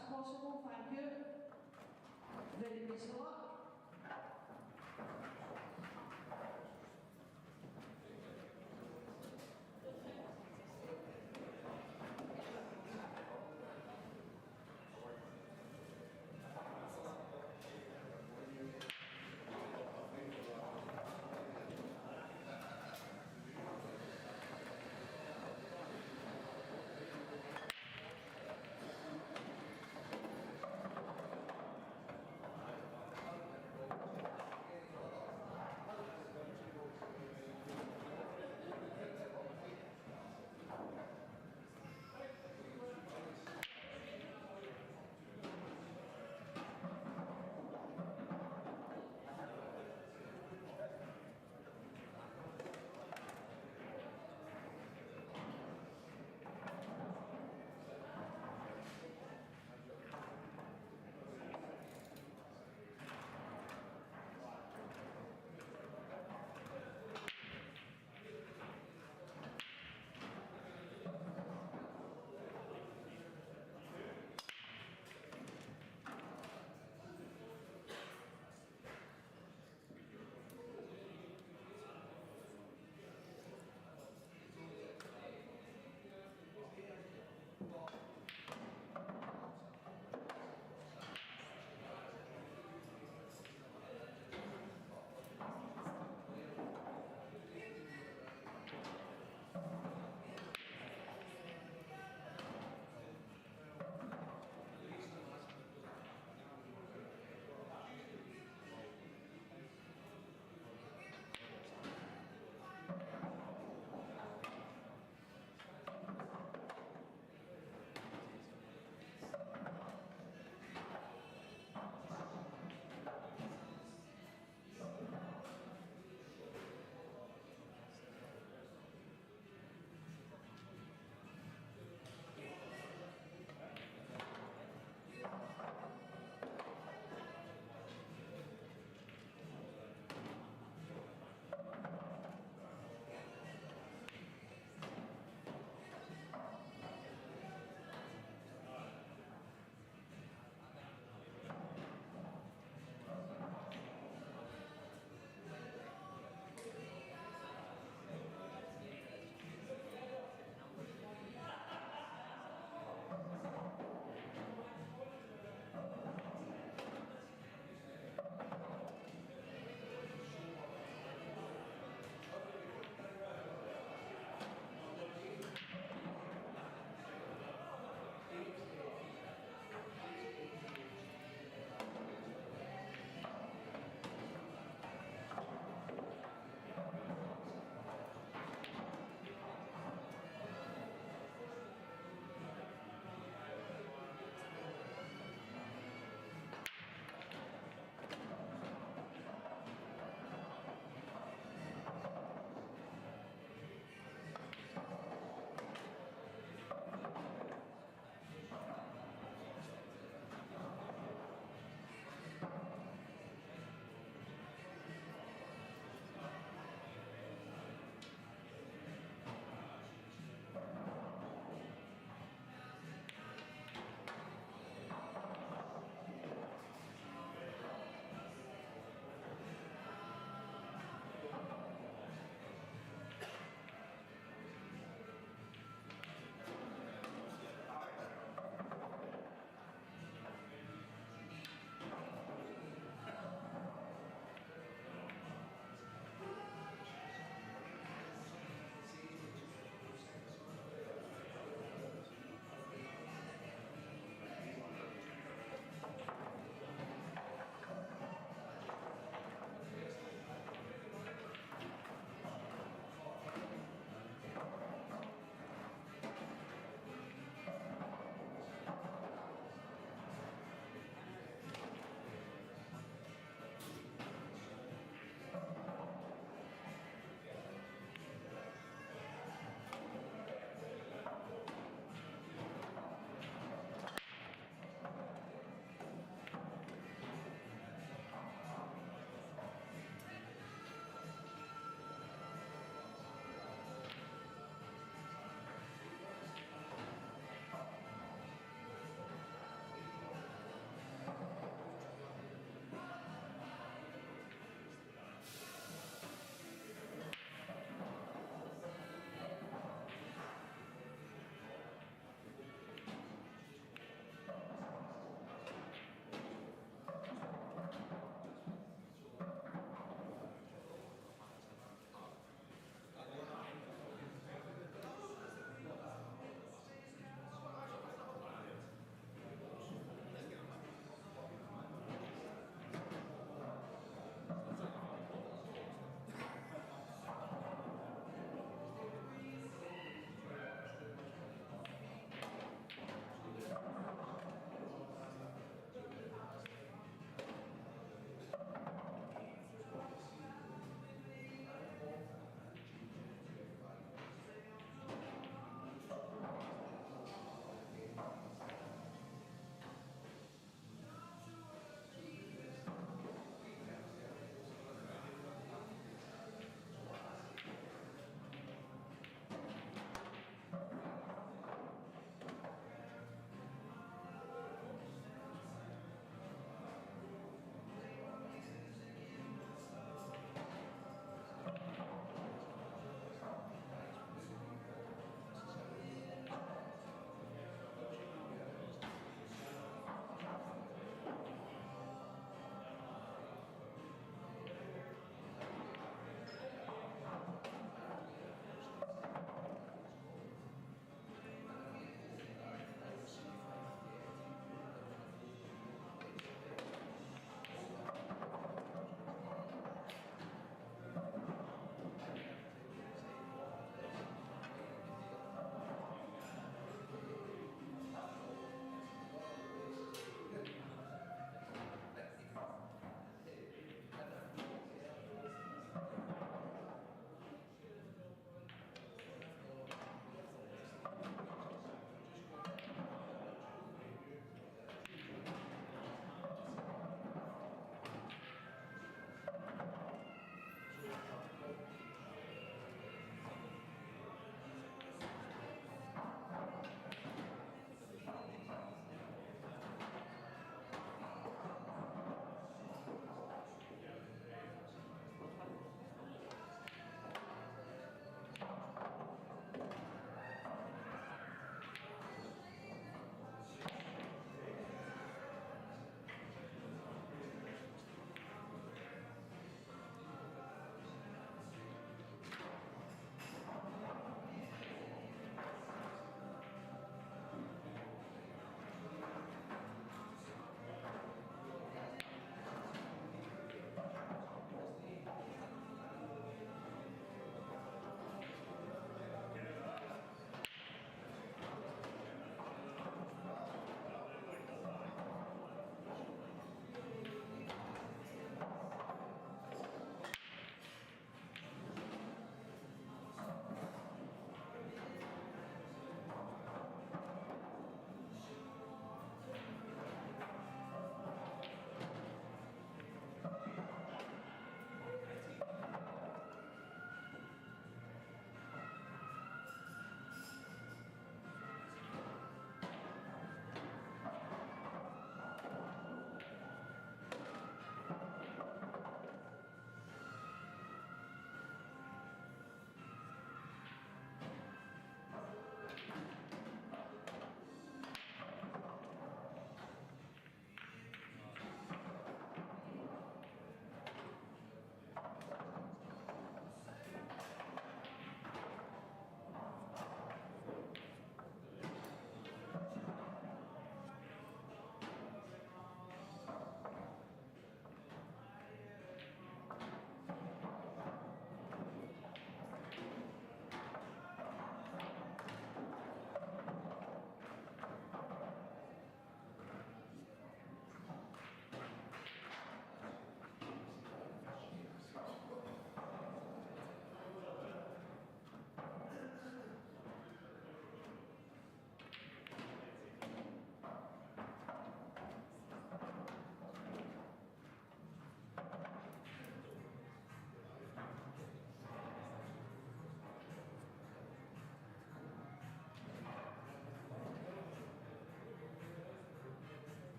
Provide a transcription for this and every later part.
as possible. Thank you. Very best of luck.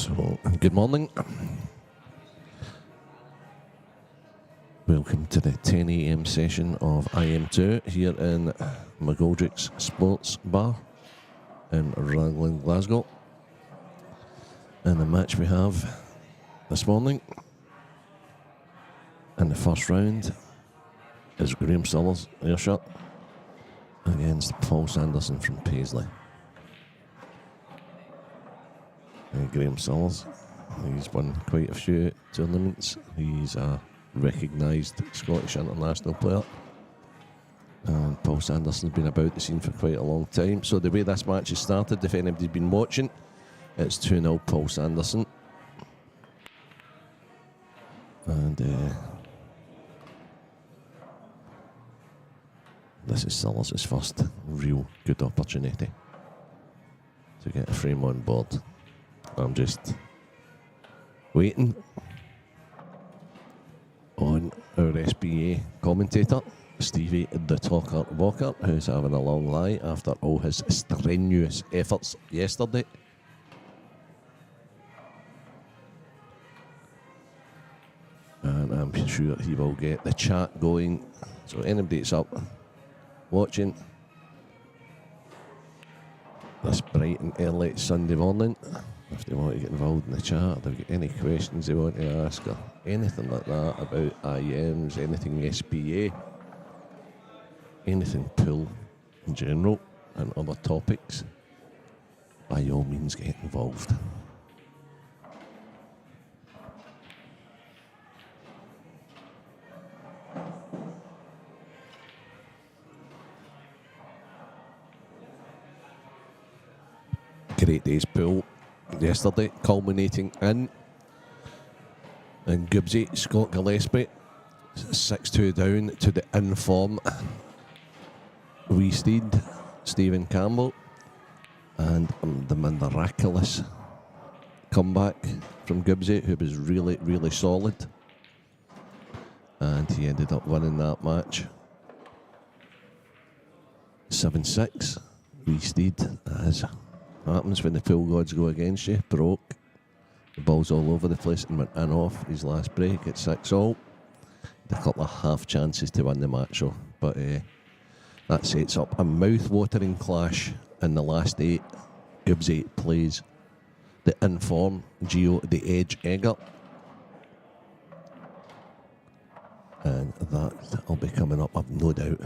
So, good morning. Welcome to the 10 a.m. session of IM2 here in McGoldricks Sports Bar in Raglan, Glasgow. And the match we have this morning in the first round is Graham Sullers, Ayrshire, against Paul Sanderson from Paisley. Graham Sullers, he's won quite a few tournaments. He's a recognised Scottish international player. And Paul Sanderson's been about the scene for quite a long time. So the way this match has started, if anybody's been watching, it's 2-0 Paul Sanderson. And this is Sullers' first real good opportunity to get a frame on board. I'm just waiting on our SBA commentator, Stevie the Talker Walker, who's having a long lie after all his strenuous efforts yesterday. And I'm sure he will get the chat going. So anybody that's up watching this bright and early Sunday morning, if they want to get involved in the chat, if they've got any questions they want to ask or anything like that about IMs, anything SBA, anything pool in general and other topics, by all means get involved. Great day's pool yesterday, culminating in Gibbsy, Scott Gillespie, 6-2 down to the in-form wee steed, Stephen Campbell, and the miraculous comeback from Gibbsy, who was really, really solid. And he ended up winning that match 7-6. Wee steed, as happens when the pool gods go against you, broke. The ball's all over the place and went in off his last break at 6-all. Had a couple of half chances to win the match, though. But that sets up a mouth-watering clash in the last 8. Gibbsy plays the in-form Gio the Edge Egger. And that'll be coming up, I've no doubt,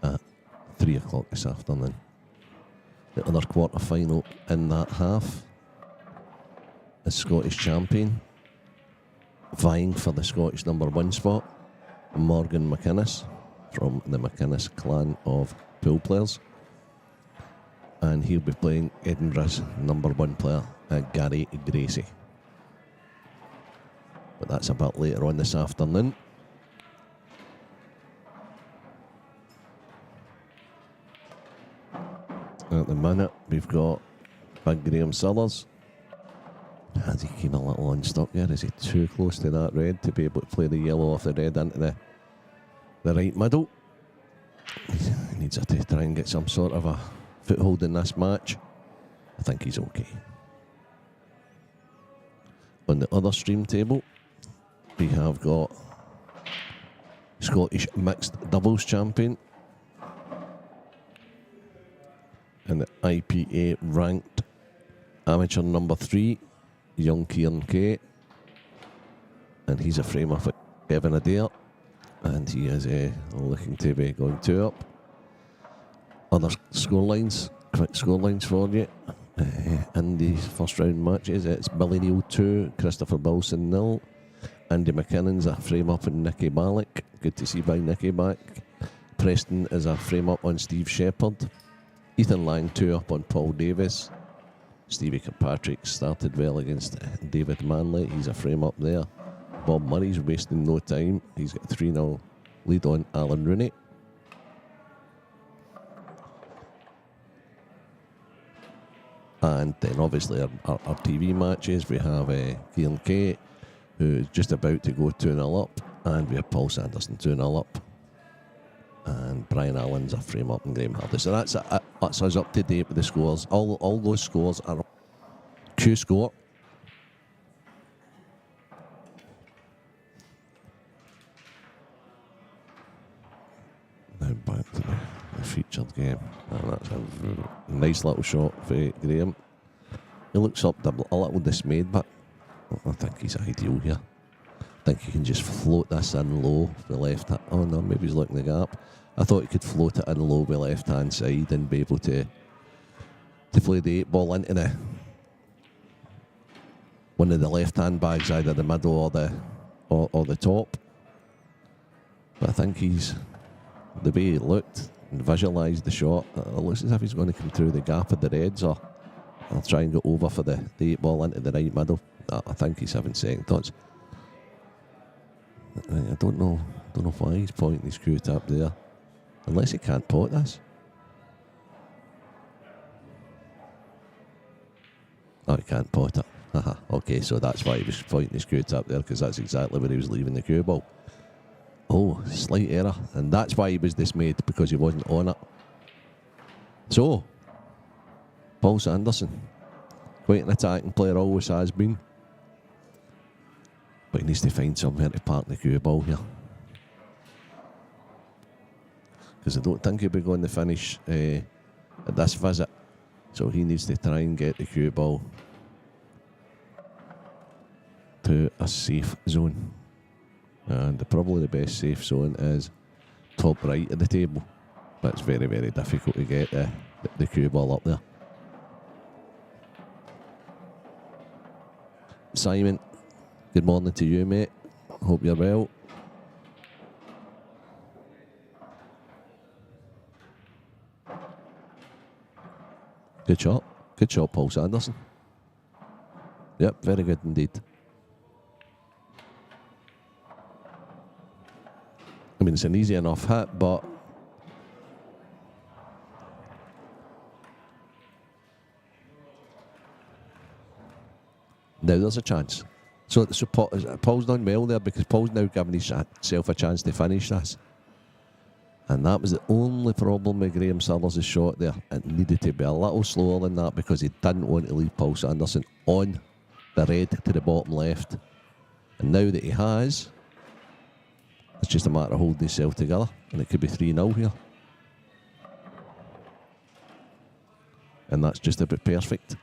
at 3 o'clock this afternoon. The other quarter-final in that half is Scottish champion, vying for the Scottish #1 spot, Morgan McInnes from the McInnes clan of pool players. And he'll be playing Edinburgh's #1 player, Gary Gracie. But that's a bit later on this afternoon. At the minute, we've got Big Graham Sullers. Has he came a little unstuck there? Is he too close to that red to be able to play the yellow off the red into the right middle? He needs to try and get some sort of a foothold in this match. I think he's okay. On the other stream table, we have got Scottish mixed doubles champion and the IPA ranked amateur #3, young Kieran Kay. And he's a frame up at Kevin Adair, and he is looking to be going 2 up. Other scorelines, quick scorelines for you. In the first round matches, it's Billy Neal 2, Christopher Bilson 0. Andy McKinnon's a frame up on Nicky Malik. Good to see by Nicky back. Preston is a frame up on Steve Shepherd. Ethan Lang 2 up on Paul Davis. Stevie Kirkpatrick started well against David Manley. He's a frame up there. Bob Murray's wasting no time. He's got 3-0 lead on Alan Rooney. And then obviously our TV matches, we have Kieran Kay, who's just about to go 2-0 up, and we have Paul Sanderson 2-0 up. And Brian Allen's a frame up and Graham Hardy. So that's us up to date with the scores. All those scores are Q score. Now back to the featured game. And that's a nice little shot for Graham. He looks up a little dismayed, but I think he's ideal here. I think he can just float this in low with the left hand. Oh no, maybe he's looking the gap. I thought he could float it in low with the left hand side and be able to play the 8 ball into the one of the left hand bags, either the middle or the top. But I think he's, the way he looked and visualised the shot, it looks as if he's going to come through the gap of the reds, or I'll try and go over for the 8 ball into the right middle. I think he's having second thoughts. I don't know why he's pointing his Q tap there, unless he can't pot this. Oh, he can't pot it. Haha. Okay, so that's why he was pointing his Q tap there, because that's exactly where he was leaving the cue ball. Oh, slight error, and that's why he was dismayed, because he wasn't on it. So, Paul Sanderson, quite an attacking player, always has been. But he needs to find somewhere to park the cue ball here. Because I don't think he'll be going to finish at this visit. So he needs to try and get the cue ball to a safe zone. And probably the best safe zone is top right of the table. But it's very, very difficult to get the cue ball up there. Simon, good morning to you, mate. Hope you're well. Good shot. Good shot, Paul Sanderson. Yep, very good indeed. I mean, it's an easy enough hit, but now there's a chance. So Paul's done well there, because Paul's now given himself a chance to finish this. And that was the only problem with Graham Sillers' shot there. It needed to be a little slower than that, because he didn't want to leave Paul Sanderson on the red to the bottom left. And now that he has, it's just a matter of holding himself together. And it could be 3-0 here. And that's just about perfect.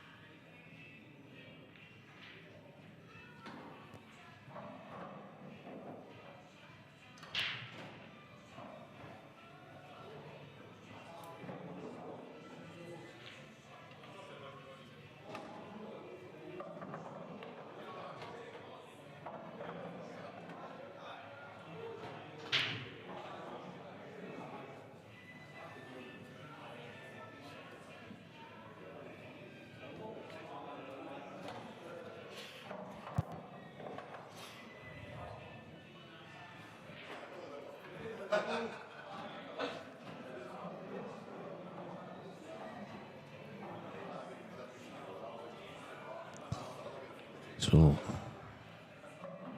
So,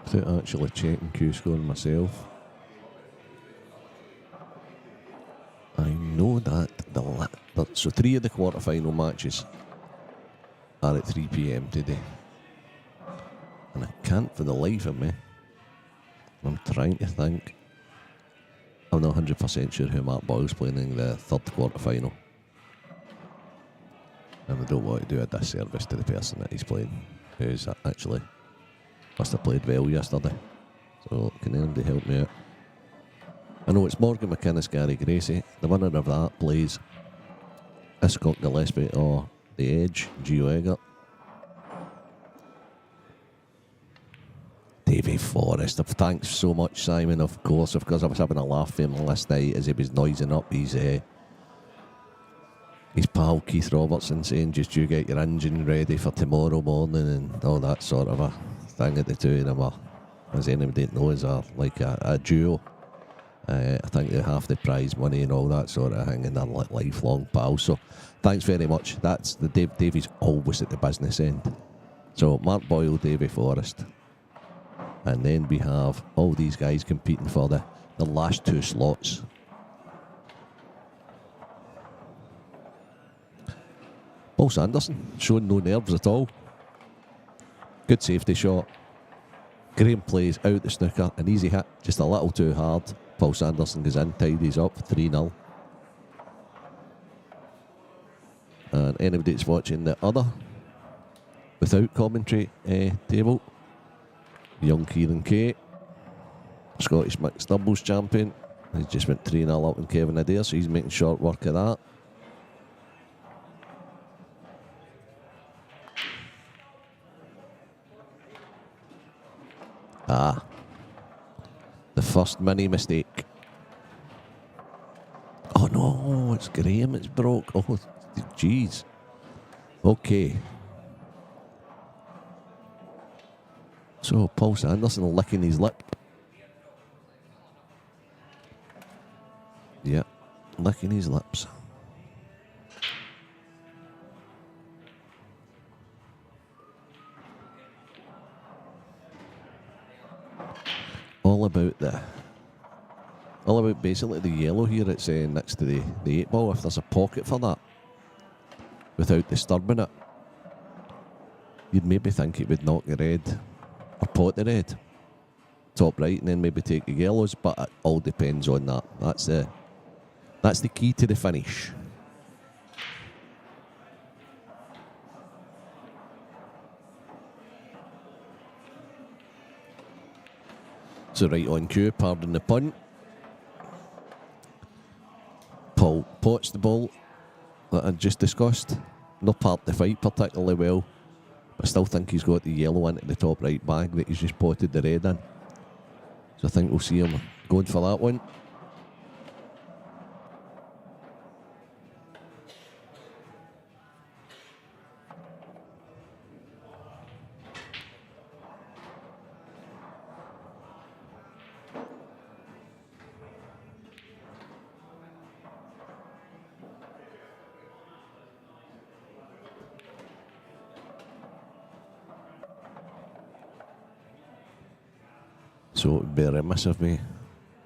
without actually checking Q score myself, I know that so 3 of the quarterfinal matches are at 3 PM today. And I can't for the life of me, I'm trying to think, I'm not 100% sure who Mark Boyle's playing in the 3rd quarterfinal. And I don't want to do a disservice to the person that he's playing, who's actually must have played well yesterday. So can anybody help me out? I know it's Morgan McInnes, Gary Gracie. The winner of that plays Scott Gillespie or The Edge, Gio Eggert. Davy Forrest. Thanks so much, Simon. Of course, I was having a laugh with him last night as he was noising up his pal Keith Robertson, saying just you get your engine ready for tomorrow morning and all that sort of a thing. At the two of them are, as anybody knows, are like a duo. I think they have the prize money and all that sort of thing, and they're like lifelong pals. So thanks very much. That's the Davy's always at the business end. So Mark Boyle, Davy Forrest, and then we have all these guys competing for the last 2 slots. Paul Sanderson showing no nerves at all. Good safety shot. Graham plays out the snooker. An easy hit, just a little too hard. Paul Sanderson goes in, tidies up, 3-0. And anybody that's watching the other, without commentary table, young Kieran Kay, Scottish mixed doubles champion. He just went 3-0 up in Kevin Adair, so he's making short work of that. The first mini mistake. Oh no, it's Graham, it's broke. Oh, jeez. Okay. So, Paul Sanderson licking his lip. Yeah, licking his lips. All about basically the yellow here. It's next to the 8-ball. If there's a pocket for that, without disturbing it, you'd maybe think it would knock the red or pot the red top right, and then maybe take the yellows. But it all depends on that. That's the key to the finish. So right on cue, pardon the pun. Paul pots the ball that I just discussed. No part the fight particularly well, but I still think he's got the yellow into the top right bag that he's just potted the red in. So I think we'll see him going for that one. So it would be remiss of me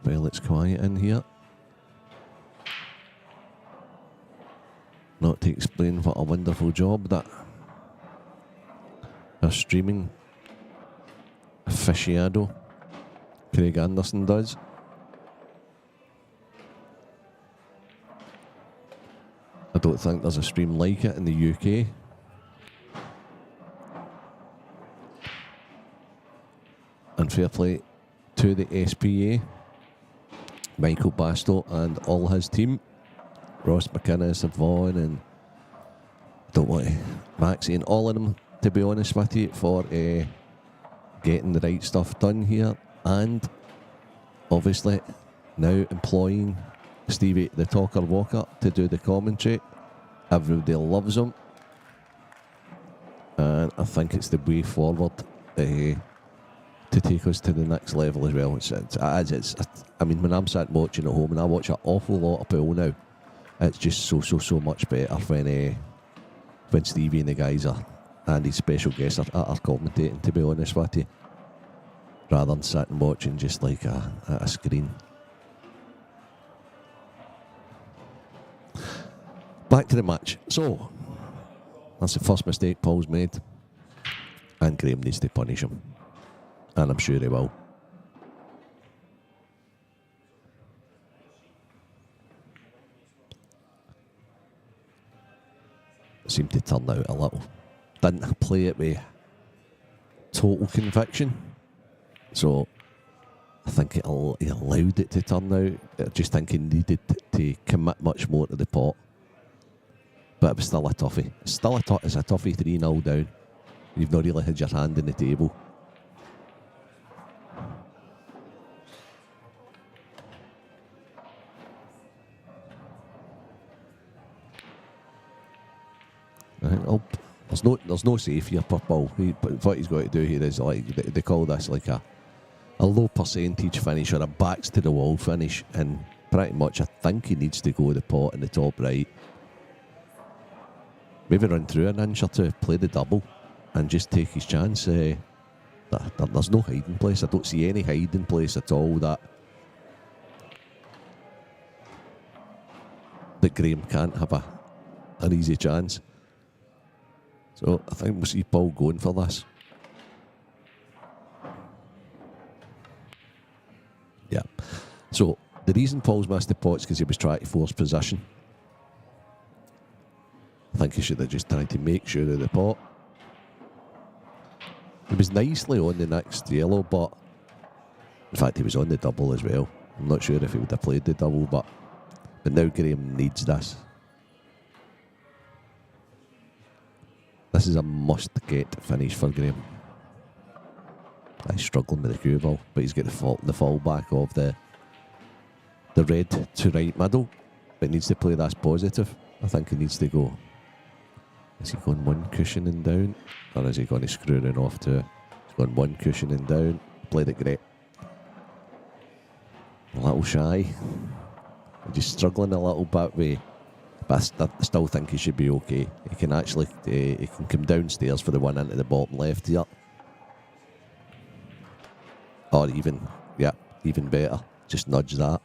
while it's quiet in here not to explain what a wonderful job that our streaming aficionado Craig Anderson does. I don't think there's a stream like it in the UK. And fair play to the SPA, Michael Bastow and all his team, Ross McInnes, Vaughan, and don't want to Maxie and all of them, to be honest with you, for getting the right stuff done here, and obviously now employing Stevie the Talker Walker to do the commentary. Everybody loves him, and I think it's the way forward to take us to the next level as well. I mean, when I'm sat watching at home, and I watch an awful lot of pool now, it's just so much better when Stevie and the guys are, and his special guests are commentating, to be honest with you, rather than sitting watching just like a screen. Back to the match. So, that's the first mistake Paul's made, and Graham needs to punish him. And I'm sure he will. Seemed to turn out a little. Didn't play it with total conviction. So I think he allowed it to turn out. I just think he needed to commit much more to the pot. But it was still a toughie. It's a toughie 3-0 down. You've not really had your hand in the table. There's no safe here per ball. What he's got to do here is, like, they call this like a low percentage finish or a backs to the wall finish, and pretty much I think he needs to go the pot in the top right. Maybe run through an inch or two, play the double, and just take his chance. There's no hiding place. I don't see any hiding place at all that Graham can't have an easy chance. So I think we'll see Paul going for this. The reason Paul's missed the pot is because he was trying to force position. I think he should have just tried to make sure of the pot. He was nicely on the next yellow, but in fact he was on the double as well. I'm not sure if he would have played the double, but now Graham needs this. This is a must-get finish for Graham. He's struggling with the cue ball, but he's got the fallback of the red to right middle, but he needs to play this positive. I think he needs to go. Is he going one cushioning down, or is he going to screw it off to? He's going one cushioning down. Played it great. A little shy. Just struggling a little bit with. But I still think he should be okay. He can actually he can come downstairs for the one into the bottom left here. Or even better. Just nudge that.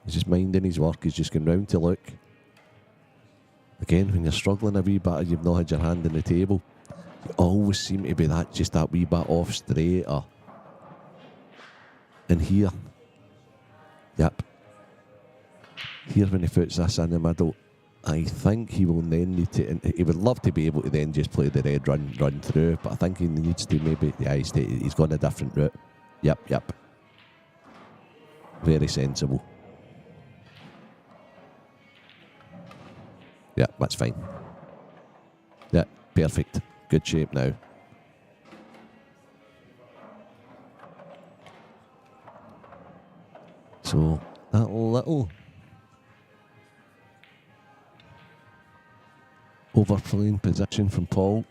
He's just minding his work. He's just going round to look. Again, when you're struggling a wee bit and you've not had your hand on the table, you always seem to be that wee bit off straight. And here, yep. Here when he puts this in the middle, I think he will then need to, he would love to be able to then just play the red run through, but I think he needs to maybe, he's gone a different route. Yep. Very sensible. Yeah, that's fine. Yeah, perfect. Good shape now. So, that little overplaying position from Paul.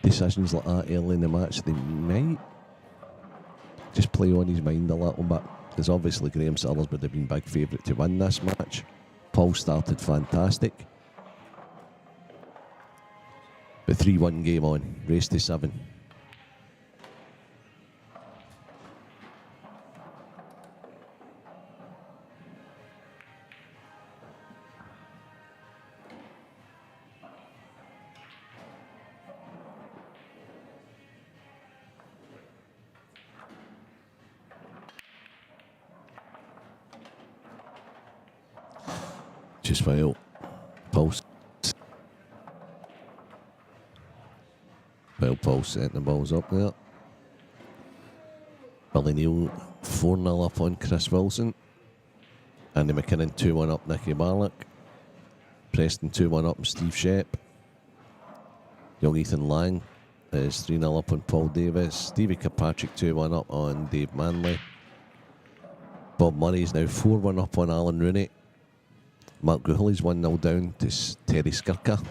Decisions like that early in the match, they might just play on his mind a little bit. Because obviously Graham Sellers would have been big favourite to win this match. Paul started fantastic. But 3-1 game on, race to 7. Just well, Paul's setting the balls up there. Billy Neal 4-0 up on Chris Wilson. Andy McKinnon 2-1 up Nicky Barlick. Preston 2-1 up on Steve Shep. Young Ethan Lang is 3-0 up on Paul Davis. Stevie Kirkpatrick 2-1 up on Dave Manley. Bob Murray is now 4-1 up on Alan Rooney. Mark Guhilly's 1-0 down to Terry Skirka.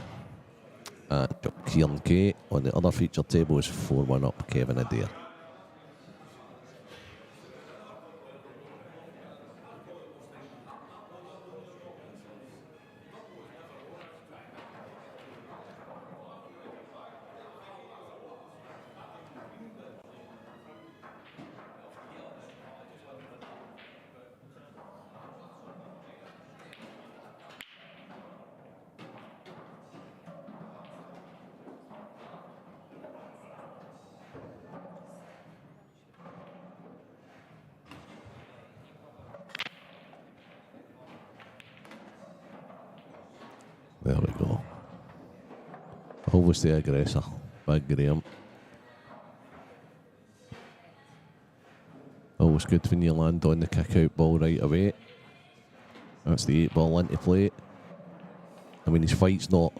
Kieran Kay on the other feature table is 4-1 up Kevin Adair. There we go. Always the aggressor. Big Graham. Always good when you land on the kick-out ball right away. That's the 8-ball into play. I mean, his fight's not...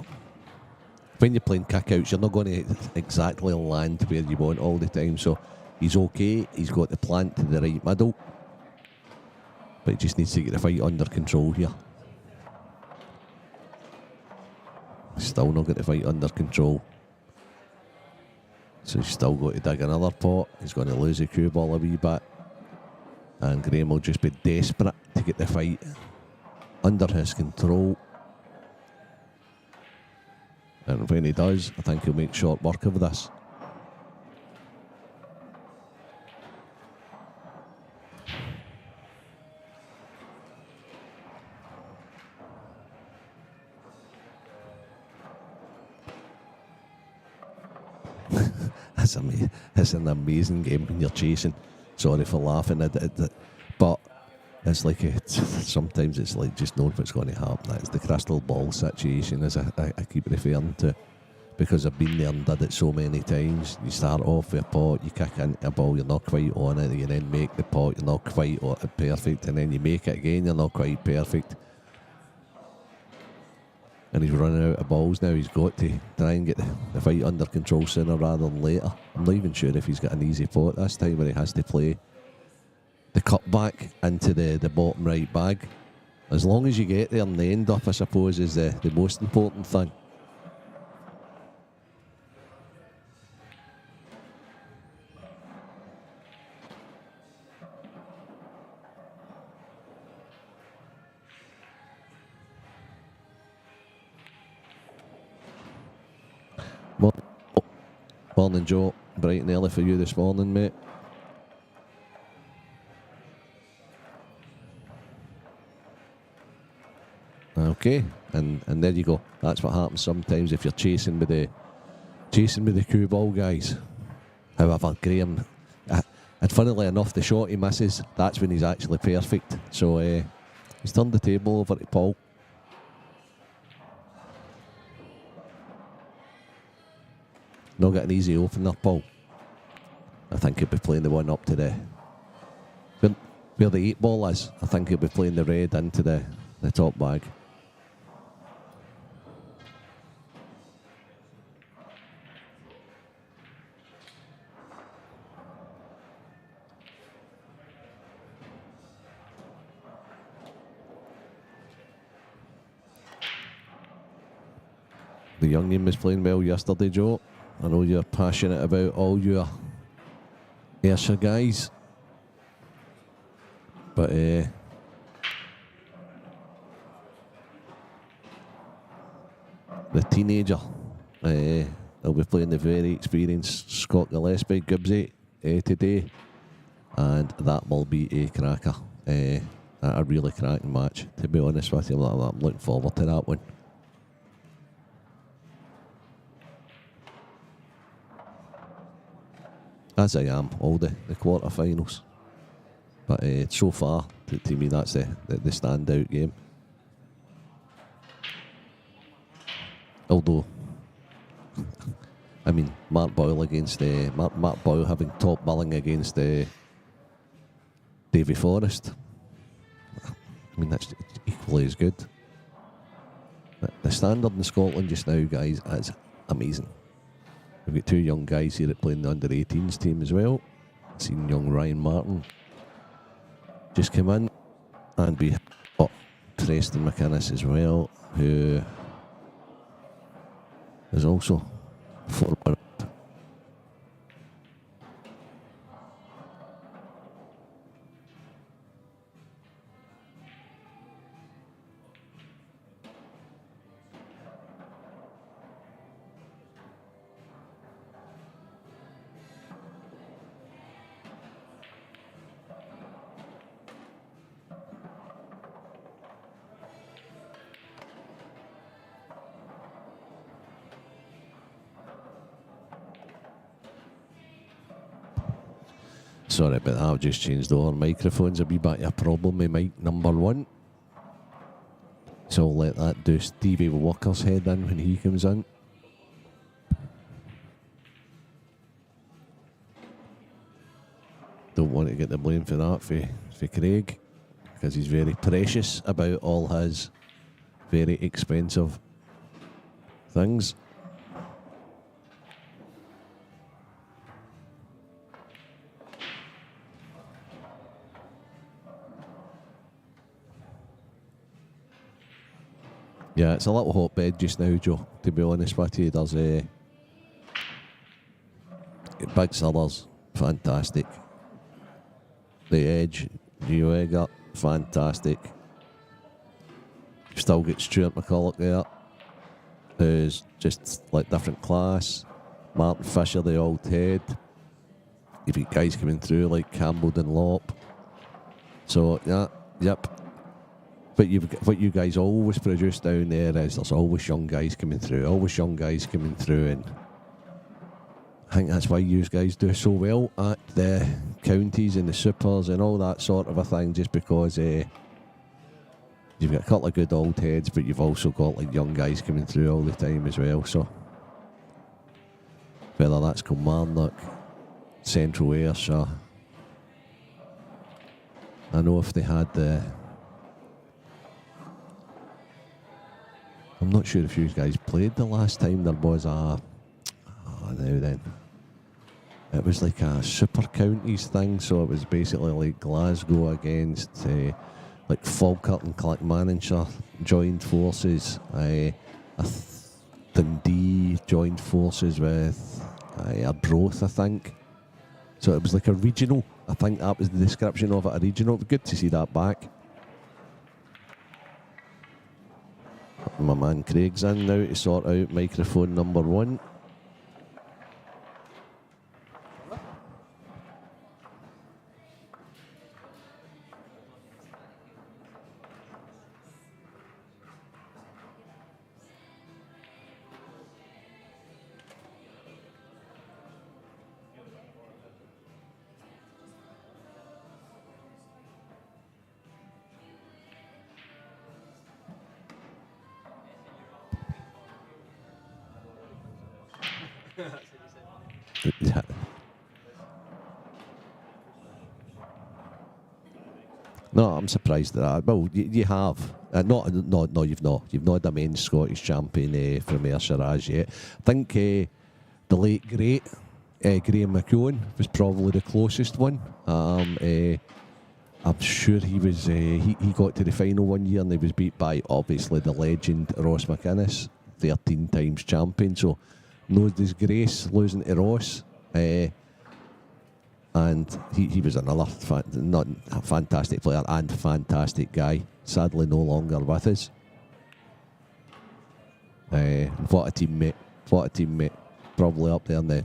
When you're playing kick-outs, you're not going to exactly land where you want all the time, so he's okay. He's got the plant to the right middle. But he just needs to get the fight under control here. Still not got the fight under control. So he's still got to dig another pot. He's going to lose the cue ball a wee bit. And Graham will just be desperate to get the fight under his control. And when he does, I think he'll make short work of this. It's an amazing game when you're chasing. Sorry for laughing at it, but it's like sometimes it's like just knowing what's going to happen. It's the crystal ball situation, as I keep referring to, because I've been there and did it so many times. You start off with a pot, you kick into a ball, you're not quite on it, you then make the pot, you're not quite perfect, and then you make it again, you're not quite perfect. And he's running out of balls now. He's got to try and get the fight under control sooner rather than later. I'm not even sure if he's got an easy pot this time, where he has to play the cut back into the bottom right bag. As long as you get there and the end up, I suppose, is the most important thing. Morning, Joe. Bright and early for you this morning, mate. Okay, and there you go. That's what happens sometimes if you're chasing with the cue ball, guys. However, Graham, and funnily enough, the shot he misses, that's when he's actually perfect. So he's turned the table over to Paul. Not got an easy opener, Paul. I think he'll be playing the one up to where the 8 ball is. I think he'll be playing the red into the top bag. The youngin was playing well yesterday, Joe. I know you're passionate about all your Ayrshire guys, but the teenager, he'll be playing the very experienced Scott Gillespie, Gibbsy, today, and that will be a cracker, a really cracking match, to be honest with you. I'm looking forward to that one. As I am, all the quarterfinals. But so far, to me, that's the standout game. Although, I mean, Mark Boyle against Mark Boyle having top billing against Davy Forrest. I mean, that's equally as good. The standard in Scotland just now, guys, is amazing. We've got 2 young guys here that play in the under-18s team as well. Seen young Ryan Martin just come in, and we got Preston McInnes as well, who is also forward. Sorry about that, I've just changed all our microphones. A wee bit of a problem with mic number 1. So I'll let that do Stevie Walker's head in when he comes in. Don't want to get the blame for that for Craig, because he's very precious about all his very expensive things. Yeah, it's a little hotbed just now, Joe, to be honest with you. There's Big Sellers, fantastic. The Edge, Newegger, fantastic. You've still got Stuart McCulloch there, who's just like different class. Martin Fisher, the old head. You've got guys coming through like Campbell Dunlop. So, yeah, yep. But what you guys always produce down there is there's always young guys coming through, and I think that's why you guys do so well at the counties and the supers and all that sort of a thing, just because you've got a couple of good old heads, but you've also got like young guys coming through all the time as well. So whether that's Kilmarnock, Central Ayrshire, I know if they had I'm not sure if you guys played the last time there was now then. It was like a super counties thing, so it was basically like Glasgow against like Falkirk and Clackmannanshire joined forces. Dundee joined forces with Arbroath, I think. So it was like a regional. I think that was the description of it, a regional. It would be good to see that back. My man Craig's in now to sort out microphone number 1. Yeah. No, I'm surprised at that. Well, you have. No, you've not. You've not had a men's Scottish champion from Ayrshire as yet. I think the late great Graham McEwen was probably the closest one. I'm sure he was. He got to the final one year and he was beat by obviously the legend Ross McInnes, 13 times champion. So no disgrace losing to Ross. And he was another not a fantastic player and fantastic guy. Sadly, no longer with us. What a teammate! What a teammate! Probably up there in the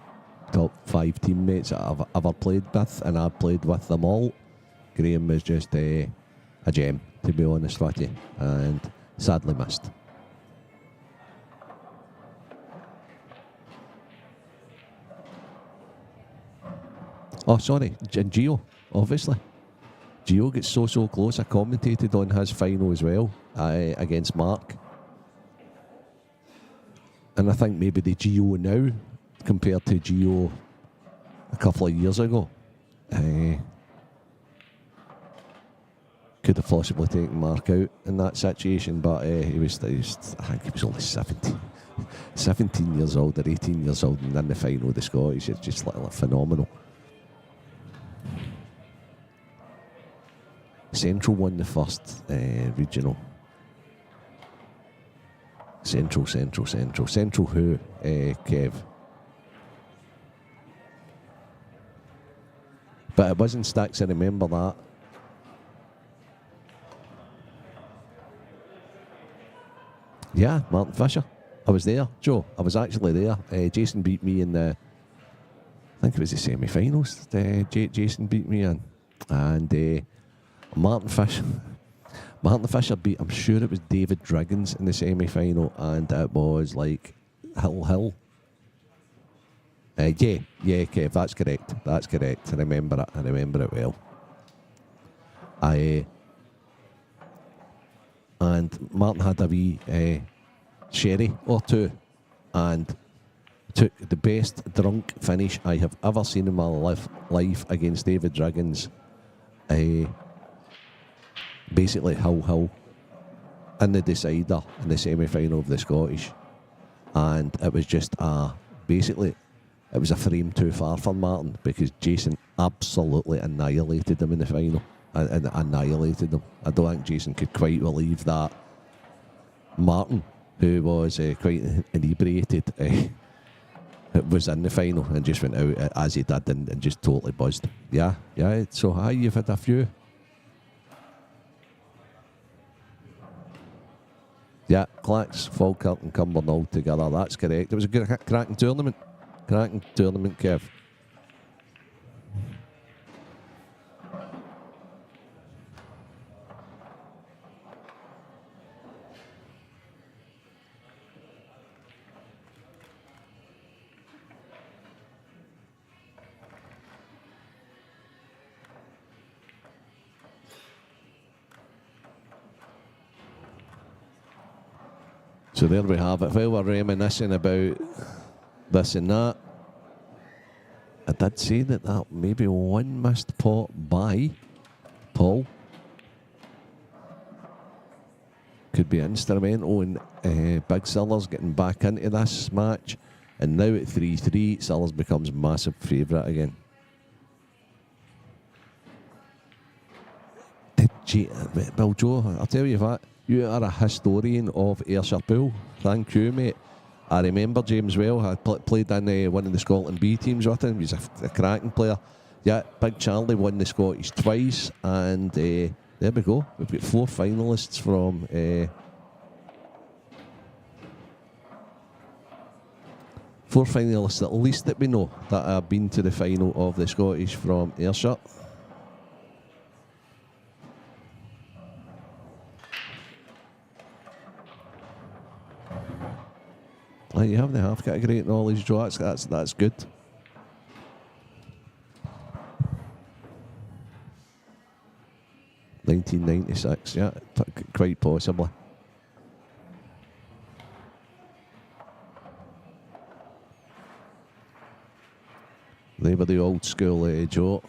top 5 teammates that I've ever played with, and I've played with them all. Graham was just a gem, to be honest with you, and sadly missed. Oh, sorry, and Gio, obviously. Gio gets so close. I commentated on his final as well against Mark. And I think maybe the Gio now, compared to Gio a couple of years ago, could have possibly taken Mark out in that situation, but he was I think he was only 17 years old or 18 years old, and in the final of the Scottish, it's just like phenomenal. Central won the first regional. Central who, Kev? But it wasn't Sticks, I remember that. Yeah, Martin Fisher. I was there, Joe. I was actually there. Jason beat me in the, I think it was the semi-finals. Jason beat me in. And Martin Fisher beat, I'm sure it was David Driggins in the semi-final, and it was like Hill. Yeah, Kev, that's correct. I remember it well. And Martin had a wee sherry or two, and took the best drunk finish I have ever seen in my life against David Driggins. Basically Hill in the decider in the semi-final of the Scottish, and it was just basically it was a frame too far for Martin, because Jason absolutely annihilated him in the final and annihilated him. I don't think Jason could quite believe that Martin, who was quite inebriated, was in the final and just went out as he did and just totally buzzed. Yeah, so you've had a few. Yeah, Clacks, Falkirk and Cumbernauld all together. That's correct. It was a good cracking tournament. Kev. So there we have it. While we're reminiscing about this and that, I did say that maybe one missed pot by Paul could be instrumental in Big Sellers getting back into this match. And now at 3-3, Sellers becomes massive favourite again. Well, Joe, I'll tell you what, you are a historian of Ayrshire Pool. Thank you, mate. I remember James well. I played in one of the Scotland B teams with him. He's a cracking player. Yeah, Big Charlie won the Scottish twice, and there we go. We've got 4 finalists from 4 finalists at least that we know that have been to the final of the Scottish from Ayrshire. You have the half category knowledge, Joe. That's good. (1996), yeah, quite possibly. They were the old school, Joe.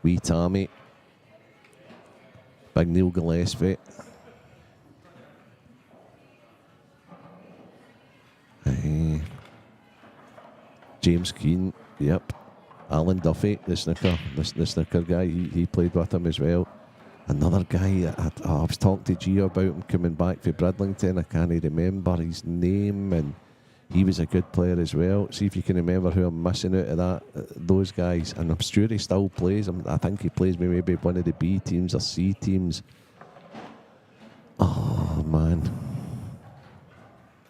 Wee Tammy, Big Neil Gillespie. James Keane, yep. Alan Duffy, the snooker guy, he played with him as well. Another guy, I was talking to Gio about him coming back for Bridlington. I can't remember his name, and he was a good player as well. See if you can remember who I'm missing out of those guys. And I'm sure he still plays. I think he plays maybe one of the B teams or C teams. Oh, man.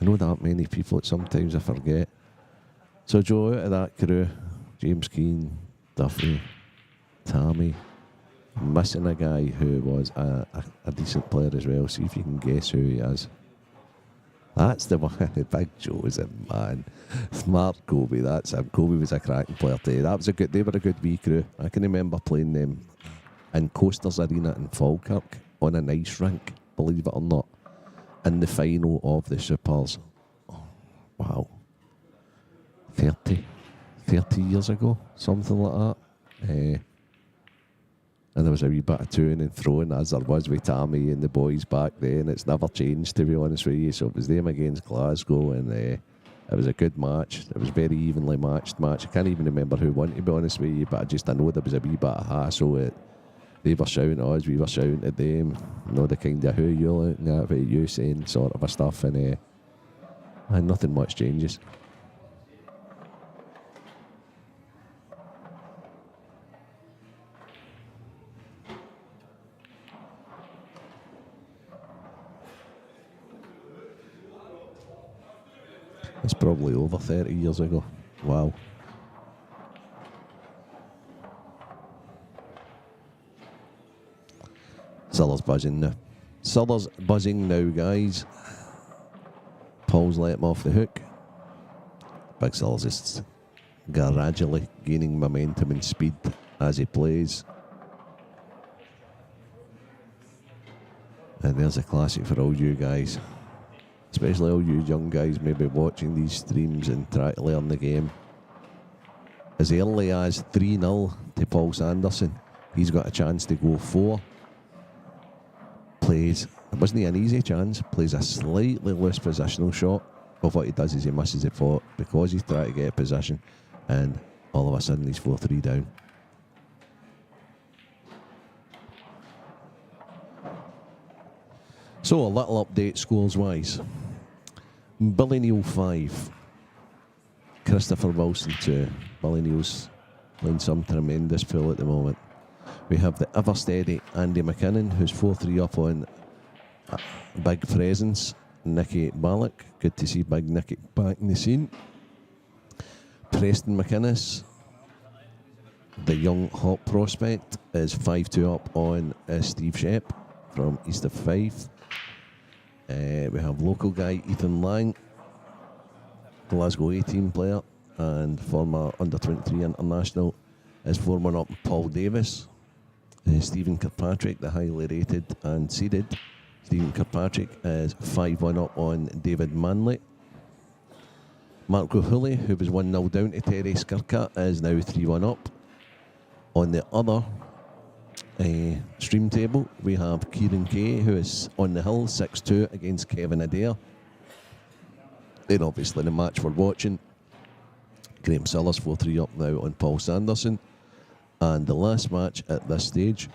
I know that many people that sometimes I forget. So, Joe, out of that crew, James Keane, Duffy, Tammy, missing a guy who was a decent player as well. See if you can guess who he is. That's the one. Big Joe's a man. Smart Kobe, that's him. Kobe was a cracking player too. They were a good wee crew. I can remember playing them in Coasters Arena in Falkirk on an ice rink, believe it or not, in the final of the Supers. Oh, wow. 30 years ago, something like that. And there was a wee bit of toing and throwing, as there was with Tammy and the boys back then. It's never changed, to be honest with you. So it was them against Glasgow, and it was a good match. It was a very evenly matched match. I can't even remember who won, to be honest with you, but I know there was a wee bit of hassle. They were shouting at us, we were shouting at them. You know, the kind of who you're looking at, what you saying, sort of a stuff. And nothing much changes. It's probably over 30 years ago. Wow. Sellers buzzing now. Sellers buzzing now, guys. Paul's let him off the hook. Big Sellers is gradually gaining momentum and speed as he plays. And there's a classic for all you guys. Especially all you young guys maybe watching these streams and try to learn the game. As early as 3-0 to Paul Sanderson, he's got a chance to go 4. Plays, it wasn't an easy chance, plays a slightly loose positional shot. But what he does is he misses the pot because he's trying to get a position, and all of a sudden he's 4-3 down. So a little update scores-wise. Billy Neal 5. Christopher Wilson 2. Billy Neal's playing some tremendous pool at the moment. We have the ever steady Andy McKinnon, who's 4-3 up on Big Presence, Nicky Ballack. Good to see Big Nicky back in the scene. Preston McInnes, the young hot prospect, is 5-2 up on Steve Shep from East of Fife. We have local guy Ethan Lang, Glasgow A-team player and former under-23 international, is 4-1 up Paul Davis. Stephen Kirkpatrick, the highly rated and seeded Stephen Kirkpatrick is 5-1 up on David Manley. Mark O'Hooley, who was 1-0 down to Terry Skirka, is now 3-1 up. On the other stream table, we have Kieran Kay, who is on the hill, 6-2 against Kevin Adair. Then obviously the match we're watching, Graham Sellers 4-3 up now on Paul Sanderson. And the last match at this stage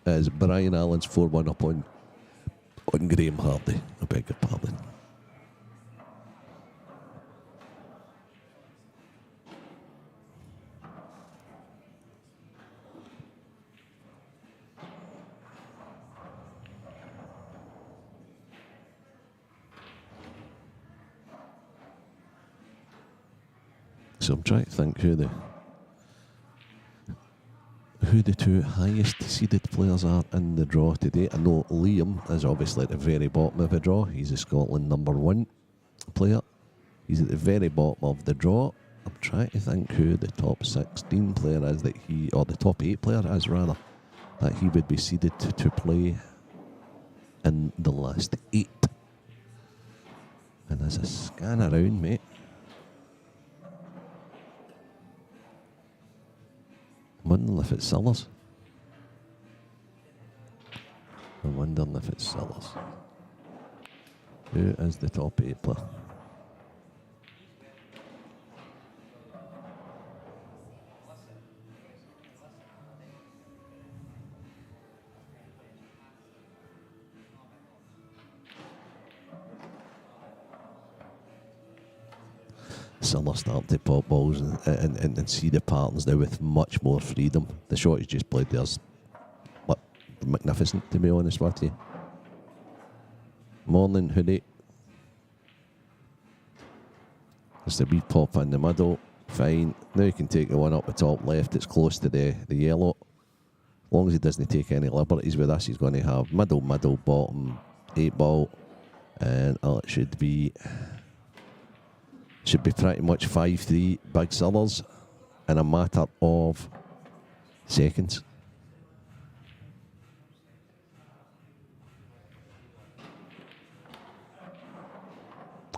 is Brian Allen's 4-1 up on Graham Hardy. I beg your pardon. So I'm trying to think who the two highest seeded players are in the draw today. I know Liam is obviously at the very bottom of the draw. He's a Scotland #1 player. He's at the very bottom of the draw. I'm trying to think who the top 16 player is or the top 8 player is rather, that he would be seeded to play in the last 8. And as I scan around, mate, I'm wondering if it's Sellers. I'm wondering if it's Sellers. Who is the top 8 player? Sellers start to pop balls and see the patterns now with much more freedom. The shot he's just played there's magnificent, to be honest with you. Morning, Hoodie. Just a wee pop in the middle. Fine. Now you can take the one up the top left. It's close to the yellow. As long as he doesn't take any liberties with this, he's going to have middle, bottom, 8 ball. And it should be pretty much 5-3 big Sellers in a matter of seconds.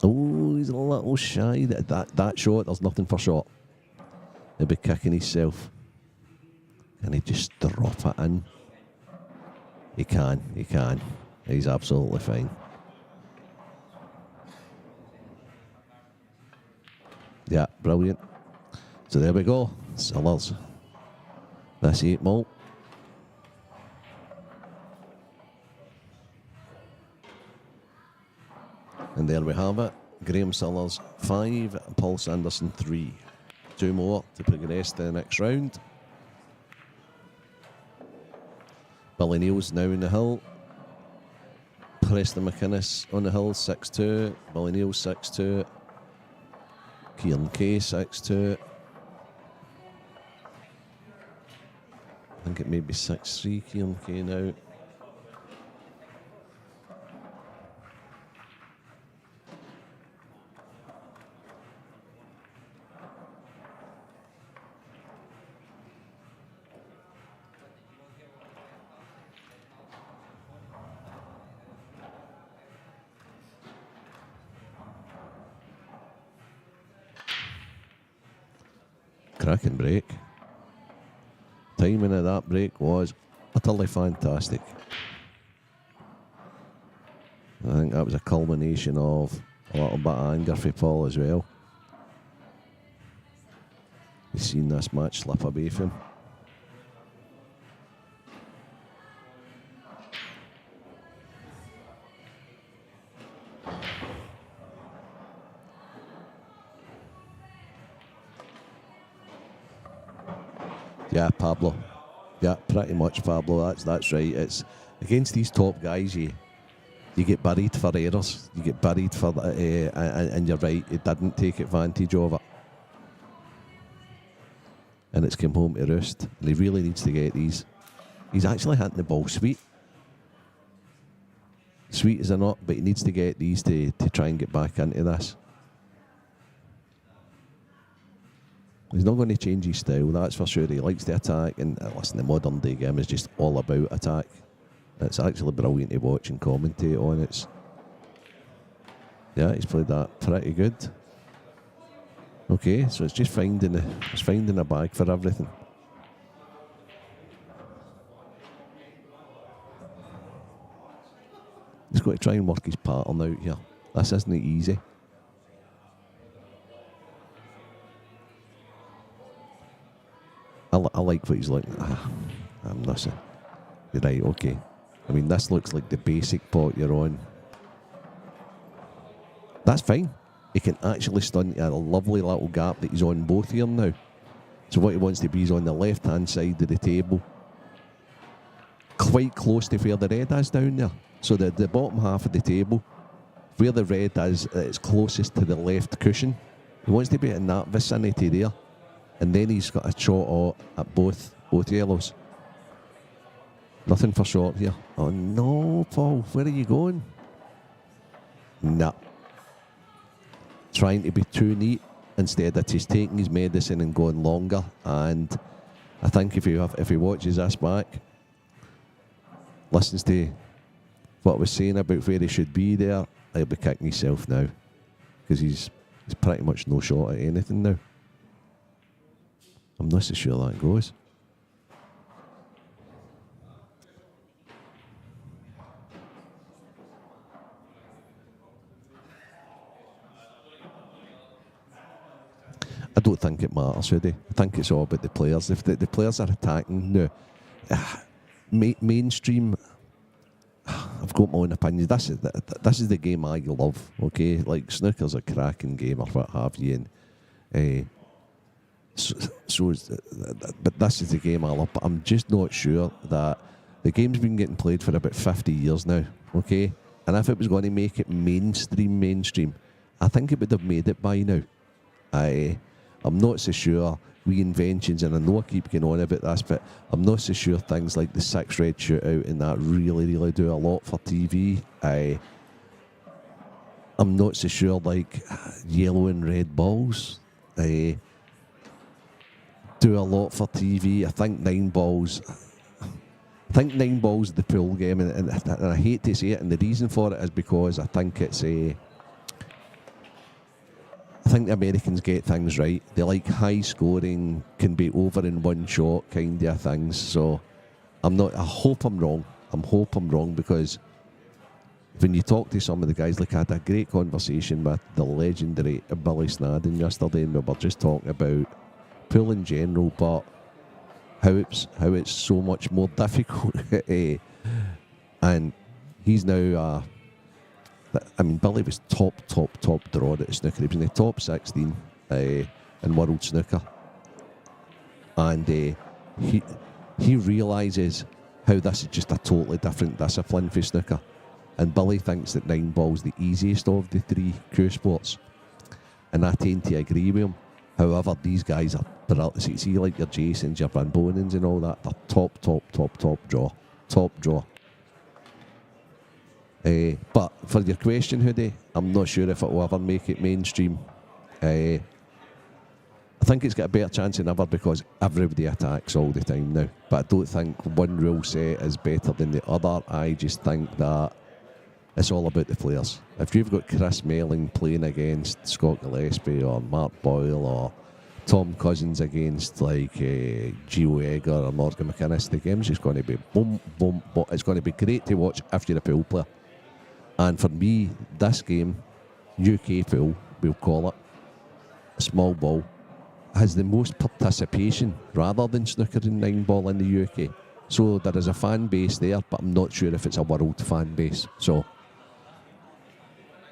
Oh, he's a little shy. That shot, there's nothing for shot. He'll be kicking himself. Can he just drop it in? He can. He's absolutely fine. Yeah, brilliant. So there we go. Sellers. That's 8 ball. And there we have it. Graham Sellers 5, Paul Sanderson 3. 2 more to progress to the next round. Billy Neal's now in the hill. Preston McInnes on the hill, 6-2. Billy Neal 6-2. Kieran Kay 6-2. I think it may be 6-3 Kieran Kay now. Cracking break. Timing of that break was utterly fantastic. I think that was a culmination of a little bit of anger for Paul as well. He's seen this match slip away from him. Yeah, Pablo. Yeah, pretty much Pablo. That's right. It's against these top guys. You get buried for errors. You get buried for, and you're right. He didn't take advantage of it, and it's come home to roost. And he really needs to get these. He's actually hitting the ball sweet. Sweet as a nut, but he needs to get these to try and get back into this. He's not going to change his style, that's for sure. He likes to attack, and listen, the modern day game is just all about attack. It's actually brilliant to watch and commentate on. Yeah, he's played that pretty good. Okay, so it's just finding a bag for everything. He's got to try and work his pattern out here. This isn't easy. I like what he's looking at. I'm missing. You're right, okay. I mean, this looks like the basic pot you're on. That's fine. He can actually stunt at a lovely little gap that he's on both here now. So what he wants to be is on the left-hand side of the table. Quite close to where the red is down there. So the bottom half of the table, where the red is, it's closest to the left cushion. He wants to be in that vicinity there. And then he's got a shot at both yellows. Nothing for short here. Oh no, Paul, where are you going? Nah. Trying to be too neat instead of just taking his medicine and going longer. And I think if he watches this back, listens to what I was saying about where he should be there, he'll be kicking himself now. Because he's pretty much no shot at anything now. I'm not so sure that goes. I don't think it matters, Hoodie. I think it's all about the players. If the players are attacking now, mainstream, I've got my own opinion. This is the game I love, okay? Like, snooker's a cracking game or what have you. And, but this is the game I love. But I'm just not sure that the game's been getting played for about 50 years now, okay? And if it was going to make it mainstream, I think it would have made it by now. I'm not so sure reinventions, and I know I keep going on about this, but I'm not so sure things like the 6 red shootout and that really do a lot for TV. I'm not so sure like yellow and red balls do a lot for TV. I think 9 balls is the pool game, and I hate to say it, and the reason for it is because I think it's I think the Americans get things right. They like high scoring, can be over in one shot kind of things. So I hope I'm wrong. Hope I'm wrong, because when you talk to some of the guys, like I had a great conversation with the legendary Billy Snadden yesterday, and we were just talking about pool in general, but how it's so much more difficult. And he's now I mean, Billy was top draw at snooker. He was in the top 16 in world snooker. And he realises how this is just a totally different discipline for snooker. And Billy thinks that 9 ball's the easiest of the 3 crew sports. And I tend to agree with him. However, these guys are brilliant. See, like your Jasons, your Van Bonens and all that, they're top draw. Top draw. But for your question, Hoodie, I'm not sure if it will ever make it mainstream. I think it's got a better chance than ever because everybody attacks all the time now. But I don't think one rule set is better than the other. I just think that it's all about the players. If you've got Chris Melling playing against Scott Gillespie or Mark Boyle or Tom Cousins against like Gio Egger or Morgan McInnes, the game's just going to be boom, boom, boom. It's going to be great to watch if you're a pool player. And for me, this game, UK pool, we'll call it, small ball, has the most participation rather than snooker and 9 ball in the UK. So there is a fan base there, but I'm not sure if it's a world fan base. So,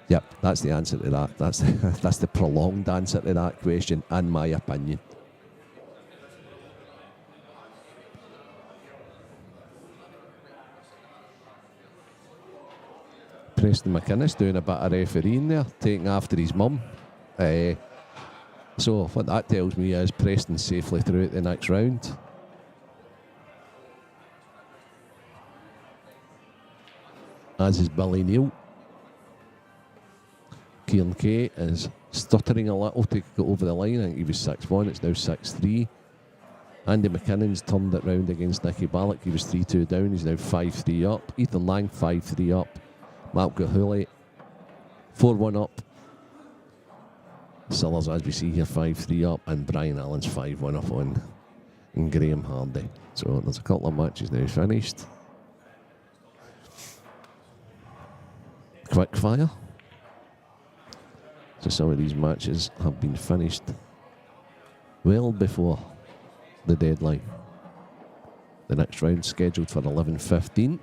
yep, that's the answer to that. That's the prolonged answer to that question, in my opinion. Preston McInnes doing a bit of refereeing there, taking after his mum. So what that tells me is Preston safely through at the next round. As is Billy Neal. Kieran Kay is stuttering a little to get over the line. I think he was 6-1, it's now 6-3. Andy McKinnon's turned it round against Nicky Ballack. He was 3-2 down. He's now 5-3 up. Ethan Lang 5-3 up. Mark Gahuli 4-1 up. Sillers, as we see here, 5-3 up. And Brian Allen's 5-1 up on Graham Hardy. So there's a couple of matches now finished. Quick fire. So some of these matches have been finished well before the deadline. The next round scheduled for 11:15.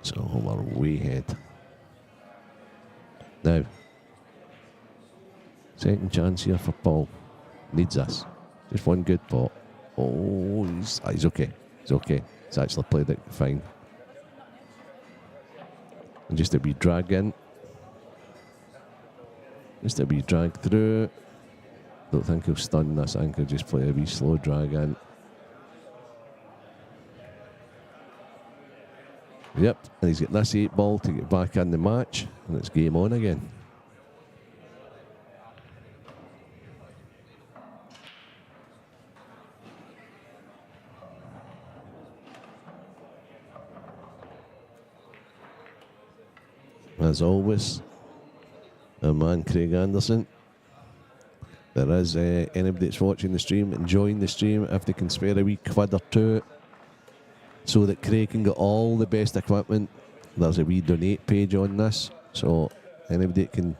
So we're way ahead. Now, second chance here for Paul. Needs this. Just one good pot. Oh, he's okay. He's okay. He's actually played it fine. And just a wee drag in. Just a wee drag through. Don't think he'll stun this. I think he'll just play a wee slow drag in. Yep, and he's got this 8 ball to get back in the match, and it's game on again. As always, our man Craig Anderson. There is anybody that's watching the stream, enjoying the stream, if they can spare a wee quid or two so that Craig can get all the best equipment. There's a wee donate page on this, so anybody that can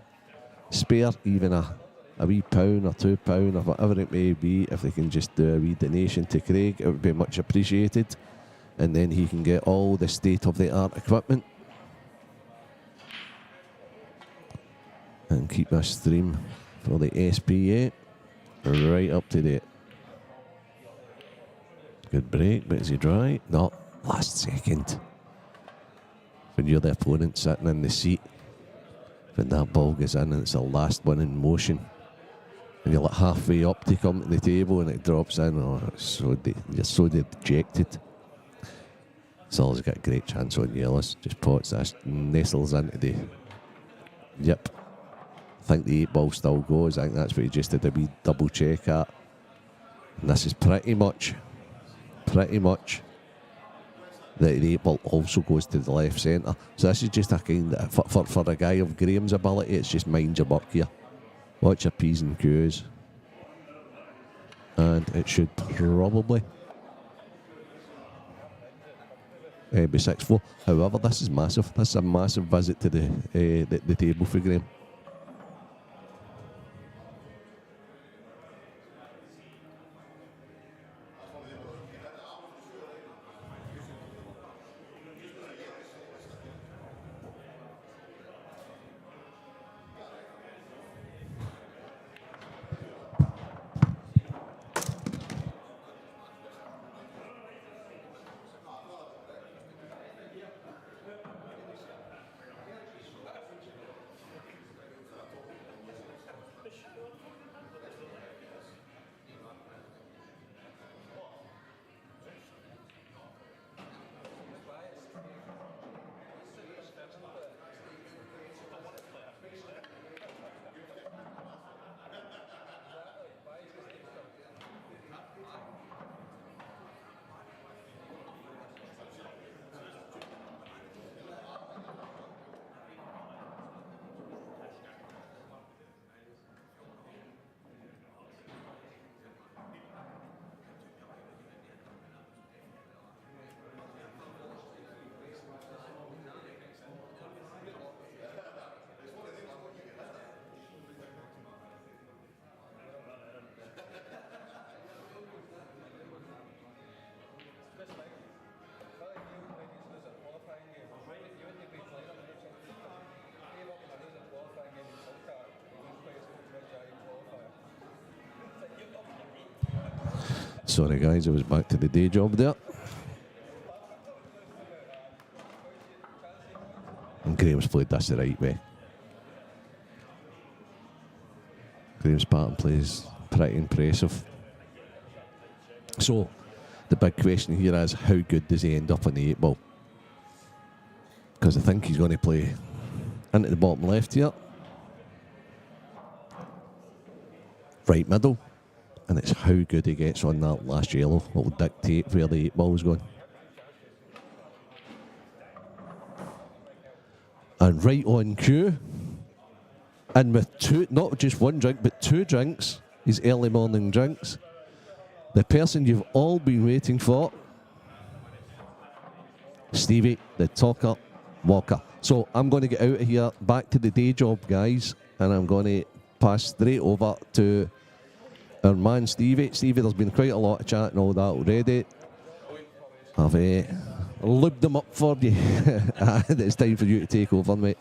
spare even a wee £1 or £2 or whatever it may be, if they can just do a wee donation to Craig, it would be much appreciated, and then he can get all the state-of-the-art equipment and keep this stream for the SPA right up to date. Good break, but is he dry? No, last second. When you're the opponent sitting in the seat, when that ball goes in and it's the last one in motion, and you're like halfway up to come to the table and it drops in, you're so dejected. Sal's got a great chance on yellows. Just pots this, nestles into the... Yep. I think the 8 ball still goes. I think that's what he just did a wee double check at. And this is pretty much that the 8 ball also goes to the left centre. So this is just a kind of, for a guy of Graham's ability, it's just mind your work here. Watch your P's and Q's. And it should probably be 6-4. However, this is massive. This is a massive visit to the table for Graham. Sorry guys, I was back to the day job there. And Graham's played this the right way. Graham's pattern plays pretty impressive. So, the big question here is, how good does he end up on the 8 ball? Because I think he's going to play into the bottom left here. Right middle. and it's how good he gets on that last yellow. It will dictate where the 8 ball's going. And right on cue, and with two, not just one drink, but 2 drinks, his early morning drinks, the person you've all been waiting for, Stevie, the talker, Walker. So I'm going to get out of here, back to the day job, guys, and I'm going to pass straight over to our man Stevie. Stevie, there's been quite a lot of chat and all that already. I've lubed them up for you. And it's time for you to take over, mate.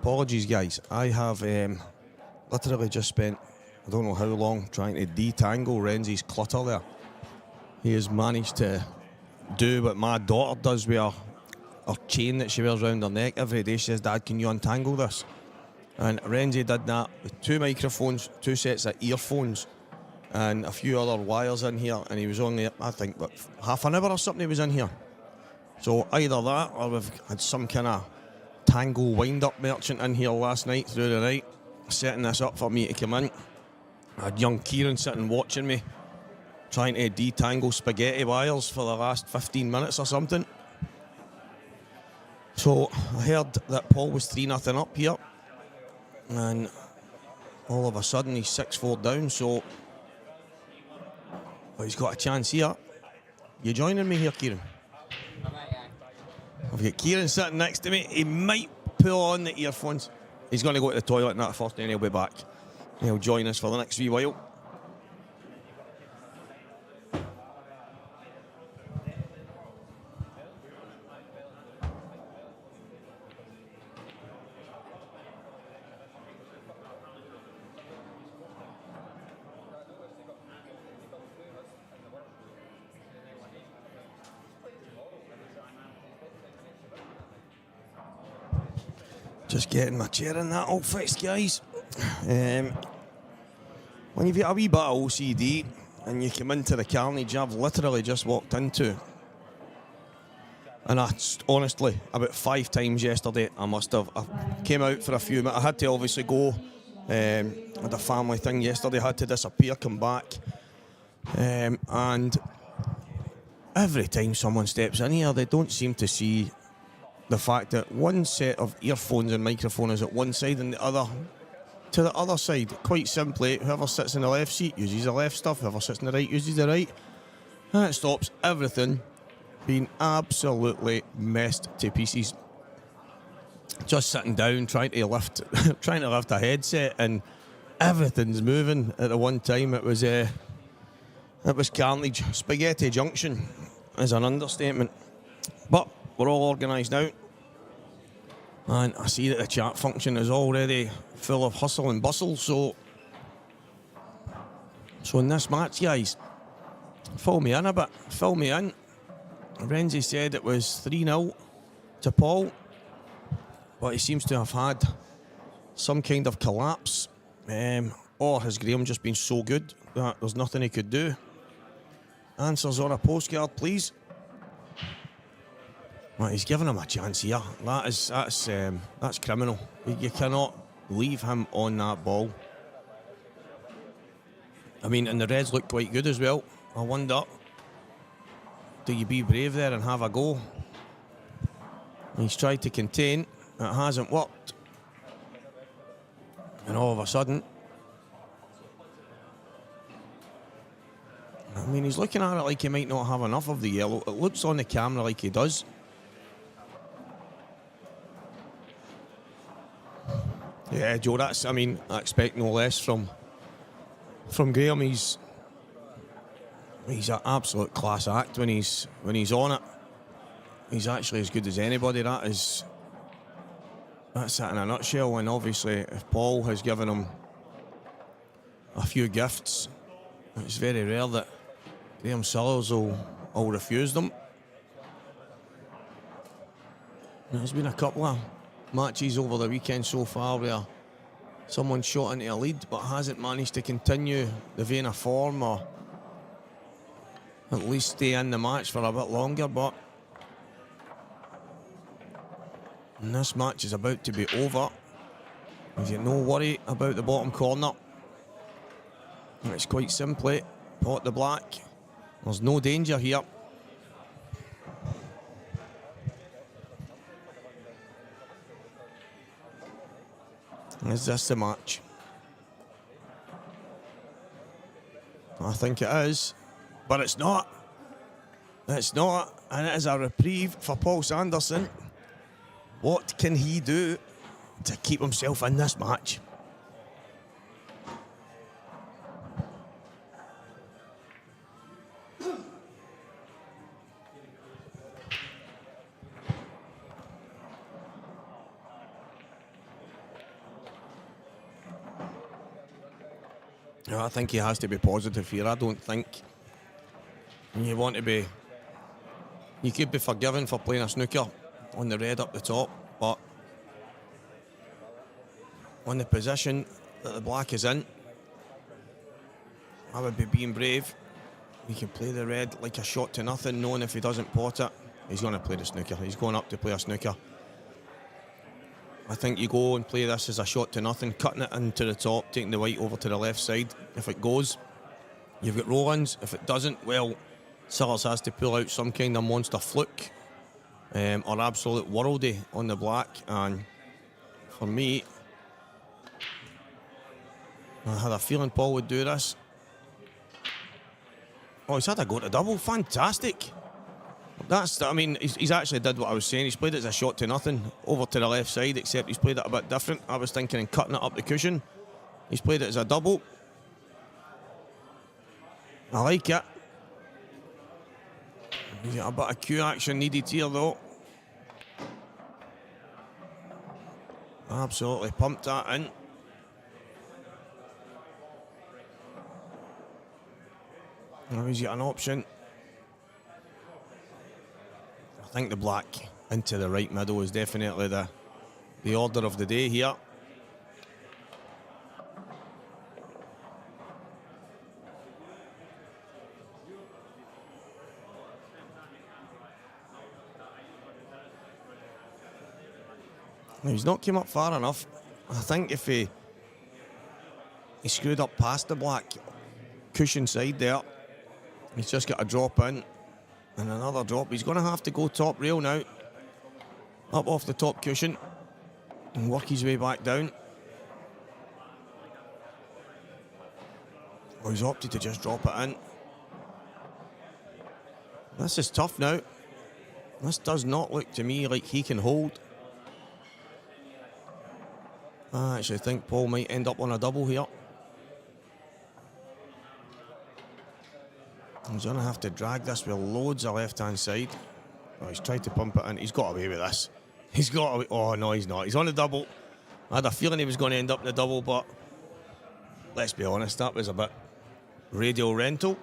apologies, guys. I have literally just spent, I don't know how long, trying to detangle Renzi's clutter there. He has managed to do what my daughter does with her chain that she wears around her neck every day. She says, "Dad, can you untangle this?" And Renzi did that with 2 microphones, 2 sets of earphones, and a few other wires in here. And he was only, I think, what, half an hour or something he was in here. So either that, or we've had some kind of tangle wind-up merchant in here last night through the night, setting this up for me to come in. I had young Kieran sitting watching me, trying to detangle spaghetti wires for the last 15 minutes or something. So I heard that Paul was 3-0 up here, and all of a sudden he's 6-4 down, so well, he's got a chance here. You joining me here, Kieran? I've got Kieran sitting next to me. He might pull on the earphones. He's going to go to the toilet and that first, and he'll be back. He'll join us for the next wee while. Just getting my chair in that all fixed, guys. When you've got a wee bit of OCD and you come into the carnage I've literally just walked into, and honestly, about 5 times yesterday, I came out for a few minutes. I had to obviously go. I had a family thing yesterday, I had to disappear, come back. And every time someone steps in here, they don't seem to see the fact that one set of earphones and microphone is at one side and the other to the other side. Quite simply, whoever sits in the left seat uses the left stuff, whoever sits in the right uses the right, and it stops everything being absolutely messed to pieces. Just sitting down trying to lift a headset and everything's moving at the one time. It was carnage. Spaghetti Junction is an understatement, but we're all organised now, and I see that the chat function is already full of hustle and bustle. So in this match, guys, fill me in a bit. Fill me in. Renzi said it was 3-0 to Paul, but he seems to have had some kind of collapse, or has Graham just been so good that there's nothing he could do? Answers on a postcard, please. Well, he's given him a chance here. That's criminal. You cannot leave him on that ball. I mean, and the Reds look quite good as well. I wonder, do you be brave there and have a go? He's tried to contain. It hasn't worked. And all of a sudden, I mean, he's looking at it like he might not have enough of the yellow. It looks on the camera like he does. Yeah, Joe, I expect no less from Graham. He's an absolute class act when he's on it. He's actually as good as anybody. That's it in a nutshell. And obviously, if Paul has given him a few gifts, it's very rare that Graham Sullers will refuse them. There's been a couple of matches over the weekend so far where someone shot into a lead but hasn't managed to continue the vein of form or at least stay in the match for a bit longer. But this match is about to be over. There's no worry about the bottom corner. It's quite simply pot the black. There's no danger here. Is this the match? I think it is, but it's not. It's not, and it is a reprieve for Paul Sanderson. What can he do to keep himself in this match? Yeah, I think he has to be positive here. I don't think you want to be. You could be forgiven for playing a snooker on the red up the top, but on the position that the black is in, I would be being brave. He can play the red like a shot to nothing, knowing if he doesn't pot it, he's going to play the snooker. He's going up to play a snooker. I think you go and play this as a shot to nothing, cutting it into the top, taking the white over to the left side. If it goes, you've got roll-ins. If it doesn't, well, Sillars has to pull out some kind of monster fluke or absolute worldie on the black. And for me, I had a feeling Paul would do this. Oh, he's had a go to double. Fantastic. I mean, he's actually did what I was saying. He's played it as a shot to nothing over to the left side, except he's played it a bit different. I was thinking and cutting it up the cushion. He's played it as a double. I like it. He's got a bit of cue action needed here, though. Absolutely pumped that in. Now he's got an option. I think the black into the right middle is definitely the order of the day here. Now he's not come up far enough. I think if he screwed up past the black cushion side there, he's just got a drop in and another drop. He's going to have to go top rail now, up off the top cushion and work his way back down. Oh, he's opted to just drop it in. This is tough now. This does not look to me like he can hold. I actually think Paul might end up on a double here. He's going to have to drag this with loads of left-hand side. Oh, he's tried to pump it in. He's got away with this. He's got away. Oh, no, he's not. He's on a double. I had a feeling he was going to end up in a double, but let's be honest, that was a bit radio rental.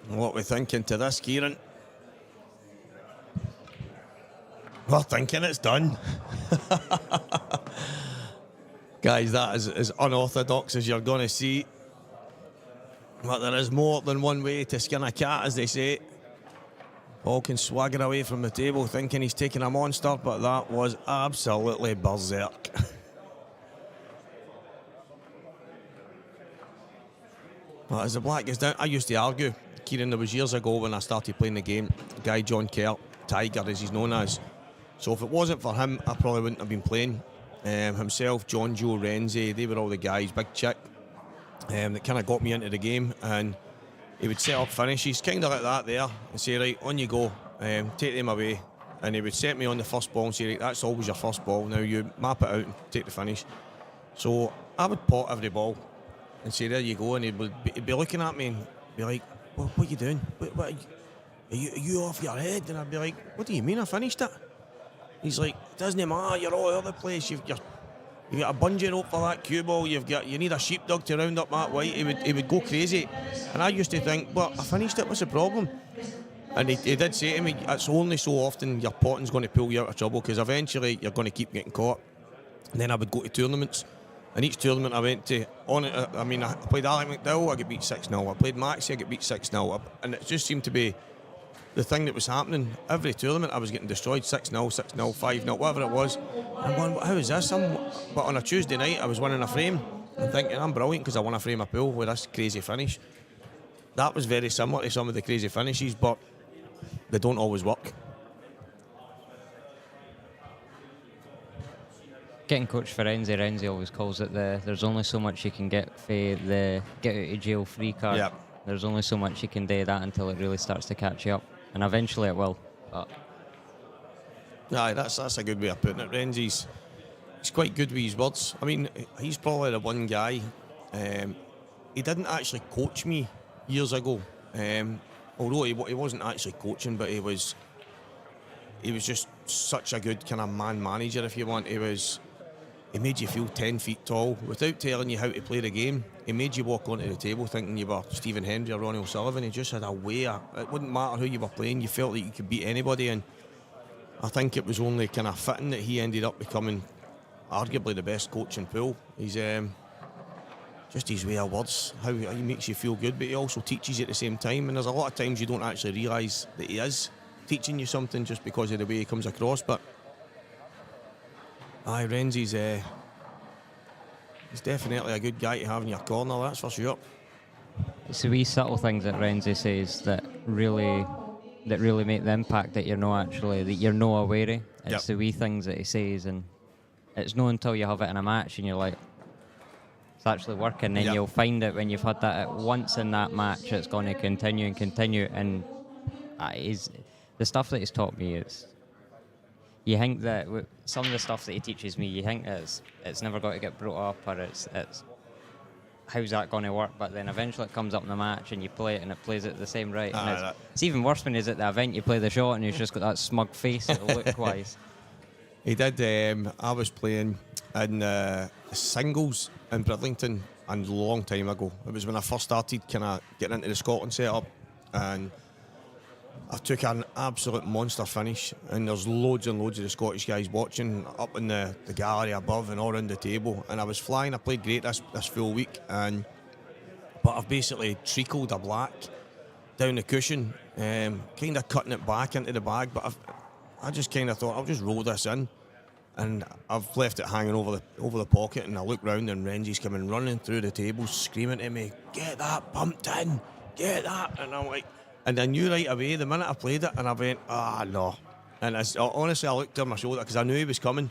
What we thinking to this, Kieran? We're thinking it's done. Guys, that is as unorthodox as you're going to see. But there is more than one way to skin a cat, as they say. Paul can swagger away from the table thinking he's taking a monster, but that was absolutely berserk. But as the black is down, I used to argue, Kieran, there was years ago when I started playing the game, a guy John Kerr, Tiger as he's known as. So if it wasn't for him, I probably wouldn't have been playing. Himself, John Joe, Renzi, they were all the guys, Big Chick, that kind of got me into the game. And he would set up finishes, kind of like that there, and say, right, on you go, take them away. And he would set me on the first ball and say, right, that's always your first ball, now you map it out and take the finish. So I would pot every ball and say, there you go, and he'd be looking at me and be like, what are you doing? What are you off your head? And I'd be like, what do you mean I finished it? He's like, doesn't matter, you're all over the place. You've got a bungee rope for that cue ball. You need a sheepdog to round up that white. He would go crazy. And I used to think, but I finished it, what's the problem? And he did say to me, it's only so often your potting's going to pull you out of trouble, because eventually you're going to keep getting caught. And then I would go to tournaments. And each tournament I went to, I played Alec McDowell, I get beat 6-0. I played Maxi, I get beat 6-0. And it just seemed to be the thing that was happening. Every tournament I was getting destroyed, 6-0, 6-0, 5-0, whatever it was. I'm going, how is this? But on a Tuesday night I was winning a frame. I'm thinking, I'm brilliant because I won a frame of pool with this crazy finish. That was very similar to some of the crazy finishes, but they don't always work. Getting coached for Renzi always calls it there's only so much you can get for the get out of jail free card. Yep. There's only so much you can do that until it really starts to catch you up. And eventually it will. But Aye, that's a good way of putting it. Renzi's he's quite good with his words. I mean, he's probably the one guy. He didn't actually coach me years ago. Although he wasn't actually coaching, but he was just such a good kind of man manager, if you want. He was he made you feel 10 feet tall without telling you how to play the game. He made you walk onto the table thinking you were Stephen Hendry or Ronnie O'Sullivan. He just had a way it wouldn't matter who you were playing, you felt like you could beat anybody. And I think it was only kind of fitting that he ended up becoming arguably the best coach in pool. He's just his way of words, how he makes you feel good, but he also teaches you at the same time. And there's a lot of times you don't actually realise that he is teaching you something just because of the way he comes across. But aye, Renzi's he's definitely a good guy to have in your corner, that's for sure. It's the wee subtle things that Renzi says that really make the impact that you're not aware of. It's the wee things that he says, and it's not until you have it in a match and you're like, it's actually working. Then you'll find it when you've had that at once in that match. It's going to continue and continue. And the stuff that he's taught me is, you think that some of the stuff that he teaches me, you think it's never got to get brought up, or it's how's that going to work? But then eventually it comes up in the match and you play it and it plays it the same right. And it's even worse when he's at the event, you play the shot and he's just got that smug face look-wise. He did. I was playing in singles in Bridlington a long time ago. It was when I first started kind of getting into the Scotland setup, and I took an absolute monster finish, and there's loads and loads of the Scottish guys watching up in the gallery above and all around the table, and I was flying. I played great this full week, but I've basically treacled a black down the cushion, kind of cutting it back into the bag, but I just kind of thought I'll just roll this in, and I've left it hanging over the pocket, and I look round and Renzi's coming running through the table screaming to me, "Get that pumped in, get that," and I'm like, and I knew right away the minute I played it, and I went, no, and honestly I looked over my shoulder because I knew he was coming,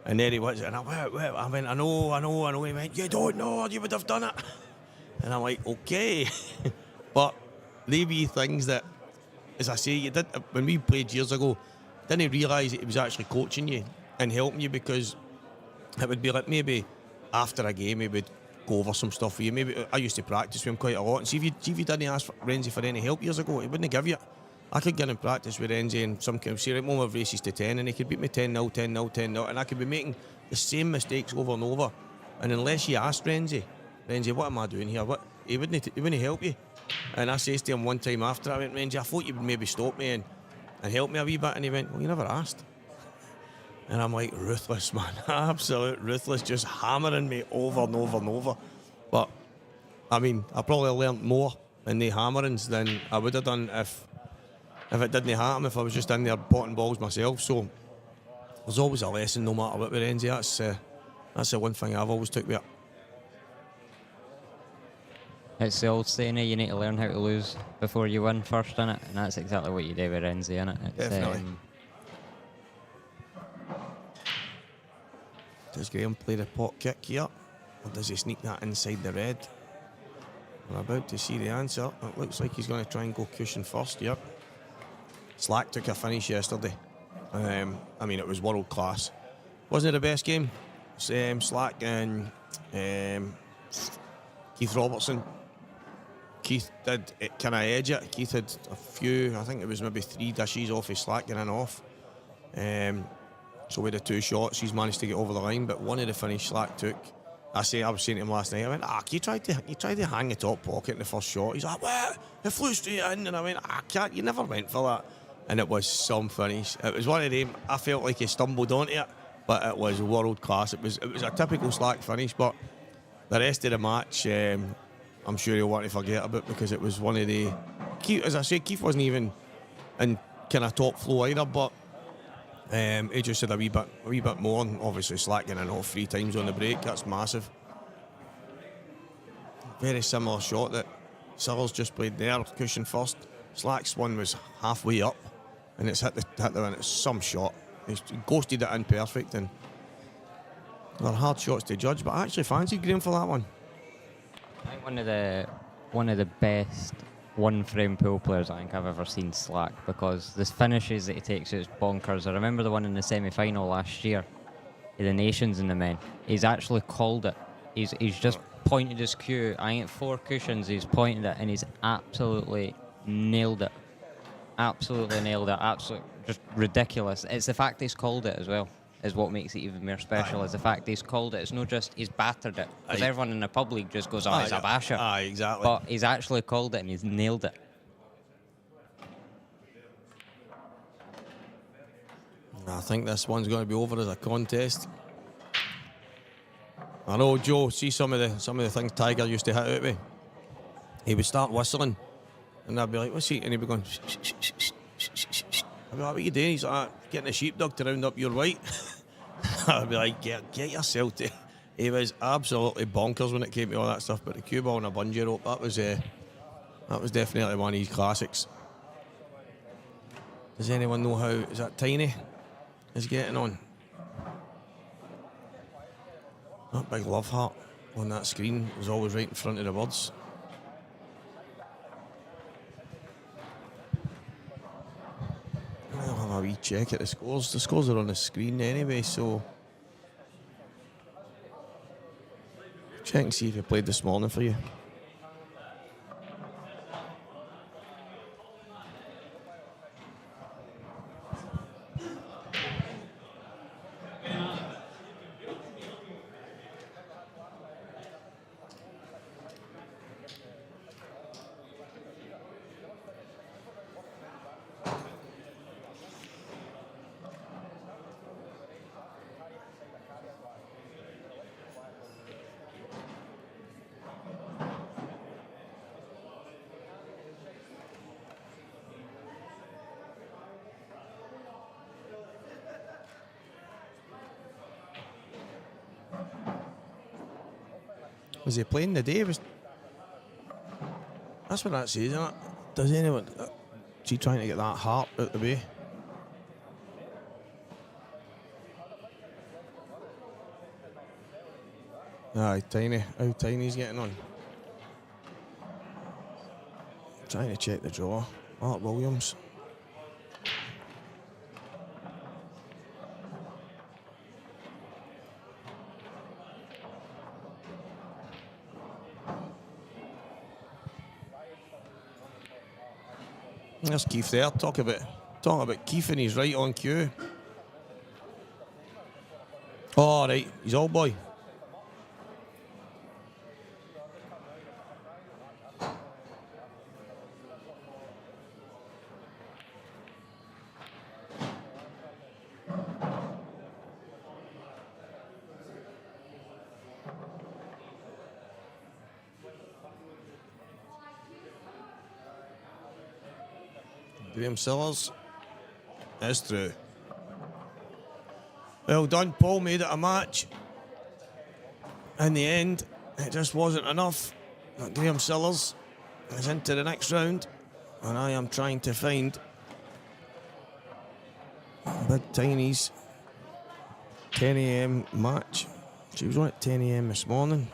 and there he was, and I went, I know, he went, "You don't know, you would have done it," and I'm like, okay. But they wee things that, as I say, you did when we played years ago, didn't realise that he was actually coaching you and helping you, because it would be like maybe after a game he would go over some stuff with you. Maybe I used to practice with him quite a lot, and see if you didn't ask Renzi for any help years ago, he wouldn't give you it. I could get in practice with Renzi and some kind of say, right, moment of races to 10, and he could beat me 10-0, 10-0, 10-0, and I could be making the same mistakes over and over, and unless you asked Renzi, what am I doing here? He wouldn't help you. And I says to him one time after, I went, "Renzi, I thought you would maybe stop me and help me a wee bit," and he went, "Well, you never asked." And I'm like, ruthless, man, absolute ruthless, just hammering me over and over and over. But I mean, I probably learnt more in the hammerings than I would have done if it didn't happen, if I was just in there potting balls myself. So there's always a lesson, no matter what with Renzi. That's the one thing I've always took with it. It's the old saying, you need to learn how to lose before you win first, innit? And that's exactly what you do with Renzi, innit? Definitely. Does Graham play the pot kick here, or does he sneak that inside the red? We're about to see the answer. It looks like he's going to try and go cushion first here. Slack took a finish yesterday. I mean, it was world class. Wasn't it the best game? Slack and Keith Robertson. Keith did kind of edge it. Keith had a few, I think it was maybe 3 dishes off his Slack getting off. So with the 2 shots, he's managed to get over the line, but one of the finish Slack took. I was saying to him last night, I went, you tried to hang the top pocket in the first shot. He's like, "What? It flew straight in," and I went, "Can't, you never went for that." And it was some finish. It was one of them. I felt like he stumbled onto it, but it was world class. It was a typical Slack finish, but the rest of the match, I'm sure he'll want to forget about, because it was one of the. As I said, Keith wasn't even in kind of top flow either, but he just had a wee bit more, and obviously Slack getting off 3 times on the break. That's massive. Very similar shot that Sillers just played there, cushion first. Slack's one was halfway up, and it's hit the one. It's some shot. He's ghosted it in perfect, and they're hard shots to judge. But I actually fancied Graham for that one. I think one of the best one-frame pool players I think I've ever seen, Slack, because the finishes that he takes is bonkers. I remember the one in the semi-final last year, in the Nations and the men. He's actually called it. He's just pointed his cue. I think 4 cushions, he's pointed it, and he's absolutely nailed it. Absolutely nailed it. Absolutely just ridiculous. It's the fact he's called it as well. is what makes it even more special. Is the fact he's called it. It's not just he's battered it, because Aye. everyone in the pub league just goes, "Oh, he's a basher." Aye, exactly. But he's actually called it and he's nailed it. I think this one's going to be over as a contest. I know, Joe. See some of the things Tiger used to hit out with. He would start whistling, and I'd be like, "What's he?" And he'd be going. I'd be like, "What are you doing?" He's like, "Getting a sheepdog to round up your white." I'd be like, "Get yourself to." He was absolutely bonkers when it came to all that stuff. But the cue ball and a bungee rope, that was definitely one of his classics. Does anyone know how? Is that Tiny is getting on? That big love heart on that screen was always right in front of the words. I'll have a wee check at the scores. The scores are on the screen anyway, so check and see if he played this morning for you. Was he playing the day? That's what that says, isn't it? Does anyone? Is he trying to get that heart out the way? Aye, Tiny. How Tiny's getting on? Trying to check the draw. Mark Williams. There's Keith there. Talk about Keith, and he's right on cue. Oh, right, he's all boy. Graham Sellers is through. Well done, Paul. Made it a match. In the end, it just wasn't enough. But Graham Sellers is into the next round, and I am trying to find Big Tiny's 10 a.m. match. She was on at 10 a.m. this morning.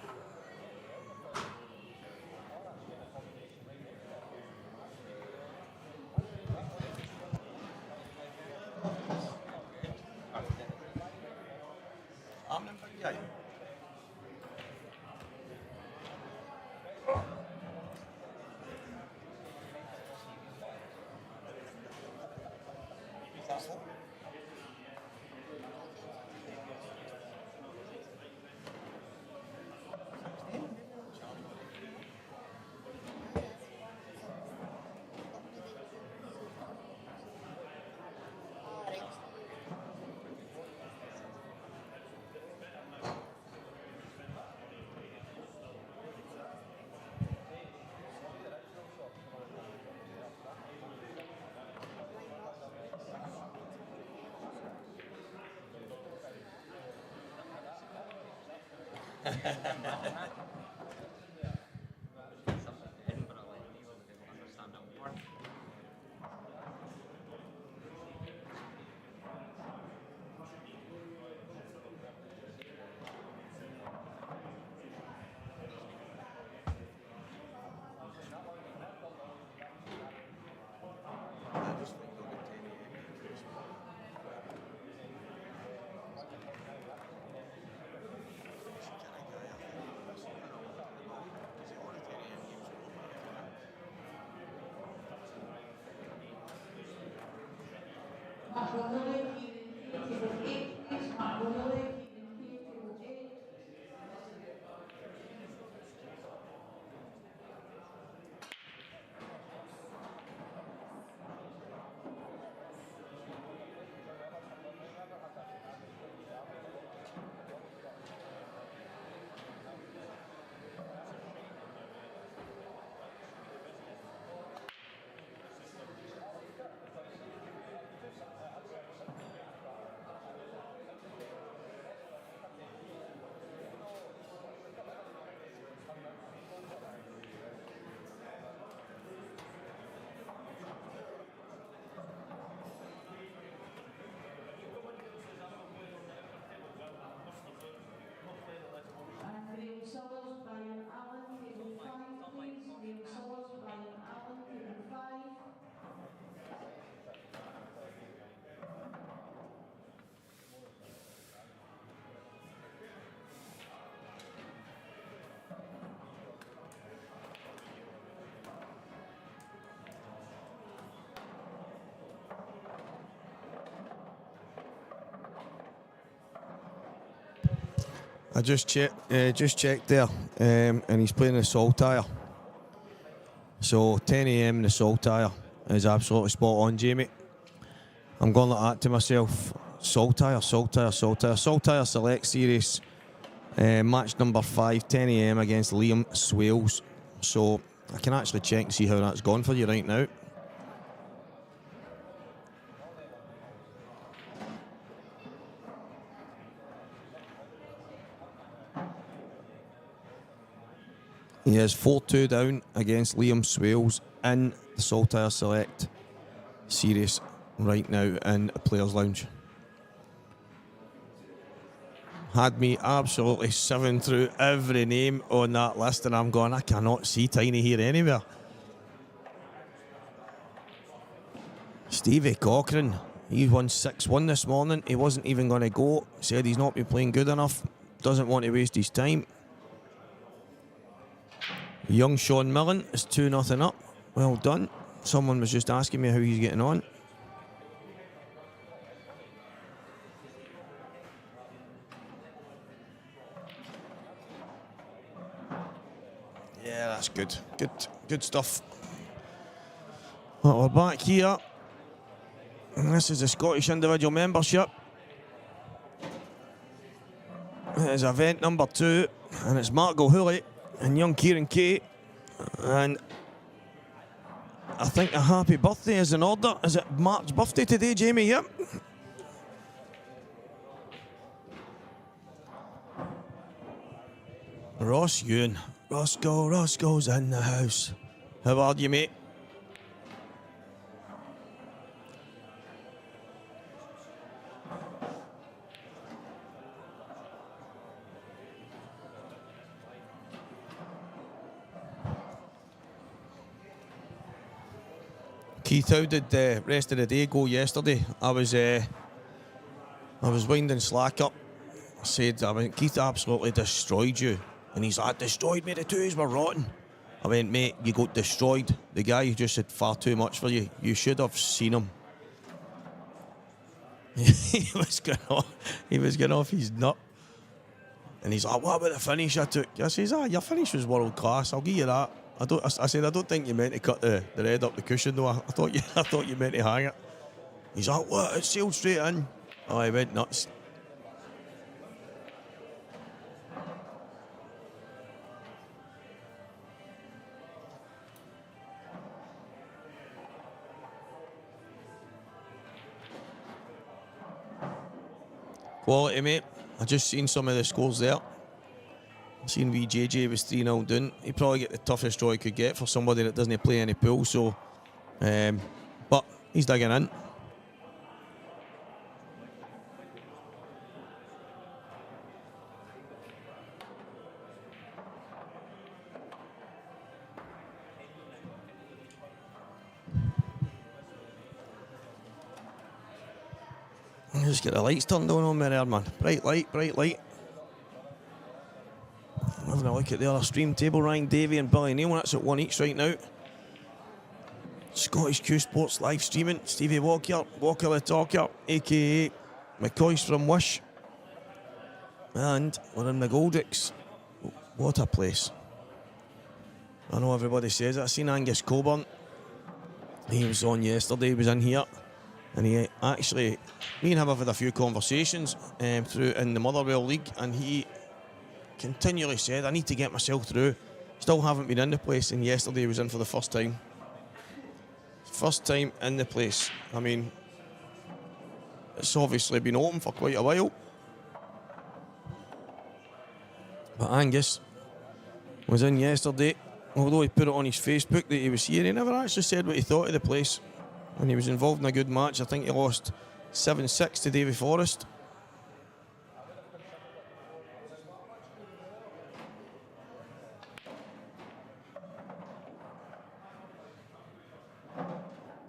I just checked there, and he's playing the Saltire. So 10 a.m. the Saltire is absolutely spot on, Jamie. I'm going like that to myself. Saltire Select Series, match number 5, 10 a.m. against Liam Swales. So I can actually check and see how that's gone for you right now. He is 4-2 down against Liam Swales in the Saltire Select Series right now in the Players Lounge. Had me absolutely sieving through every name on that list, and I'm going, I cannot see Tiny here anywhere. Stevie Cochran, he won 6-1 this morning. He wasn't even going to go. Said he's not been playing good enough. Doesn't want to waste his time. Young Sean Millen is 2-0 up. Well done. Someone was just asking me how he's getting on. Yeah, that's good. Good stuff. Well, we're back here. And this is the Scottish Individual Membership. It is event number 2, and it's Mark Gilhooley and young Kieran Kay. And I think a happy birthday is in order. Is it Mark's birthday today, Jamie? Yep. Ross Ewan. Roscoe's in the house. How are you, mate? Keith, how did the rest of the day go yesterday? I was winding slack up. I said, Keith absolutely destroyed you. And he's like, destroyed me, the twos were rotten. I went, mate, you got destroyed. The guy who just said far too much for you. You should have seen him. He was going off his nut. And he's like, what about the finish I took? I says, your finish was world class, I'll give you that. I said, I don't think you meant to cut the red up the cushion though. I thought you meant to hang it. He's like, what? It sailed straight in. Oh, he went nuts. Quality, mate. I just seen some of the scores there. Seen VJJ was 3-0 down. He probably get the toughest draw he could get for somebody that doesn't play any pool. So, but he's digging in. Just get the lights turned on me there, man. Bright light. Having a look at the other stream table. Ryan Davey and Billy Neal, that's at 1 each right now. Scottish Q Sports live streaming. Stevie Walker the Talker, aka McCoy's from Wish. And we're in McGoldricks. What a place. I know everybody says it. I seen Angus Coburn. He was on yesterday, he was in here. And he actually, me and him have had a few conversations through in the Motherwell League, and he continually said, I need to get myself through. Still haven't been in the place, and yesterday he was in for the first time. First time in the place. I mean, it's obviously been open for quite a while. But Angus was in yesterday. Although he put it on his Facebook that he was here, he never actually said what he thought of the place. And he was involved in a good match. I think he lost 7-6 to Davy Forrest.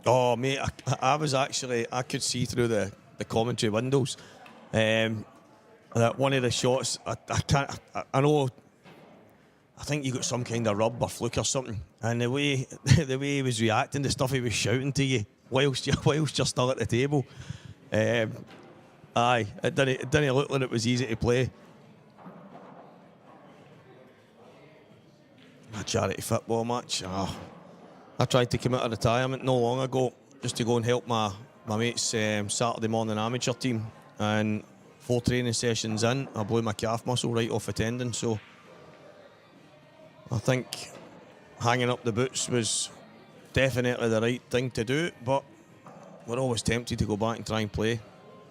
Oh, mate, I was actually, I could see through the commentary windows. That one of the shots, I know, I think you got some kind of rub or fluke or something. And the way he was reacting, the stuff he was shouting to you, whilst you're still at the table. It didn't look like it was easy to play. a charity football match. I tried to come out of retirement no long ago just to go and help my mate's Saturday morning amateur team, and 4 training sessions in, I blew my calf muscle right off a tendon. So I think hanging up the boots was definitely the right thing to do, but we're always tempted to go back and try and play.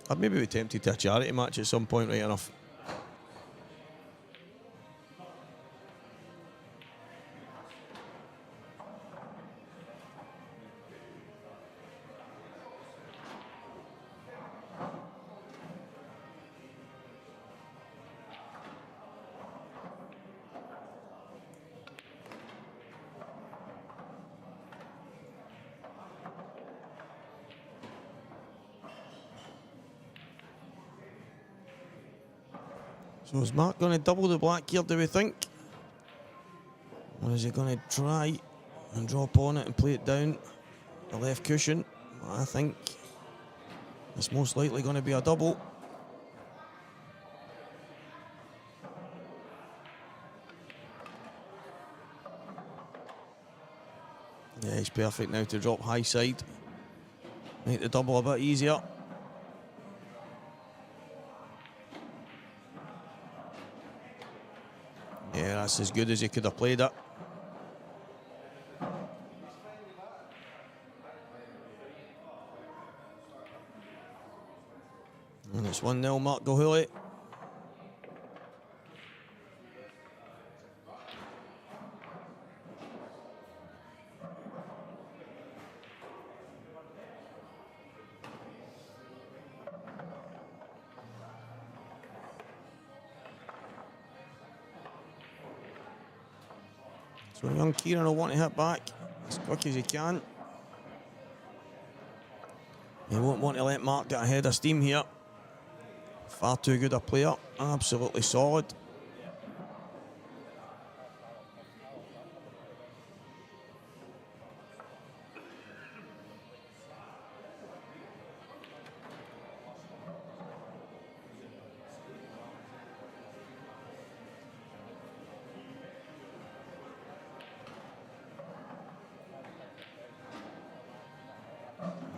I'd maybe be tempted to a charity match at some point, right enough. So is Mark going to double the black here, do we think? Or is he going to try and drop on it and play it down the left cushion? I think it's most likely going to be a double. Yeah, he's perfect now to drop high side. Make the double a bit easier. Yeah, that's as good as he could have played it. And it's 1-0 Mark Gilhooly. So young Kieran will want to hit back as quick as he can. He won't want to let Mark get ahead of steam here. Far too good a player, absolutely solid.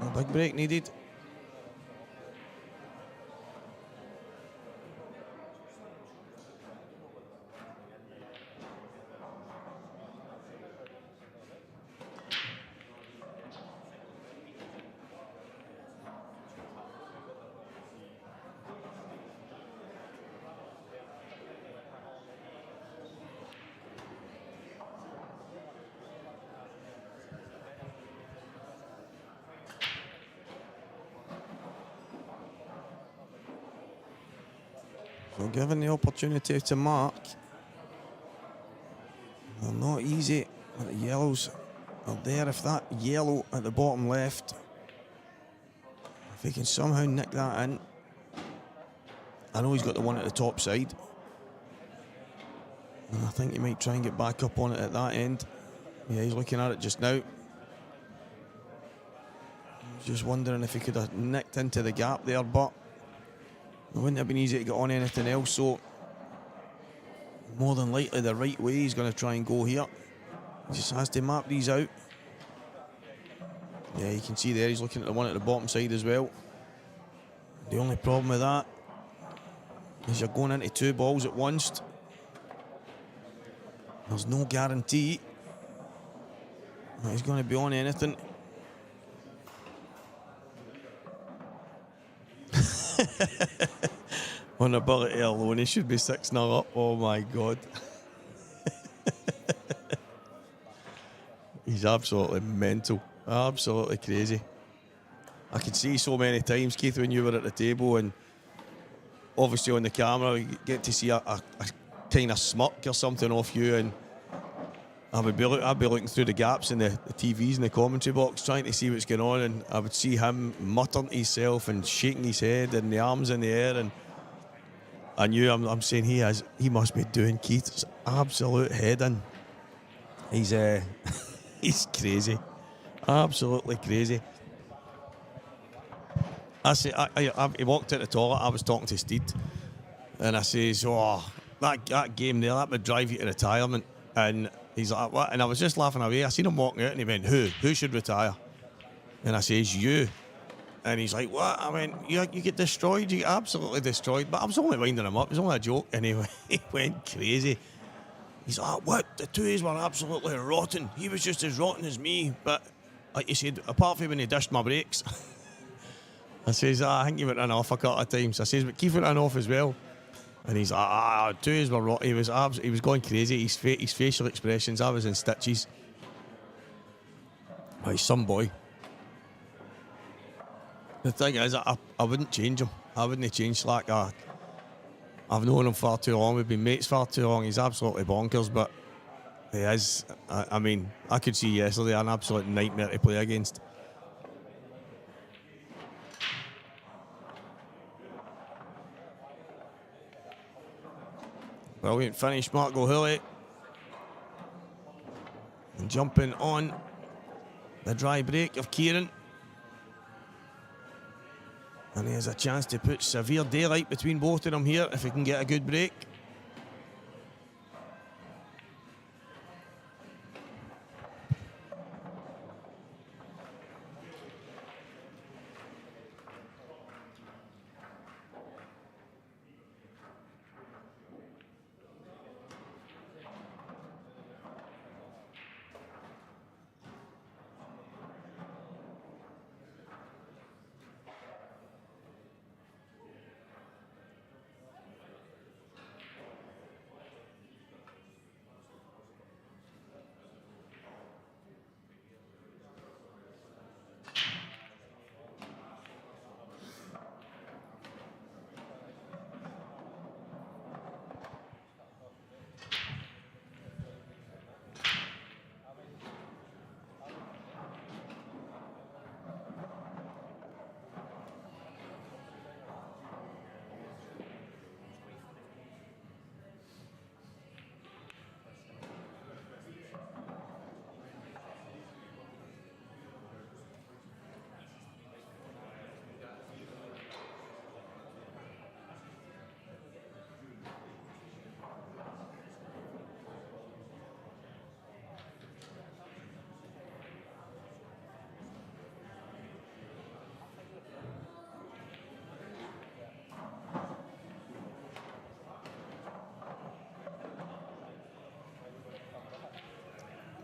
A big break needed. So given the opportunity to mark, they're not easy. The yellows are there. If that yellow at the bottom left, if he can somehow nick that in, I know he's got the one at the top side. And I think he might try and get back up on it at that end. Yeah, he's looking at it just now. Just wondering if he could have nicked into the gap there, but it wouldn't have been easy to get on anything else, so more than likely the right way he's going to try and go here. He just has to map these out. Yeah, you can see there he's looking at the one at the bottom side as well. The only problem with that is you're going into 2 balls at once. There's no guarantee that he's going to be on anything. On ability alone, he should be 6-0 up. Oh my God. He's absolutely mental. Absolutely crazy. I could see so many times, Keith, when you were at the table, and obviously on the camera, you get to see a kind of smirk or something off you, and I'd be looking through the gaps in the TVs in the commentary box trying to see what's going on, and I would see him muttering to himself and shaking his head and the arms in the air, and I knew I'm saying he must be doing Keith's absolute head in. He's he's crazy, absolutely crazy. He walked out the toilet. I was talking to Steed, and I says, "Oh, that game there, that would drive you to retirement." And He's like, what? And I was just laughing away. I seen him walking out and he went, who should retire? And I says, you. And he's like, what? I went, you get destroyed, you get absolutely destroyed. But I was only winding him up, it was only a joke. And he went crazy. He's like, what? The two of us were absolutely rotten. He was just as rotten as me. But like you said, apart from when he dished my brakes. I says, I think he went run off a couple of times. I says, but Keith went run off as well. And he's like, two of us were rotten. He was going crazy. His facial expressions, I was in stitches. Oh, he's some boy. The thing is, I wouldn't change him. I wouldn't change Slack. I've known him far too long. We've been mates far too long. He's absolutely bonkers, but he is. I mean, I could see yesterday an absolute nightmare to play against. Brilliant finish, Mark O'Hurley. And jumping on the dry break of Kieran. And he has a chance to put severe daylight between both of them here if he can get a good break.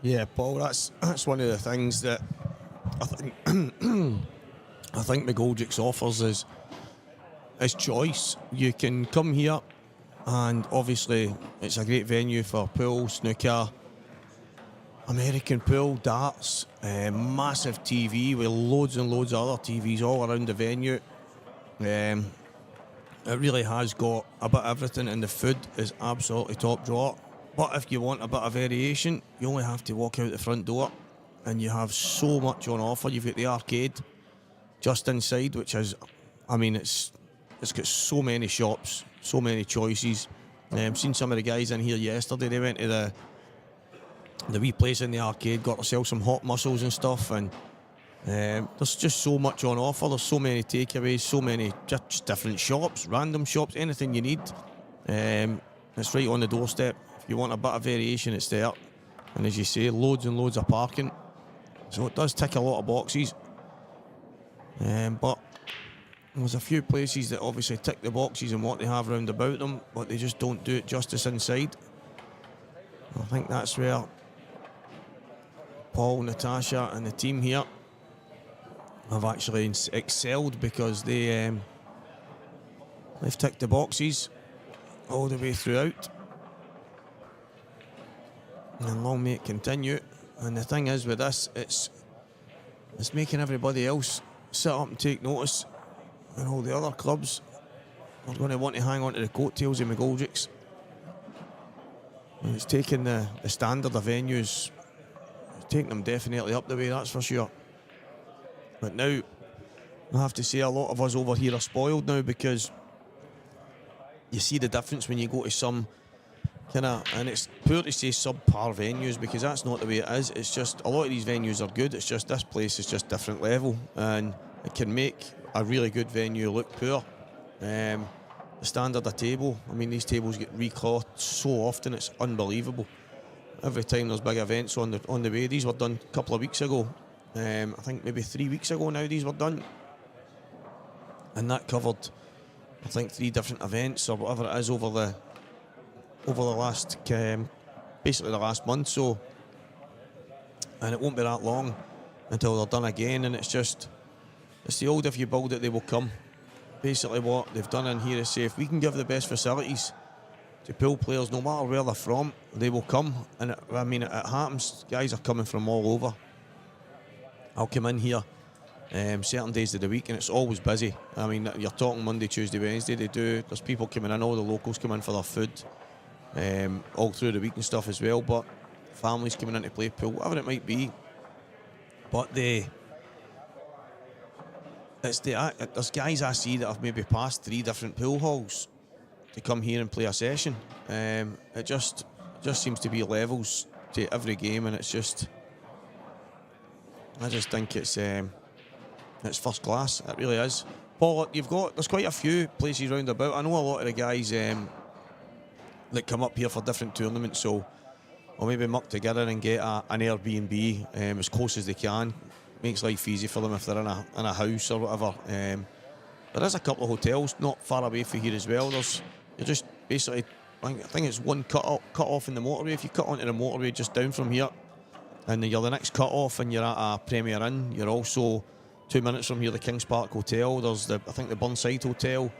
Yeah, Paul, that's one of the things that I think I think McGoldricks offers is choice. You can come here and obviously it's a great venue for pool, snooker, American pool, darts, massive TV with loads and loads of other TVs all around the venue. It really has got a bit of everything, and the food is absolutely top drawer. But if you want a bit of variation, you only have to walk out the front door and you have so much on offer. You've got the arcade just inside, which is, I mean, it's got so many shops, so many choices. Seen some of the guys in here yesterday. They went to the wee place in the arcade, got themselves some hot mussels and stuff, and there's just so much on offer. There's so many takeaways, so many just different shops, random shops, anything you need. It's right on the doorstep. If you want a bit of variation, it's there. And as you say, loads and loads of parking. So it does tick a lot of boxes. But there's a few places that obviously tick the boxes and what they have round about them, but they just don't do it justice inside. I think that's where Paul, Natasha and the team here have actually excelled, because they've ticked the boxes all the way throughout. And long may it continue. And the thing is with this, it's making everybody else sit up and take notice. And all the other clubs are going to want to hang on to the coattails of McGoldricks. And it's taking the standard of venues, it's taking them definitely up the way, that's for sure. But now, I have to say, a lot of us over here are spoiled now, because you see the difference when you go to some and it's poor to say subpar venues, because that's not the way it is. It's just a lot of these venues are good. It's just this place is just different level, and it can make a really good venue look poor. The standard of table, I mean, these tables get reclothed so often, it's unbelievable. every time there's big events on the way. These were done a couple of weeks ago. I think maybe 3 weeks ago now these were done. And that covered, I think, 3 different events or whatever it is over the last, basically the last month. So, and it won't be that long until they're done again. And it's the old if you build it, they will come. Basically what they've done in here is say, if we can give the best facilities to pool players, no matter where they're from, they will come. And it happens. Guys are coming from all over. I'll come in here certain days of the week and it's always busy. I mean, you're talking Monday, Tuesday, Wednesday. There's people coming in, all the locals come in for their food, all through the week and stuff as well. But families coming in to play pool, whatever it might be. But there's guys I see that have maybe passed 3 different pool halls to come here and play a session. It just seems to be levels to every game, and it's just, I just think it's first class. It really is. Paul, there's quite a few places round about. I know a lot of the guys that come up here for different tournaments, so or maybe muck together and get an Airbnb as close as they can. Makes life easy for them if they're in a house or whatever. There is a couple of hotels not far away from here as well. You're just basically, I think it's one cut off in the motorway. If you cut onto the motorway just down from here, and you're the next cut off and you're at a Premier Inn. You're also 2 minutes from here, the Kings Park Hotel. There's I think the Burnside Hotel.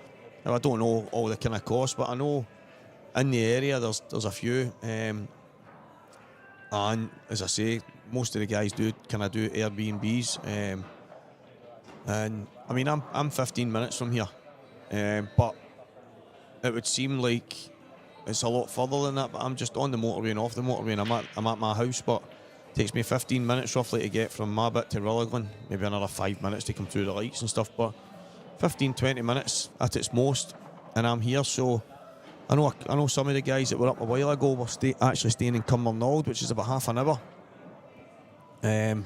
Now, I don't know all the kind of costs, but I know in the area there's a few. And as I say, most of the guys do Airbnbs. And I mean, I'm 15 minutes from here, but it would seem like it's a lot further than that. But I'm just on the motorway and off the motorway, and I'm at my house. But it takes me 15 minutes roughly to get from my bit to Rulliglin. Maybe another 5 minutes to come through the lights and stuff. But 15-20 minutes at its most, and I'm here. So I know some of the guys that were up a while ago were actually staying in Cumbernauld, which is about half an hour. And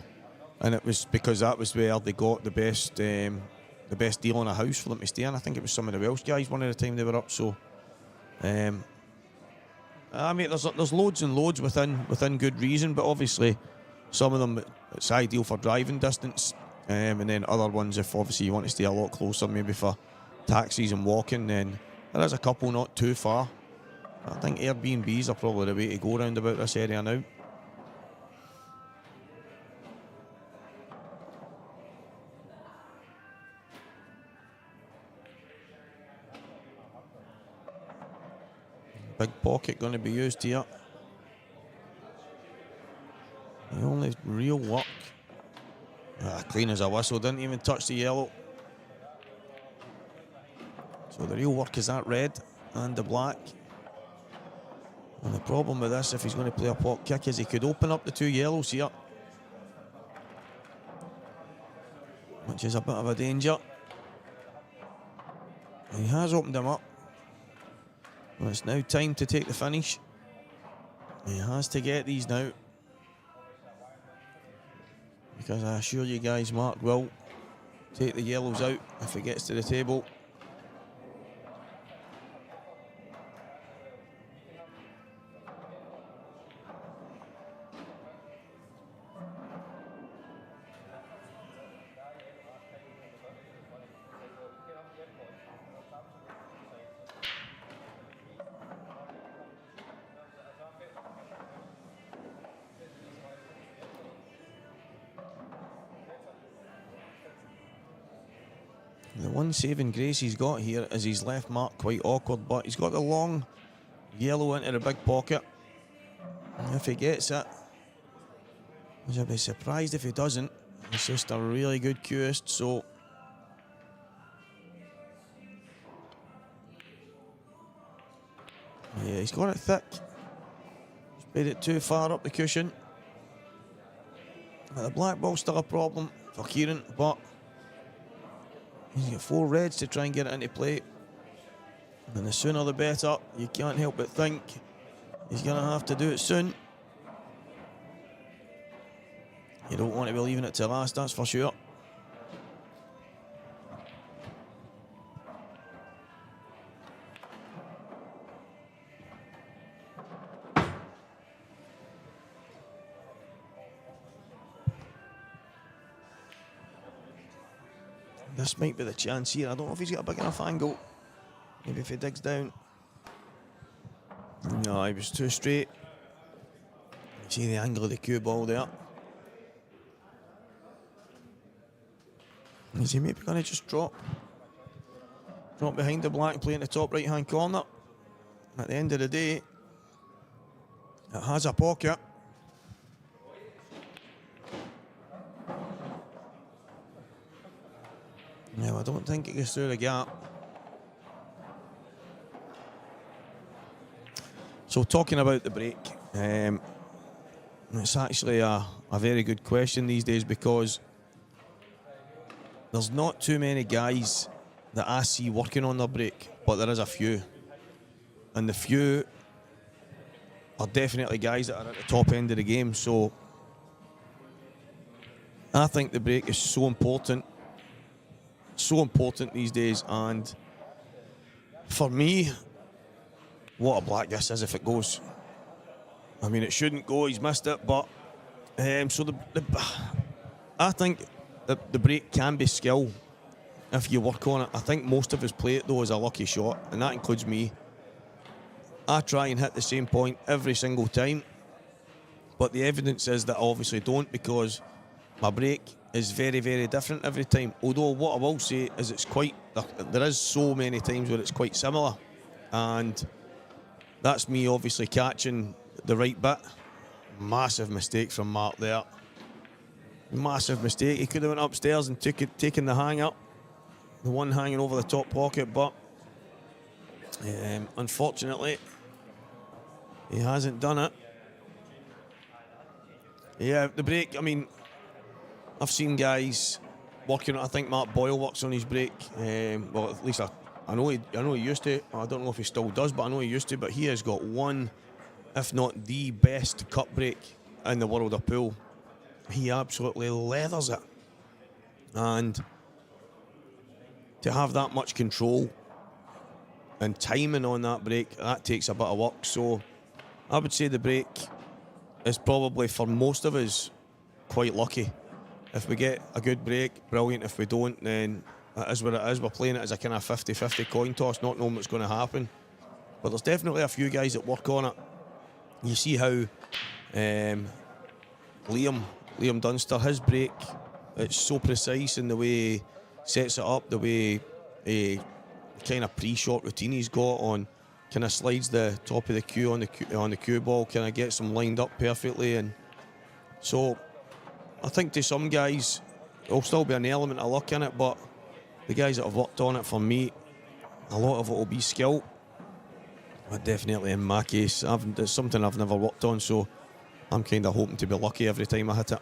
it was because that was where they got the best deal on a house for them to stay in. I think it was some of the Welsh guys one of the time they were up. So, I mean, there's loads and loads within good reason, but obviously some of them it's ideal for driving distance, and then other ones if obviously you want to stay a lot closer, maybe for taxis and walking. Then there is a couple not too far. I think Airbnbs are probably the way to go round about this area now. Big pocket going to be used here. The only real work. Clean as a whistle, didn't even touch the yellow. So the real work is that red and the black. And the problem with this, if he's going to play a pot kick, is he could open up the 2 yellows here, which is a bit of a danger. He has opened them up. Well, it's now time to take the finish. He has to get these now, because I assure you guys, Mark will take the yellows out if it gets to the table. The one saving grace he's got here is his left mark quite awkward, but he's got the long yellow into the big pocket. And if he gets it, which I'd be surprised if he doesn't, it's just a really good cueist. So yeah, he's got it thick. He's made it too far up the cushion. The black ball's still a problem for Kieran, but he's got 4 reds to try and get it into play. And the sooner the better. You can't help but think he's going to have to do it soon. You don't want to be leaving it to last, that's for sure. This might be the chance here. I don't know if he's got a big enough angle. Maybe if he digs down. No, he was too straight. See the angle of the cue ball there. Is he maybe going to just drop behind the black and play in the top right hand corner? At the end of the day, it has a pocket. No, I don't think it goes through the gap. So talking about the break, it's actually a very good question these days, because there's not too many guys that I see working on their break, but there is a few. And the few are definitely guys that are at the top end of the game. So I think the break is so important these days. And for me, what a black this is if it goes. I mean, it shouldn't go, he's missed it, but so I think the break can be skill if you work on it. I think most of us play it though as a lucky shot, and that includes me. I try and hit the same point every single time, but the evidence is that I obviously don't, because my break is very, very different every time. Although what I will say is there is so many times where it's quite similar, and that's me obviously catching the right bit. Massive mistake from Mark there. Massive mistake. He could have went upstairs and taken the hang up, the one hanging over the top pocket, but unfortunately he hasn't done it. Yeah, the break, I mean, I've seen guys working. I think Mark Boyle works on his break. Well, at least I know he used to. I don't know if he still does, but I know he used to. But he has got one, if not the best cut break in the world of pool. He absolutely leathers it, and to have that much control and timing on that break, that takes a bit of work. So I would say the break is probably, for most of us, quite lucky. If we get a good break, brilliant. If we don't, then it is what it is. We're playing it as a kind of 50-50 coin toss, not knowing what's going to happen. But there's definitely a few guys that work on it. You see how Liam Dunster, his break, it's so precise in the way he sets it up, the way he kind of pre-shot routine he's got on, kind of slides the top of the cue on the cue ball, kind of gets them lined up perfectly. And so I think to some guys there'll still be an element of luck in it, but the guys that have worked on it, for me, a lot of it will be skill. But definitely in my case, it's something I've never worked on, so I'm kind of hoping to be lucky every time I hit it.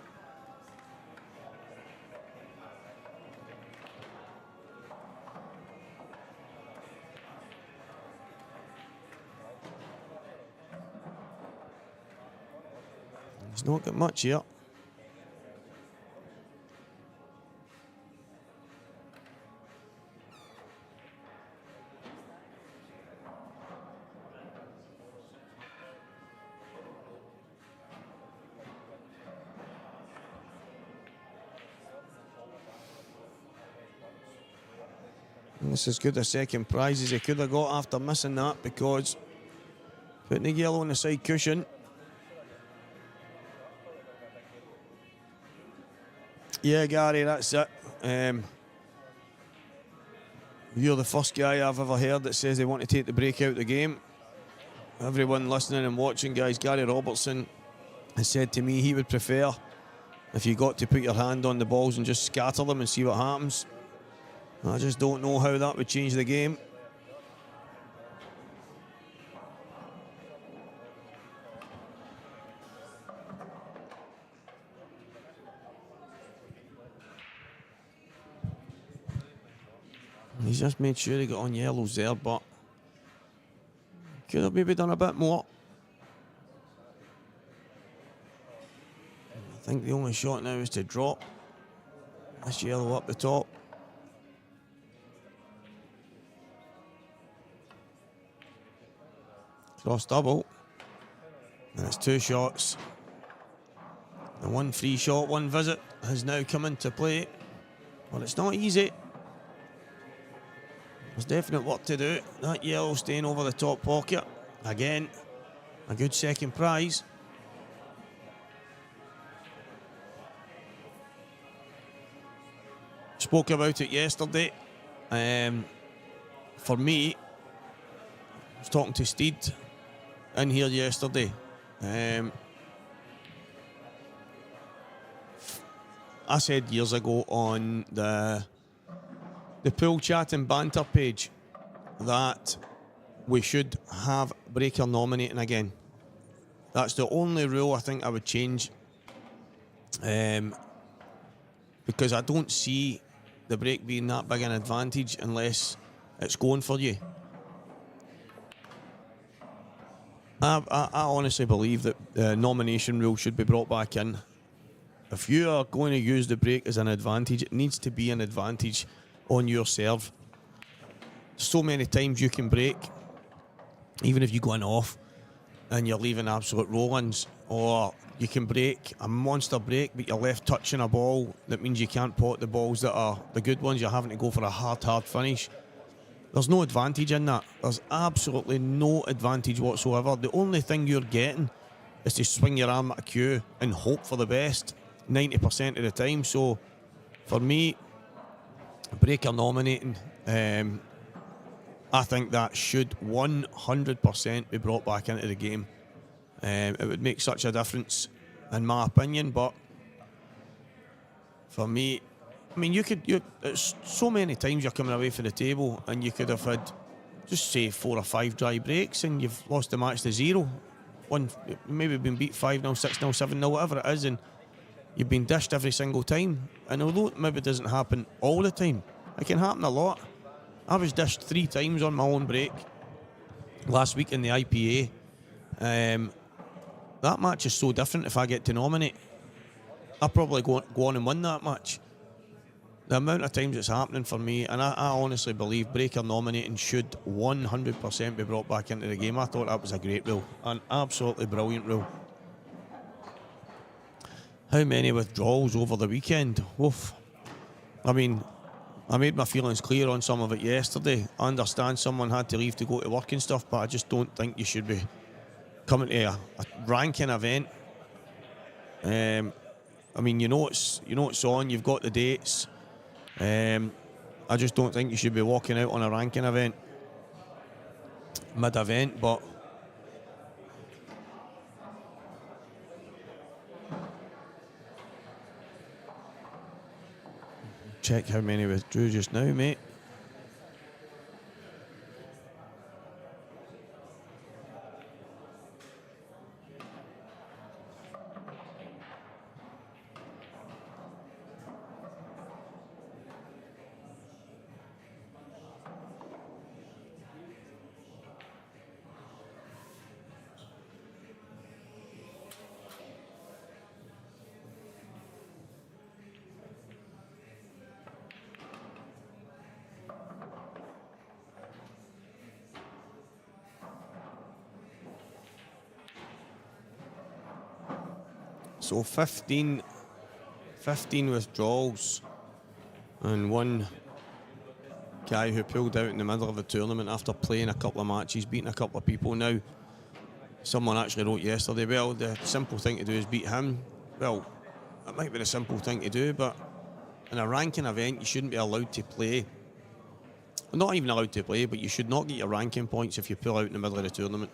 He's not got much here. This is good a second prize as he could have got after missing that, because putting the yellow on the side cushion. Yeah, Gary, that's it. You're the first guy I've ever heard that says they want to take the break out of the game. Everyone listening and watching, guys, Gary Robertson has said to me he would prefer if you got to put your hand on the balls and just scatter them and see what happens. I just don't know how that would change the game. He's just made sure he got on yellows there, but could have maybe done a bit more. I think the only shot now is to drop this yellow up the top. Cross double, and it's two shots. The one free shot, one visit has now come into play, but it's not easy. There's definite work to do. That yellow staying over the top pocket. Again, a good second prize. Spoke about it yesterday. For me, I was talking to Steed in here yesterday. I said years ago on the pool chat and banter page that we should have Breaker nominating again. That's the only rule I think I would change, because I don't see the break being that big an advantage unless it's going for you. I honestly believe that the nomination rule should be brought back in. If you are going to use the break as an advantage, it needs to be an advantage on your serve. So many times you can break, even if you go in off and you're leaving absolute roll-ins, or you can break a monster break but you're left touching a ball. That means you can't pot the balls that are the good ones. You're having to go for a hard finish. There's no advantage in that. There's absolutely no advantage whatsoever. The only thing you're getting is to swing your arm at a cue and hope for the best 90% of the time. So for me, Breaker nominating, I think that should 100% be brought back into the game. It would make such a difference, in my opinion. But for me, I mean, it's so many times you're coming away from the table and you could have had, just say, 4 or 5 dry breaks and you've lost the match to 0. Maybe been beat 5-0, 6-0, 7-0, whatever it is, and you've been dished every single time. And although it maybe doesn't happen all the time, it can happen a lot. I was dished 3 times on my own break last week in the IPA. That match is so different. If I get to nominate, I'll probably go on and win that match. The amount of times it's happening for me, and I honestly believe Breaker nominating should 100% be brought back into the game. I thought that was a great rule, an absolutely brilliant rule. How many withdrawals over the weekend? Oof. I mean, I made my feelings clear on some of it yesterday. I understand someone had to leave to go to work and stuff, but I just don't think you should be coming to a ranking event. I mean, you know it's on. You've got the dates. I just don't think you should be walking out on a ranking event mid-event. But check how many withdrew just now, mate. So 15 withdrawals, and one guy who pulled out in the middle of the tournament after playing a couple of matches, beating a couple of people. Now, someone actually wrote yesterday, well, the simple thing to do is beat him. Well, that might be the simple thing to do, but in a ranking event, you shouldn't be allowed to play. Not even allowed to play, but you should not get your ranking points if you pull out in the middle of the tournament.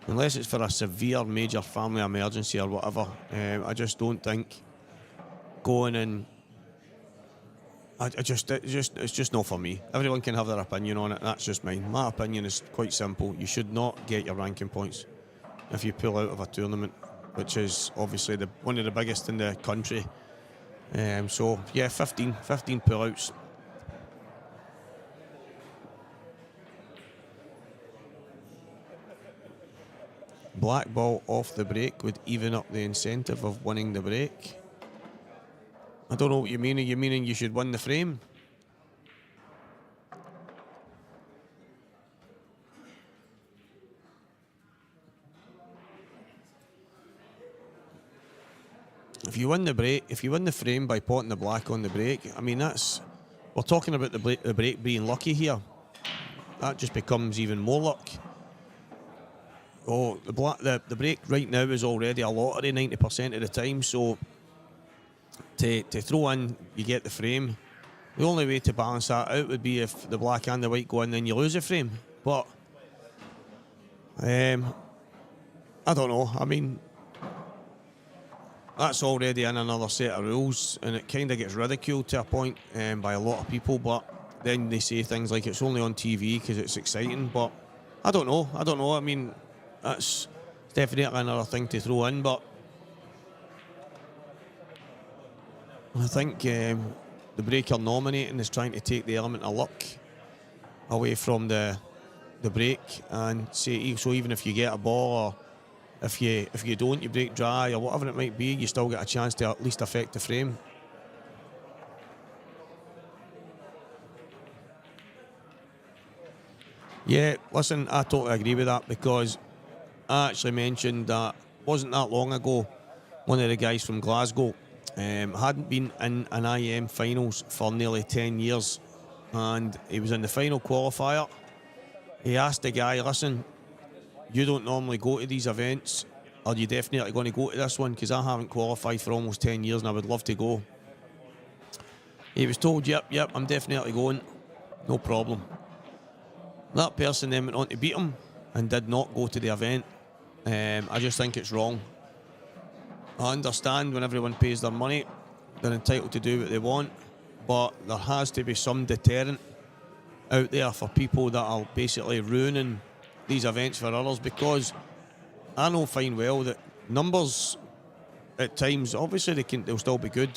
Unless it's for a severe major family emergency or whatever. I just don't think going and it's just not for me. Everyone can have their opinion on it. That's just mine. My opinion is quite simple. You should not get your ranking points if you pull out of a tournament, which is obviously one of the biggest in the country. So yeah, 15 pullouts. Black ball off the break would even up the incentive of winning the break. I don't know what you mean. Are you meaning you should win the frame? If you win the break, if you win the frame by potting the black on the break, I mean, we're talking about the break being lucky here. that just becomes even more luck. Oh, the break right now is already a lottery 90% of the time, so to throw in, you get the frame. The only way to balance that out would be if the black and the white go in, then you lose a frame. But I don't know. I mean, that's already in another set of rules, and it kind of gets ridiculed to a point by a lot of people. But then they say things like it's only on TV because it's exciting. But I don't know. I mean, that's definitely another thing to throw in. But I think the break you're nominating is trying to take the element of luck away from the break, and say, so even if you get a ball, or if you don't, you break dry, or whatever it might be, you still get a chance to at least affect the frame. Yeah, listen, I totally agree with that, because I actually mentioned that wasn't that long ago, one of the guys from Glasgow hadn't been in an IM finals for nearly 10 years, and he was in the final qualifier. He asked the guy, listen, you don't normally go to these events, are you definitely going to go to this one? Because I haven't qualified for almost 10 years and I would love to go. He was told, yep, I'm definitely going, no problem. That person then went on to beat him and did not go to the event. I just think it's wrong. I understand when everyone pays their money, they're entitled to do what they want, but there has to be some deterrent out there for people that are basically ruining these events for others, because I know fine well that numbers at times, obviously they'll still be good,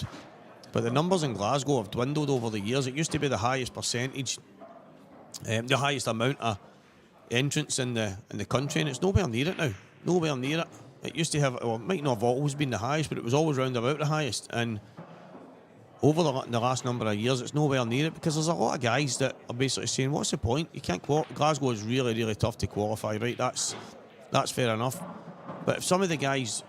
but the numbers in Glasgow have dwindled over the years. It used to be the highest percentage, the highest amount of entrants in the country, and it's nowhere near it now. Nowhere near it. It used to have, well, it might not have always been the highest, but it was always round about the highest. And over the last number of years, it's nowhere near it, because there's a lot of guys that are basically saying, what's the point? You can't Glasgow is really, really tough to qualify, right? That's fair enough. But if some of the guys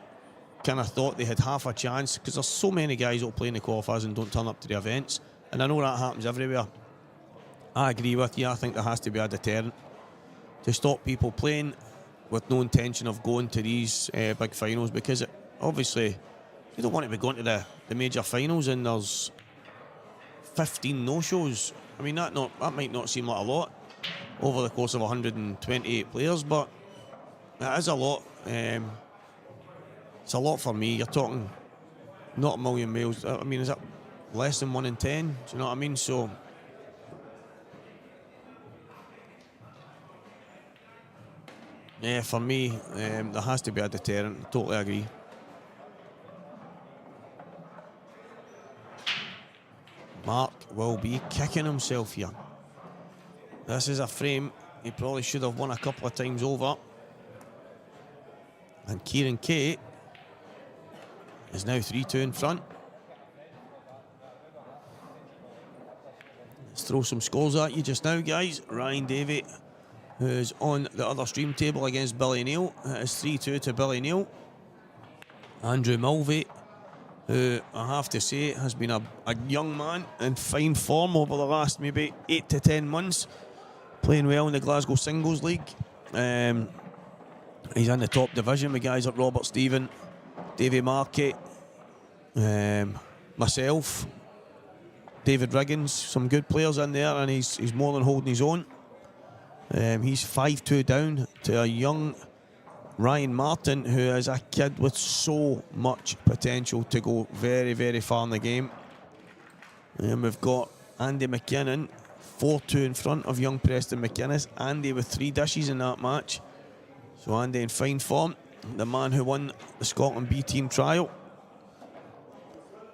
kind of thought they had half a chance, because there's so many guys that will play in the qualifiers and don't turn up to the events, and I know that happens everywhere. I agree with you. I think there has to be a deterrent to stop people playing with no intention of going to these big finals, because obviously you don't want to be going to the major finals and there's 15 no-shows. I mean, that might not seem like a lot over the course of 128 players, but it is a lot. It's a lot for me. You're talking not a million miles. I mean, is it less than 1 in 10? Do you know what I mean? So yeah, for me, there has to be a deterrent. Totally agree. Mark will be kicking himself here. This is a frame he probably should have won a couple of times over. And Kieran Kay is now 3-2 in front. Let's throw some scores at you just now, guys. Ryan Davey, who's on the other stream table against Billy Neal. It is 3-2 to Billy Neal. Andrew Mulvey, who I have to say has been a young man in fine form over the last maybe 8 to 10 months, playing well in the Glasgow Singles League. He's in the top division with guys like Robert Stephen, Davy Markey, myself, David Riggins, some good players in there, and he's more than holding his own. He's 5-2 down to a young Ryan Martin, who is a kid with so much potential to go very, very far in the game. And we've got Andy McKinnon, 4-2 in front of young Preston McInnes. Andy with 3 dishes in that match. So Andy in fine form, the man who won the Scotland B team trial.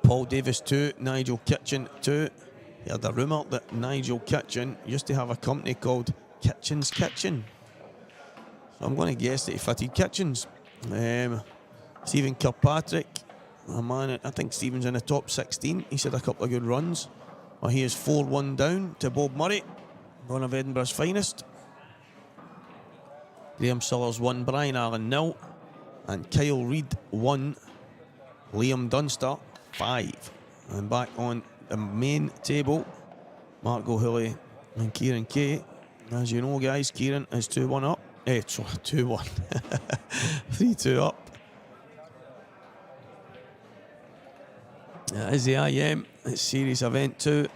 Paul Davis 2, Nigel Kitchen 2. You had a rumour that Nigel Kitchen used to have a company called Kitchen's Kitchen. So I'm going to guess that he fitted kitchens. Stephen Kirkpatrick, a man, I think Stephen's in the top 16. He's had a couple of good runs. Well, he is 4-1 down to Bob Murray, one of Edinburgh's finest. Graham Sullers 1, Brian Allen 0, and Kyle Reid 1, Liam Dunster 5. And back on the main table, Mark O'Hilly and Kieran Kay As you know, guys, Kieran is 2-1 up. 2-1. 3-2 up. That is the IM. It's Series Event 2,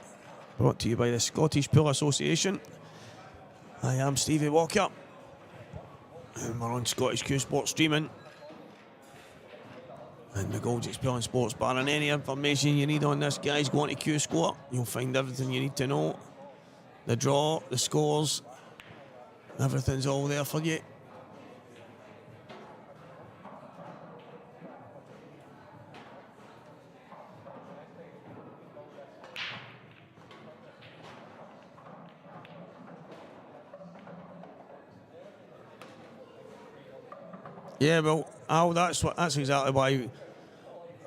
brought to you by the Scottish Pool Association. I am Stevie Walker, and we're on Scottish Q Sport streaming. And McGoldricks Pool and Sports Bar. And any information you need on this, guys, go on to Q Score. You'll find everything you need to know. The draw, the scores, everything's all there for you. Yeah, well, Al, that's exactly why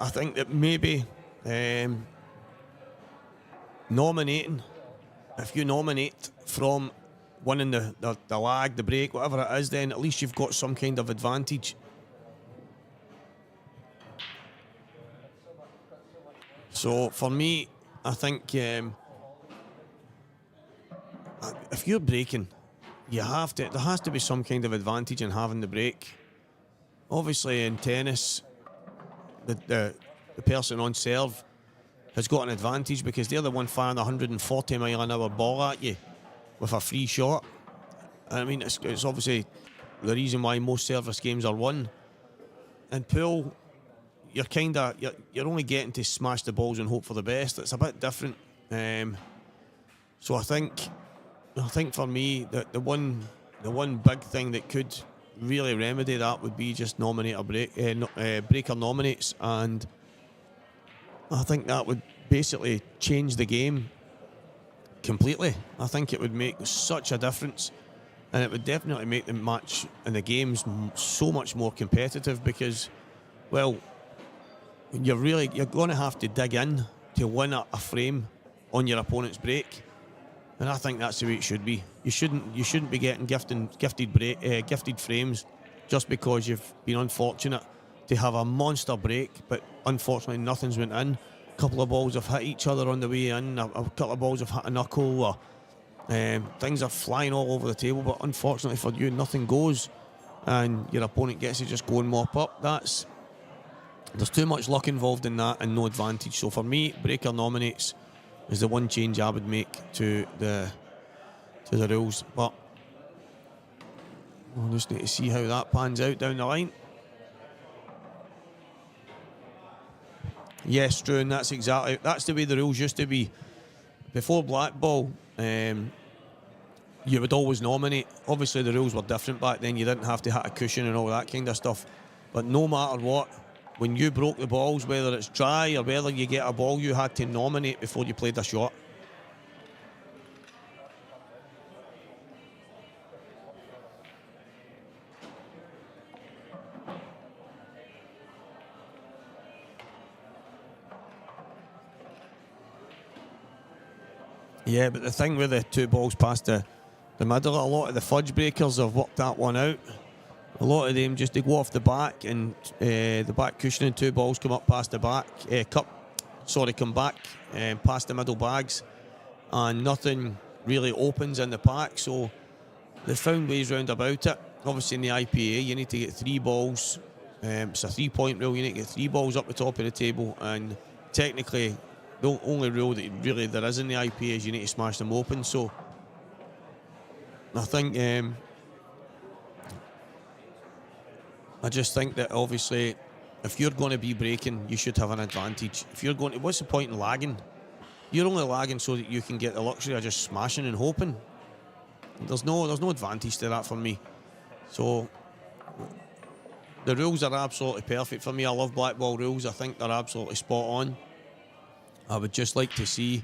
I think that maybe nominating, if you nominate from winning the lag, the break, whatever it is, then at least you've got some kind of advantage. So for me, I think if you're breaking, there has to be some kind of advantage in having the break. Obviously in tennis, the person on serve has got an advantage because they're the one firing a 140 mile an hour ball at you with a free shot. I mean, it's obviously the reason why most service games are won. In pool, you're only getting to smash the balls and hope for the best. It's a bit different. So I think for me that the one big thing that could really remedy that would be just nominate a breaker nominates, and I think that would basically change the game completely. I think it would make such a difference, and it would definitely make the match and the games so much more competitive because, well, you're going to have to dig in to win a frame on your opponent's break, and I think that's the way it should be. You shouldn't be getting gifted frames just because you've been unfortunate to have a monster break, but unfortunately nothing's went in. A couple of balls have hit each other on the way in, a couple of balls have hit a knuckle, or things are flying all over the table, but unfortunately for you, nothing goes, and your opponent gets to just go and mop up. There's too much luck involved in that and no advantage. So for me, breaker nominates is the one change I would make to the rules, but we'll just need to see how that pans out down the line. Yes, Struan, that's the way the rules used to be. Before blackball, you would always nominate. Obviously the rules were different back then. You didn't have to hit a cushion and all that kind of stuff, but no matter what, when you broke the balls, whether it's dry or whether you get a ball, you had to nominate before you played a shot. Yeah, but the thing with the two balls past the middle, a lot of the fudge breakers have worked that one out. A lot of them just they go off the back and the back cushion, and two balls come up past the back come back past the middle bags, and nothing really opens in the pack. So they found ways round about it. Obviously in the IPA you need to get 3 balls. It's a 3-point rule. You need to get 3 balls up the top of the table, and technically the only rule that really there is in the IPA is you need to smash them open. So I think I just think that obviously if you're going to be breaking, you should have an advantage. If you're going to, what's the point in lagging? You're only lagging so that you can get the luxury of just smashing and hoping. There's no advantage to that for me. So the rules are absolutely perfect for me. I love black ball rules. I think they're absolutely spot on. I would just like to see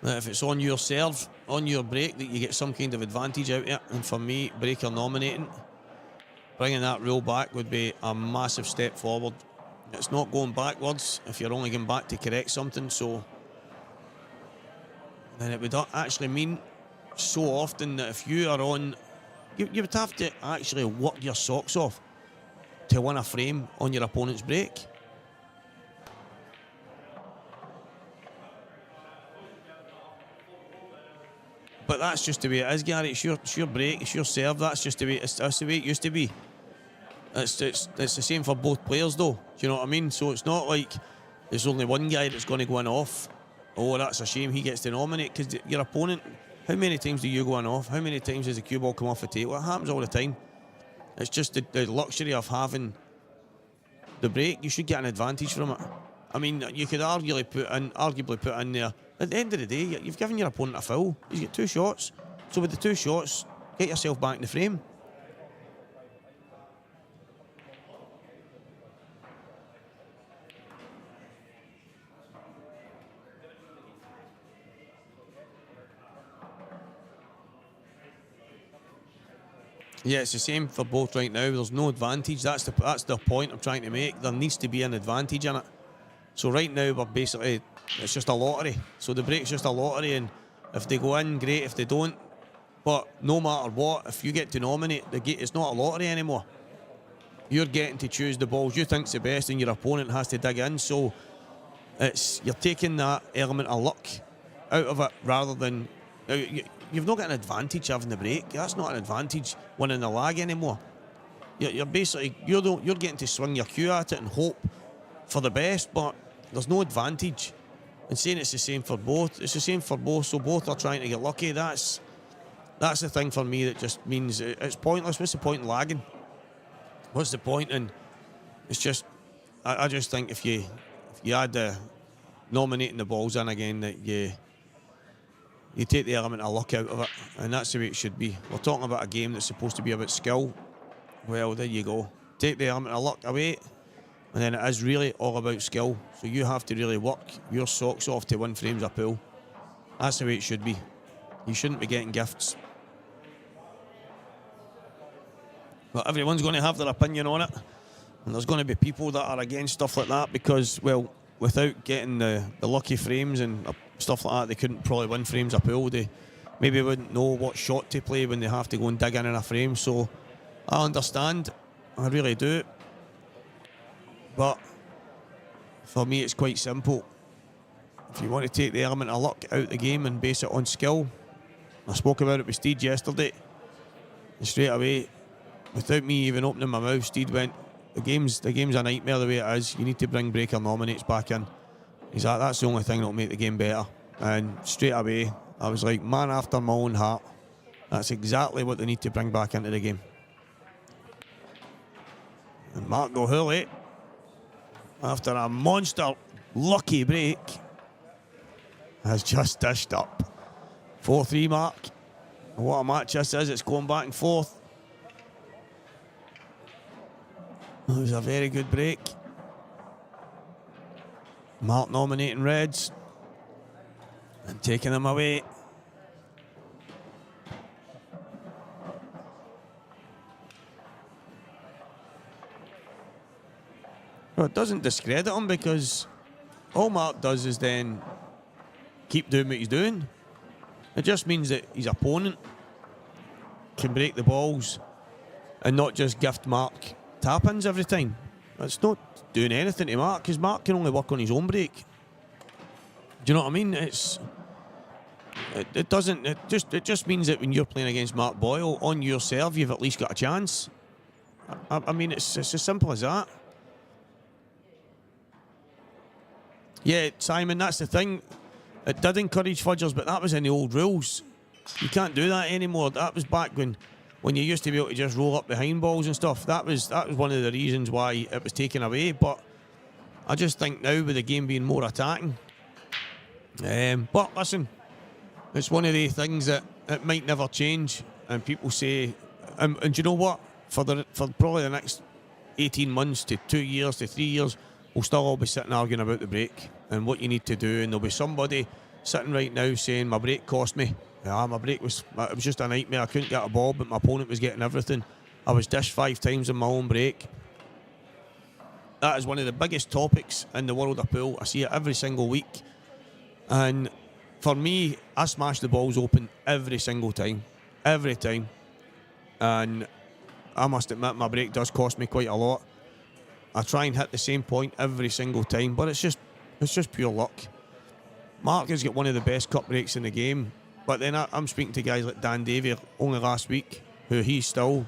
that if it's on your serve, on your break, that you get some kind of advantage out of it. And for me, breaker nominating, bringing that rule back would be a massive step forward. It's not going backwards if you're only going back to correct something. So then it would actually mean so often that if you are on, you would have to actually work your socks off to win a frame on your opponent's break. But that's just the way it is, Gary. It's your break, it's your serve. That's just the way that's the way it used to be. It's the same for both players, though. Do you know what I mean? So it's not like there's only one guy that's going to go in off. Oh, that's a shame he gets to nominate, because your opponent. How many times do you go in off? How many times does the cue ball come off the table? It happens all the time. It's just the luxury of having the break. You should get an advantage from it. I mean, you could arguably put in there. At the end of the day, you've given your opponent a foul. He's got 2 shots. So with the 2 shots, get yourself back in the frame. Yeah, it's the same for both right now. There's no advantage. That's the point I'm trying to make. There needs to be an advantage in it. So right now we're basically, it's just a lottery. So the break's just a lottery, and if they go in, great. If they don't, but no matter what, if you get to nominate, it's not a lottery anymore. You're getting to choose the balls you think's the best, and your opponent has to dig in. So you're taking that element of luck out of it, rather than you've not got an advantage having the break. That's not an advantage winning the lag anymore. You're basically you're getting to swing your cue at it and hope for the best, but there's no advantage. And saying it's the same for both, it's the same for both. So both are trying to get lucky. That's the thing for me that just means it's pointless. What's the point in lagging? What's the point? And it's just I just think if you add nominating the balls in again, that you take the element of luck out of it, and that's the way it should be. We're talking about a game that's supposed to be about skill. Well, there you go. Take the element of luck away, and then it is really all about skill. So you have to really work your socks off to win frames of pool. That's the way it should be. You shouldn't be getting gifts. But everyone's going to have their opinion on it, and there's going to be people that are against stuff like that because, well, without getting the lucky frames and stuff like that, they couldn't probably win frames of pool. They maybe wouldn't know what shot to play when they have to go and dig in a frame. So I understand, I really do. But for me, it's quite simple. If you want to take the element of luck out of the game and base it on skill, I spoke about it with Steed yesterday, and straight away, without me even opening my mouth, Steed went, the game's a nightmare the way it is. You need to bring breaker nominates back in. He's like, that's the only thing that'll make the game better. And straight away, I was like, man after my own heart. That's exactly what they need to bring back into the game. And Mark Gohully, after a monster lucky break, has just dished up. 4-3 Mark. What a match this is. It's going back and forth. It was a very good break. Mark nominating reds and taking them away. Well, it doesn't discredit him, because all Mark does is then keep doing what he's doing. It just means that his opponent can break the balls and not just gift Mark tap-ins every time. It's not doing anything to Mark, because Mark can only work on his own break. Do you know what I mean? It just means that when you're playing against Mark Boyle on your serve, you've at least got a chance. I mean, it's as simple as that. Yeah, Simon, that's the thing. It did encourage fudgers, but that was in the old rules. You can't do that anymore. That was back when you used to be able to just roll up behind balls and stuff. That was one of the reasons why it was taken away. But I just think now, with the game being more attacking, but listen, it's one of the things that it might never change. And people say, and you know what? For probably the next 18 months to 2 years to 3 years, we'll still all be sitting arguing about the break and what you need to do. And there'll be somebody sitting right now saying, my break cost me. Yeah, my break was just a nightmare. I couldn't get a ball, but my opponent was getting everything. I was dished 5 times in my own break. That is one of the biggest topics in the world of pool. I see it every single week. And for me, I smash the balls open every single time. Every time. And I must admit, my break does cost me quite a lot. I try and hit the same point every single time, but it's just pure luck. Mark has got one of the best cup breaks in the game. But then I'm speaking to guys like Dan Davey only last week, who he's still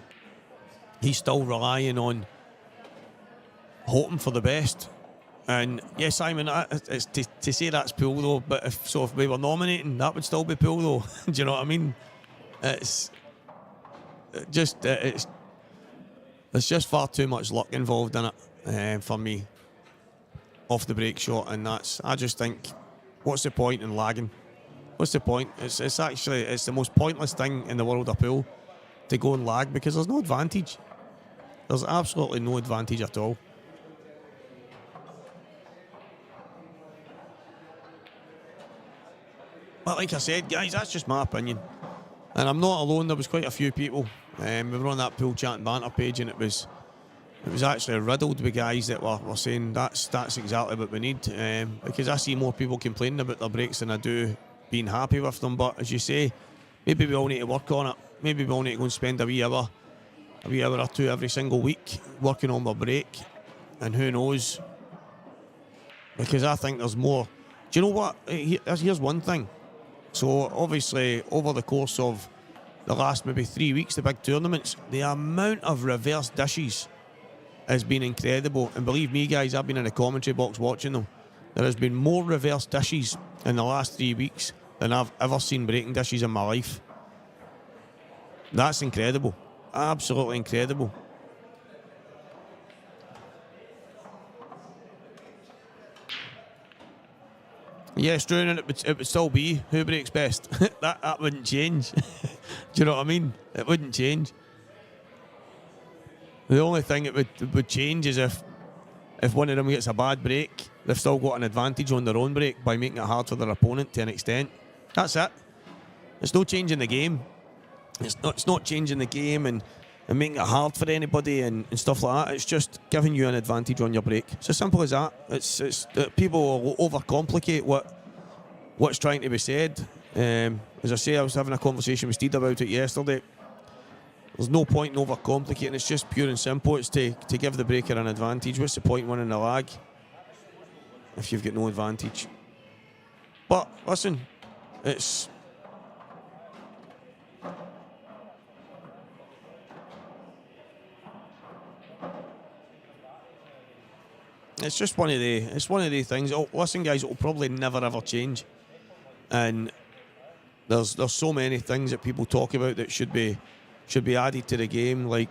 relying on hoping for the best. And yeah, Simon, it's to say that's pool though. But if we were nominating, that would still be pool though. Do you know what I mean? It's just there's just far too much luck involved in it for me. Off the break shot, and I just think, what's the point in lagging? What's the point? It's the most pointless thing in the world of pool to go and lag, because there's no advantage. There's absolutely no advantage at all. But like I said, guys, that's just my opinion. And I'm not alone. There was quite a few people. We were on that pool chat and banter page, and it was actually riddled with guys that were saying that's exactly what we need. Because I see more people complaining about their breaks than I do being happy with them. But as you say, maybe we all need to work on it. Maybe we all need to go and spend a wee hour or two every single week working on our break. And who knows? Because I think there's more. Do you know what? Here's one thing. So obviously over the course of the last maybe 3 weeks, the big tournaments, the amount of reverse dishes has been incredible. And believe me, guys, I've been in the commentary box watching them. There has been more reverse dishes in the last 3 weeks than I've ever seen breaking dishes in my life. That's incredible. Absolutely incredible. Yes, Drew, and it would still be who breaks best. that wouldn't change. Do you know what I mean? It wouldn't change. The only thing it would change is if one of them gets a bad break, they've still got an advantage on their own break by making it hard for their opponent to an extent. That's it. It's no changing the game. It's not changing the game and making it hard for anybody and stuff like that. It's just giving you an advantage on your break. It's as simple as that. It's people will overcomplicate what's trying to be said. As I say, I was having a conversation with Steed about it yesterday. There's no point in overcomplicating. It's just pure and simple. It's to give the breaker an advantage. What's the point in winning the lag if you've got no advantage? But listen, it's just one of the things. Oh, listen, guys, it'll probably never ever change. And there's so many things that people talk about that should be added to the game. Like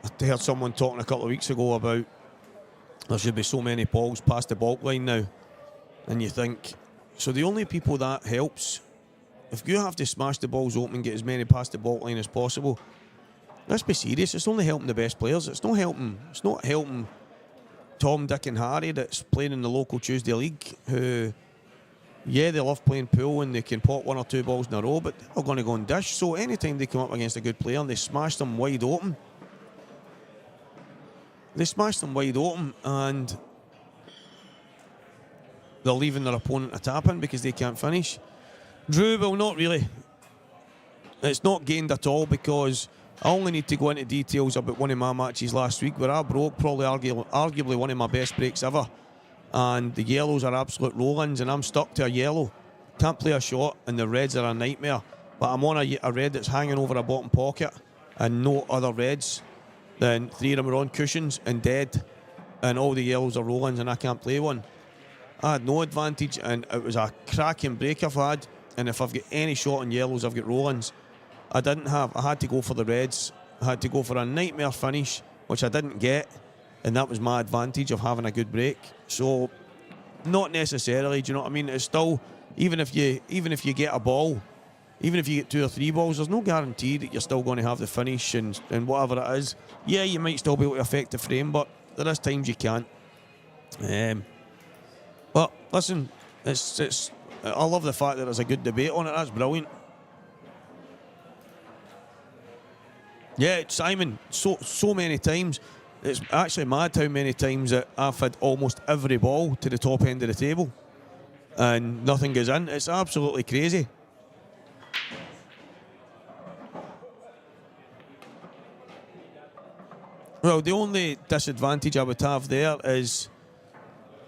I heard someone talking a couple of weeks ago about there should be so many balls past the baulk line now. And you think, so the only people that helps, if you have to smash the balls open and get as many past the baulk line as possible, let's be serious, it's only helping the best players. It's not helping Tom, Dick and Harry that's playing in the local Tuesday league, who, yeah, they love playing pool and they can pot one or two balls in a row, but they're going to go and dish. So anytime they come up against a good player and they smash them wide open, and they're leaving their opponent a tap in because they can't finish. Drew, well, not really. It's not gained at all, because I only need to go into details about one of my matches last week where I broke probably arguably one of my best breaks ever. And the yellows are absolute roll-ins and I'm stuck to a yellow. Can't play a shot and the reds are a nightmare. But I'm on a red that's hanging over a bottom pocket and no other reds. Then 3 of them are on cushions and dead. And all the yellows are roll-ins and I can't play one. I had no advantage and it was a cracking break I've had. And if I've got any shot on yellows, I've got roll-ins. I didn't have. I had to go for the reds. I had to go for a nightmare finish, which I didn't get, and that was my advantage of having a good break. So, not necessarily. Do you know what I mean? It's still, even if you get a ball, even if you get 2 or 3 balls, there's no guarantee that you're still going to have the finish and whatever it is. Yeah, you might still be able to affect the frame, but there is times you can't. But listen, it's. I love the fact that there's a good debate on it. That's brilliant. Yeah, Simon, so many times. It's actually mad how many times that I've had almost every ball to the top end of the table and nothing goes in. It's absolutely crazy. Well, the only disadvantage I would have there is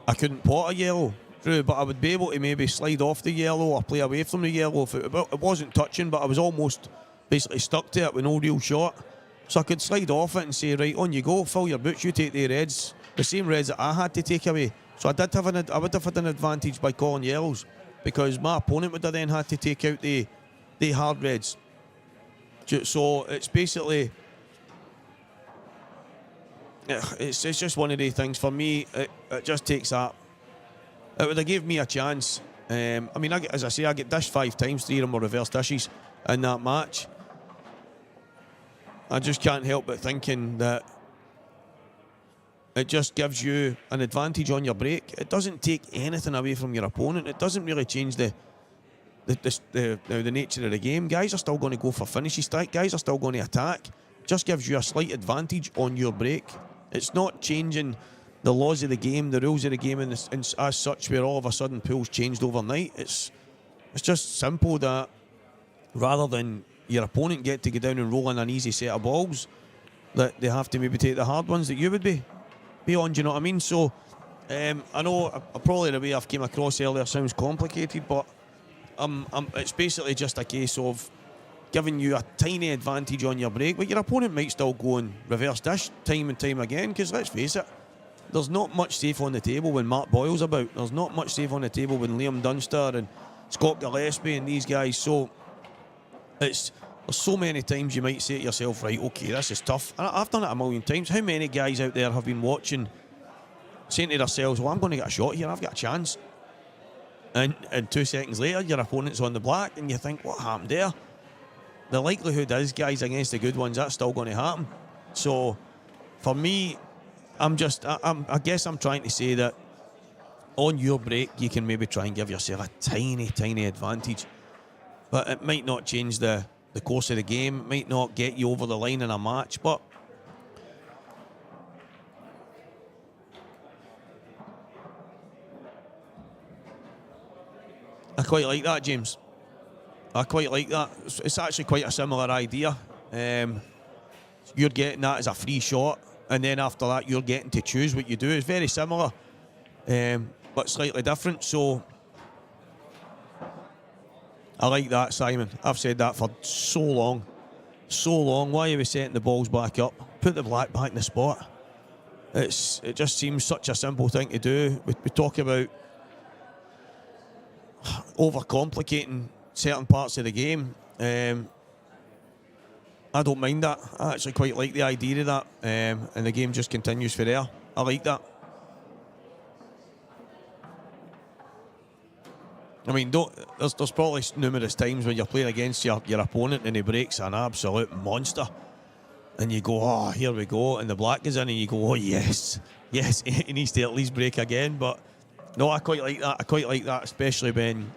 I couldn't pot a yellow. True, but I would be able to maybe slide off the yellow or play away from the yellow if it wasn't touching, but I was almost basically stuck to it with no real shot. So I could slide off it and say, right, on you go, fill your boots, you take the reds, the same reds that I had to take away. So I would have had an advantage by calling yellows, because my opponent would have then had to take out the hard reds. So it's basically, it's just one of the things for me. It just takes that. It would have gave me a chance. I mean, as I say, I get dished 5 times, 3 of them were reverse dishes in that match. I just can't help but thinking that it just gives you an advantage on your break. It doesn't take anything away from your opponent. It doesn't really change the nature of the game. Guys are still going to go for finishes. Guys are still going to attack. It just gives you a slight advantage on your break. It's not changing the laws of the game, the rules of the game, and as such, where all of a sudden pools changed overnight. It's just simple that rather than your opponent get to go down and roll in an easy set of balls, that they have to maybe take the hard ones that you would be on. Do you know what I mean? So I know probably the way I've came across earlier sounds complicated, but it's basically just a case of giving you a tiny advantage on your break, but your opponent might still go and reverse dish time and time again, because let's face it, there's not much safe on the table when Mark Boyle's about. There's not much safe on the table when Liam Dunster and Scott Gillespie and these guys. So there's so many times you might say to yourself, right, okay, this is tough. And I've done it a million times. How many guys out there have been watching, saying to themselves, well, I'm going to get a shot here, I've got a chance. And 2 seconds later, your opponent's on the black, and you think, what happened there? The likelihood is, guys, against the good ones, that's still going to happen. So for me, I guess I'm trying to say that on your break, you can maybe try and give yourself a tiny, tiny advantage. But it might not change the course of the game, it might not get you over the line in a match, but I quite like that, James. I quite like that. It's actually quite a similar idea. You're getting that as a free shot, and then after that you're getting to choose what you do. It's very similar, but slightly different. So I like that, Simon. I've said that for so long. Why are we setting the balls back up? Put the black back in the spot. It just seems such a simple thing to do. We talk about overcomplicating certain parts of the game. I don't mind that. I actually quite like the idea of that, and the game just continues for there. I like that. I mean, there's probably numerous times when you're playing against your opponent and he breaks an absolute monster, and you go, oh, here we go, and the black is in, and you go, oh yes, he needs to at least break again. But no, I quite like that. Especially when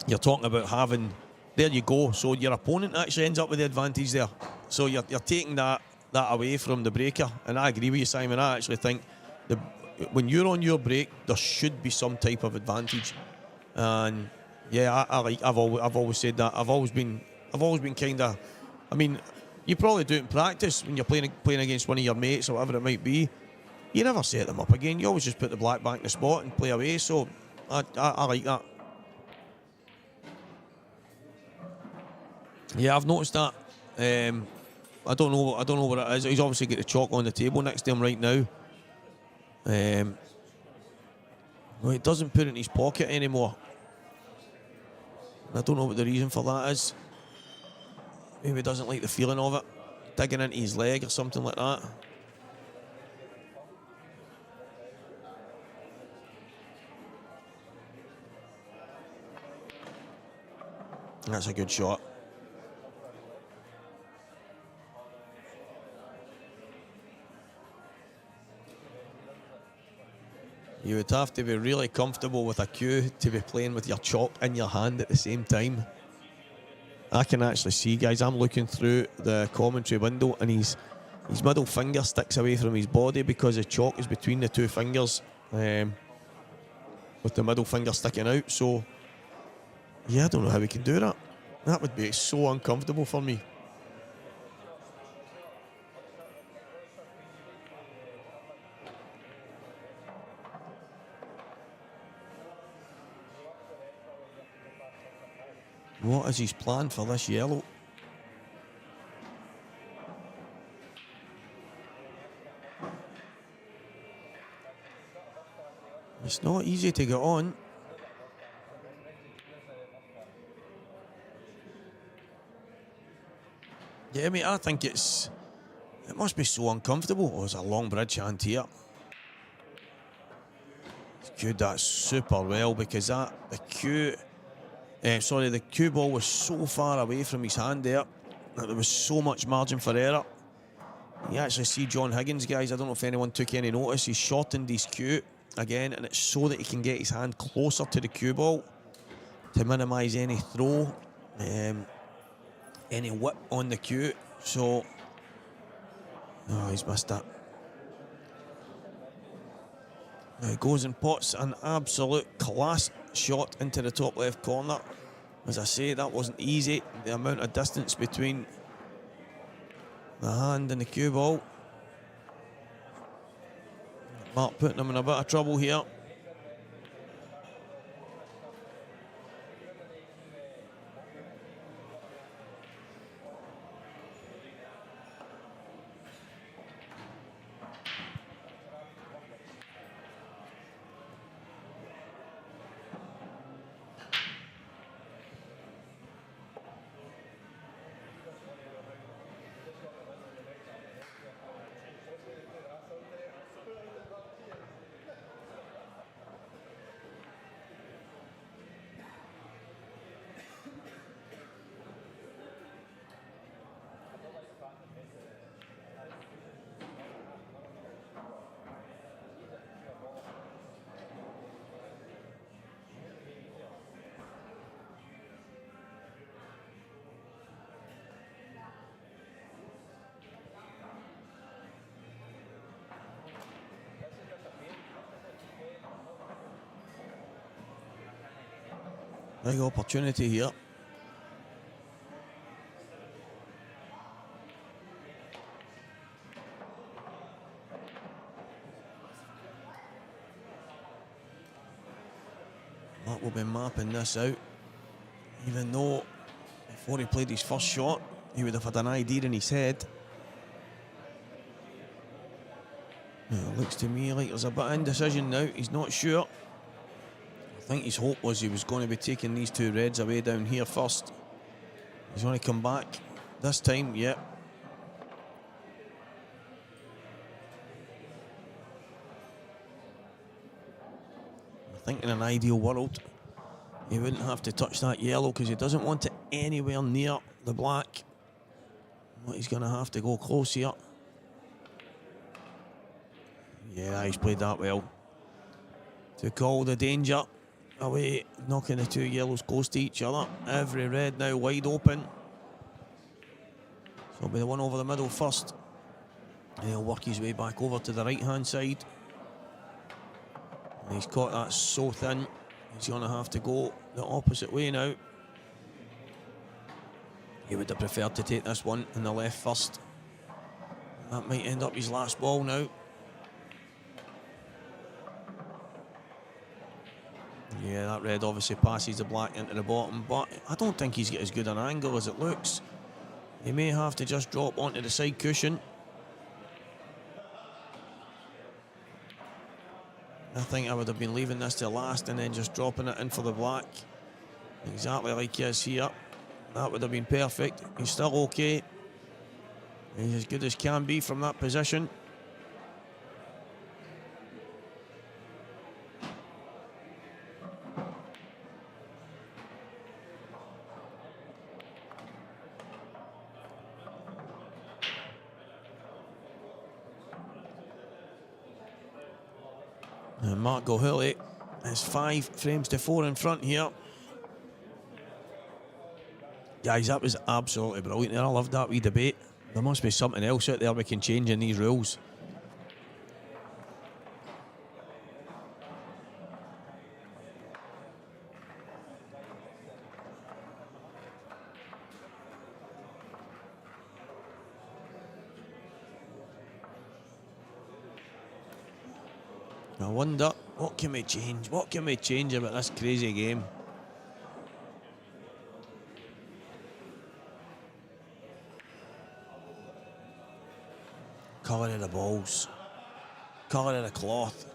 you're talking about having, there you go, so your opponent actually ends up with the advantage there. So you're taking that away from the breaker. And I agree with you, Simon. I actually think when you're on your break, there should be some type of advantage. And yeah, I've always said that. I've always been kind of, I mean, you probably do it in practice when you're playing against one of your mates or whatever it might be. You never set them up again. You always just put the black back in the spot and play away. So I like that. Yeah, I've noticed that. I don't know what it is. He's obviously got the chalk on the table next to him right now. Well, he doesn't put it in his pocket anymore. I don't know what the reason for that is. Maybe he doesn't like the feeling of it, digging into his leg or something like that. That's a good shot. You would have to be really comfortable with a cue to be playing with your chalk in your hand at the same time. I can actually see, guys, I'm looking through the commentary window, and his middle finger sticks away from his body because the chalk is between the 2 fingers, with the middle finger sticking out. So yeah, I don't know how we can do that. That would be so uncomfortable for me. What is his plan for this yellow? It's not easy to get on. Yeah, mate, I think it must be so uncomfortable. Oh, there's a long bridge hand here. He's cued that super well because the cue ball was so far away from his hand there that there was so much margin for error. You actually see John Higgins, guys, I don't know if anyone took any notice, he's shortened his cue again, and it's so that he can get his hand closer to the cue ball to minimise any throw, any whip on the cue. So, oh, he's missed that. Now he goes and pots an absolute class shot into the top left corner. As I say, that wasn't easy, the amount of distance between the hand and the cue ball. Mark putting him in a bit of trouble here. Big opportunity here. Mark will be mapping this out. Even though before he played his first shot, he would have had an idea in his head. Now, it looks to me like there's a bit of indecision now. He's not sure. I think his hope was he was going to be taking these two reds away down here first. He's going to come back this time, yeah. I think in an ideal world, he wouldn't have to touch that yellow because he doesn't want it anywhere near the black. But he's going to have to go close here. Yeah, he's played that well. Took all the danger away, knocking the two yellows close to each other. Every red now wide open. So it'll be the one over the middle first. And he'll work his way back over to the right hand side. And he's caught that so thin, he's going to have to go the opposite way now. He would have preferred to take this one in the left first. That might end up his last ball now. Yeah, that red obviously passes the black into the bottom, but I don't think he's got as good an angle as it looks. He may have to just drop onto the side cushion. I think I would have been leaving this to last and then just dropping it in for the black. Exactly like he is here. That would have been perfect. He's still okay. He's as good as can be from that position. And Mark Gohilly is 5 frames to 4 in front here. Guys, that was absolutely brilliant. I loved that wee debate. There must be something else out there we can change in these rules. I wonder, what can we change? What can we change about this crazy game? Colour of the balls. Colour of the cloth.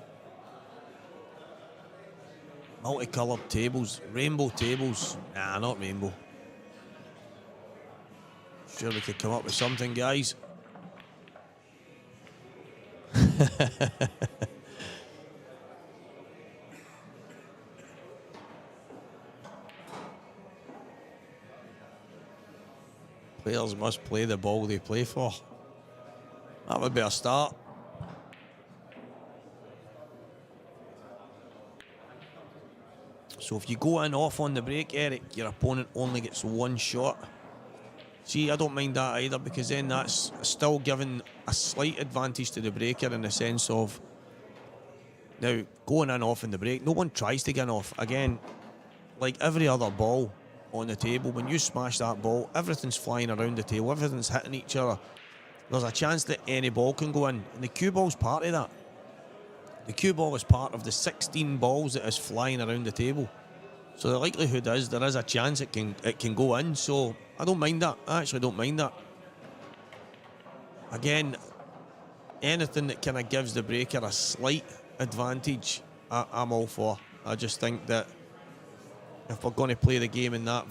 Multicoloured tables. Rainbow tables. Nah, not rainbow. Sure we could come up with something, guys. Players must play the ball they play for. That would be a start. So if you go in off on the break, Eric, your opponent only gets one shot. See, I don't mind that either, because then that's still giving a slight advantage to the breaker in the sense of, now, going in off in the break, no one tries to get in off. Again, like every other ball on the table, when you smash that ball, everything's flying around the table, everything's hitting each other. There's a chance that any ball can go in, and the cue ball's part of that. The cue ball is part of the 16 balls that is flying around the table. So the likelihood is there is a chance it can go in. So I don't mind that. I actually don't mind that. Again, anything that kind of gives the breaker a slight advantage, I'm all for. I just think that if we're going to play the game in that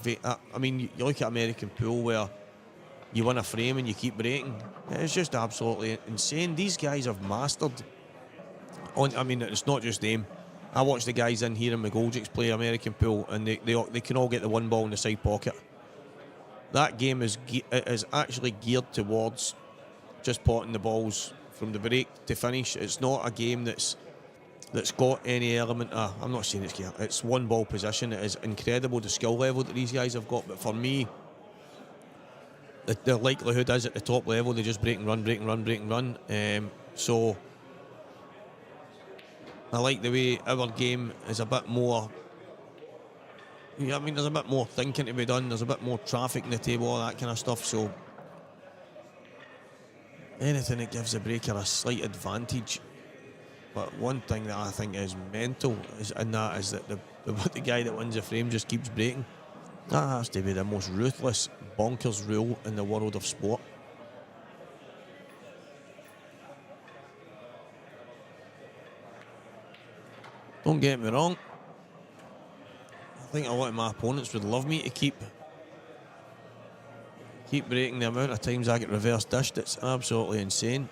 I mean, you look at American pool where you win a frame and you keep breaking. It's just absolutely insane. These guys have mastered. I mean, it's not just them. I watch the guys in here in McGoldricks play American pool, and they can all get the one ball in the side pocket. That game is actually geared towards just potting the balls from the break to finish. It's not a game that's got any element of, I'm not saying it's one ball position. It is incredible the skill level that these guys have got, but for me, the likelihood is at the top level they just break and run, break and run, break and run. So I like the way our game is a bit more. Yeah, I mean, there's a bit more thinking to be done. There's a bit more traffic in the table, all that kind of stuff. So anything that gives the breaker a slight advantage. But one thing that I think is mental is that the guy that wins the frame just keeps breaking. That has to be the most ruthless, bonkers rule in the world of sport. Don't get me wrong. I think a lot of my opponents would love me to keep breaking. The amount of times I get reverse dished, it's absolutely insane.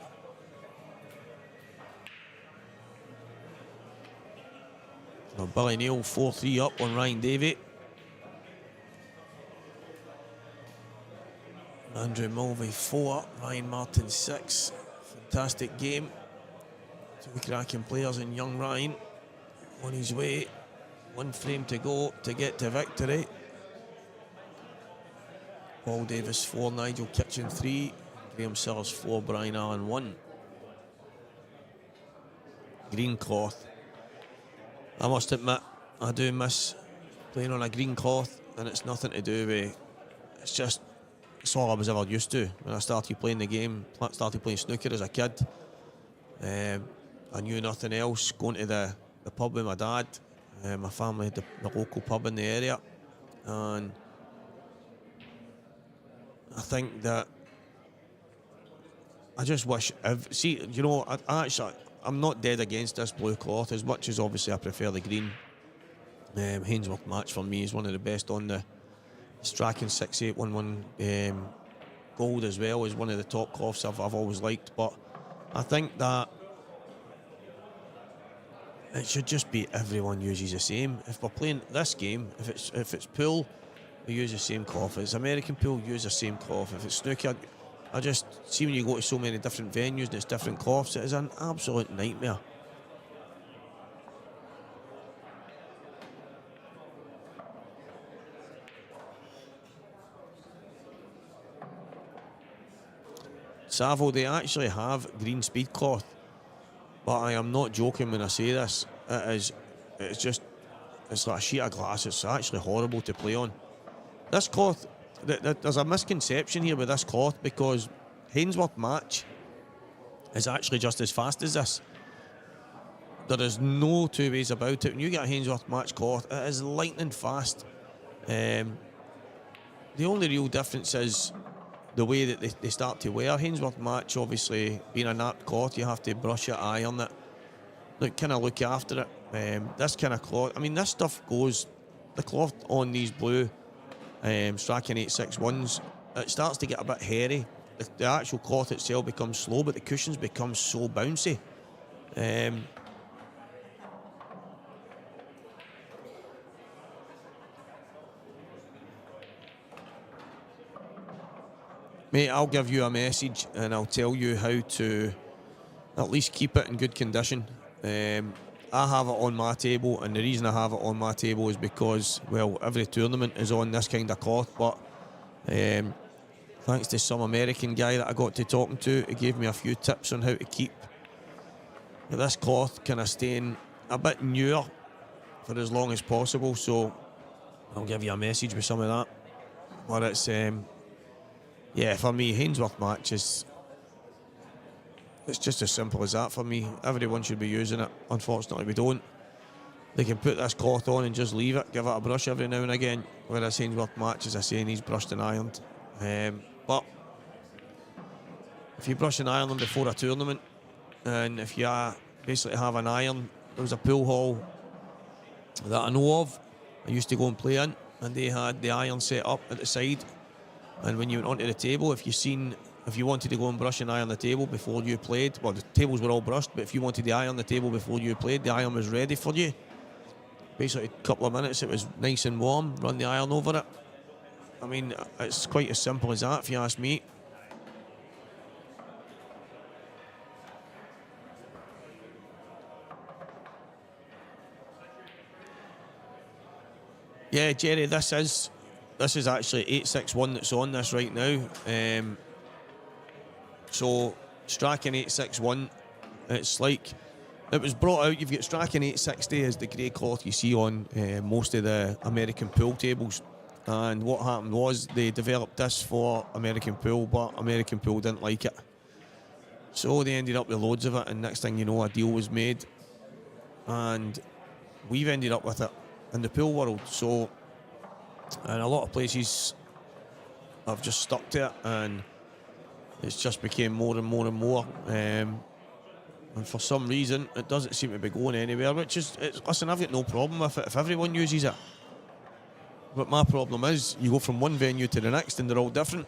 Now Billy Neal 4-3 up on Ryan Davey. Andrew Mulvey 4 up, Ryan Martin 6. Fantastic game. Two cracking players in young Ryan on his way. One frame to go to get to victory. Paul Davis 4, Nigel Kitchen 3, Graham Sellers 4, Brian Allen 1. Green cloth. I must admit, I do miss playing on a green cloth, and it's nothing to do with, it's all I was ever used to when I started playing the game, started playing snooker as a kid. I knew nothing else, going to the pub with my dad. My family had the local pub in the area, and I think that I just wish, I'm not dead against this blue cloth, as much as obviously I prefer the green. Hainsworth match for me is one of the best on the Strachan 6811 gold as well, is one of the top cloths I've always liked. But I think that it should just be everyone uses the same. If we're playing this game, if it's pool, we use the same cloth. If it's American pool, use the same cloth. If it's snooker, I just see when you go to so many different venues and it's different cloths, it is an absolute nightmare. Savo, they actually have green speed cloth, but I am not joking when I say this. It's like a sheet of glass. It's actually horrible to play on. This cloth, there's a misconception here with this cloth, because Hainsworth match is actually just as fast as this. There is no two ways about it. When you get a Hainsworth match cloth, it is lightning fast. The only real difference is the way that they start to wear. Hainsworth match, obviously, being a napped cloth, you have to brush it, iron it, look after it. This kind of cloth, I mean, this stuff goes, the cloth on these blue Strachan 861s, it starts to get a bit hairy. The actual cloth itself becomes slow, but the cushions become so bouncy. Mate, I'll give you a message and I'll tell you how to at least keep it in good condition. I have it on my table, and the reason I have it on my table is because, well, every tournament is on this kind of cloth, but thanks to some American guy that I got to talking to, he gave me a few tips on how to keep this cloth kind of staying a bit newer for as long as possible. So I'll give you a message with some of that. But it's yeah, for me, Hainsworth match is, it's just as simple as that for me. Everyone should be using it. Unfortunately, we don't. They can put this cloth on and just leave it, give it a brush every now and again. Whereas Hainsworth match, as I say, needs brushed and ironed. But if you brush and iron them before a tournament, and if you basically have an iron, there was a pool hall that I know of, I used to go and play in, and they had the iron set up at the side. And when you went onto the table, if you wanted to go and brush and iron the table before you played, well, the tables were all brushed, but if you wanted to iron the table before you played, the iron was ready for you. Basically, a couple of minutes, it was nice and warm, run the iron over it. I mean, it's quite as simple as that, if you ask me. Yeah, Jerry, this is actually 861 that's on this right now. So Strachan 861, it's like, it was brought out, you've got Strachan 860 as the grey cloth you see on most of the American pool tables. And what happened was they developed this for American pool, but American pool didn't like it. So they ended up with loads of it, and next thing you know, a deal was made. And we've ended up with it in the pool world. So, and a lot of places have just stuck to it, and it's just became more and more and more. And for some reason, it doesn't seem to be going anywhere, which is, listen, I've got no problem with it if everyone uses it. But my problem is, you go from one venue to the next and they're all different.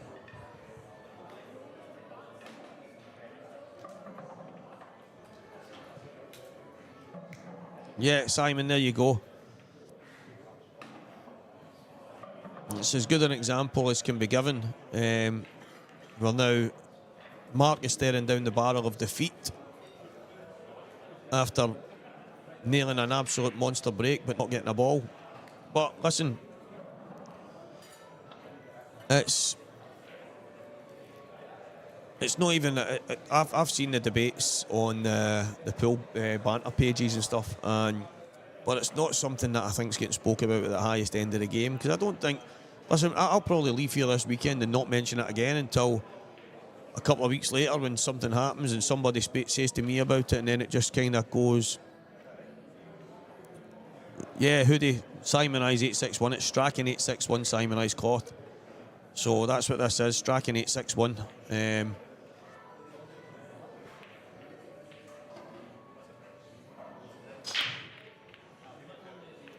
Yeah, Simon, there you go. It's as good an example as can be given. Well, now, Mark is staring down the barrel of defeat after nailing an absolute monster break but not getting a ball. But listen, it's not even. I've seen the debates on the pool banter pages and stuff, but it's not something that I think is getting spoken about at the highest end of the game, because I don't think. Listen, I'll probably leave here this weekend and not mention it again until a couple of weeks later when something happens and somebody says to me about it, and then it just kind of goes. Yeah, Hoodie, Simonise 861. It's Strachan 861 Simonised cloth. So that's what this is, Strachan 861.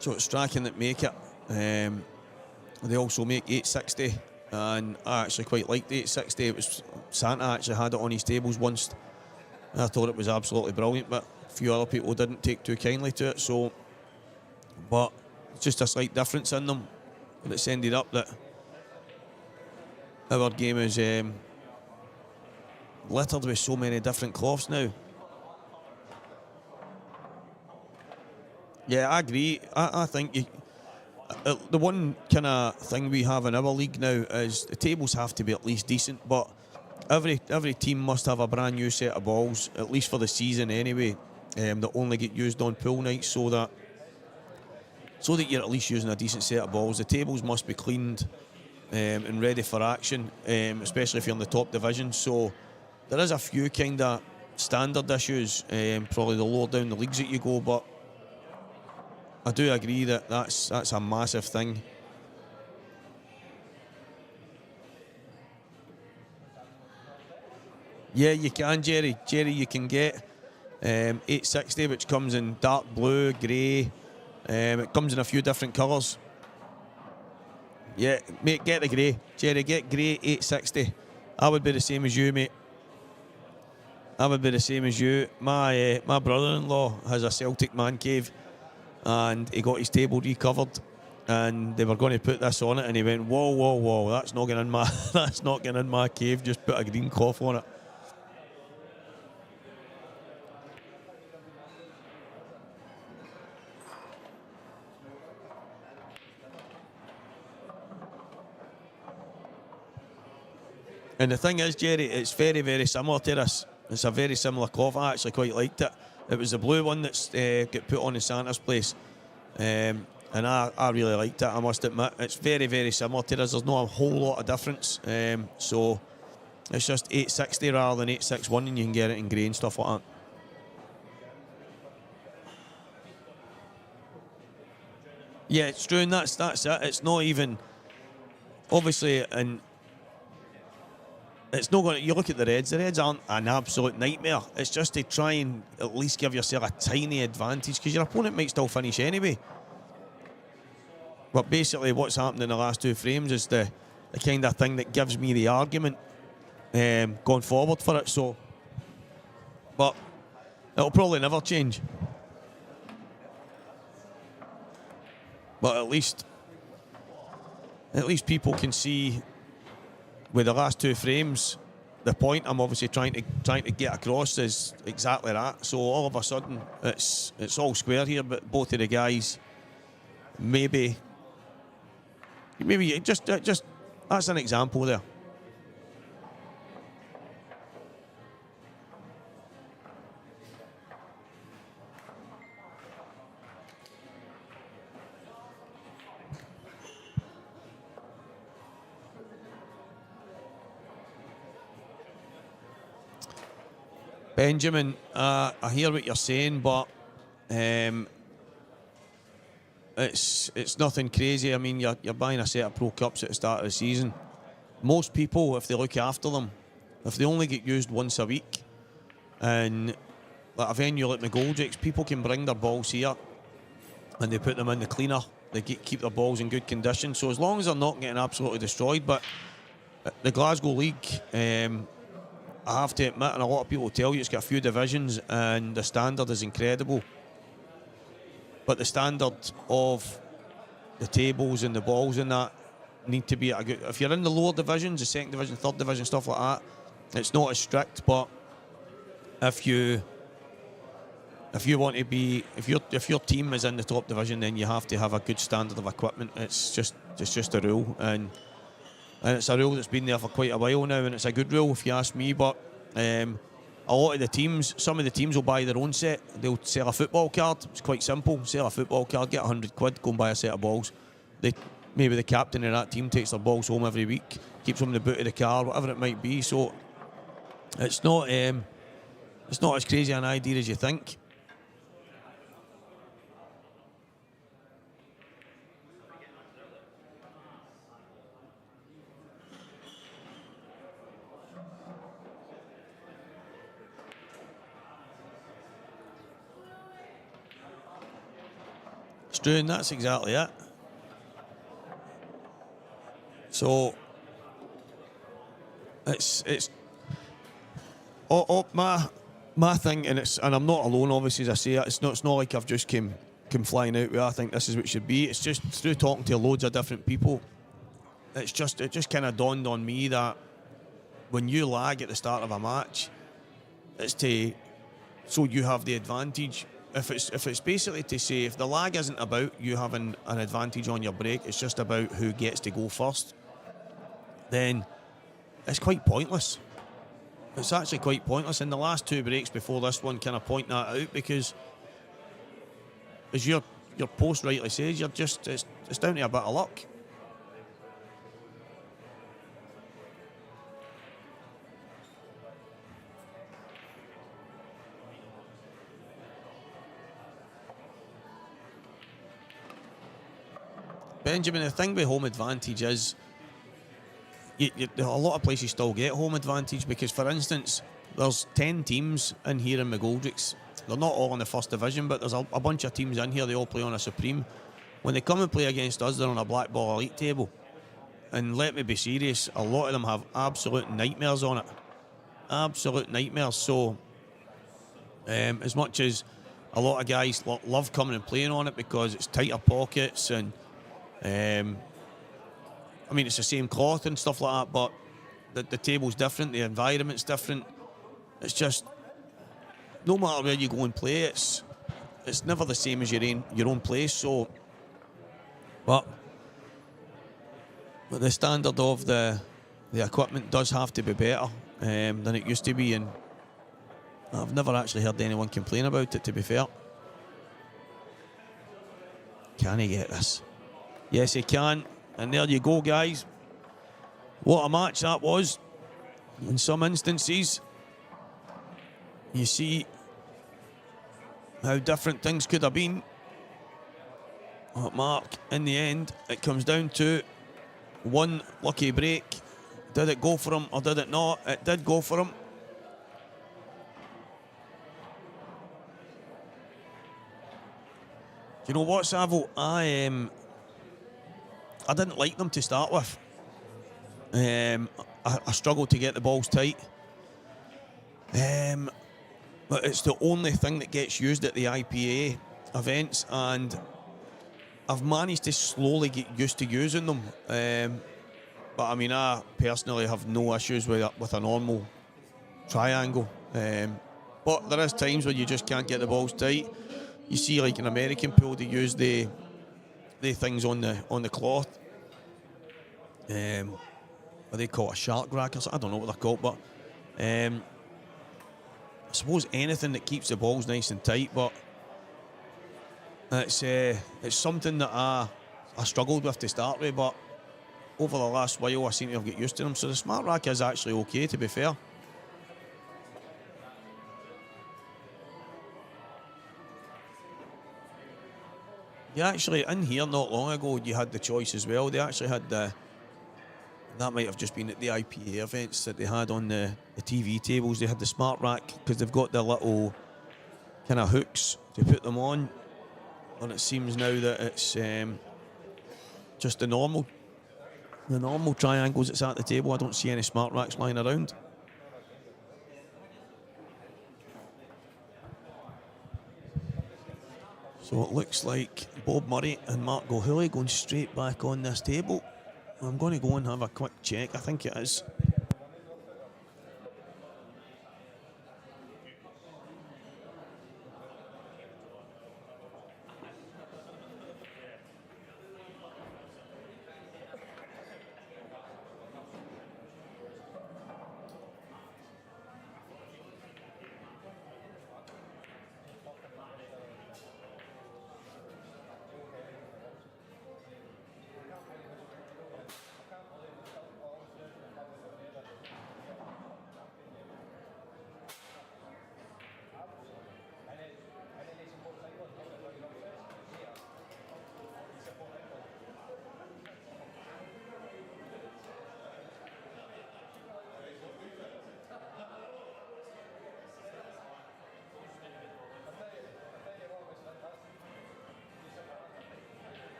So it's Strachan that make it. They also make 860, and I actually quite liked the 860. It was Santa actually had it on his tables once. I thought it was absolutely brilliant, but a few other people didn't take too kindly to it. So, but it's just a slight difference in them. But it's ended up that our game is littered with so many different cloths now. Yeah, I agree. I think the one kind of thing we have in our league now is the tables have to be at least decent, but every team must have a brand new set of balls, at least for the season anyway, that only get used on pool nights, so that you're at least using a decent set of balls. The tables must be cleaned and ready for action, especially if you're in the top division. So there is a few kind of standard issues, probably the lower down the leagues that you go, but I do agree that that's a massive thing. Yeah, you can, Jerry. Jerry, you can get 860, which comes in dark blue, grey. It comes in a few different colours. Yeah, mate, get the grey. Jerry, get grey 860. I would be the same as you, mate. I would be the same as you. My brother-in-law has a Celtic man cave, and he got his table recovered, and they were going to put this on it, and he went, whoa, whoa, whoa, that's not getting in my that's not getting in my cave. Just put a green cloth on it. And the thing is, Jerry, it's very, very similar to this. It's a very similar cloth. I actually quite liked it. It was the blue one that's got put on in Santa's place. And I really liked it, I must admit. It's very, very similar to this. There's not a whole lot of difference. So it's just 860 rather than 861, and you can get it in grey and stuff like that. Yeah, it's true, and that's it. It's not even, obviously, and it's not going to, you look at the Reds aren't an absolute nightmare. It's just to try and at least give yourself a tiny advantage, because your opponent might still finish anyway. But basically what's happened in the last two frames is the kind of thing that gives me the argument going forward for it. So, but it'll probably never change. But at least people can see with the last two frames, the point I'm obviously trying to get across is exactly that. So all of a sudden, it's all square here, but both of the guys, maybe just that's an example there. Benjamin, I hear what you're saying, but it's nothing crazy. I mean, you're buying a set of Pro Cups at the start of the season. Most people, if they look after them, if they only get used once a week, and like a venue like McGoldricks, people can bring their balls here and they put them in the cleaner. They keep their balls in good condition. So as long as they're not getting absolutely destroyed, but the Glasgow League, I have to admit, and a lot of people tell you, it's got a few divisions and the standard is incredible. But the standard of the tables and the balls and that need to be at a good... If you're in the lower divisions, the second division, third division, stuff like that, it's not as strict. But if you want to be... If your team is in the top division, then you have to have a good standard of equipment. It's just a rule. And it's a rule that's been there for quite a while now, and it's a good rule if you ask me. But a lot of the teams, some of the teams will buy their own set. They'll sell a football card. It's quite simple. Sell a football card, get 100 quid, go and buy a set of balls. Maybe the captain of that team takes their balls home every week, keeps them in the boot of the car, whatever it might be. So it's not as crazy an idea as you think. And that's exactly it. So it's my thing, and I'm not alone, obviously, as I say. It's not like I've just came flying out with, I think this is what it should be. It's just through talking to loads of different people, it just kind of dawned on me that when you lag at the start of a match, so you have the advantage. If it's basically to say, if the lag isn't about you having an advantage on your break, it's just about who gets to go first, then it's quite pointless. It's actually quite pointless. And the last two breaks before this one kind of point that out, because as your post rightly says, it's down to a bit of luck. Benjamin, the thing with home advantage is a lot of places still get home advantage, because, for instance, there's 10 teams in here in McGoldricks. They're not all in the first division, but there's a bunch of teams in here. They all play on a Supreme. When they come and play against us, they're on a black ball elite table. And let me be serious, a lot of them have absolute nightmares on it. Absolute nightmares. So, as much as a lot of guys love coming and playing on it because it's tighter pockets and, I mean, it's the same cloth and stuff like that, but the table's different, the environment's different. It's just, no matter where you go and play, it's never the same as your own place. So, but the standard of the equipment does have to be better than it used to be, and I've never actually heard anyone complain about it, to be fair. Can he get this? Yes, he can. And there you go, guys. What a match that was. In some instances, you see how different things could have been. But Mark, in the end, it comes down to one lucky break. Did it go for him or did it not? It did go for him. You know what, Savo? I didn't like them to start with. I struggled to get the balls tight. But it's the only thing that gets used at the IPA events, and I've managed to slowly get used to using them. But I mean, I personally have no issues with a normal triangle. But there is times where you just can't get the balls tight. You see, like an American pool, they use the things on the cloth. What they call it, a shark rack or something. I don't know what they're called, but I suppose anything that keeps the balls nice and tight. But it's something that I struggled with to start with, but over the last while I seem to have got used to them. So the smart rack is actually okay, to be fair. You actually, in here not long ago, you had the choice as well. They actually had that might have just been at the IPA events that they had on the TV tables. They had the smart rack because they've got their little kind of hooks to put them on. And it seems now that it's just the normal triangles that's at the table. I don't see any smart racks lying around. So it looks like Bob Murray and Mark Gohully going straight back on this table. I'm going to go and have a quick check. I think it is.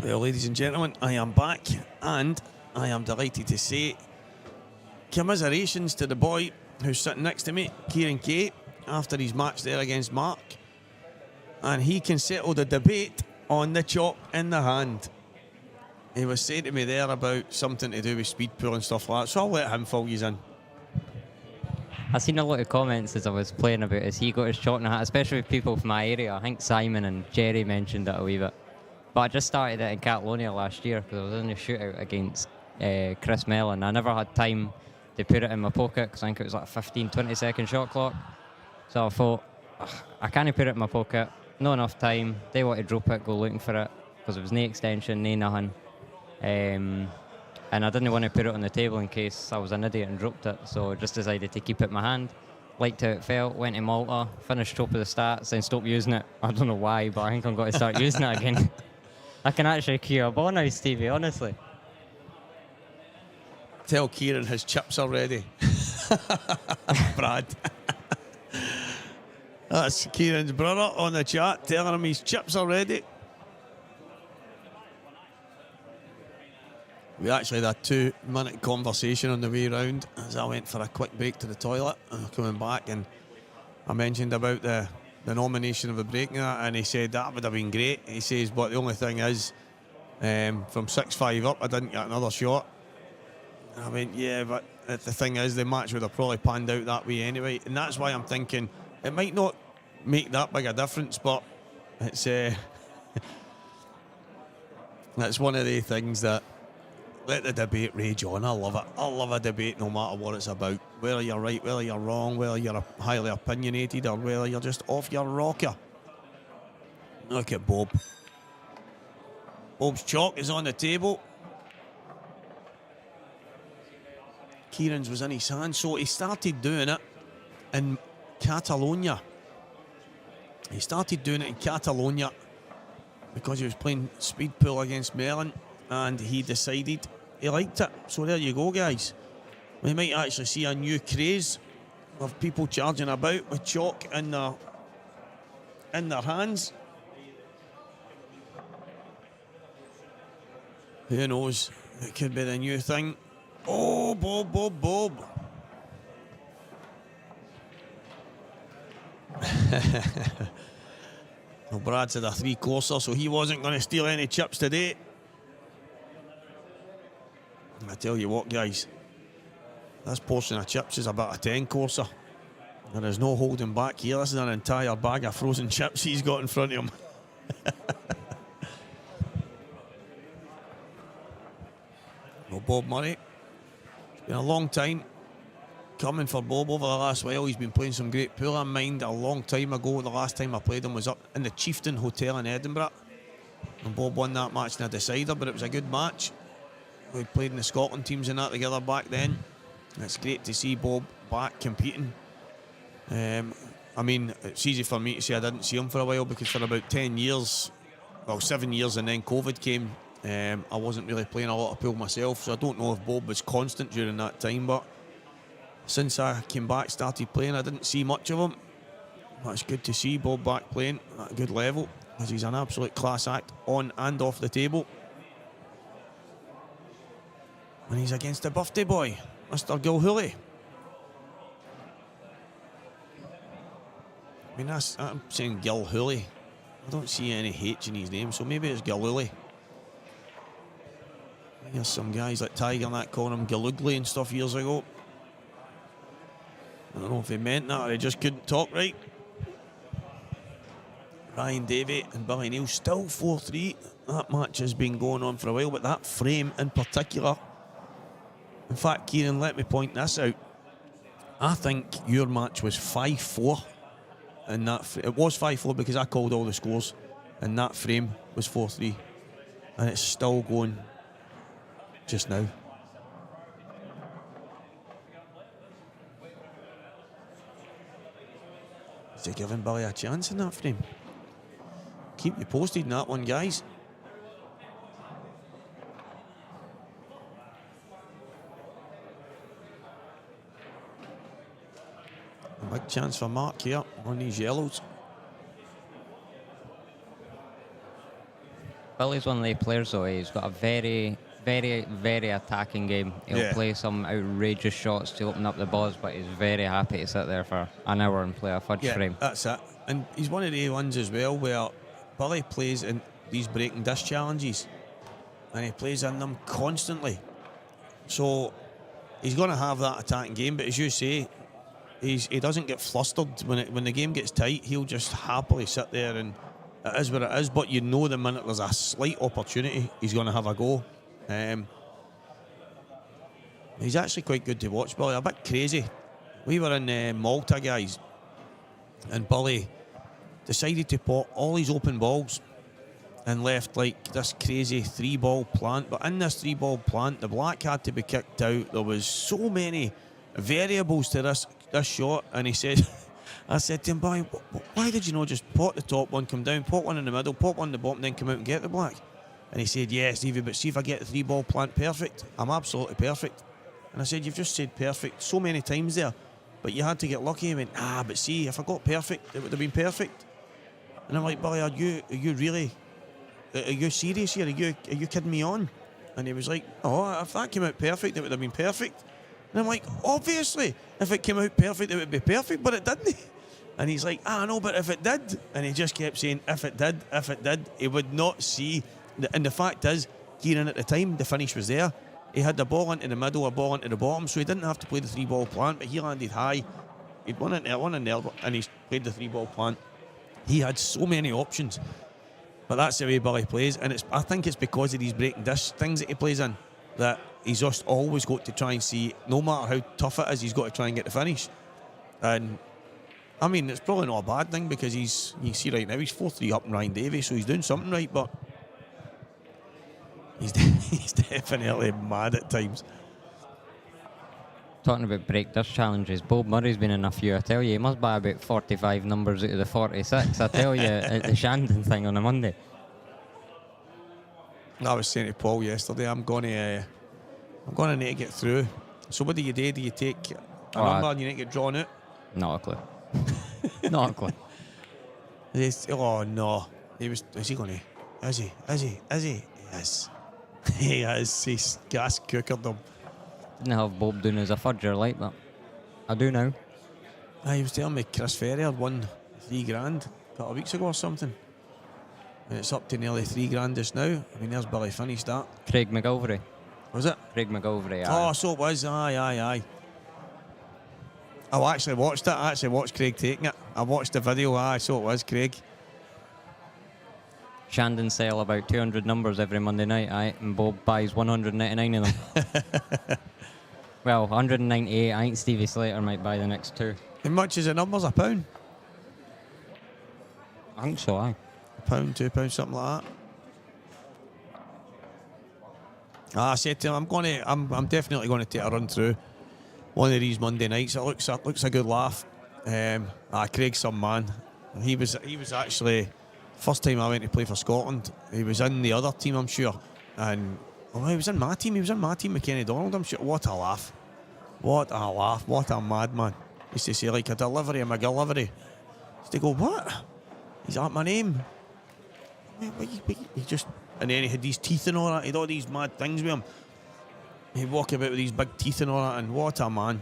Well, ladies and gentlemen, I am back, and I am delighted to say commiserations to the boy who's sitting next to me, Kieran Kay, after his match there against Mark. And he can settle the debate on the chalk in the hand. He was saying to me there about something to do with speed pool and stuff like that, so I'll let him fill you in. I seen a lot of comments as I was playing about as he got his shot in the hat, especially with people from my area. I think Simon and Jerry mentioned it a wee bit. But I just started it in Catalonia last year because I was in a shootout against Chris Mellon. I never had time to put it in my pocket because I think it was like a 15, 20-second shot clock. So I thought, I can't put it in my pocket, not enough time. They want to drop it, go looking for it because there was no extension, no nothing. And I didn't want to put it on the table in case I was an idiot and dropped it. So I just decided to keep it in my hand. Liked how it felt, went to Malta, finished top of the stats, then stopped using it. I don't know why, but I think I'm going to start using it again. I can actually cue a ball now, Stevie, honestly. Tell Kieran his chips are ready. Brad. That's Kieran's brother on the chat telling him his chips are ready. We actually had a 2-minute conversation on the way round as I went for a quick break to the toilet. Coming back, and I mentioned about the nomination of a break and he said that would have been great. He says, but the only thing is, from 6-5 up, I didn't get another shot. And I went, yeah, but the thing is, the match would have probably panned out that way anyway. And that's why I'm thinking it might not make that big a difference, but it's that's one of the things that let the debate rage on. I love it. I love a debate no matter what it's about. Whether you're right, whether you're wrong, whether you're highly opinionated or whether you're just off your rocker. Look at Bob. Bob's chalk is on the table. Kieran's was in his hand, so he started doing it in Catalonia. He started doing it in Catalonia because he was playing speed pool against Mellon, and he decided he liked it. So there you go, guys. We might actually see a new craze of people charging about with chalk in their hands. Who knows? It could be the new thing. Oh, Bob. Well, Brad's had a 3-courser, so he wasn't going to steal any chips today. I tell you what, guys, this portion of chips is about a 10-courser. There is no holding back here. This is an entire bag of frozen chips he's got in front of him. Well, Bob Murray, it's been a long time coming for Bob over the last while. He's been playing some great pool. I mind a long time ago, the last time I played him was up in the Chieftain Hotel in Edinburgh, and Bob won that match in a decider, but it was a good match. We played in the Scotland teams and that together back then. It's great to see Bob back competing. I mean, it's easy for me to say I didn't see him for a while because for about 10 years, well, 7 years, and then COVID came, I wasn't really playing a lot of pool myself, so I don't know if Bob was constant during that time, but since I came back, started playing, I didn't see much of him. But it's good to see Bob back playing at a good level, because he's an absolute class act on and off the table. And he's against the birthday boy, Mr. Gilhooly. I mean, I'm saying Gilhooly. I don't see any H in his name, so maybe it's Gilhooly. There's some guys like Tiger and that calling him Gilugly and stuff years ago. I don't know if he meant that or he just couldn't talk right. Ryan Davey and Billy Neal still 4-3. That match has been going on for a while, but that frame in particular. In fact, Kieran, let me point this out. I think your match was 5-4. And it was 5-4 because I called all the scores. And that frame was 4-3. And it's still going just now. Is he giving Billy a chance in that frame? Keep you posted in that one, guys. A big chance for Mark here on these yellows. Billy's one of the players, though. He's got a very, very, very attacking game. He'll play some outrageous shots to open up the balls, but he's very happy to sit there for an hour and play a fudge frame. That's it. And he's one of the ones as well where Billy plays in these breaking disc challenges, and he plays in them constantly. So he's going to have that attacking game, but as you say, he doesn't get flustered when the game gets tight. He'll just happily sit there, and it is what it is. But you know, the minute there's a slight opportunity, he's going to have a go. He's actually quite good to watch, Billy. A bit crazy. We were in Malta, guys, and Billy decided to pot all his open balls and left like this crazy 3-ball plant. But in this 3-ball plant, the black had to be kicked out. There was so many variables to this shot, and he said, I said to him, Billy, why did you not just pot the top one, come down, pot one in the middle, pot one in the bottom, then come out and get the black? And he said, yeah, Stevie, but see if I get the 3-ball plant perfect, I'm absolutely perfect. And I said, you've just said perfect so many times there, but you had to get lucky. He went, but see, if I got perfect, it would have been perfect. And I'm like, Billy, are you really, are you serious here? Are you kidding me on? And he was like, oh, if that came out perfect, it would have been perfect. And I'm like, obviously, if it came out perfect, it would be perfect, but it didn't. And he's like, I know, but if it did. And he just kept saying, if it did, he would not see. And the fact is, Kieran, at the time, the finish was there. He had the ball into the middle, a ball into the bottom, so he didn't have to play the 3-ball plant, but he landed high. He'd won in there, and he played the 3-ball plant. He had so many options. But that's the way Billy plays, and I think it's because of these breaking disc things that he plays in, that he's just always got to try and see, no matter how tough it is, he's got to try and get the finish. And I mean, it's probably not a bad thing, because you see right now, he's 4-3 up in Ryan Davies, so he's doing something right, but he's definitely mad at times. Talking about break disc challenges, Bob Murray's been in a few. I tell you, he must buy about 45 numbers out of the 46. I tell you, at the Shandon thing on a Monday. I was saying to Paul yesterday, I'm gonna need to get through. So what do? Do you take a number and you need to get drawn out? Not a clue. Not a clue. Oh no, is he gonna? Is he? Yes. He is. He's gas cookered them. Didn't have Bob doing as a fudger like, but I do now. He was telling me Chris Ferry had won $3,000 a couple of weeks ago or something. And it's up to nearly $3,000 just now. I mean, there's Billy finished that. Craig McGoldricks. Was it? Craig McGoldricks, Oh, so it was. Aye. I actually watched it. I actually watched Craig taking it. I watched the video. Aye, so it was Craig. Shandon sell about 200 numbers every Monday night, and Bob buys 199 of them. Well, 198. I think Stevie Slater might buy the next two. How much is the numbers? £1? I think so, aye. £1, £2, something like that. I said to him, I'm definitely going to take a run through one of these Monday nights. It looks a good laugh. Craig's some man. He was actually, first time I went to play for Scotland, he was in the other team, I'm sure. And he was in my team. He was in my team with Kenny Donald, I'm sure. What a laugh. What a madman. He used to say, like, a delivery, a McGoldricks. He used to go, what? Is that my name? He just, and then he had these teeth and all that. He had all these mad things with him. He'd walk about with these big teeth and all that, and what a man.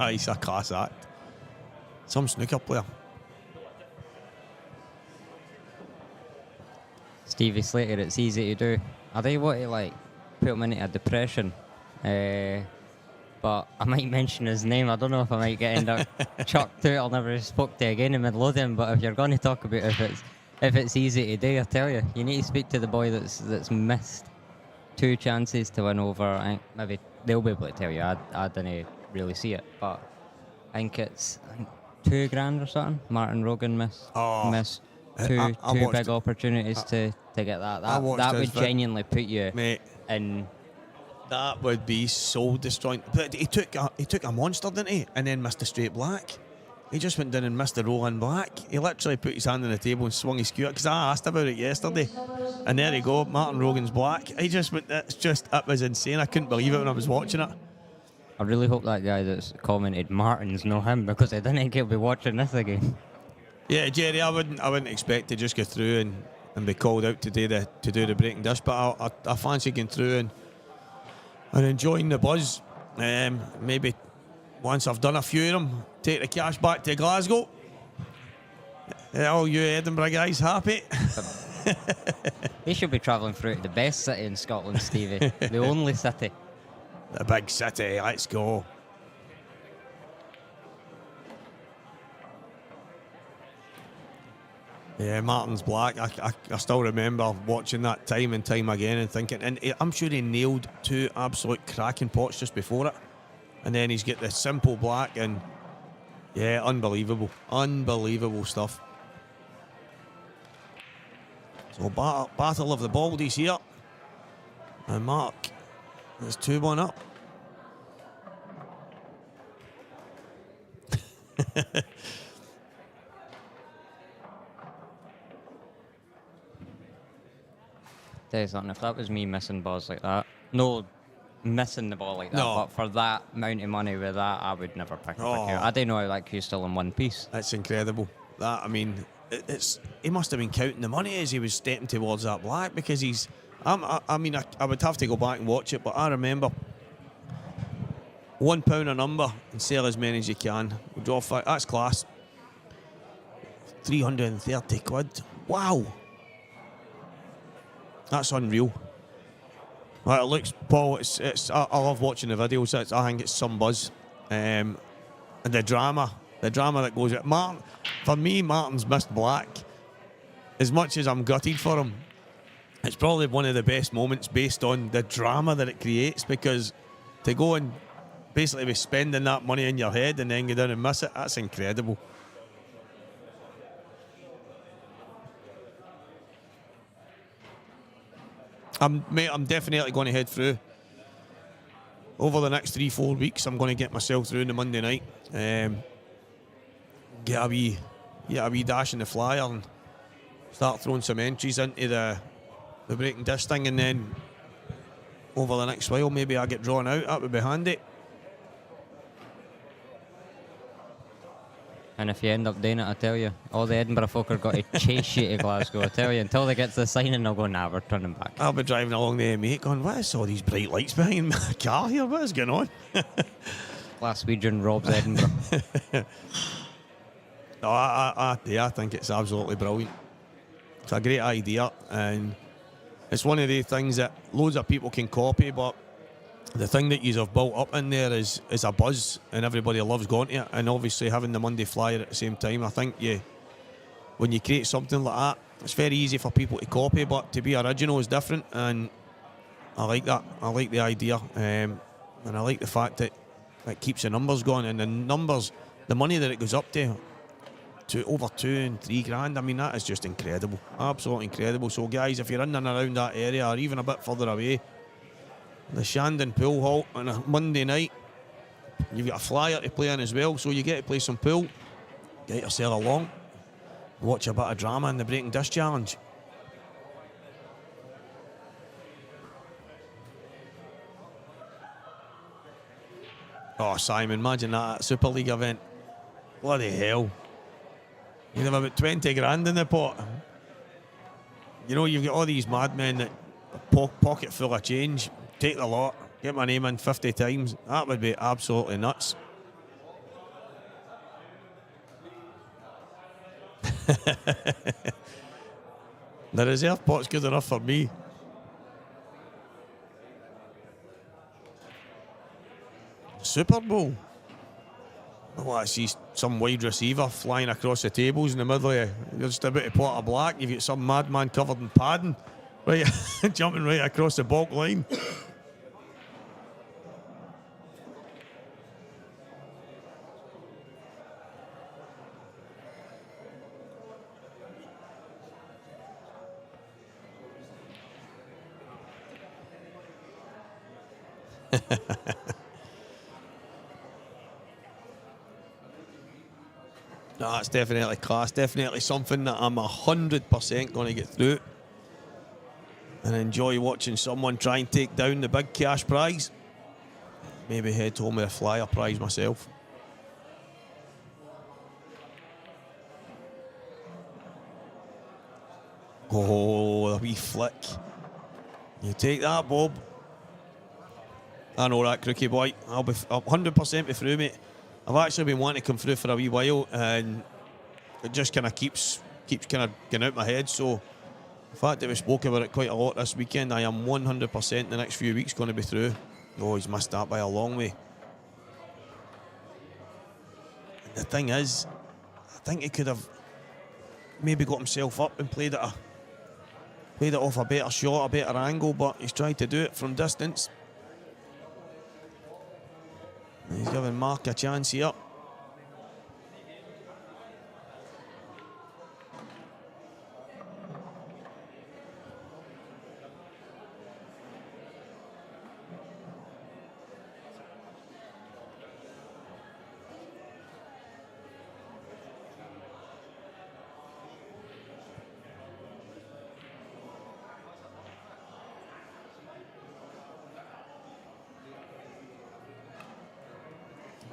He's a class act. Some snooker player. Stevie Slater, it's easy to do. I tell you what, put him into a depression. But I might mention his name. I don't know if I might end up chucked out. I'll never spoke to again in Midlothian. But if you're going to talk about if it's easy to do, I tell you, you need to speak to the boy that's missed 2 chances to win over. I think maybe they'll be able to tell you. I didn't really see it, but I think it's $2,000 or something. Martin Rogan missed two big opportunities to get that. That would genuinely put you in. That would be soul destroying. But he took a monster, didn't he? And then missed a straight black. He just went down and missed the roll in black. He literally put his hand on the table and swung his cue, because I asked about it yesterday. And there you go, Martin Rogan's black. He just went, it was insane. I couldn't believe it when I was watching it. I really hope that guy that's commented Martin's know him, because I didn't think he'll be watching this again. Yeah, Jerry, I wouldn't expect to just go through and and be called out to do the breaking disc. But I fancy going through and enjoying the buzz. Maybe once I've done a few of them, take the cash back to Glasgow. All you Edinburgh guys happy? They should be travelling through to the best city in Scotland, Stevie. The only city. The big city, let's go. Yeah, Martin's black. I still remember watching that time and time again and thinking, and I'm sure he nailed 2 absolute cracking pots just before it. And then he's got the simple black, and yeah, unbelievable. Unbelievable stuff. So battle of the Baldies here. And Mark is 2-1 up. Tell you something, if that was me missing balls like that, no missing the ball like that, No. but for that amount of money with that, I would never pick up a cue. I don't know how that cue's still in one piece. That's incredible. That, I mean, he must have been counting the money as he was stepping towards that black, because he's. I mean, I would have to go back and watch it, but I remember £1 a number and sell as many as you can. We draw 5. That's class. 330 quid. Wow. That's unreal. Well, it looks, Paul. I love watching the videos. I think it's some buzz, and the drama that goes with it. Martin, for me, Martin's missed black. As much as I'm gutted for him, it's probably one of the best moments based on the drama that it creates. Because to go and basically be spending that money in your head and then go down and miss it, that's incredible. I'm definitely going to head through. Over the next 3-4 weeks, I'm going to get myself through on the Monday night. Get a wee dash in the flyer and start throwing some entries into the breaking disc thing, and then over the next while, maybe I get drawn out. That would be handy. And if you end up doing it, I tell you, all the Edinburgh folk are going to chase you to Glasgow. I tell you, until they get to the signing, they'll go, nah, we're turning back. I'll be driving along the M8 going, what is all these bright lights behind my car here? What is going on? Glaswegian robs Edinburgh. No, I think it's absolutely brilliant. It's a great idea, and it's one of the things that loads of people can copy, but the thing that you have built up in there is a buzz, and everybody loves going to it. And obviously having the Monday flyer at the same time, I think when you create something like that, it's very easy for people to copy, but to be original is different, and I like that. I like the idea, and I like the fact that it keeps the numbers going, and the numbers, the money that it goes up to over 2 and 3 grand. I mean, that is just incredible, absolutely incredible. So guys, if you're in and around that area, or even a bit further away, the Shandon Pool Hall on a Monday night, you've got a flyer to play in as well, so you get to play some pool, get yourself along, watch a bit of drama in the Breaking Disc Challenge. Oh, Simon, imagine that at Super League event. Bloody hell. You'd have about 20 grand in the pot. You know, you've got all these madmen that pocket full of change, take the lot, get my name in 50 times. That would be absolutely nuts. The reserve pot's good enough for me. Super Bowl. I want to see some wide receiver flying across the tables in the middle of you. You're just about to pot of black. You've got some madman covered in padding, right, jumping right across the baulk line. No, that's definitely class. Definitely something that I'm 100% going to get through and enjoy watching someone try and take down the big cash prize. Maybe head home with a flyer prize myself. Oh, a wee flick. You take that, Bob. I know that, crookie boy. I'll 100% be through, mate. I've actually been wanting to come through for a wee while, and it just kind of keeps kind of getting out my head. So the fact that we spoke about it quite a lot this weekend, I am 100% the next few weeks going to be through. Oh, he's missed that by a long way. And the thing is, I think he could have maybe got himself up and played it off a better shot, a better angle, but he's tried to do it from distance. He's giving Mark a chance here.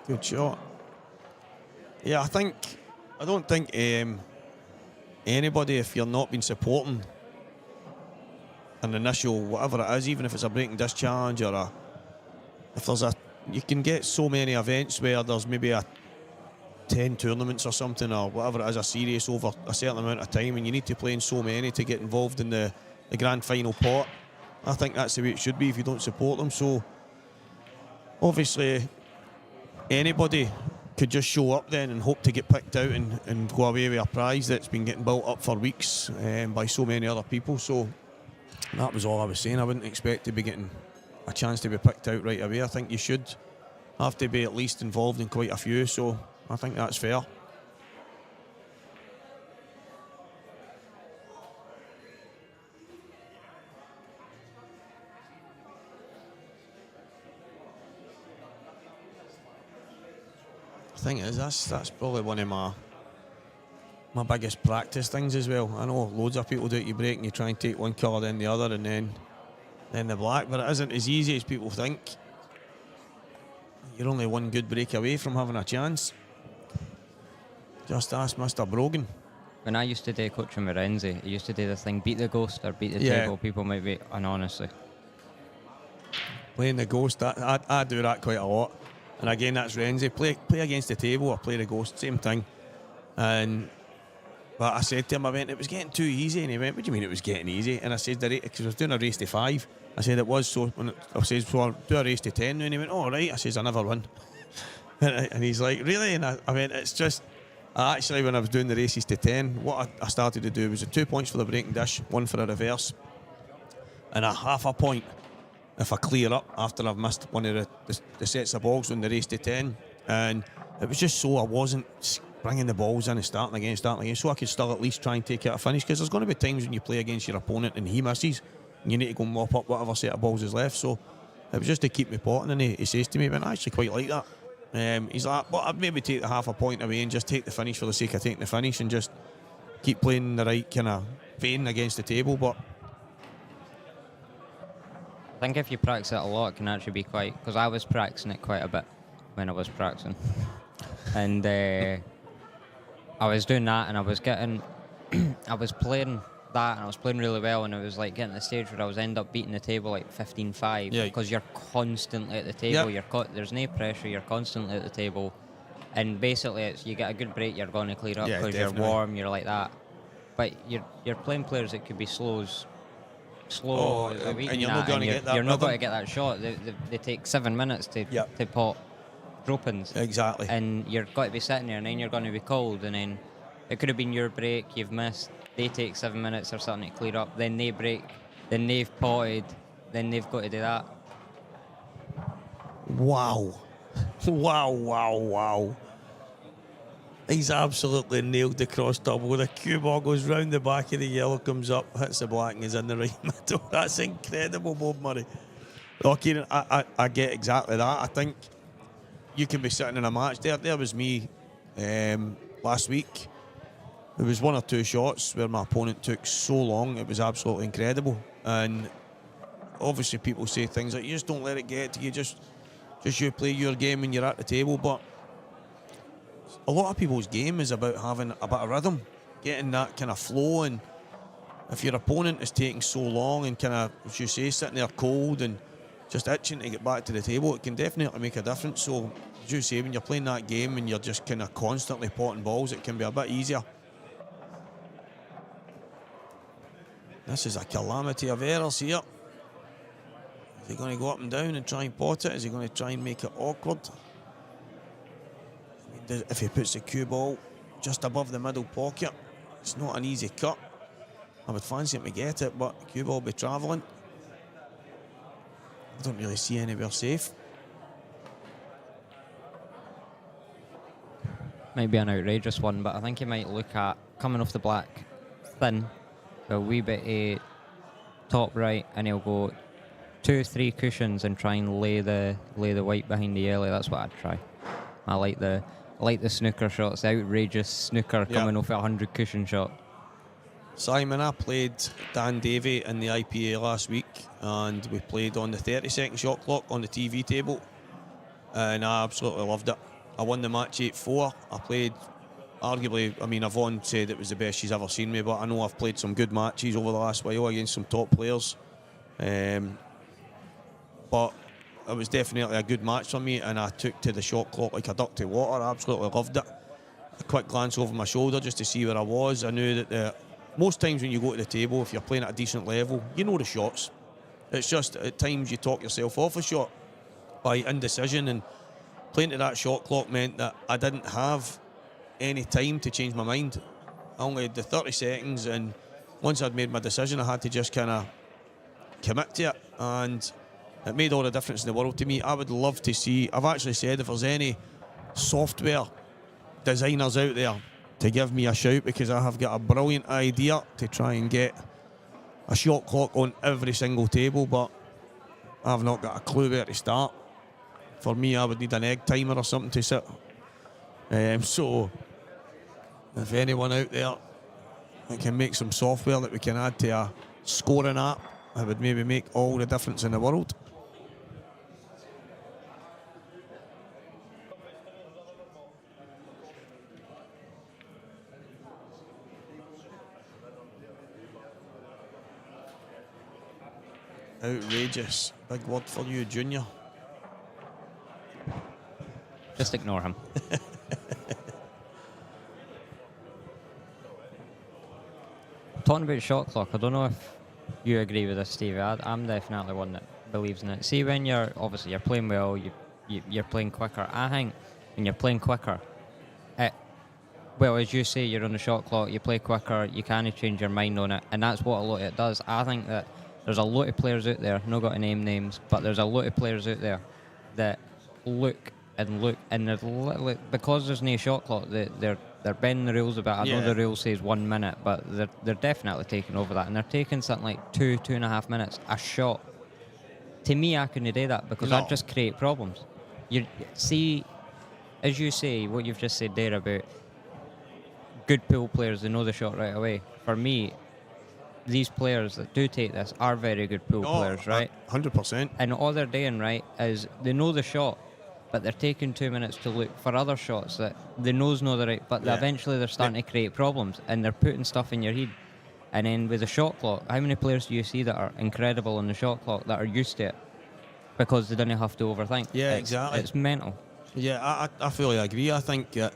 Good shot. Yeah, I don't think anybody, if you're not been supporting an initial whatever it is, even if it's a breaking discharge or you can get so many events where there's maybe 10 tournaments or something or whatever it is, a series over a certain amount of time, and you need to play in so many to get involved in the grand final pot. I think that's the way it should be if you don't support them. So obviously anybody could just show up then and hope to get picked out and go away with a prize that's been getting built up for weeks by so many other people. So that was all I was saying. I wouldn't expect to be getting a chance to be picked out right away. I think you should have to be at least involved in quite a few, so I think that's fair. The thing is, that's probably one of my biggest practice things as well. I know loads of people do it. You break and you try and take one colour, then the other, and then the black, but it isn't as easy as people think. You're only one good break away from having a chance. Just ask Mr. Brogan. When I used to do coaching with Renzi, he used to do the thing, beat the ghost or beat the table. People might be, and honestly. Playing the ghost, I do that quite a lot. And again, that's Renzi. Play against the table or play the ghost, same thing. But I said to him, it was getting too easy. And he went, what do you mean it was getting easy? And I said, because I was doing a race to 5. I said, it was. So I said, so I'll do a race to 10. And he went, oh, right. I said, I never win. And he's like, really? And I went, it's just, actually, when I was doing the races to 10, what I started to do was 2 points for the breaking dish, 1 for a reverse, and a half a point if I clear up after I've missed one of the sets of balls on the race to 10. And it was just so I wasn't bringing the balls in and starting again, so I could still at least try and take out a finish, because there's going to be times when you play against your opponent and he misses and you need to go mop up whatever set of balls is left. So it was just to keep me potting, and he says to me, I actually quite like that. He's like, but I'd maybe take the half a point away and just take the finish for the sake of taking the finish and just keep playing the right kind of vein against the table. But I think if you practice it a lot, it can actually be quite, because I was practicing it quite a bit when I was practicing. And I was doing that, and I was getting, I was playing that, and I was playing really well, and it was like getting to the stage where I was end up beating the table like 15-5, because you're constantly at the table. There's no pressure, you're constantly at the table, and basically it's you get a good break, you're going to clear up because you're warm, you're like that. But you're playing players that could be slow, and you're not going to get that. You're not going to get that shot. They take 7 minutes to pot opens. Exactly. And you're got to be sitting there, and then you're going to be cold, and then it could have been your break, you've missed, they take 7 minutes or something to clear up, then they break, then they've potted, then they've got to do that. Wow. Wow. He's absolutely nailed the cross double. The cue ball goes round the back of the yellow, comes up, hits the black, and is in the right middle. That's incredible, Bob Murray. Oh, Kieran, I get exactly that. I think you can be sitting in a match. There was me last week. There was 1 or 2 shots where my opponent took so long. It was absolutely incredible. And obviously people say things like, you just don't let it get to you. Just you play your game when you're at the table. But a lot of people's game is about having a bit of rhythm, getting that kind of flow. And if your opponent is taking so long and kind of, as you say, sitting there cold and just itching to get back to the table, it can definitely make a difference. So, as you say, when you're playing that game and you're just kind of constantly potting balls, it can be a bit easier. This is a calamity of errors here. Is he going to go up and down and try and pot it? Is he going to try and make it awkward? I mean, if he puts the cue ball just above the middle pocket, it's not an easy cut. I would fancy him to get it, but cue ball will be travelling. I don't really see anywhere safe. Might be an outrageous one, but I think he might look at coming off the black thin, a wee bit top right, and he'll go 2-3 cushions and try and lay the white behind the yellow. That's what I'd try. I like the snooker shots, the outrageous snooker coming off a 100 cushion shot. Simon, I played Dan Davey in the IPA last week, and we played on the 30-second shot clock on the TV table, and I absolutely loved it. I won the match 8-4. I played, arguably, I mean, Yvonne said it was the best she's ever seen me, but I know I've played some good matches over the last while against some top players. But it was definitely a good match for me, and I took to the shot clock like a duck to water. I absolutely loved it. A quick glance over my shoulder just to see where I was. I knew that most times when you go to the table, if you're playing at a decent level, you know the shots. It's just at times you talk yourself off a shot by indecision, and playing to that shot clock meant that I didn't have any time to change my mind. I only had the 30 seconds, and once I'd made my decision, I had to just kind of commit to it, and it made all the difference in the world to me. I would love to see, I've actually said if there's any software designers out there to give me a shout, because I have got a brilliant idea to try and get a shot clock on every single table, but I've not got a clue where to start. For me, I would need an egg timer or something to sit. So, if anyone out there that can make some software that we can add to a scoring app, it would maybe make all the difference in the world. Outrageous. Big word for you, Junior. Just ignore him. Talking about shot clock, I don't know if you agree with this, Stevie. I'm definitely one that believes in it. See, when you're playing well, you're playing quicker. I think when you're playing quicker, well, as you say, you're on the shot clock, you play quicker, you can't change your mind on it, and that's what a lot of it does. I think that there's a lot of players out there, not got to name names, but there's a lot of players out there that look, and they're because there's no shot clock, they're bending the rules a bit. I know the rule says 1 minute, but they're definitely taking over that, and they're taking something like 2.5 minutes a shot. To me, I couldn't do that, because I'd just create problems. You see, as you say, what you've just said there about good pool players, they know the shot right away. For me, these players that do take this are very good pool players, right? 100%. And all they're doing, right, is they know the shot, but they're taking 2 minutes to look for other shots that they know's not the right, but eventually they're starting to create problems, and they're putting stuff in your head. And then with the shot clock, how many players do you see that are incredible on the shot clock that are used to it because they don't have to overthink? Yeah, exactly. It's mental. Yeah, I fully agree. I think that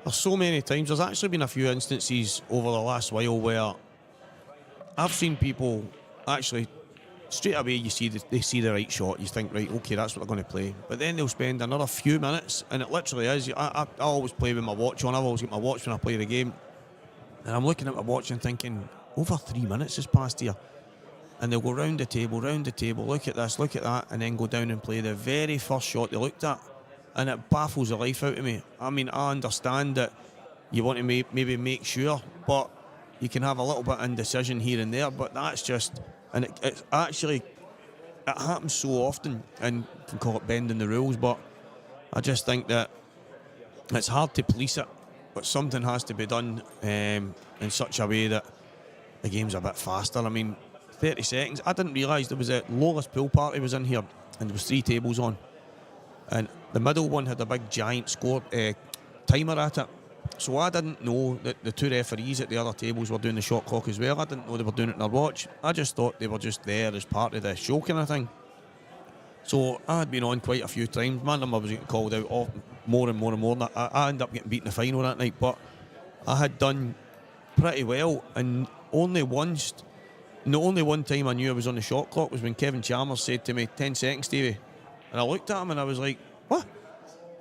there's so many times, there's actually been a few instances over the last while where I've seen people actually straight away they see the right shot. You think, right, okay, that's what they're going to play. But then they'll spend another few minutes, and it literally is. I always play with my watch on. I've always got my watch when I play the game. And I'm looking at my watch and thinking, over 3 minutes has passed here. And they'll go round the table, look at this, look at that, and then go down and play the very first shot they looked at. And it baffles the life out of me. I mean, I understand that you want to maybe make sure, but you can have a little bit of indecision here and there, but that's just... And it happens so often, and you can call it bending the rules, but I just think that it's hard to police it, but something has to be done in such a way that the game's a bit faster. I mean, 30 seconds. I didn't realise there was a Lola's pool party was in here, and there was 3 tables on, and the middle one had a big giant score timer at it, So I didn't know that the two referees at the other tables were doing the shot clock as well. I didn't know they were doing it in their watch. I just thought they were just there as part of the show kind of thing. So I had been on quite a few times. My number was getting called out more and more and more. I ended up getting beaten in the final that night, but I had done pretty well. And only one time I knew I was on the shot clock was when Kevin Chalmers said to me, 10 seconds, Stevie. And I looked at him and I was like, what?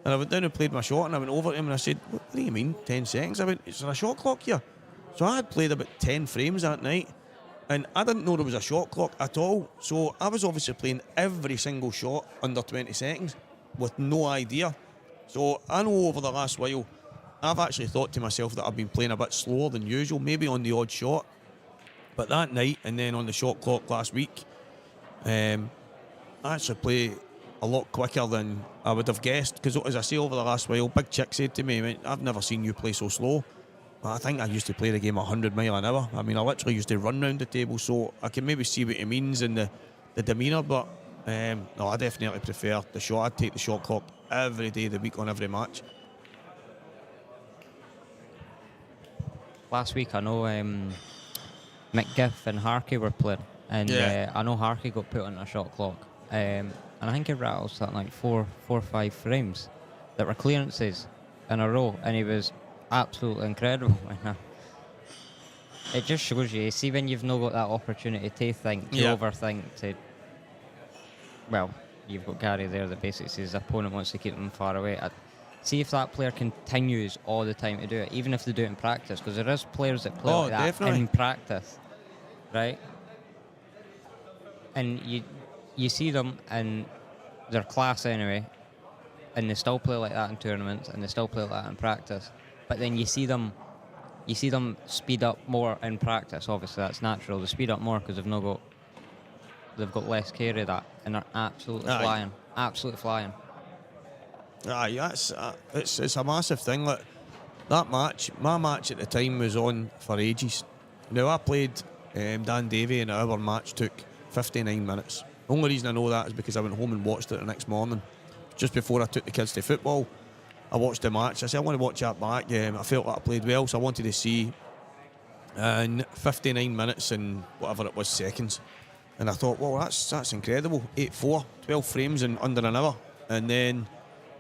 And I went down and played my shot and I went over to him and I said, what do you mean, 10 seconds? I went, is there a shot clock here? So I had played about 10 frames that night and I didn't know there was a shot clock at all. So I was obviously playing every single shot under 20 seconds with no idea. So I know over the last while, I've actually thought to myself that I've been playing a bit slower than usual, maybe on the odd shot. But that night and then on the shot clock last week, I actually play a lot quicker than I would have guessed, because as I say, over the last while, Big Chick said to me, I've never seen you play so slow. I think I used to play the game 100 mile an hour. I mean, I literally used to run round the table, so I can maybe see what he means in the demeanour, but no, I definitely prefer the shot. I'd take the shot clock every day of the week on every match. Last week, I know McGiff and Harkey were playing, and I know Harkey got put on a shot clock. And I think he rattled something like four or five frames that were clearances in a row, and he was absolutely incredible. It just shows you, see, when you've not got that opportunity to think, to overthink, well, you've got Gary there that basically says the opponent wants to keep them far away. See if that player continues all the time to do it, even if they do it in practice, because there is players that play like that definitely. in practice, right? And you see them and they're class anyway, and they still play like that in tournaments and they still play like that in practice. But then you see them speed up more in practice. Obviously that's natural. They speed up more because they've got less carry of that, and they're absolutely flying. Aye, it's a massive thing. Like that match, my match at the time was on for ages. Now I played Dan Davey, and our match took 59 minutes. The only reason I know that is because I went home and watched it the next morning. Just before I took the kids to football, I watched the match. I said, I want to watch that back. I felt like I played well, so I wanted to see. And 59 minutes and whatever it was seconds. And I thought, well, that's incredible. 8-4, 12 frames in under an hour. And then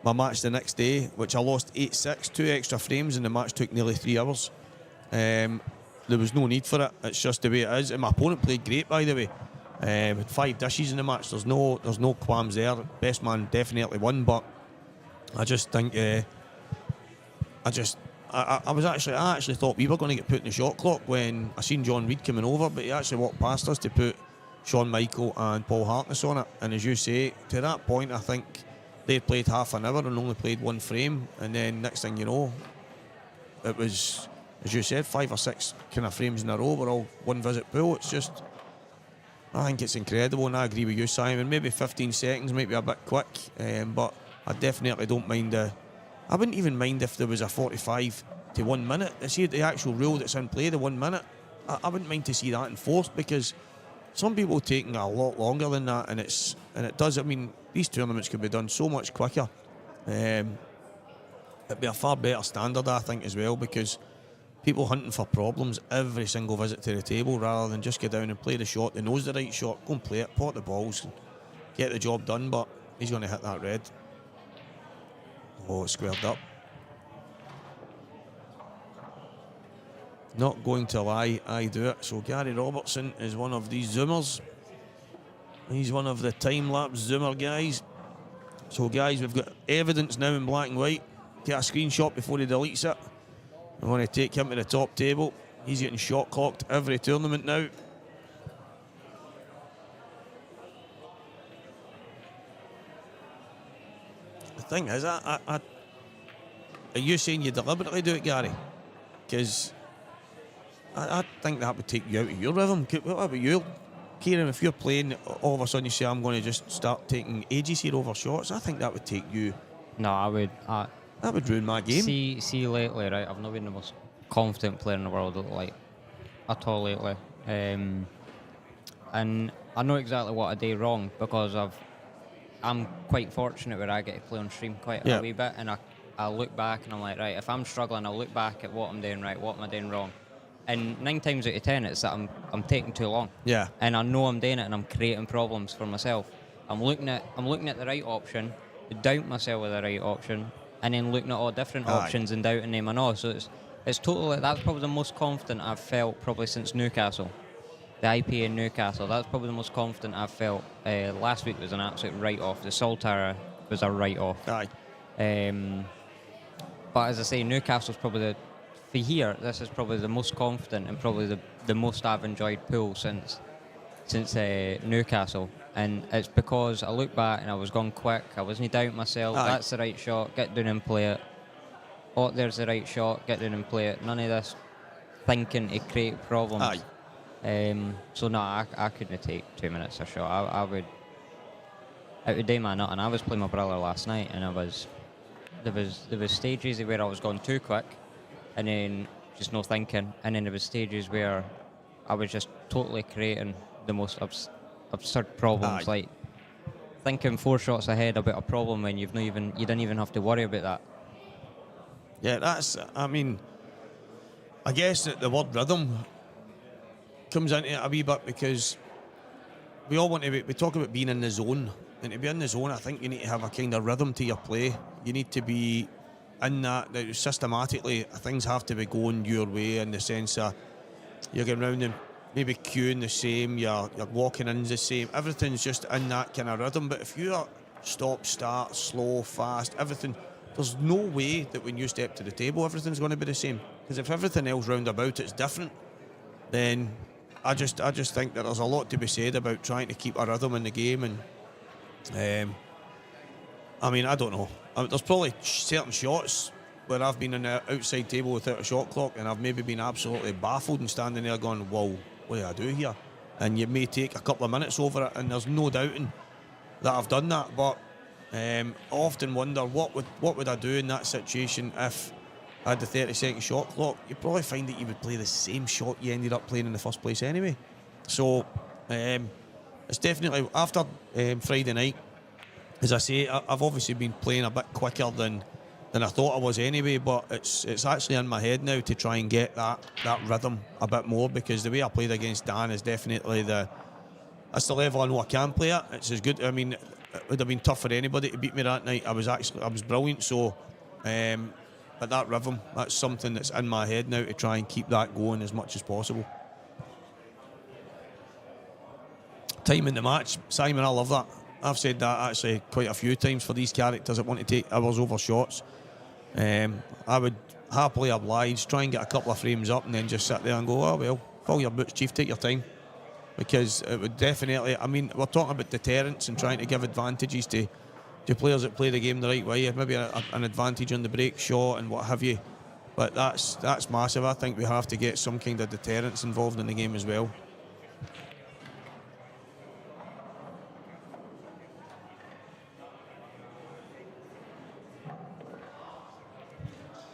my match the next day, which I lost 8-6, 2 extra frames, and the match took nearly 3 hours. There was no need for it. It's just the way it is. And my opponent played great, by the way. Had 5 dishes in the match. There's no qualms there. Best man definitely won, but I just think I actually thought we were going to get put in the shot clock when I seen John Reid coming over, but he actually walked past us to put Shawn Michael and Paul Harkness on it. And as you say, to that point, I think they played half an hour and only played 1 frame, and then next thing you know, it was, as you said, 5 or 6 kind of frames in a row were all one visit pool. It's just, I think it's incredible, and I agree with you, Simon. Maybe 15 seconds might be a bit quick, but I definitely don't mind I wouldn't even mind if there was a 45 to 1 minute. I see the actual rule that's in play, the 1 minute. I wouldn't mind to see that enforced, because some people taking a lot longer than that, and it does. I mean, these tournaments could be done so much quicker. It'd be a far better standard, I think, as well, because people hunting for problems every single visit to the table, rather than just get down and play the shot. They knows the right shot, go and play it, pot the balls, and get the job done. But he's going to hit that red. Oh, it's squared up. Not going to lie, I do it. So Gary Robertson is one of these zoomers. He's one of the time-lapse zoomer guys. So guys, we've got evidence now in black and white. Get a screenshot before he deletes it. I want to take him to the top table. He's getting shot clocked every tournament now. The thing is, are you saying you deliberately do it, Gary? Because I think that would take you out of your rhythm. What about you, Kieran? If you're playing, all of a sudden you say, I'm going to just start taking ages here over shots, I think that would take you... No, I would... that would ruin my game. See lately, right, I've not been the most confident player in the world, like, at all lately. And I know exactly what I do wrong, because I'm quite fortunate where I get to play on stream quite a wee bit, and I I look back and I'm like, right, if I'm struggling, I'll look back at what I'm doing right, what am I doing wrong. And 9 times out of 10, it's that I'm taking too long. Yeah. And I know I'm doing it, and I'm creating problems for myself. I'm looking at the right option, doubt myself with the right option, and then looking at all different options and doubting them and all. So it's totally, that's probably the most confident I've felt probably since Newcastle. The IPA in Newcastle, that's probably the most confident I've felt. Last week was an absolute write-off. The Saltara was a write-off. Aye. But as I say, Newcastle's probably for here, this is probably the most confident and probably the most I've enjoyed pool since Newcastle. And it's because I look back and I was going quick, I wasn't doubting myself. Aye. That's the right shot, get down and play it. Oh, there's the right shot, get down and play it. None of this thinking to create problems. Aye. So no, I couldn't take 2 minutes a shot. It would do my nut. And I was playing my brother last night, and there was stages where I was going too quick, and then just no thinking, and then there was stages where I was just totally creating the most absurd problems, Aye. like thinking 4 shots ahead about a problem when you didn't even have to worry about that. Yeah, that's, I mean, I guess that the word rhythm comes into it a wee bit, because we all want to we talk about being in the zone, and to be in the zone, I think you need to have a kind of rhythm to your play. You need to be in that systematically things have to be going your way, in the sense that you're going round and maybe cueing the same, you're walking in the same, everything's just in that kind of rhythm. But if you are stop, start, slow, fast, everything, there's no way that when you step to the table everything's going to be the same. Because if everything else round about it's different, then I just think that there's a lot to be said about trying to keep a rhythm in the game. And I mean, I don't know. There's probably certain shots where I've been in the outside table without a shot clock, and I've maybe been absolutely baffled and standing there going, whoa, what do I do here? And you may take a couple of minutes over it, and there's no doubting that I've done that. But I often wonder what would I do in that situation if I had the 30-second shot clock. You'd probably find that you would play the same shot you ended up playing in the first place anyway. So it's definitely, after Friday night, as I say, I've obviously been playing a bit quicker than I thought I was anyway, but it's actually in my head now to try and get that rhythm a bit more, because the way I played against Dan is definitely that's the level I know I can play at. It's as good. I mean, it would have been tough for anybody to beat me that night. I was brilliant. So but that rhythm, that's something that's in my head now, to try and keep that going as much as possible. Time in the match, Simon, I love that. I've said that actually quite a few times for these characters that want to take hours over shots. I would happily oblige, try and get a couple of frames up, and then just sit there and go, oh well, fill your boots, chief, take your time. Because it would definitely, I mean, we're talking about deterrence and trying to give advantages to players that play the game the right way. Maybe an advantage on the break shot and what have you. But that's massive. I think we have to get some kind of deterrence involved in the game as well.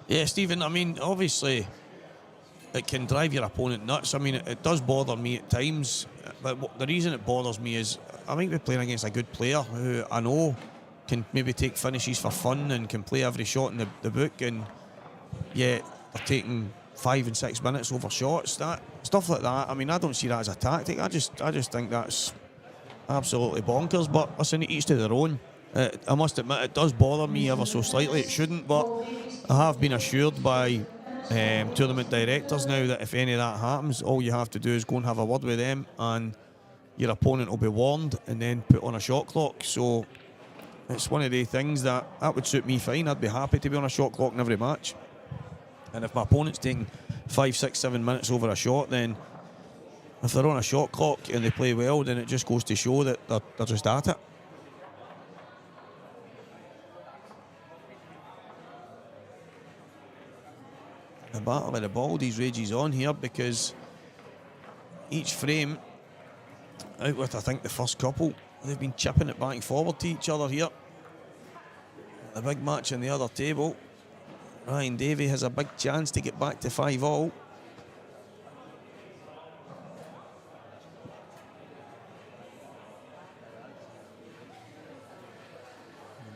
Yeah, Stephen, I mean, obviously it can drive your opponent nuts. I mean, it does bother me at times, but the reason it bothers me is I might be playing against a good player who I know can maybe take finishes for fun and can play every shot in the book, and yet they're taking 5 and 6 minutes over shots. That stuff like that, I mean, I don't see that as a tactic. I just think that's absolutely bonkers. But listen, each to their own. I must admit, it does bother me ever so slightly. It shouldn't, but I have been assured by tournament directors now that if any of that happens, all you have to do is go and have a word with them, and your opponent will be warned and then put on a shot clock. So it's one of the things that would suit me fine. I'd be happy to be on a shot clock in every match. And if my opponent's taking 5, 6, 7 minutes over a shot, then if they're on a shot clock and they play well, then it just goes to show that they're just at it. The battle of the Baldies rages on here, because each frame, out with I think the first couple, they've been chipping it back and forward to each other here. The big match on the other table, Ryan Davey has a big chance to get back to 5-all.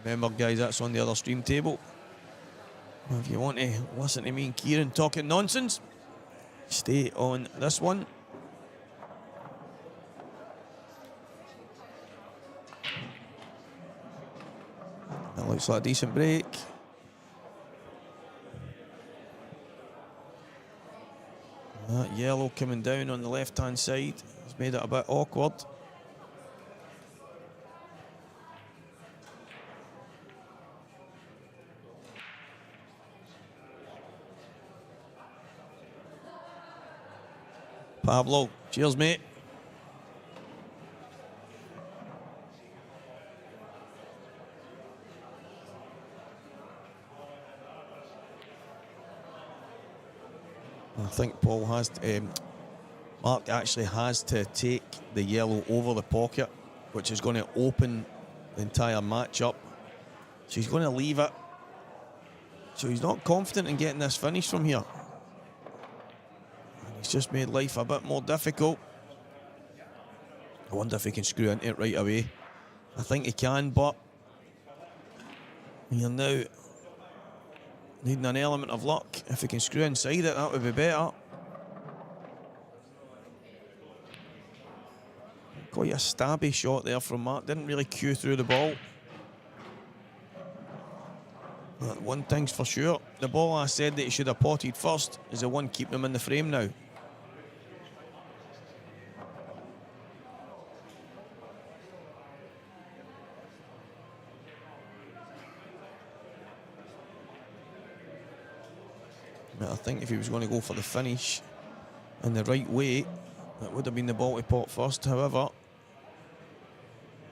Remember, guys, that's on the other stream table. If you want to listen to me and Kieran talking nonsense, stay on this one. That looks like a decent break. That yellow coming down on the left-hand side has made it a bit awkward. Pablo, cheers, mate. I think Paul has to, Mark actually has to take the yellow over the pocket, which is going to open the entire match up. So he's going to leave it. So he's not confident in getting this finish from here. And he's just made life a bit more difficult. I wonder if he can screw into it right away. I think he can, but you're now needing an element of luck. If he can screw inside it, that would be better. Quite a stabby shot there from Mark. Didn't really cue through the ball. But one thing's for sure, the ball I said that he should have potted first is the one keeping him in the frame now. But I think if he was going to go for the finish in the right way, it would have been the ball to pot first. However,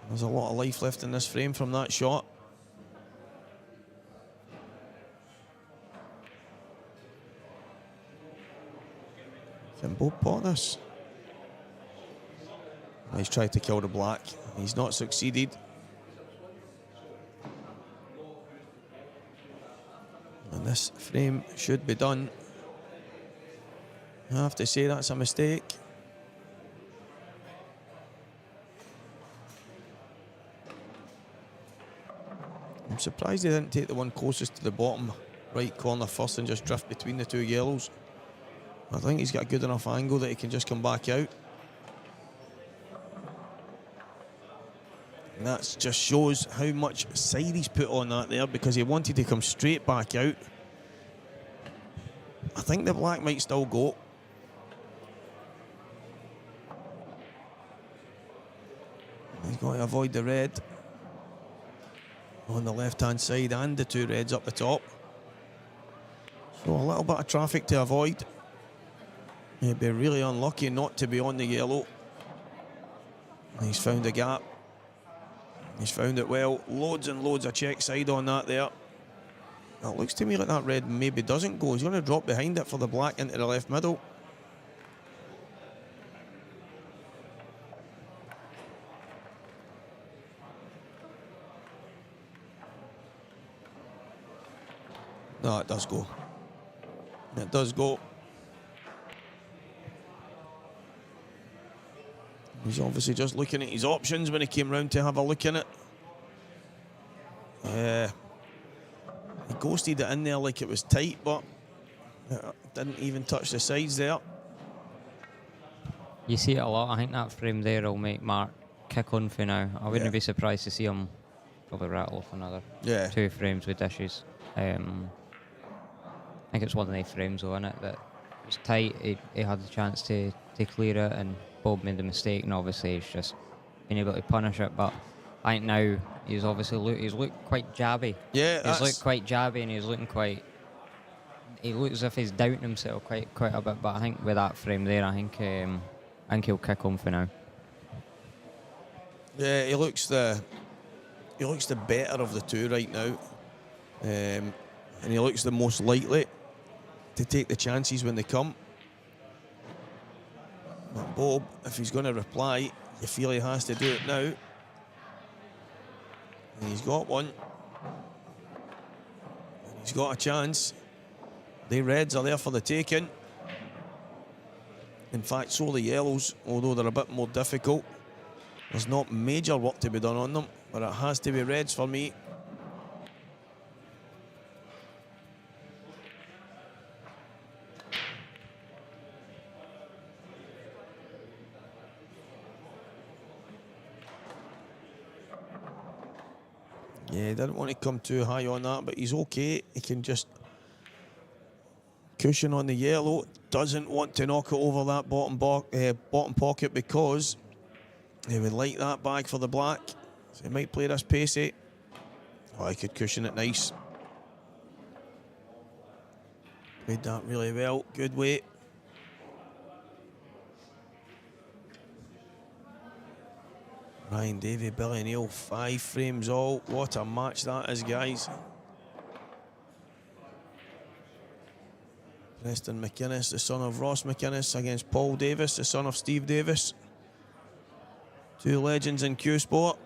there's a lot of life left in this frame from that shot. Can both pot this? He's tried to kill the black. He's not succeeded. And this frame should be done. I have to say that's a mistake. I'm surprised he didn't take the one closest to the bottom right corner first and just drift between the two yellows. I think he's got a good enough angle that he can just come back out. And that just shows how much side he's put on that there, because he wanted to come straight back out. I think the black might still go. He's got to avoid the red on the left-hand side and the two reds up the top. So a little bit of traffic to avoid. He'd be really unlucky not to be on the yellow. And he's found a gap. He's found it well. Loads and loads of check side on that there. It looks to me like that red maybe doesn't go. He's going to drop behind it for the black into the left middle. No, it does go. It does go. He's obviously just looking at his options when he came round to have a look in it. He ghosted it in there like it was tight, but it didn't even touch the sides there. You see it a lot. I think that frame there will make Mark kick on for now. I wouldn't be surprised to see him probably rattle off another 2 frames with dishes. I think it's one of the frames though, innit, that was tight. He had the chance to clear it, and Bob made the mistake, and obviously he's just been able to punish it. But I think now he's obviously he's looked quite jabby. Yeah, he's looked quite jabby, and he's looking quite. He looks as if he's doubting himself quite a bit. But I think with that frame there, I think he'll kick on for now. Yeah, he looks the better of the two right now, and he looks the most likely to take the chances when they come. But Bob, if he's going to reply, you feel he has to do it now. And he's got one. And he's got a chance. The reds are there for the taking. In fact, so the yellows, although they're a bit more difficult. There's not major work to be done on them, but it has to be reds for me. Yeah, he didn't want to come too high on that, but he's okay. He can just cushion on the yellow. Doesn't want to knock it over that bottom pocket because he would like that bag for the black. So he might play this pacey. Oh, he could cushion it nice. Played that really well. Good weight. Ryan Davey, Billy Neal, 5 frames all. What a match that is, guys. Preston McInnes, the son of Ross McInnes, against Paul Davis, the son of Steve Davis. 2 legends in Q Sport.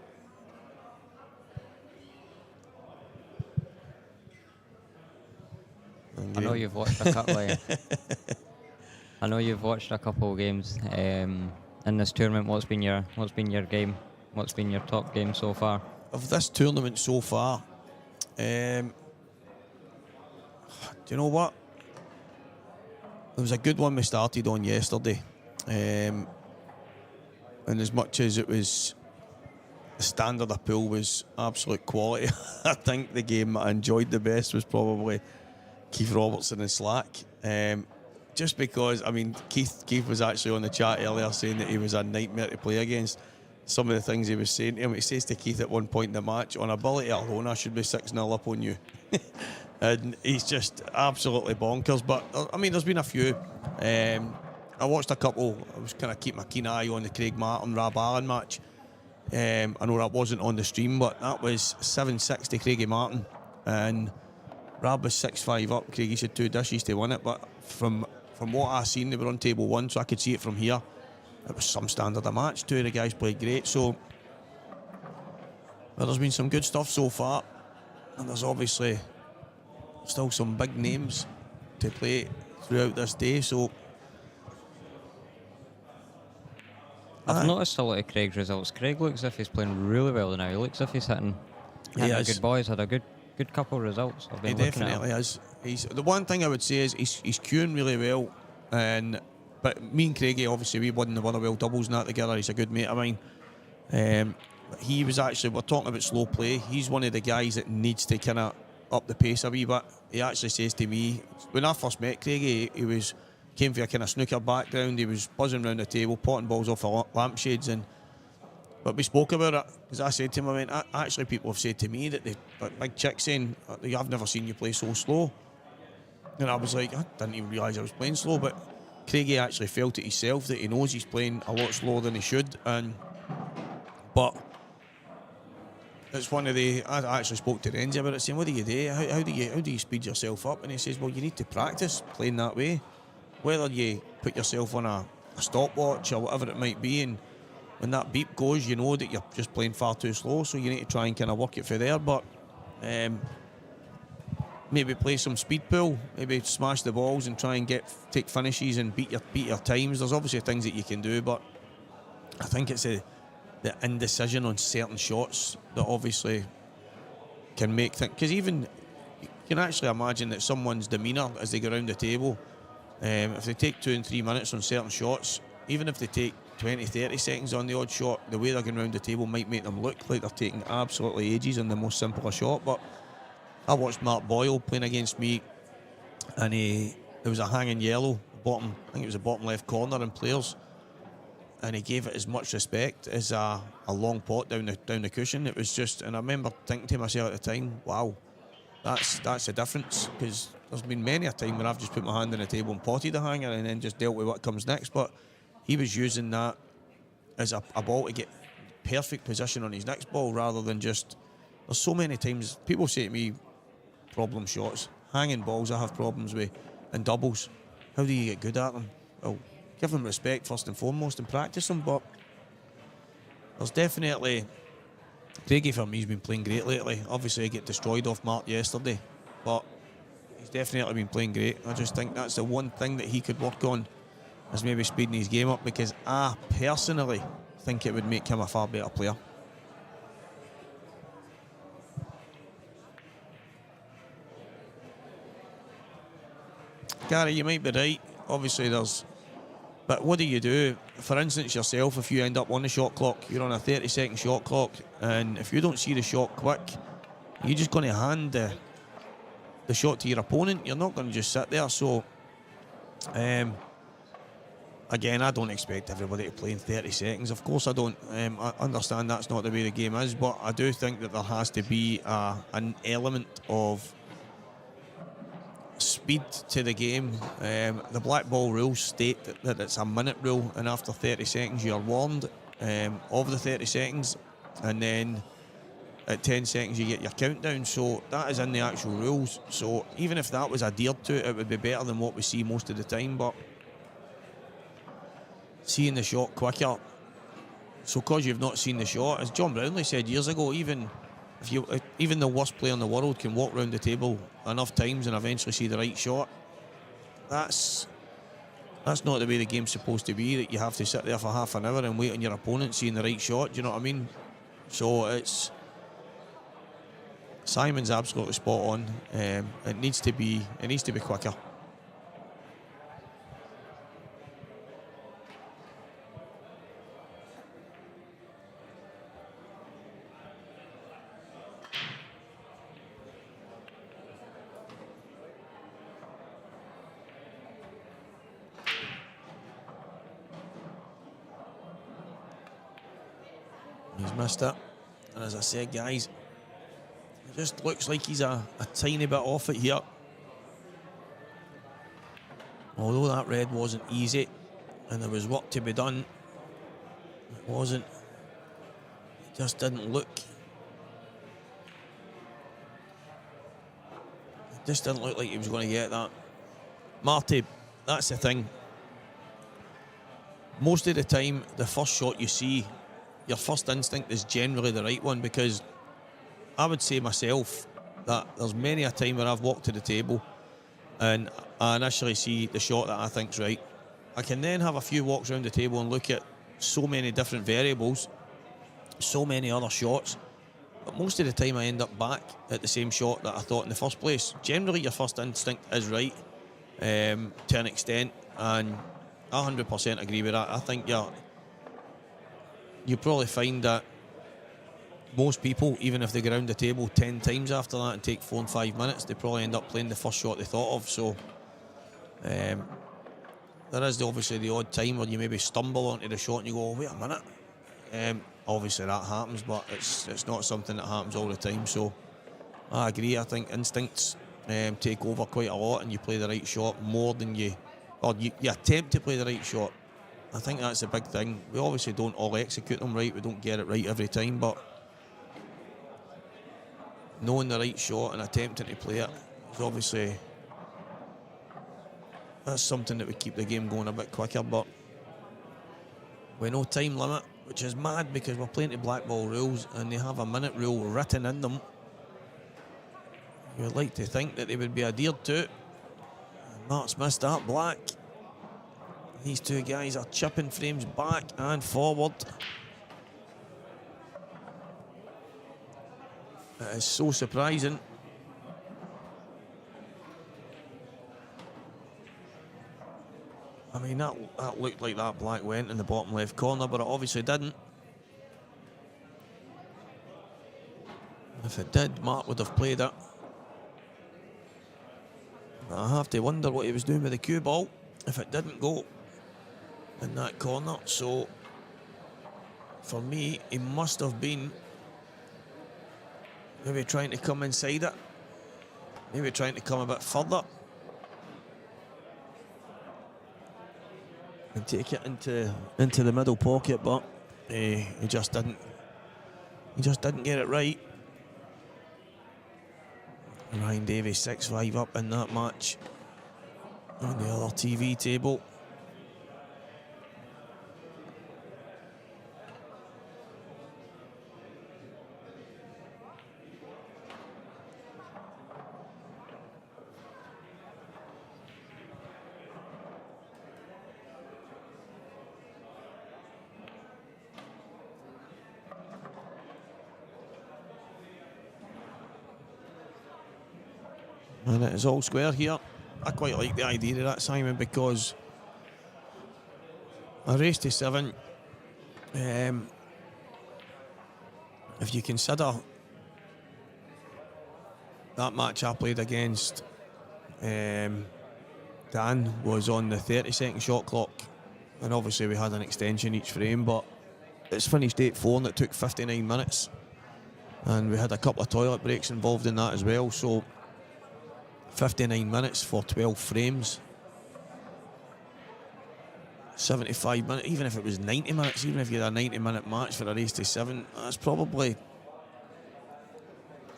I know you've watched a couple. I know you've watched a couple of games in this tournament. What's been your game? What's been your top game so far? Of this tournament so far, do you know what? There was a good one we started on yesterday, and as much as it was the standard of pool was absolute quality, I think the game I enjoyed the best was probably Keith Robertson and Slack. Just because, I mean, Keith was actually on the chat earlier saying that he was a nightmare to play against. Some of the things he was saying to him, he says to Keith at one point in the match, on ability alone, I should be 6-0 up on you. And he's just absolutely bonkers. But, I mean, there's been a few. I watched a couple. I was kind of keeping a keen eye on the Craig Martin, Rab Allen match. I know that wasn't on the stream, but that was 7-6 to Craigie Martin. And Rab was 6-5 up. Craigie had 2 dishes to win it. But from what I seen, they were on table 1, so I could see it from here. It was some standard of match. 2 of the guys played great. So there's been some good stuff so far. And there's obviously still some big names to play throughout this day. So I've noticed a lot of Craig's results. Craig looks as if he's playing really well now. He looks as if he's hitting a good ball. He's had a good couple of results. I've been he looking definitely at him. is. He's the one thing I would say is he's queuing really well, but me and Craigie, obviously we won the Motherwell doubles and that together. He's a good mate of mine. He was actually, we're talking about slow play. He's one of the guys that needs to kind of up the pace a wee bit. He actually says to me, when I first met Craigie, he came from a kind of snooker background. He was buzzing around the table, potting balls off of lampshades, but we spoke about it, because I said to him, I went, actually people have said to me that big chicks saying, I've never seen you play so slow. And I was like, I didn't even realise I was playing slow, but Craigie actually felt it himself, that he knows he's playing a lot slower than he should. But it's one of the, I actually spoke to Renzi about it, saying, what do you do? How do you speed yourself up? And he says, well, you need to practice playing that way. Whether you put yourself on a stopwatch or whatever it might be, and when that beep goes, you know that you're just playing far too slow, so you need to try and kind of work it for there. But maybe play some speed pool, maybe smash the balls and try and take finishes and beat your times. There's obviously things that you can do, but I think it's the indecision on certain shots that obviously can make things. Because even you can actually imagine that someone's demeanour as they go around the table, if they take 2 and 3 minutes on certain shots, even if they take 20-30 seconds on the odd shot, the way they're going around the table might make them look like they're taking absolutely ages on the most simple shot. But I watched Mark Boyle playing against me, and there was a hanging yellow bottom, I think it was the bottom left corner in players, and he gave it as much respect as a long pot down the cushion. It was just, and I remember thinking to myself at the time, wow, that's the difference, because there's been many a time where I've just put my hand on the table and potted the hanger and then just dealt with what comes next. But he was using that as a ball to get perfect position on his next ball, rather than just, there's so many times people say to me, problem shots, hanging balls I have problems with, and doubles, how do you get good at them? Well, give them respect first and foremost and practice them. But there's definitely, Craigie for me has been playing great lately. Obviously I get destroyed off Mark yesterday, but he's definitely been playing great. I just think that's the one thing that he could work on, is maybe speeding his game up, because I personally think it would make him a far better player. Gary, you might be right. Obviously but what do you do? For instance, yourself, if you end up on the shot clock, you're on a 30-second shot clock, and if you don't see the shot quick, you're just going to hand the shot to your opponent. You're not going to just sit there. So, again, I don't expect everybody to play in 30 seconds. Of course I don't. I understand that's not the way the game is, but I do think that there has to be an element of speed to the game. The black ball rules state that it's a minute rule, and after 30 seconds you're warned of the 30 seconds, and then at 10 seconds you get your countdown. So that is in the actual rules. So even if that was adhered to, it would be better than what we see most of the time. But seeing the shot quicker, so because you've not seen the shot, as John Brownlee said years ago, even the worst player in the world can walk around the table enough times and eventually see the right shot. That's not the way the game's supposed to be, that you have to sit there for half an hour and wait on your opponent seeing the right shot. Do you know what I mean? So Simon's absolutely spot on. It needs to be quicker. He's missed it, and as I said, guys, it just looks like he's a tiny bit off it here. Although that red wasn't easy and there was work to be done, it wasn't. It just didn't look. It just didn't look like he was going to get that. Marty, that's the thing. Most of the time, the first shot you see, your first instinct is generally the right one, because I would say myself that there's many a time where I've walked to the table and I initially see the shot that I think's right. I can then have a few walks around the table and look at so many different variables, so many other shots, but most of the time I end up back at the same shot that I thought in the first place. Generally your first instinct is right to an extent, and I 100% agree with that. I think you probably find that most people, even if they go around the table 10 times after that and take 4 and 5 minutes, they probably end up playing the first shot they thought of. So there is obviously the odd time where you maybe stumble onto the shot and you go, oh, wait a minute. Obviously that happens, but it's not something that happens all the time. So I agree. I think instincts take over quite a lot, and you play the right shot more than you attempt to play the right shot. I think that's a big thing. We obviously don't all execute them right. We don't get it right every time, but knowing the right shot and attempting to play it is obviously, that's something that would keep the game going a bit quicker. But with no time limit, which is mad because we're playing to black ball rules and they have a minute rule written in them, you would like to think that they would be adhered to. And Mark's missed that black. These two guys are chipping frames back and forward. It is so surprising. I mean, that looked like that black went in the bottom left corner, but it obviously didn't. If it did, Mark would have played it. But I have to wonder what he was doing with the cue ball if it didn't go in that corner. So for me, he must have been maybe trying to come inside it, maybe trying to come a bit further and take it into the middle pocket, but he just didn't get it right. Ryan Davies 6-5 up in that match on the other TV table. And it is all square here. I quite like the idea of that, Simon, because a race to 7, if you consider that match I played against Dan was on the 30-second shot clock, and obviously we had an extension each frame, but it's finished 8-4 and it took 59 minutes, and we had a couple of toilet breaks involved in that as well, so 59 minutes for 12 frames, 75 minutes, even if it was 90 minutes, even if you had a 90-minute match for a race to 7, that's probably,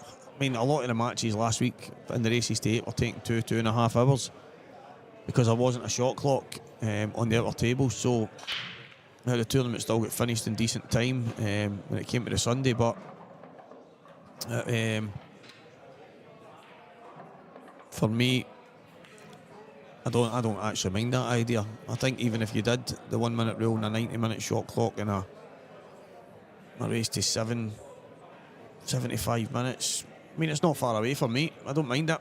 I mean, a lot of the matches last week in the races to 8 were taking 2.5 hours because there wasn't a shot clock on the outer table, so now the tournament still got finished in decent time when it came to the Sunday, but for me, I don't actually mind that idea. I think even if you did the 1 minute rule and a 90-minute shot clock and a race to 75 minutes, I mean, it's not far away for me. I don't mind it.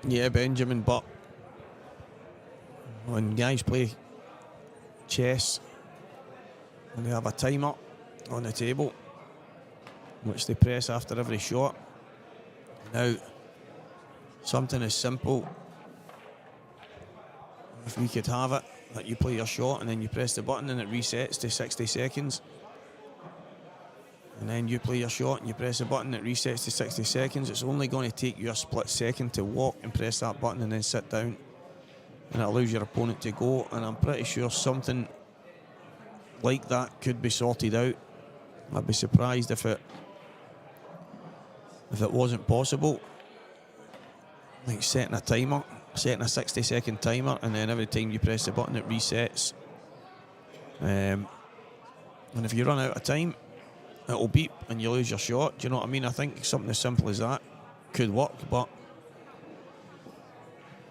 Yeah, Benjamin, but when guys play chess and they have a timer on the table which they press after every shot, now something as simple, if we could have it that you play your shot and then you press the button and it resets to 60 seconds, and then you play your shot and you press the button, it resets to 60 seconds. It's only going to take you a split second to walk and press that button and then sit down, and it allows your opponent to go, and I'm pretty sure something like that could be sorted out. I'd be surprised if it wasn't possible. Like setting a timer, setting a 60-second timer, and then every time you press the button it resets, and if you run out of time it'll beep and you lose your shot. Do you know what I mean? I think something as simple as that could work, but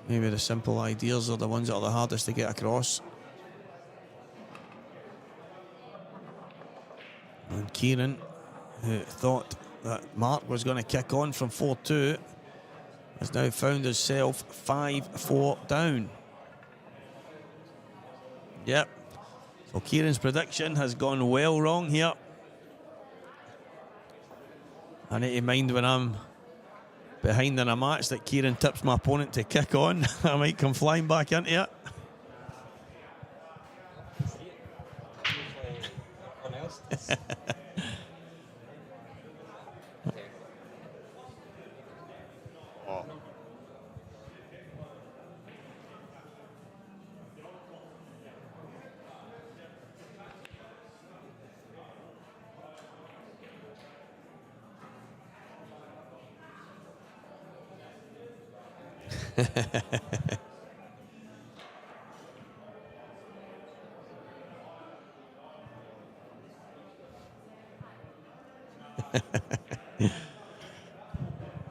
maybe the simple ideas are the ones that are the hardest to get across. And Kieran, who thought that Mark was going to kick on from 4-2, has now found himself 5-4 down. Yep. So Kieran's prediction has gone well wrong here. I need to mind when I'm behind in a match that Kieran tips my opponent to kick on. I might come flying back into it.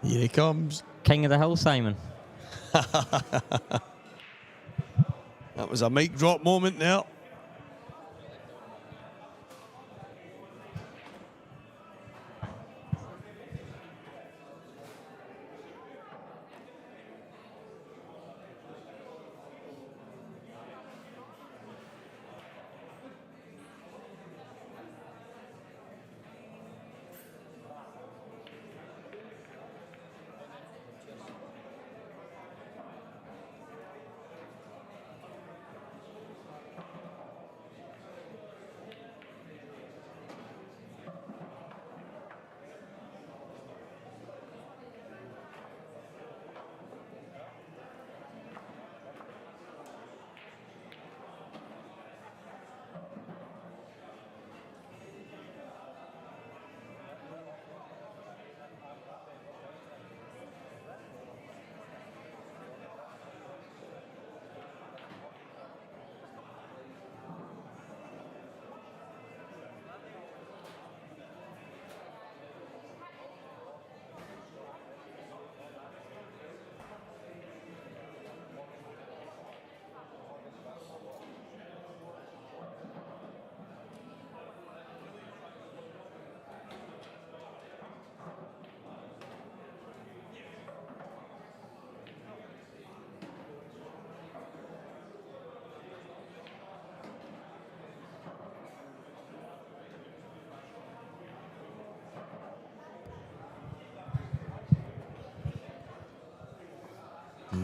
Here he comes. King of the Hill, Simon. That was a mic drop moment there.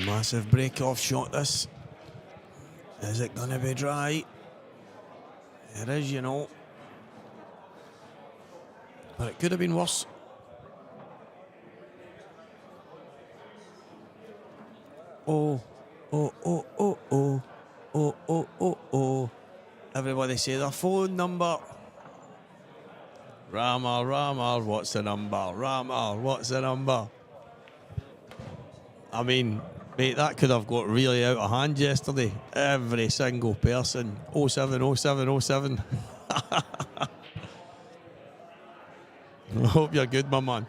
Massive break-off shot this. Is it going to be dry? It is, you know. But it could have been worse. Oh, oh, oh, oh, oh, oh, oh, oh, oh. Everybody say their phone number. Rammer, what's the number? Rammer, what's the number? I mean, mate, that could have got really out of hand yesterday. Every single person. 07, 07, 07. I hope you're good, my man.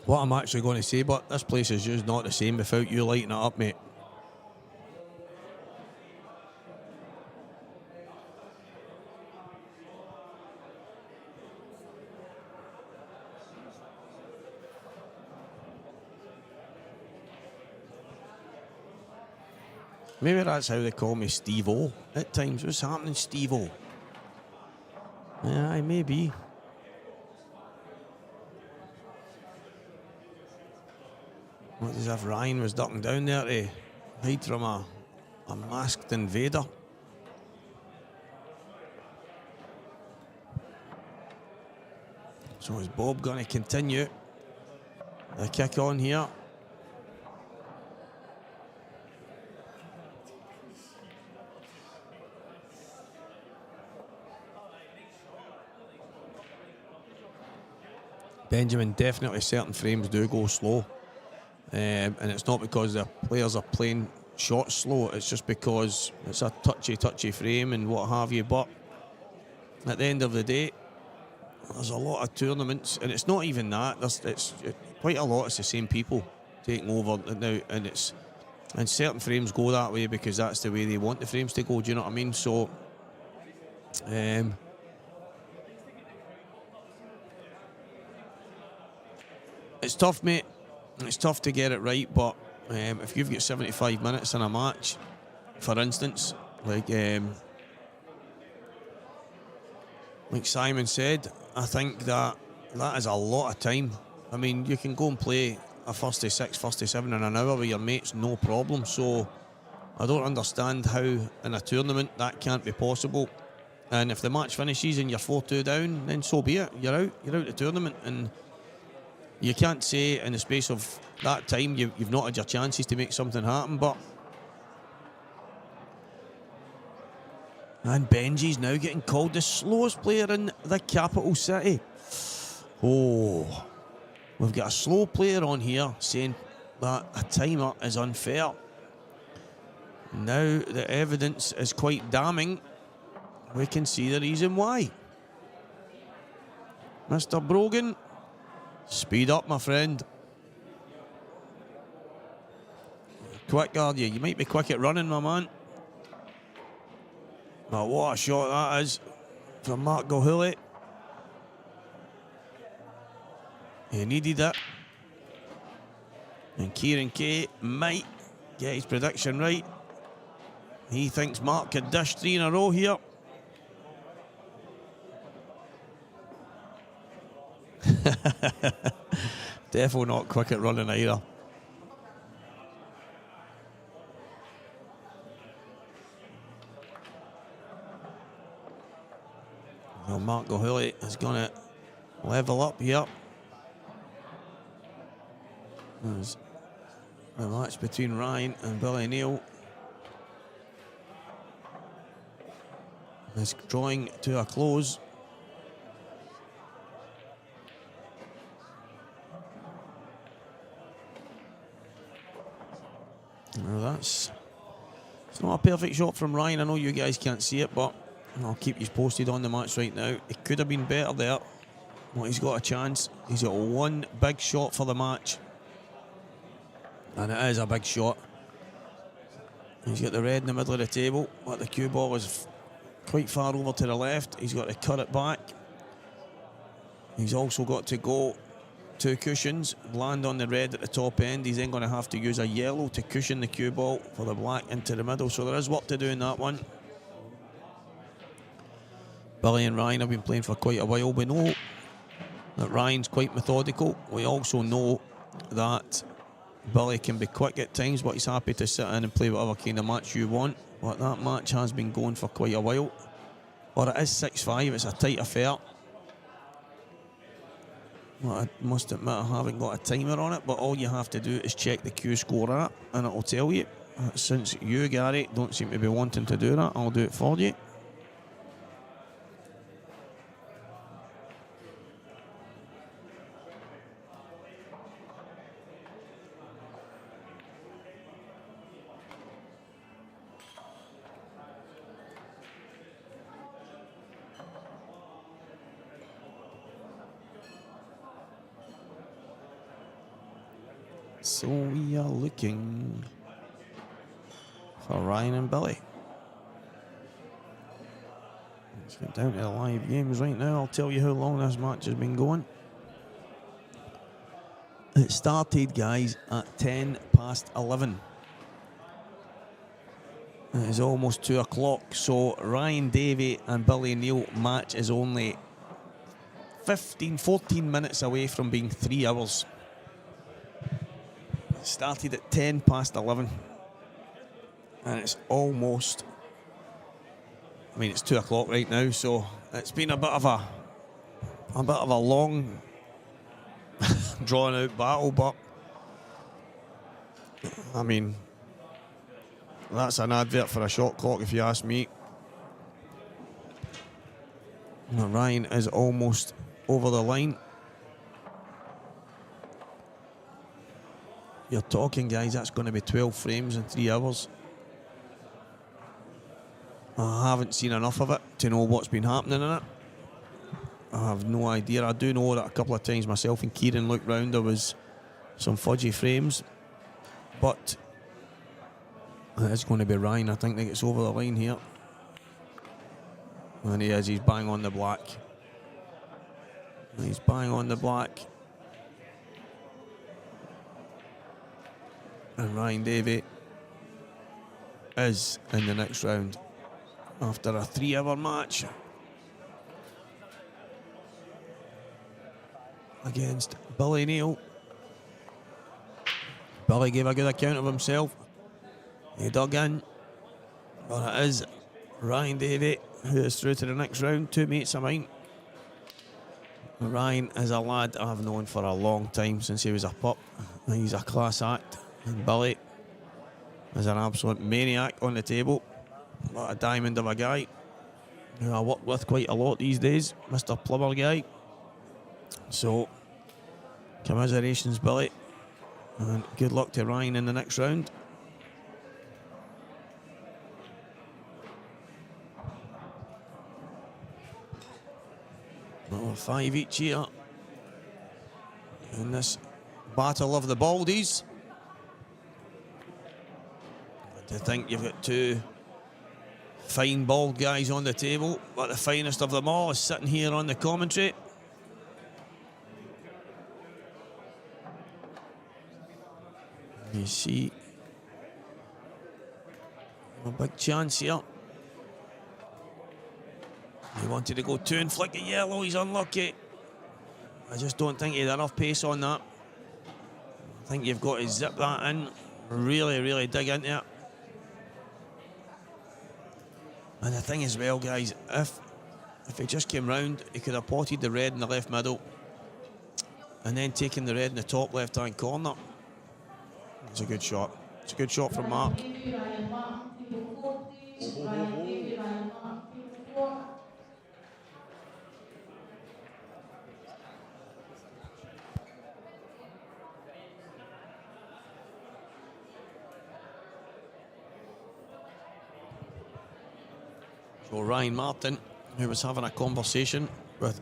What I'm actually going to say, but this place is just not the same without you lighting it up, mate. Maybe that's how they call me Steve-O at times. What's happening, Steve-O? Yeah, maybe. What as if Ryan was ducking down there to hide from a masked invader. So is Bob going to continue the kick on here? Benjamin, definitely certain frames do go slow. And it's not because the players are playing shots slow, it's just because it's a touchy frame and what have you. But at the end of the day, there's a lot of tournaments, and it's not even that. It's quite a lot. It's the same people taking over now, and certain frames go that way because that's the way they want the frames to go. Do you know what I mean? So, it's tough, mate. It's tough to get it right, but if you've got 75 minutes in a match, for instance, like Simon said, I think that is a lot of time. I mean, you can go and play a first to 6, first to 7 in an hour with your mates, no problem. So I don't understand how in a tournament that can't be possible. And if the match finishes and you're 4-2 down, then so be it. You're out the tournament, and you can't say in the space of that time you've not had your chances to make something happen. But and Benji's now getting called the slowest player in the capital city. Oh, we've got a slow player on here saying that a timer is unfair. Now the evidence is quite damning. We can see the reason why. Mr. Brogan, speed up, my friend. Quick, are you? You might be quick at running, my man. But what a shot that is from Mark Gillespie. He needed it. And Kieran Kay might get his prediction right. He thinks Mark could dish 3 in a row here. Defo not quick at running either. Well, Mark Gillespie is going to level up here. There's the match between Ryan and Billy Neal is drawing to a close. Well, it's not a perfect shot from Ryan. I know you guys can't see it, but I'll keep you posted on the match right now. It could have been better there. Well, he's got a chance. He's got one big shot for the match. And it is a big shot. He's got the red in the middle of the table, but the cue ball is quite far over to the left. He's got to cut it back. He's also got to go 2 cushions, land on the red at the top end. He's then going to have to use a yellow to cushion the cue ball for the black into the middle. So there is work to do in that one. Billy and Ryan have been playing for quite a while. We know that Ryan's quite methodical. We also know that Billy can be quick at times, but he's happy to sit in and play whatever kind of match you want. But that match has been going for quite a while. But it is 6-5, it's a tight affair. Well, I must admit I haven't got a timer on it, but all you have to do is check the Q score app and it'll tell you. Since you, Gary, don't seem to be wanting to do that, I'll do it for you. So we are looking for Ryan and Billy. Let's get down to the live games right now. I'll tell you how long this match has been going. It started, guys, at 11:10. It is almost 2 o'clock, so Ryan Davey and Billy Neal match is only 14 minutes away from being 3 hours. Started at 11:10, and it's almost, I mean, it's 2 o'clock right now, so it's been a bit of a long drawn out battle, but I mean, that's an advert for a shot clock if you ask me. Now, Ryan is almost over the line. You're talking, guys, that's going to be 12 frames in 3 hours. I haven't seen enough of it to know what's been happening in it. I have no idea. I do know that a couple of times myself and Kieran looked round, there was some fudgy frames. But it is going to be Ryan, I think, that gets over the line here. And he is, he's bang on the black. He's bang on the black. And Ryan Davey is in the next round after a 3-hour match against Billy Neal. Billy gave a good account of himself. He dug in, but it is Ryan Davey who is through to the next round. 2 mates of mine. Ryan is a lad I've known for a long time, since he was a pup. He's a class act. And Billy is an absolute maniac on the table. What a diamond of a guy who I work with quite a lot these days, Mr. Plumber guy. So, commiserations, Billy. And good luck to Ryan in the next round. Well, 5 each here in this battle of the Baldies. To think you've got 2 fine bald guys on the table, but the finest of them all is sitting here on the commentary. You see a big chance here. He wanted to go 2 and flick the yellow, he's unlucky. I just don't think he had enough pace on that. I think you've got to zip that in, really dig into it. And the thing as well, guys, if he just came round, he could have potted the red in the left middle and then taken the red in the top left-hand corner. It's a good shot. It's a good shot from Mark. So Ryan Martin, who was having a conversation with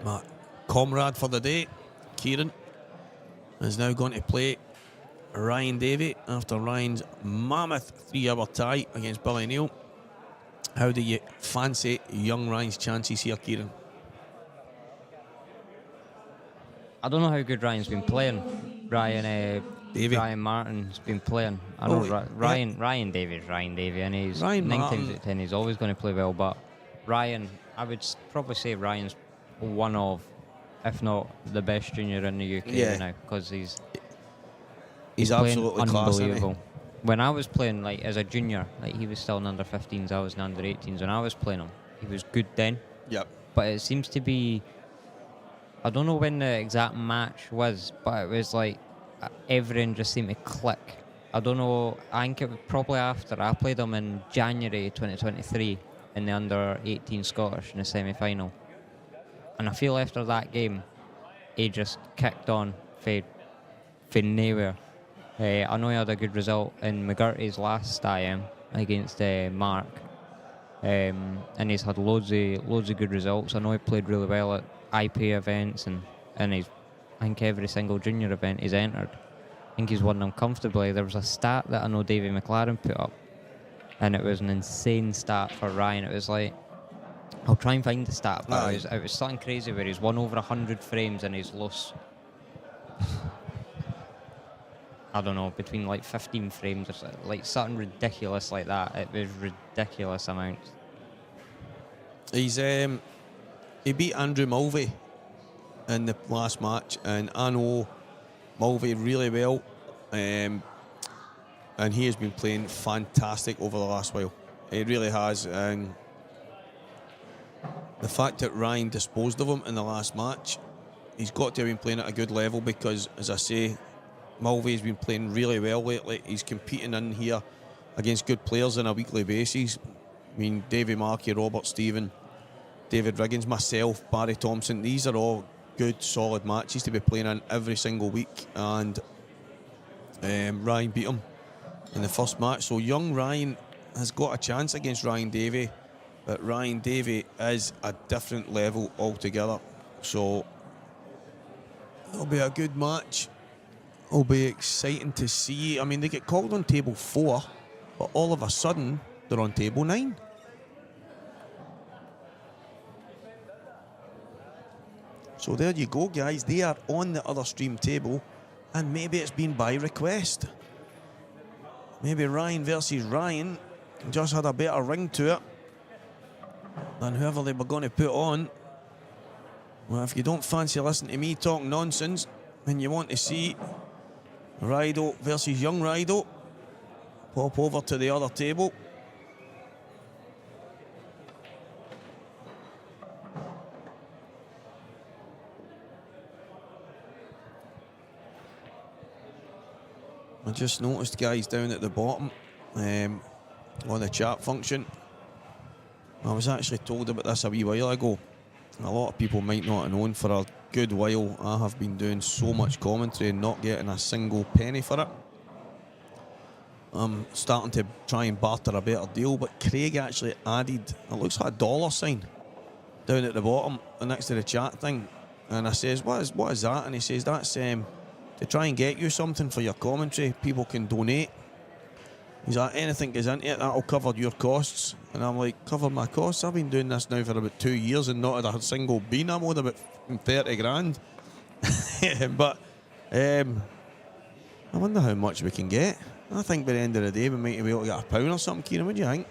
my comrade for the day, Kieran, is now going to play Ryan Davey after Ryan's mammoth 3-hour tie against Billy Neal. How do you fancy young Ryan's chances here, Kieran? I don't know how good Ryan's been playing. Ryan Martin's been playing. I know Ryan Davies, and he's 9 times out of 10 he's always going to play well. But Ryan, I would probably say Ryan's one of, if not the best junior in the UK right now, because He's playing absolutely class, isn't he? unbelievable. When I was playing, like, as a junior, like, he was still in under 15s, I was in under 18s. When I was playing him, he was good then. Yep. But it seems to be, I don't know when the exact match was, but it was like everything just seemed to click. I don't know, I think it was probably after I played him in January 2023 in the under 18 Scottish in the semi-final. And I feel after that game, he just kicked on for nowhere. I know he had a good result in McGoldricks' last IM against Mark. And he's had loads of good results. I know he played really well at IP events and he's, I think every single junior event he's entered. I think he's won them comfortably. There was a stat that I know Davey McLaren put up, and it was an insane stat for Ryan. It was like, I'll try and find the stat, but it was something crazy where he's won over 100 frames and he's lost, I don't know, between like 15 frames or something, like something ridiculous like that. It was ridiculous amounts. He's he beat Andrew Mulvey in the last match, and I know Mulvey really well, and he has been playing fantastic over the last while. He really has, and the fact that Ryan disposed of him in the last match, he's got to have been playing at a good level, because, as I say, Mulvey's been playing really well lately. He's competing in here against good players on a weekly basis. I mean, Davey Markey, Robert Stephen, David Riggins, myself, Barry Thompson, these are all good, solid matches to be playing in every single week. And Ryan beat him in the first match. So young Ryan has got a chance against Ryan Davey, but Ryan Davey is a different level altogether. So it'll be a good match. It'll be exciting to see. I mean, they get called on table 4, but all of a sudden they're on table 9. So there you go, guys. They are on the other stream table, and maybe it's been by request. Maybe Ryan versus Ryan just had a better ring to it than whoever they were going to put on. Well, if you don't fancy listening to me talk nonsense and you want to see Rido versus young Rido, pop over to the other table. I just noticed, guys, down at the bottom on the chat function, I was actually told about this a wee while ago. A lot of people might not have known. For a good while I have been doing so much commentary and not getting a single penny for it. I'm starting to try and barter a better deal, but Craig actually added, it looks like a $sign down at the bottom next to the chat thing, and I says, what is that? And he says, that's to try and get you something for your commentary. People can donate. He's like, anything goes into it, that'll cover your costs. And I'm like, cover my costs? I've been doing this now for about 2 years and not had a single bean. I'm owed about 30 grand. But I wonder how much we can get. I think by the end of the day we might be able to get £1 or something. Kieran, what do you think?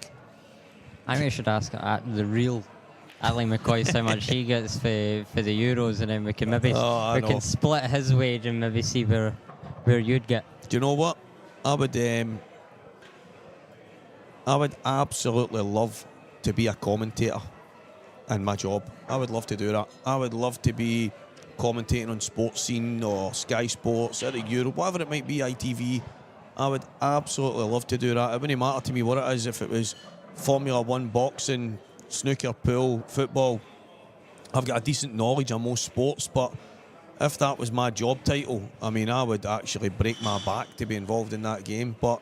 I think we should ask the real Ali McCoy how much he gets for the Euros, and then we can maybe can split his wage and maybe see where you'd get. Do you know what? I would absolutely love to be a commentator in my job. I would love to do that. I would love to be commentating on Sports Scene or Sky Sports, at the Euro, whatever it might be, ITV. I would absolutely love to do that. It wouldn't matter to me what it is, if it was Formula 1, boxing, snooker, pool, football. I've got a decent knowledge on most sports, but if that was my job title, I mean, I would actually break my back to be involved in that game. But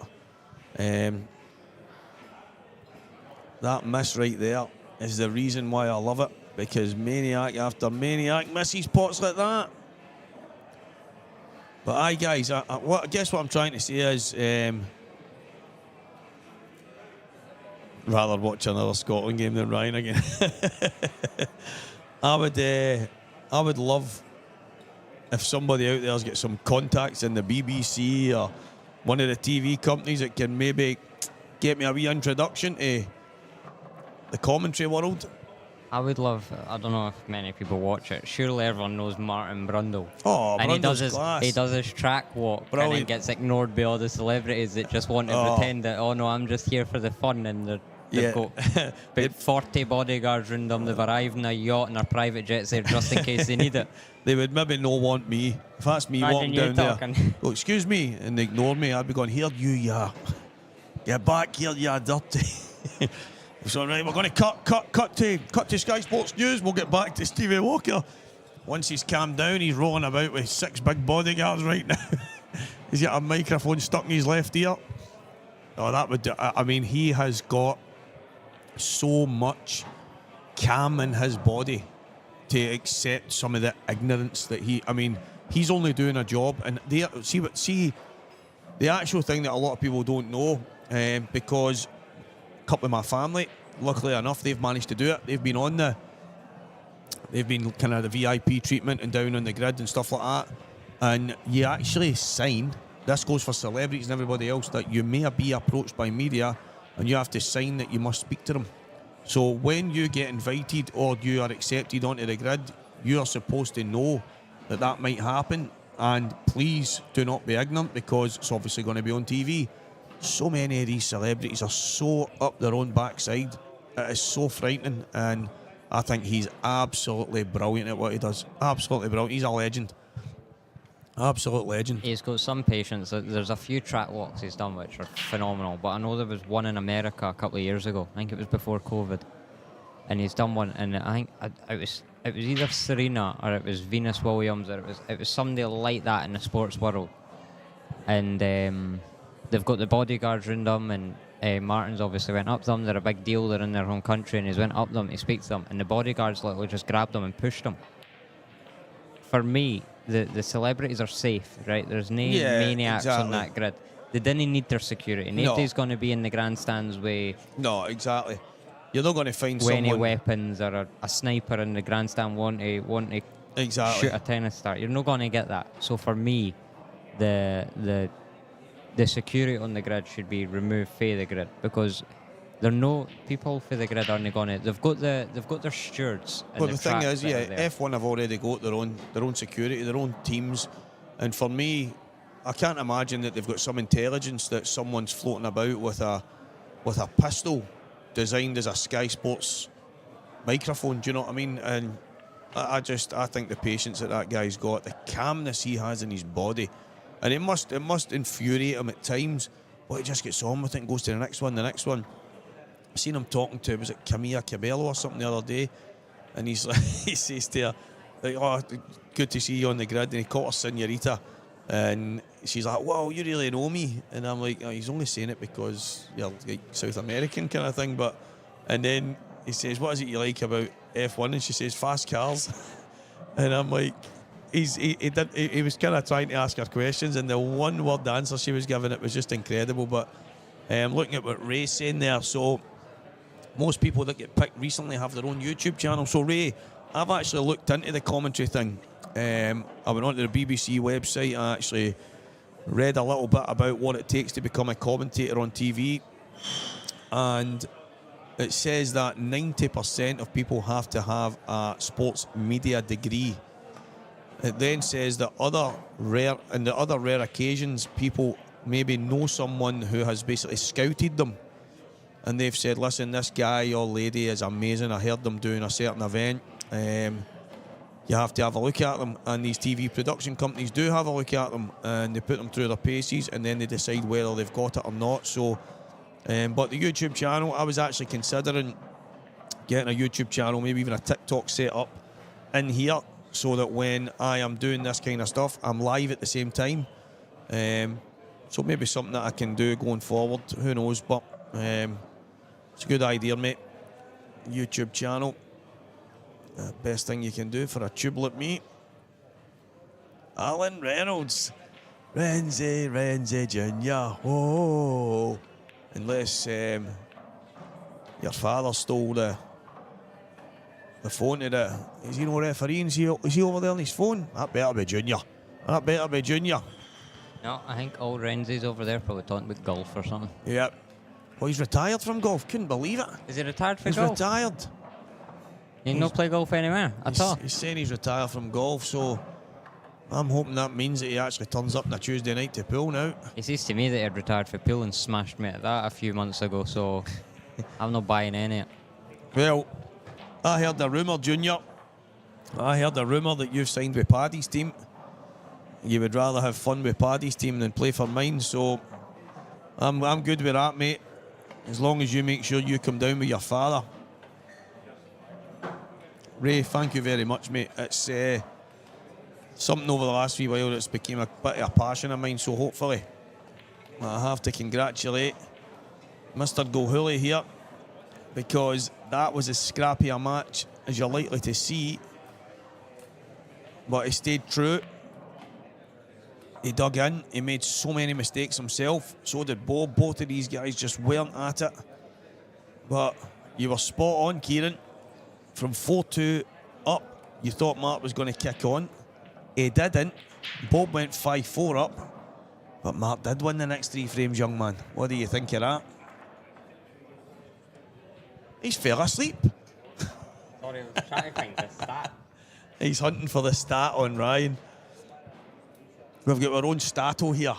that miss right there is the reason why I love it, because maniac after maniac misses pots like that. But aye, guys, I guess what I'm trying to say is rather watch another Scotland game than Ryan again. I would love if somebody out there's got some contacts in the BBC or one of the TV companies that can maybe get me a wee introduction to the commentary world. I would love. I don't know if many people watch it. Surely everyone knows Martin Brundle. Oh, And Brundle's class. he does his track walk and Brilliant. then gets ignored by all the celebrities that just want to pretend that, oh no, I'm just here for the fun, and they've got about 40 bodyguards around them. They've arrived in a yacht and their private jets there just in case they need it. They would maybe not want me. If that's me walking Imagine you down talking. there, oh, excuse me, and they ignore me, I'd be going, here you, ya. Get back here, ya dirty. So, right, we're going to cut to Sky Sports News. We'll get back to Stevie Walker. Once he's calmed down, he's rolling about with 6 big bodyguards right now. He's got a microphone stuck in his left ear. Oh, that would... I mean, he has got so much calm in his body to accept some of the ignorance that he... I mean, he's only doing a job. And see the actual thing that a lot of people don't know, because... couple of my family, luckily enough, they've managed to do it. They've been kind of the VIP treatment and down on the grid and stuff like that. And you actually sign, this goes for celebrities and everybody else, that you may be approached by media and you have to sign that you must speak to them. So when you get invited or you are accepted onto the grid, you are supposed to know that that might happen. And please do not be ignorant, because it's obviously going to be on TV. So many of these celebrities are so up their own backside. It is so frightening, and I think he's absolutely brilliant at what he does. Absolutely brilliant. He's a legend. Absolute legend. He's got some patience. There's a few track walks he's done which are phenomenal, but I know there was one in America a couple of years ago. I think it was before COVID, and he's done one, and I think it was either Serena or it was Venus Williams, or it was somebody like that in the sports world, and they've got the bodyguards around them, and Martin's obviously went up to them. They're a big deal. They're in their home country, and he's went up to them to speak to them, and the bodyguards literally just grabbed them and pushed them. For me, the celebrities are safe, right? There's no maniacs on that grid. They didn't need their security. Nobody's going to be in the grandstands with... No, exactly. You're not going to find with any someone... weapons or a sniper in the grandstand wanting to exactly. shoot a tennis star. You're not going to get that. So for me, the security on the grid should be removed from the grid, because there are no people for the grid aren't going to. They've got their stewards. Well, the thing is, F1 have already got their own security, their own teams, and for me, I can't imagine that they've got some intelligence that someone's floating about with a pistol designed as a Sky Sports microphone. Do you know what I mean? And I think the patience that guy's got, the calmness he has in his body. And it must infuriate him at times, but he just gets on with it and goes to the next one. I seen him talking to, was it Camilla Cabello or something the other day, and he's like, he says to her, like, oh, good to see you on the grid, and he called her Senorita, and she's like, wow, you really know me, and I'm like, oh, he's only saying it because you're like South American kind of thing, and then he says, what is it you like about F1? And she says, fast cars, and I'm like, he was kind of trying to ask her questions, and the one word answer she was giving it was just incredible. But looking at what Ray's saying there, so most people that get picked recently have their own YouTube channel. So Ray, I've actually looked into the commentary thing. I went onto the BBC website. I actually read a little bit about what it takes to become a commentator on TV, and it says that 90% of people have to have a sports media degree. It then says that other rare occasions, people maybe know someone who has basically scouted them, and they've said, listen, this guy or lady is amazing, I heard them doing a certain event, you have to have a look at them. And these TV production companies do have a look at them, and they put them through their paces, and then they decide whether they've got it or not. So but the YouTube channel, I was actually considering getting a YouTube channel, maybe even a TikTok set up in here, so that when I am doing this kind of stuff, I'm live at the same time. So maybe something that I can do going forward, who knows, but it's a good idea, mate. YouTube channel, best thing you can do for a tube like me. Alan Reynolds, Renzi Jr. Oh, unless your father stole the phone to the... Is he no refereeing? Is he over there on his phone? That better be Junior. No, I think old Renzi's over there probably talking about golf or something. Yep. Well, he's retired from golf. Couldn't believe it. Is he retired from He's golf? retired. You no play golf anywhere at all? He's saying he's retired from golf, so I'm hoping that means that he actually turns up on a Tuesday night to pool now. He says to me that he'd retired for pool and smashed me at that a few months ago, so I'm not buying any. Well, I heard a rumour, Junior. I heard a rumour that you've signed with Paddy's team. You would rather have fun with Paddy's team than play for mine, so I'm good with that, mate. As long as you make sure you come down with your father. Ray, thank you very much, mate. It's something over the last few while that's become a bit of a passion of mine, so hopefully I have to congratulate Mr. Gohuli here, because that was as scrappy a match as you're likely to see, but he stayed true. He dug in, he made so many mistakes himself, so did Bob. Both of these guys just weren't at it, but you were spot on, Kieran. From 4-2 up, you thought Mark was going to kick on. He didn't. Bob went 5-4 up, but Mark did win the next 3 frames, young man. What do you think of that? He's fell asleep. Sorry, I was trying to find the stat. He's hunting for the stat on Ryan. We've got our own stato here.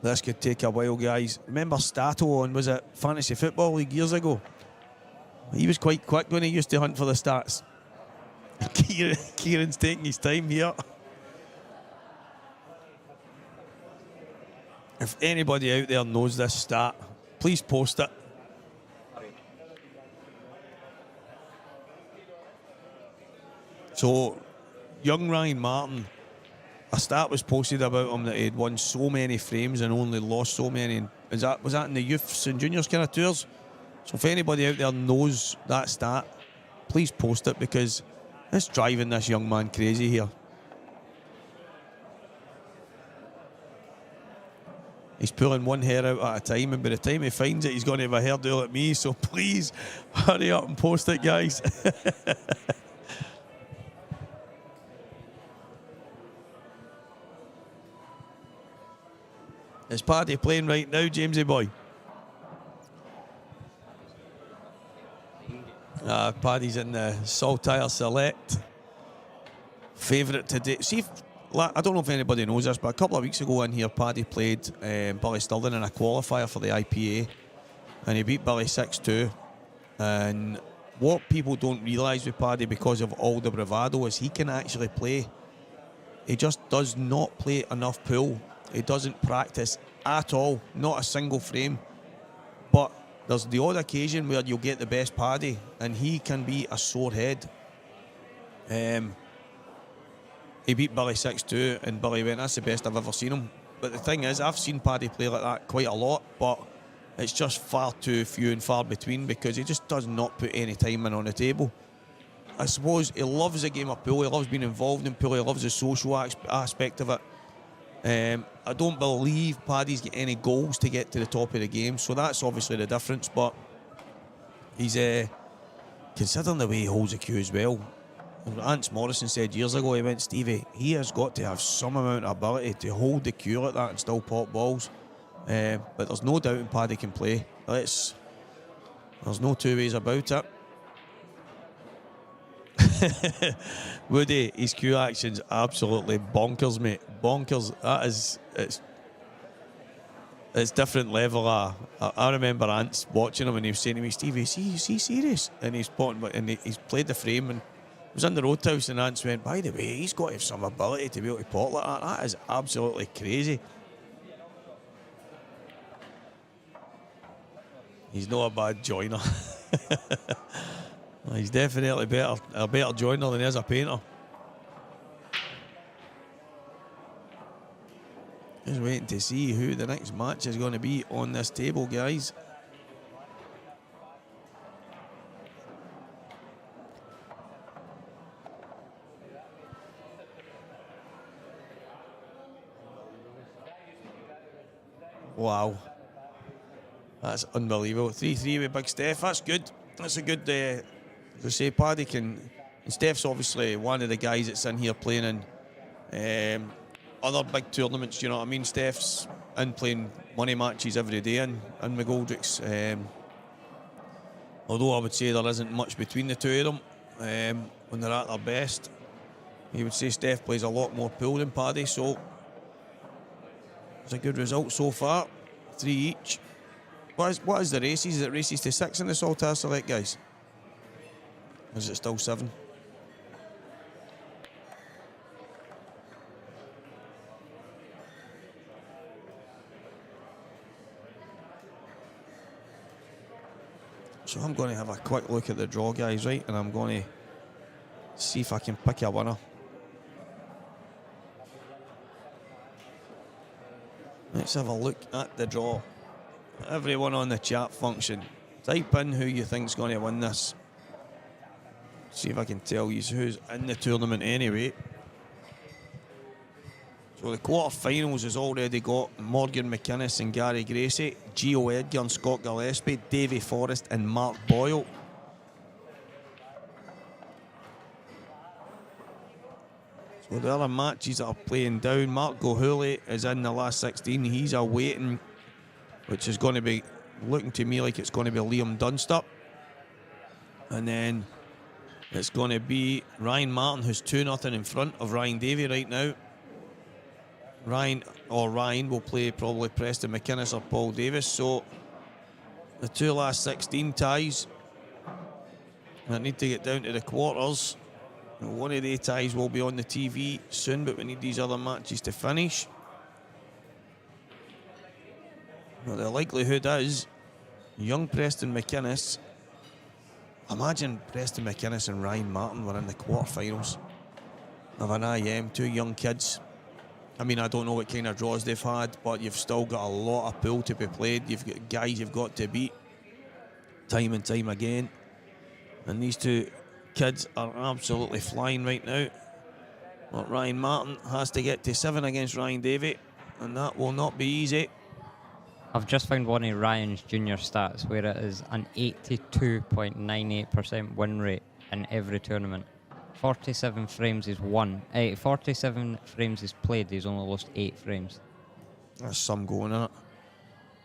This could take a while, guys. Remember Stato on, was it Fantasy Football League years ago? He was quite quick when he used to hunt for the stats. Kieran's taking his time here. If anybody out there knows this stat, please post it. So, young Ryan Martin, a stat was posted about him that he'd won so many frames and only lost so many. Was that in the youths and juniors kind of tours? So if anybody out there knows that stat, please post it, because it's driving this young man crazy here. He's pulling one hair out at a time, and by the time he finds it, he's going to have a hairdo like me. So please hurry up and post it, guys. Is Paddy playing right now, Jamesy boy? Paddy's in the Saltire Select. Favourite today. See, I don't know if anybody knows this, but a couple of weeks ago in here, Paddy played Billy Stirling in a qualifier for the IPA, and he beat Billy 6-2. And what people don't realise with Paddy, because of all the bravado, is he can actually play. He just does not play enough pool. He doesn't practice at all, not a single frame. But there's the odd occasion where you'll get the best Paddy, and he can be a sore head. He beat Billy 6-2, and Billy went, that's the best I've ever seen him. But the thing is, I've seen Paddy play like that quite a lot, but it's just far too few and far between, because he just does not put any time in on the table. I suppose he loves the game of pool, he loves being involved in pool, he loves the social aspect of it. I don't believe Paddy's got any goals to get to the top of the game, so that's obviously the difference. But he's considering the way he holds the cue as well. Ance Morrison said years ago, he went, Stevie, he has got to have some amount of ability to hold the cue like that and still pop balls. But there's no doubt Paddy can play. There's no two ways about it. Woody, his cue action's absolutely bonkers, mate. Bonkers. That is, it's different level. I remember Ants watching him, and he was saying to me, Stevie, is he serious? And he's played the frame, and was in the roadhouse, and Ants went, by the way, he's got to have some ability to be able to pot like that. That is absolutely crazy. He's not a bad joiner. He's definitely a better joiner than he is a painter. Just waiting to see who the next match is going to be on this table, guys. Wow. That's unbelievable. 3-3 with Big Steph. That's good. That's a good, as I say, Paddy can... And Steph's obviously one of the guys that's in here playing in other big tournaments, you know what I mean? Steph's in playing money matches every day in McGoldricks. Although I would say there isn't much between the two of them when they're at their best. You would say Steph plays a lot more pool than Paddy, so it's a good result so far. 3 each. What is the races? Is it races to 6 in the Saltaire Select, guys? Or is it still 7? So I'm going to have a quick look at the draw, guys, right? And I'm going to see if I can pick a winner. Let's have a look at the draw. Everyone on the chat function, type in who you think's going to win this. See if I can tell you who's in the tournament anyway. So the quarterfinals has already got Morgan McInnes and Gary Gracie, Gio Edgar and Scott Gillespie, Davy Forrest and Mark Boyle. So the other matches that are playing down, Mark Gohuli is in the last 16. He's awaiting, which is going to be looking to me like it's going to be Liam Dunstop. And then it's going to be Ryan Martin, who's 2-0 in front of Ryan Davey right now. Ryan will play probably Preston McInnes or Paul Davis. So the two last 16 ties that need to get down to the quarters. One of the ties will be on the TV soon, but we need these other matches to finish. Well, the likelihood is young Preston McInnes. Imagine Preston McInnes and Ryan Martin were in the quarterfinals of an IM, two young kids. I mean, I don't know what kind of draws they've had, but you've still got a lot of pool to be played. You've got guys you've got to beat time and time again. And these two kids are absolutely flying right now. But Ryan Martin has to get to 7 against Ryan Davey, and that will not be easy. I've just found one of Ryan's junior stats where it is an 82.98% win rate in every tournament. 47 frames he's won. 47 frames he's played, he's only lost 8 frames. That's some going, isn't it?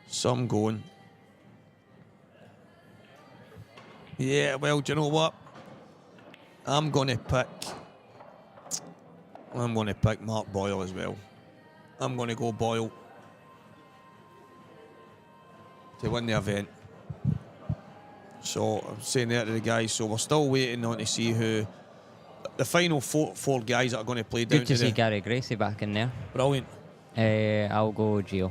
Some going. Yeah, well, do you know what? I'm going to pick Mark Boyle as well. I'm going to go Boyle to win the event. So I'm saying that to the guys. So we're still waiting on to see who the final four guys that are going to play down. Good to see Gary Gracie back in there. Brilliant. I'll go Gio.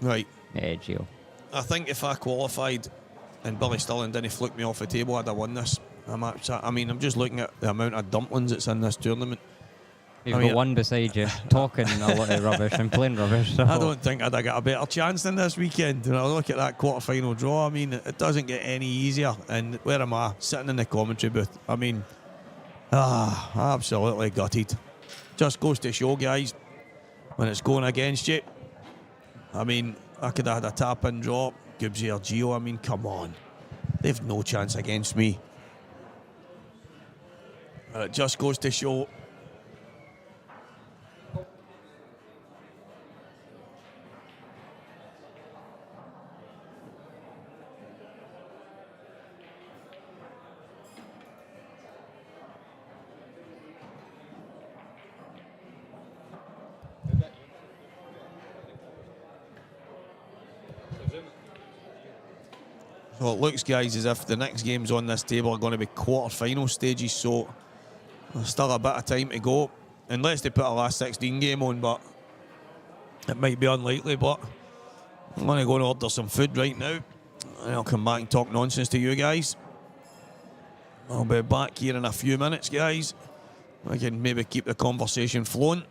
Right. Gio. I think if I qualified and Billy Stirling didn't flick me off the table, I'd have won this. I'm just looking at the amount of dumplings that's in this tournament. You've got one beside you talking a lot of rubbish and playing rubbish. So. I don't think I'd have got a better chance than this weekend. When I look at that quarter-final draw, I mean, it doesn't get any easier. And where am I? Sitting in the commentary booth. I mean, absolutely gutted. Just goes to show, guys, when it's going against you. I mean, I could have had a tap-in draw. Gibbsy or Gio, I mean, come on. They've no chance against me. But it just goes to show. So it looks, guys, as if the next games on this table are going to be quarter-final stages, so there's still a bit of time to go. Unless they put a last 16 game on, but it might be unlikely. But I'm going to go and order some food right now, and I'll come back and talk nonsense to you guys. I'll be back here in a few minutes, guys. I can maybe keep the conversation flowing.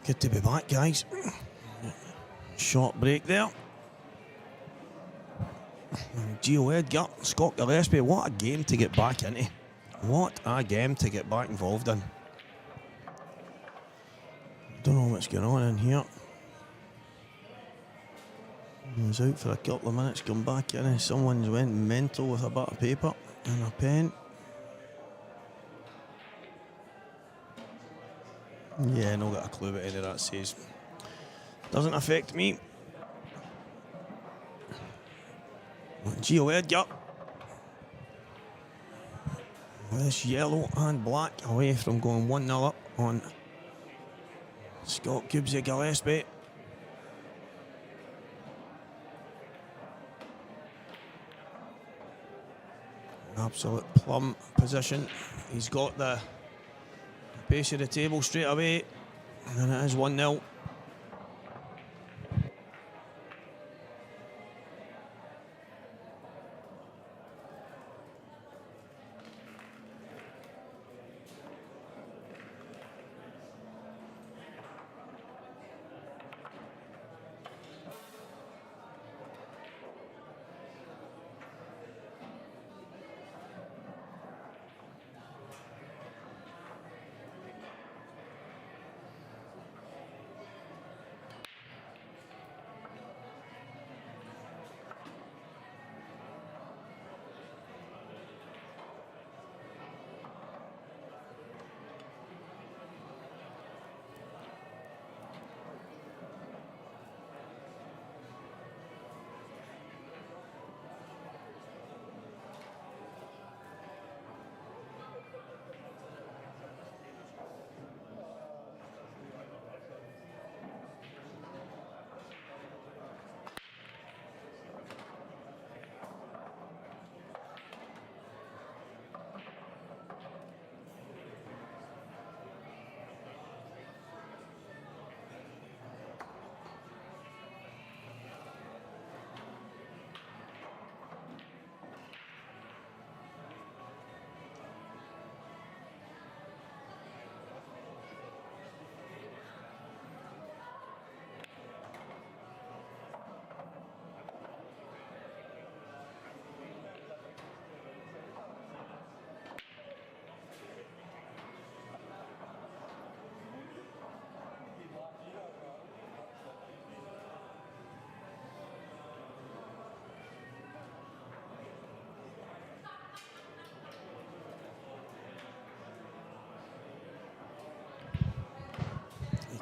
Good to be back, guys. Short break there. Gio Edgar, Scott Gillespie, what a game to get back into. What a game to get back involved in. Don't know what's going on in here. He was out for a couple of minutes, come back in, and someone's went mental with a bit of paper and a pen. Yeah, no got a clue what any of that says. Doesn't affect me. Gio Edgar. This yellow and black away from going 1-0 up on Scott Gibbsy Gillespie. Absolute plum position. He's got the base of the table straight away, and it is 1-0.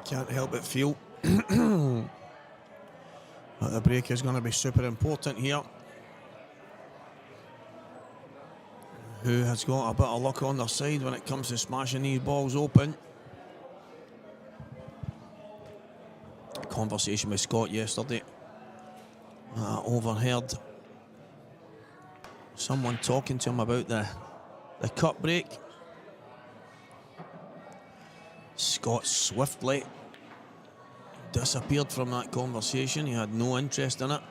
Can't help but feel that the break is going to be super important here. Who has got a bit of luck on their side when it comes to smashing these balls open? Conversation with Scott yesterday. Overheard someone talking to him about the cut break. Scott swiftly disappeared from that conversation. He had no interest in it.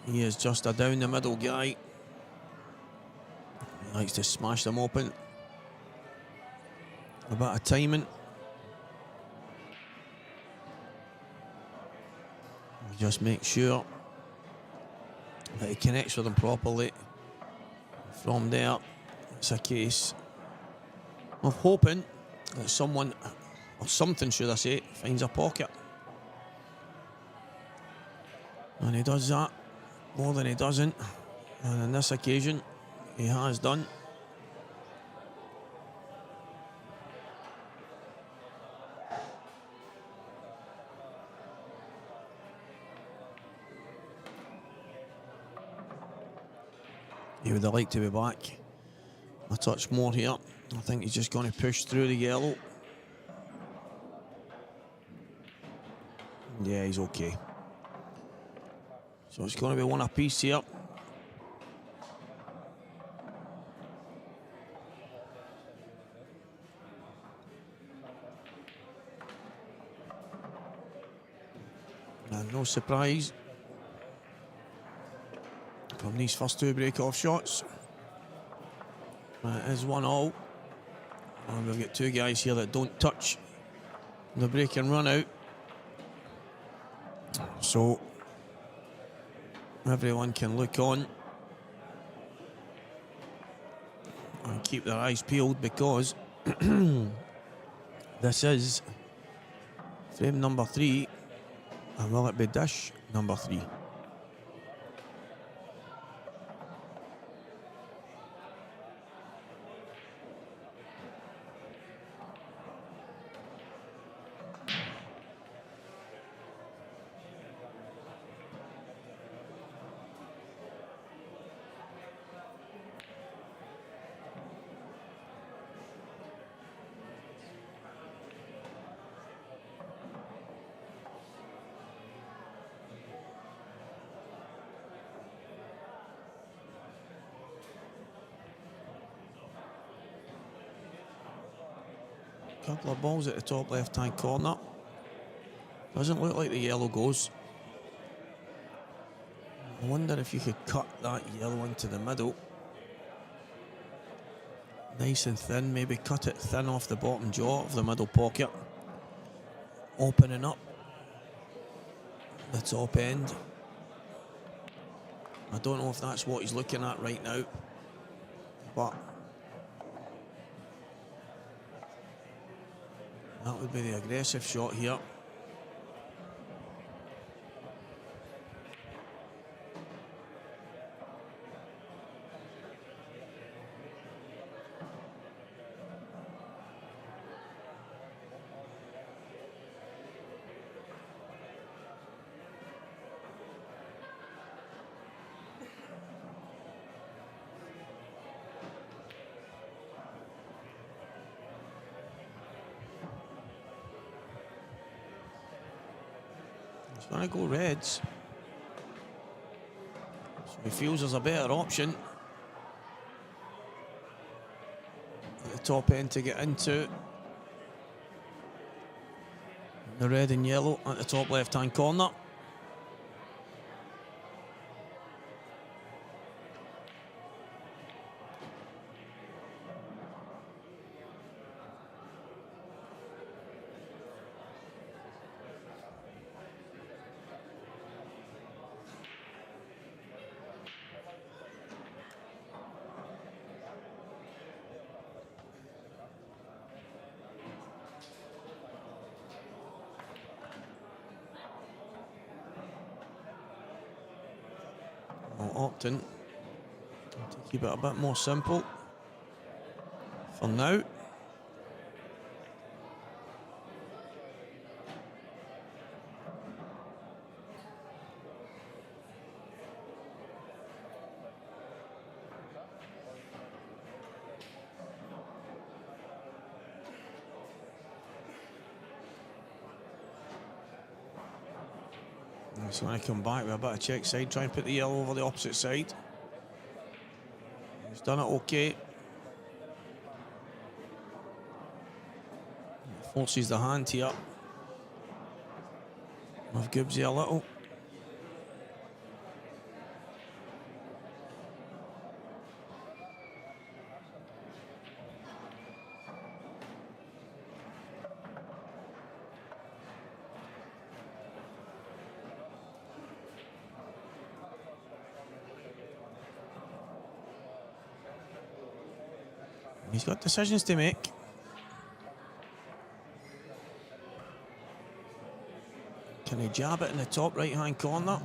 He is just a down the middle guy. He likes to smash them open. A bit of timing. Just make sure that he connects with them properly. From there, it's a case of hoping that someone, or something should I say, finds a pocket. And he does that more than he doesn't. And on this occasion, he has done. He would have liked to be back a touch more here. I think he's just going to push through the yellow. Yeah, he's okay. So it's going to be one apiece here. And no surprise from these first two break-off shots. It is 1-1. And we've got two guys here that don't touch The break and run out. So everyone can look on and keep their eyes peeled, because this is frame number 3, and will it be dish number 3? Couple of balls at the top left-hand corner. Doesn't look like the yellow goes. I wonder if you could cut that yellow into the middle. Nice and thin, maybe cut it thin off the bottom jaw of the middle pocket. Opening up the top end. I don't know if that's what he's looking at right now, but that would be the aggressive shot here. He's going to go reds. So he feels there's a better option at the top end to get into. The red and yellow at the top left-hand corner. Opting to keep it a bit more simple for now. So when I come back with a bit of check side, try and put the yellow over the opposite side. He's done it okay. Forces the hand here of Gibbsy a little. He's got decisions to make. Can he jab it in the top right-hand corner?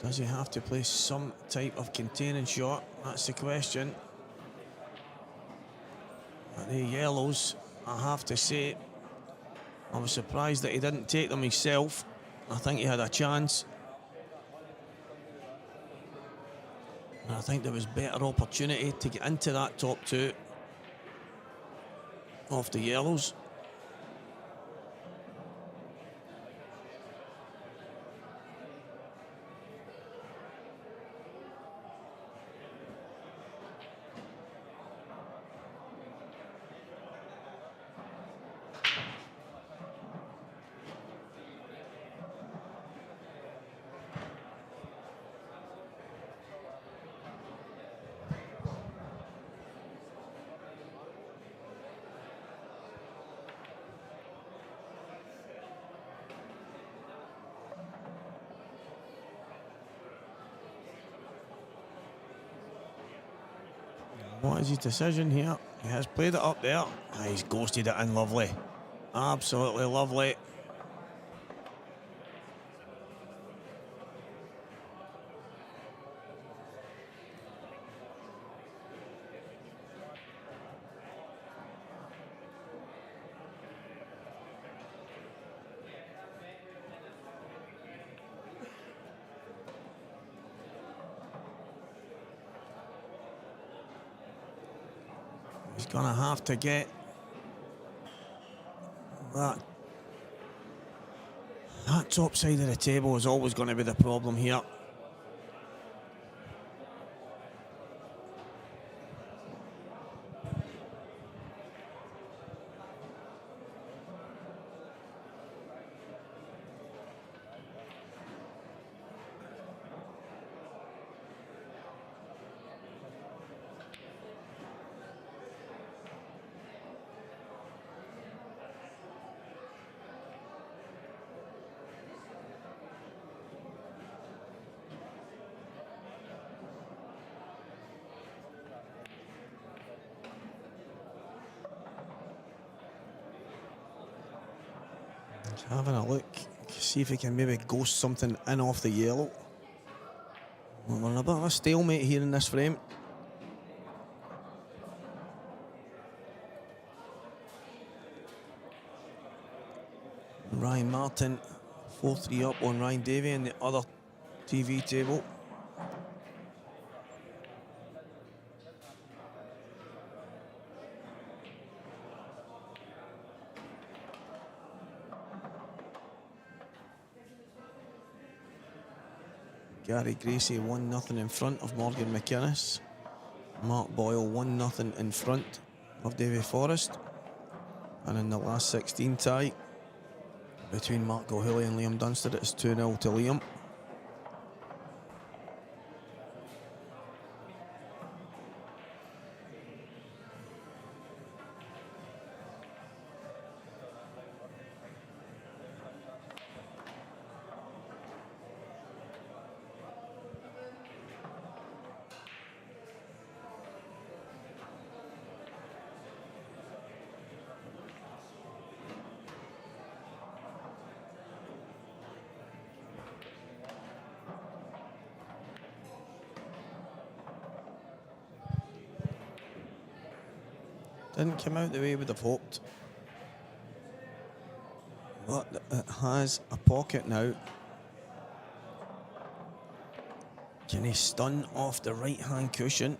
Does he have to play some type of containing shot? That's the question. But the yellows, I have to say, I was surprised that he didn't take them himself. I think he had a chance. And I think there was better opportunity to get into that top two off the yellows. What is his decision here? He has played it up there. He's ghosted it in lovely. Absolutely lovely. He's gonna have to get that. That top side of the table is always going to be the problem here. Having a look, see if he can maybe ghost something in off the yellow. We're in a bit of a stalemate here in this frame. Ryan Martin 4-3 up on Ryan Davey in the other TV table. Gary Gracie 1-0 in front of Morgan McInnes. Mark Boyle 1-0 in front of Davy Forrest. And in the last 16 tie between Mark O'Hilly and Liam Dunster, it's 2-0 to Liam. Didn't come out the way we'd have hoped. But it has a pocket now. Can he stun off the right-hand cushion?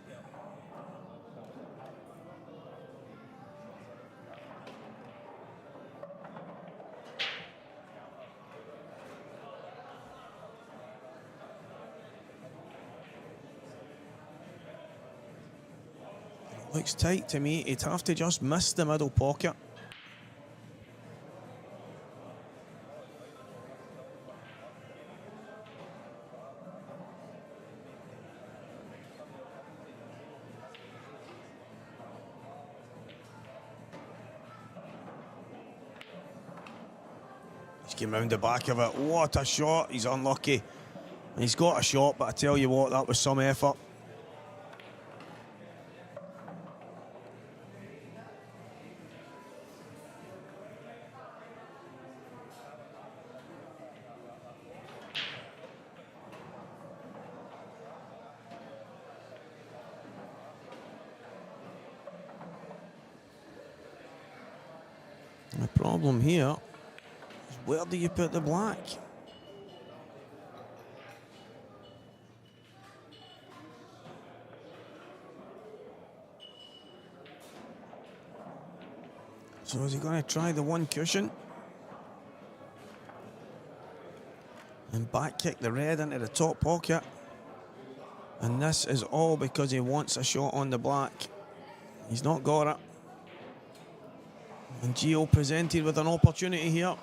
Looks tight to me. He'd have to just miss the middle pocket. He's came round the back of it. What a shot. He's unlucky. He's got a shot, but I tell you what, that was some effort. The problem here is, where do you put the black? So is he going to try the one cushion and back kick the red into the top pocket? And this is all because he wants a shot on the black. He's not got it. And Gio presented with an opportunity here.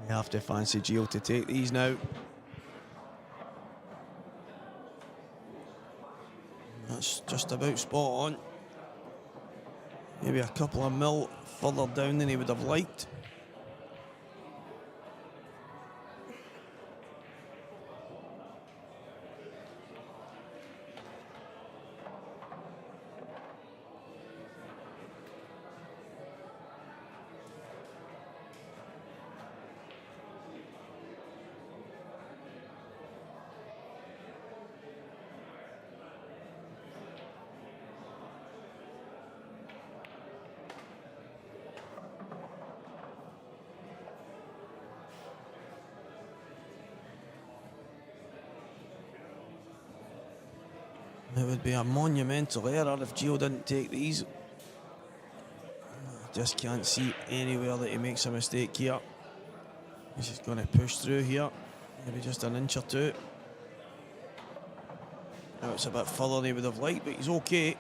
You have to fancy Gio to take these now. That's just about spot on. Maybe a couple of mil further down than he would have liked. It would be a monumental error if Gio didn't take these. I just can't see anywhere that he makes a mistake here. He's just going to push through here. Maybe just an inch or two. Now it's a bit further than he would have liked, but he's okay.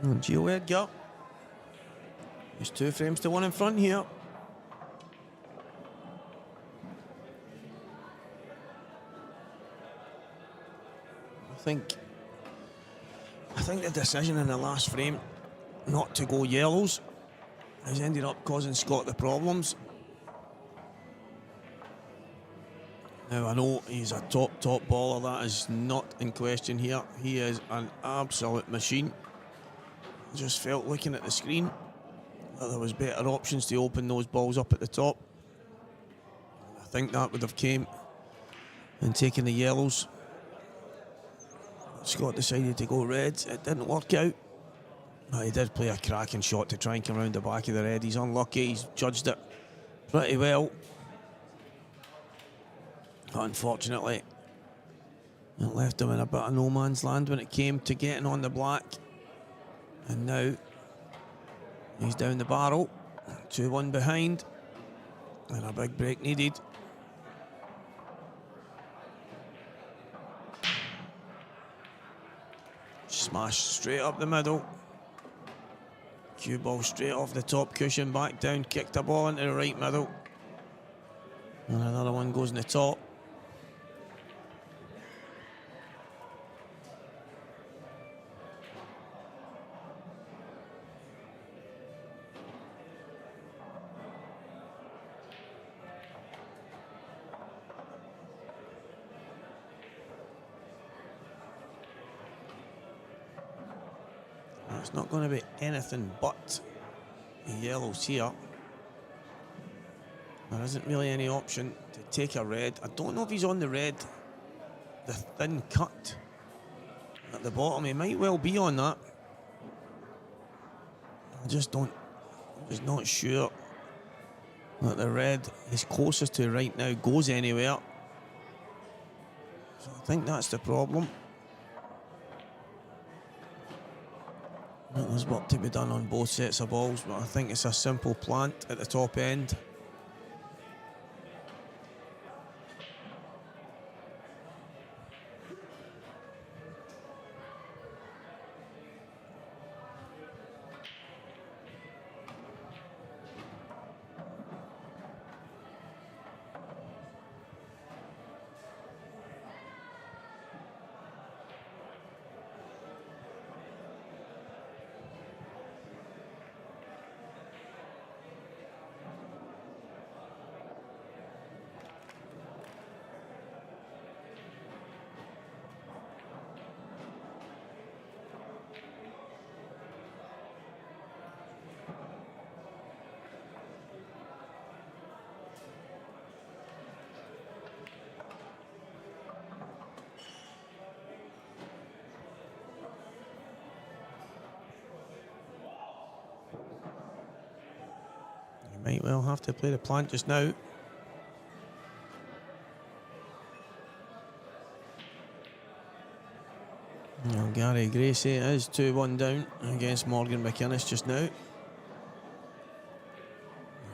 And Gio Edgar. There's 2 frames to 1 in front here. I think the decision in the last frame not to go yellows has ended up causing Scott the problems. Now I know he's a top baller, that is not in question here. He is an absolute machine. I just felt looking at the screen that there was better options to open those balls up at the top. I think that would have came and taken the yellows. Scott decided to go reds. It didn't work out. But he did play a cracking shot to try and come around the back of the red. He's unlucky. He's judged it pretty well. But unfortunately, it left him in a bit of no man's land when it came to getting on the black. And now he's down the barrel, 2-1 behind, and a big break needed. Smash straight up the middle. Cue ball straight off the top cushion, back down, kicked the ball into the right middle. And another one goes in the top. It's not going to be anything but yellows here. There isn't really any option to take a red. I don't know if he's on the red, the thin cut at the bottom. He might well be on that. I'm just not sure that the red is closest to right now goes anywhere. So I think that's the problem. There's work to be done on both sets of balls, but I think it's a simple plant at the top end. Might well have to play the plant just now. Now, Gary Gracie is 2-1 down against Morgan McInnes just now.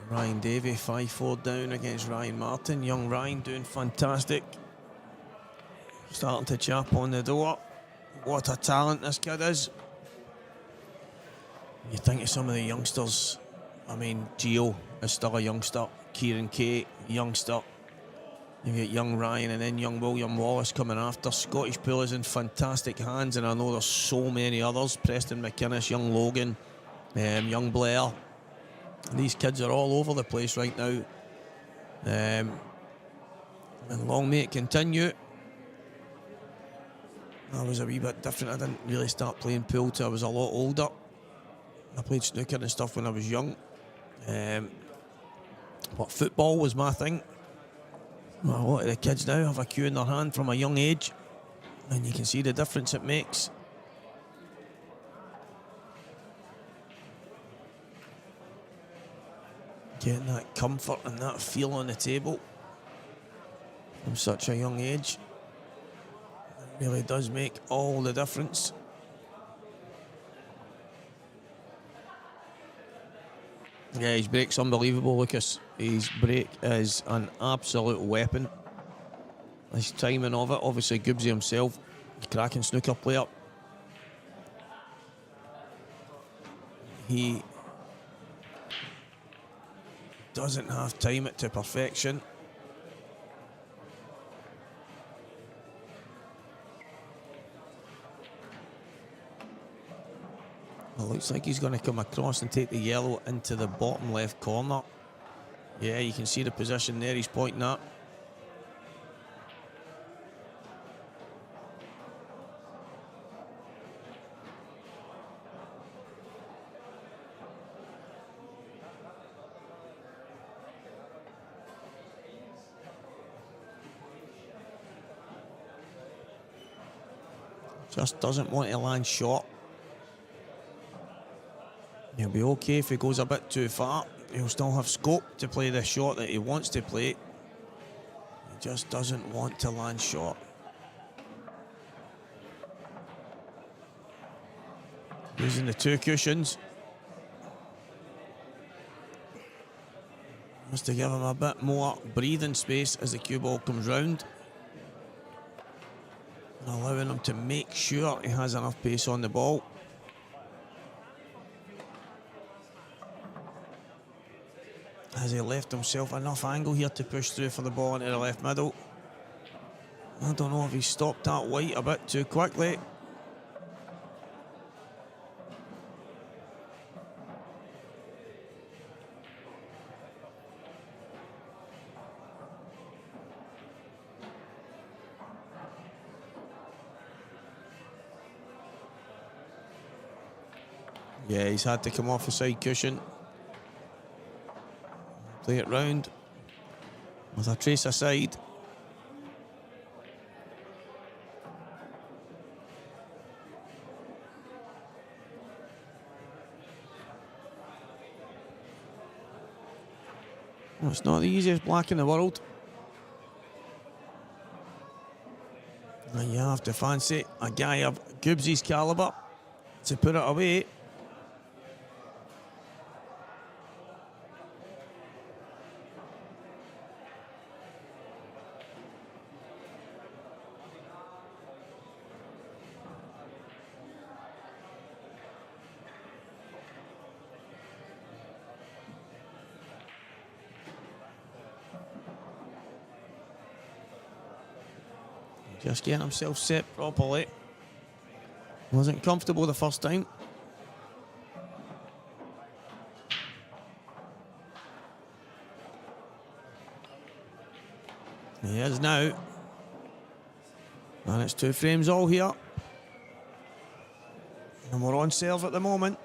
Ryan Davey 5-4 down against Ryan Martin. Young Ryan doing fantastic. Starting to chap on the door. What a talent this kid is. You think of some of the youngsters. I mean, Gio is still a youngster. Kieran Kay, youngster. You've got young Ryan and then young William Wallace coming after. Scottish Pool is in fantastic hands, and I know there's so many others. Preston McInnes, young Logan, young Blair. These kids are all over the place right now. And long may it continue. I was a wee bit different. I didn't really start playing pool till I was a lot older. I played snooker and stuff when I was young. But football was my thing. Well, a lot of the kids now have a cue in their hand from a young age, and you can see the difference it makes. Getting that comfort and that feel on the table from such a young age, it really does make all the difference. Yeah, his break's unbelievable, Lucas. His break is an absolute weapon. His timing of it, obviously Gibbsy himself, cracking snooker player. He doesn't have time it to perfection. It looks like he's going to come across and take the yellow into the bottom left corner. Yeah, you can see the position there he's pointing at. Just doesn't want to land short. He'll be okay if he goes a bit too far. He'll still have scope to play the shot that he wants to play. He just doesn't want to land short. Using the two cushions. Just to give him a bit more breathing space as the cue ball comes round. Allowing him to make sure he has enough pace on the ball. Has he left himself enough angle here to push through for the ball into the left middle? I don't know if he stopped that white a bit too quickly. Yeah, he's had to come off the side cushion. Play it round with a trace aside. Well, it's not the easiest black in the world. And you have to fancy a guy of Gibbsy's calibre to put it away. Just getting himself set properly. Wasn't comfortable the first time. He is now. And it's 2 frames all here. And we're on serve at the moment.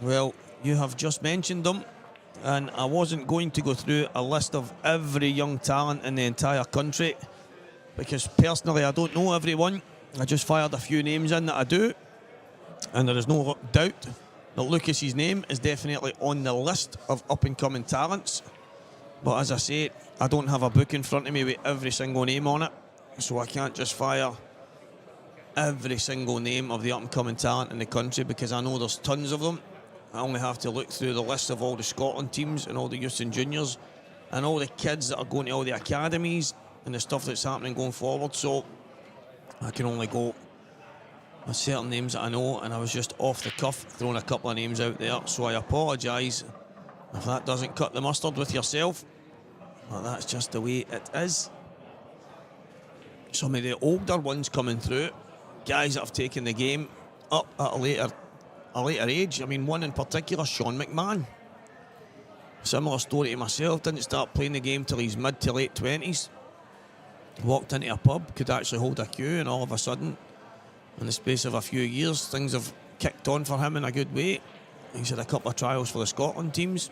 Well, you have just mentioned them, and I wasn't going to go through a list of every young talent in the entire country, because personally I don't know everyone. I just fired a few names in that I do, and there is no doubt that Lucas's name is definitely on the list of up-and-coming talents. But as I say, I don't have a book in front of me with every single name on it, so I can't just fire every single name of the up-and-coming talent in the country, because I know there's tons of them. I only have to look through the list of all the Scotland teams and all the youths and juniors and all the kids that are going to all the academies and the stuff that's happening going forward. So I can only go with certain names that I know, and I was just off the cuff throwing a couple of names out there. So I apologise if that doesn't cut the mustard with yourself, but that's just the way it is. Some of the older ones coming through, guys that have taken the game up at a later age. I mean, one in particular, Sean McMahon. Similar story to myself, didn't start playing the game till his mid to late 20s. Walked into a pub, could actually hold a queue, and all of a sudden, in the space of a few years, things have kicked on for him in a good way. He's had a couple of trials for the Scotland teams.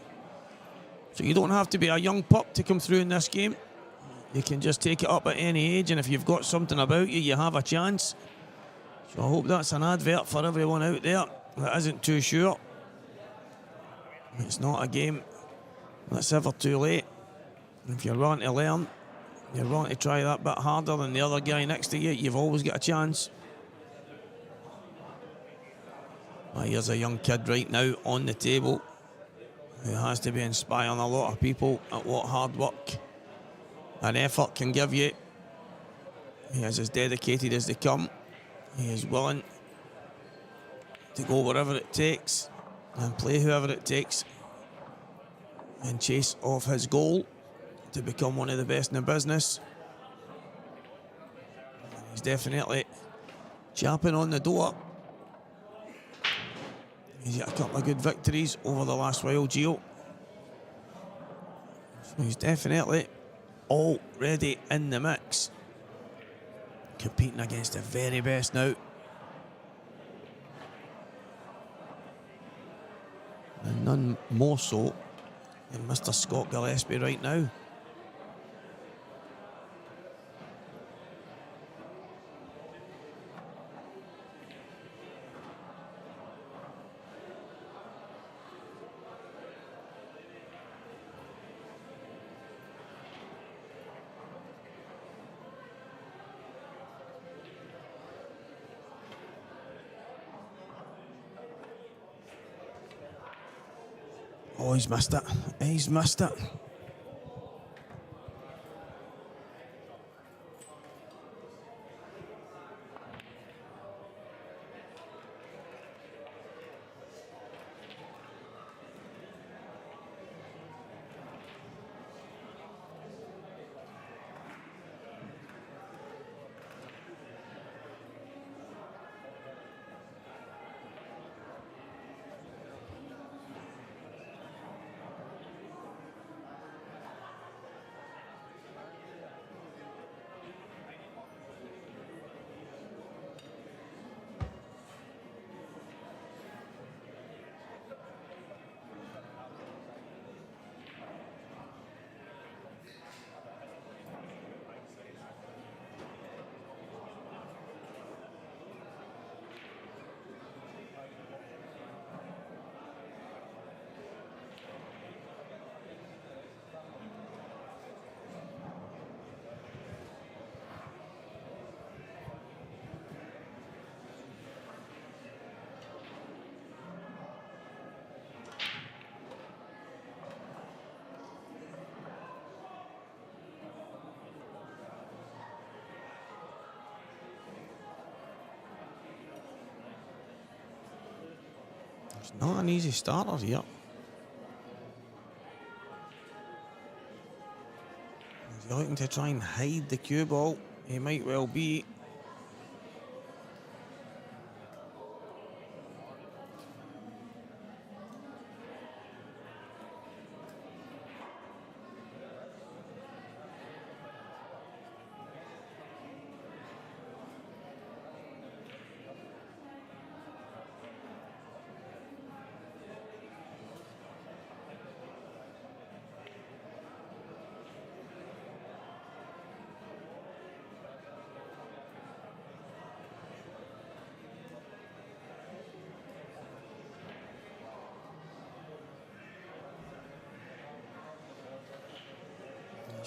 So you don't have to be a young pup to come through in this game. You can just take it up at any age, and if you've got something about you, you have a chance. So I hope that's an advert for everyone out there that isn't too sure. It's not a game that's ever too late. If you're willing to learn, you're willing to try that bit harder than the other guy next to you, you've always got a chance. Well, here's a young kid right now on the table who has to be inspiring a lot of people at what hard work and effort can give you. He is as dedicated as they come. He is willing to go wherever it takes and play whoever it takes and chase off his goal to become one of the best in the business. He's definitely chapping on the door. He's got a couple of good victories over the last while, Gio. So he's definitely already in the mix, competing against the very best now. And none more so than Mr. Scott Gillespie right now. Oh, he's missed it. He's missed it. It's not an easy starter here. Is he looking to try and hide the cue ball? He might well be.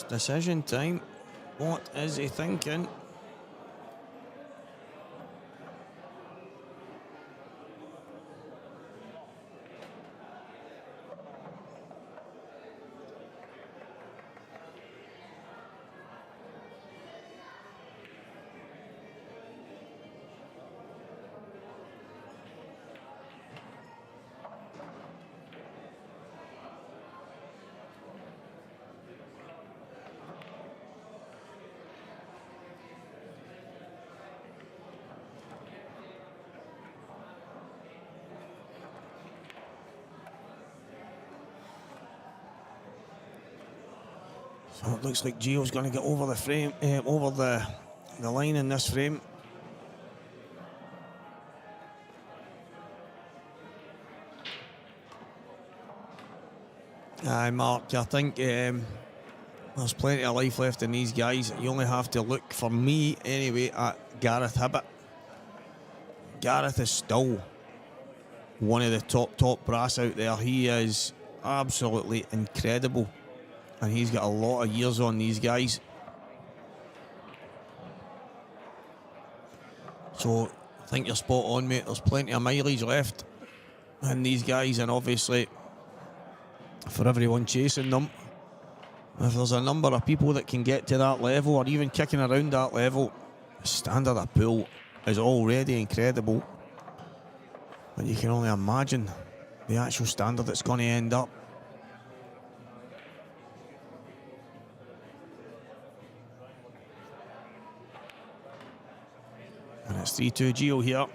It's decision time. What is he thinking? So it looks like Gio's going to get over the frame, over the line in this frame. Aye, Mark, I think there's plenty of life left in these guys. You only have to look, for me anyway, at Gareth Hibbett. Gareth is still one of the top brass out there. He is absolutely incredible. And he's got a lot of years on these guys. So I think you're spot on, mate. There's plenty of mileage left in these guys, and obviously for everyone chasing them, if there's a number of people that can get to that level or even kicking around that level, the standard of pool is already incredible. But you can only imagine the actual standard that's going to end up. And it's 3-2 Gio here.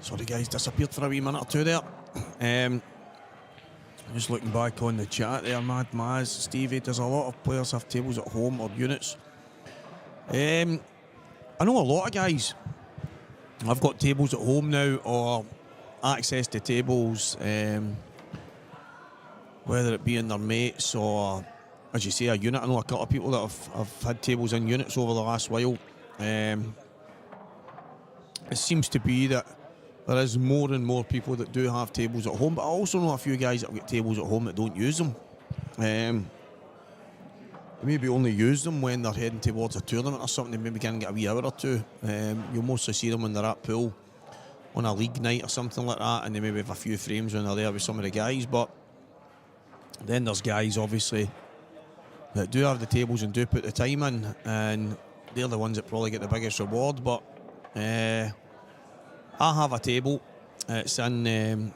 Sorry guys, disappeared for a wee minute or two there. Just looking back on the chat there, Mad Maz, Stevie, does a lot of players have tables at home or units? I know a lot of guys have got tables at home now, or access to tables, whether it be in their mates or, as you say, a unit. I know a couple of people that have had tables in units over the last while. It seems to be that there is more and more people that do have tables at home, but I also know a few guys that have got tables at home that don't use them. Maybe only use them when they're heading towards a tournament or something. They maybe can get a wee hour or two. You'll mostly see them when they're at pool on a league night or something like that, and they maybe have a few frames when they're there with some of the guys. But then there's guys, obviously, that do have the tables and do put the time in, and they're the ones that probably get the biggest reward. But I have a table. It's in the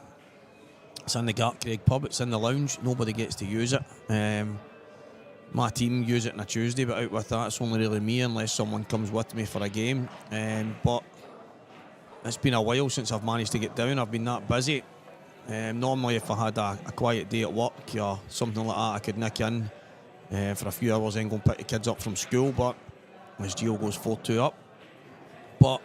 Gartcraig pub. It's in the lounge. Nobody gets to use it. My team use it on a Tuesday, but out with that, it's only really me unless someone comes with me for a game. But it's been a while since I've managed to get down. I've been that busy. Normally, if I had a quiet day at work or something like that, I could nick in for a few hours and go and pick the kids up from school. But as Gio goes 4-2 up. But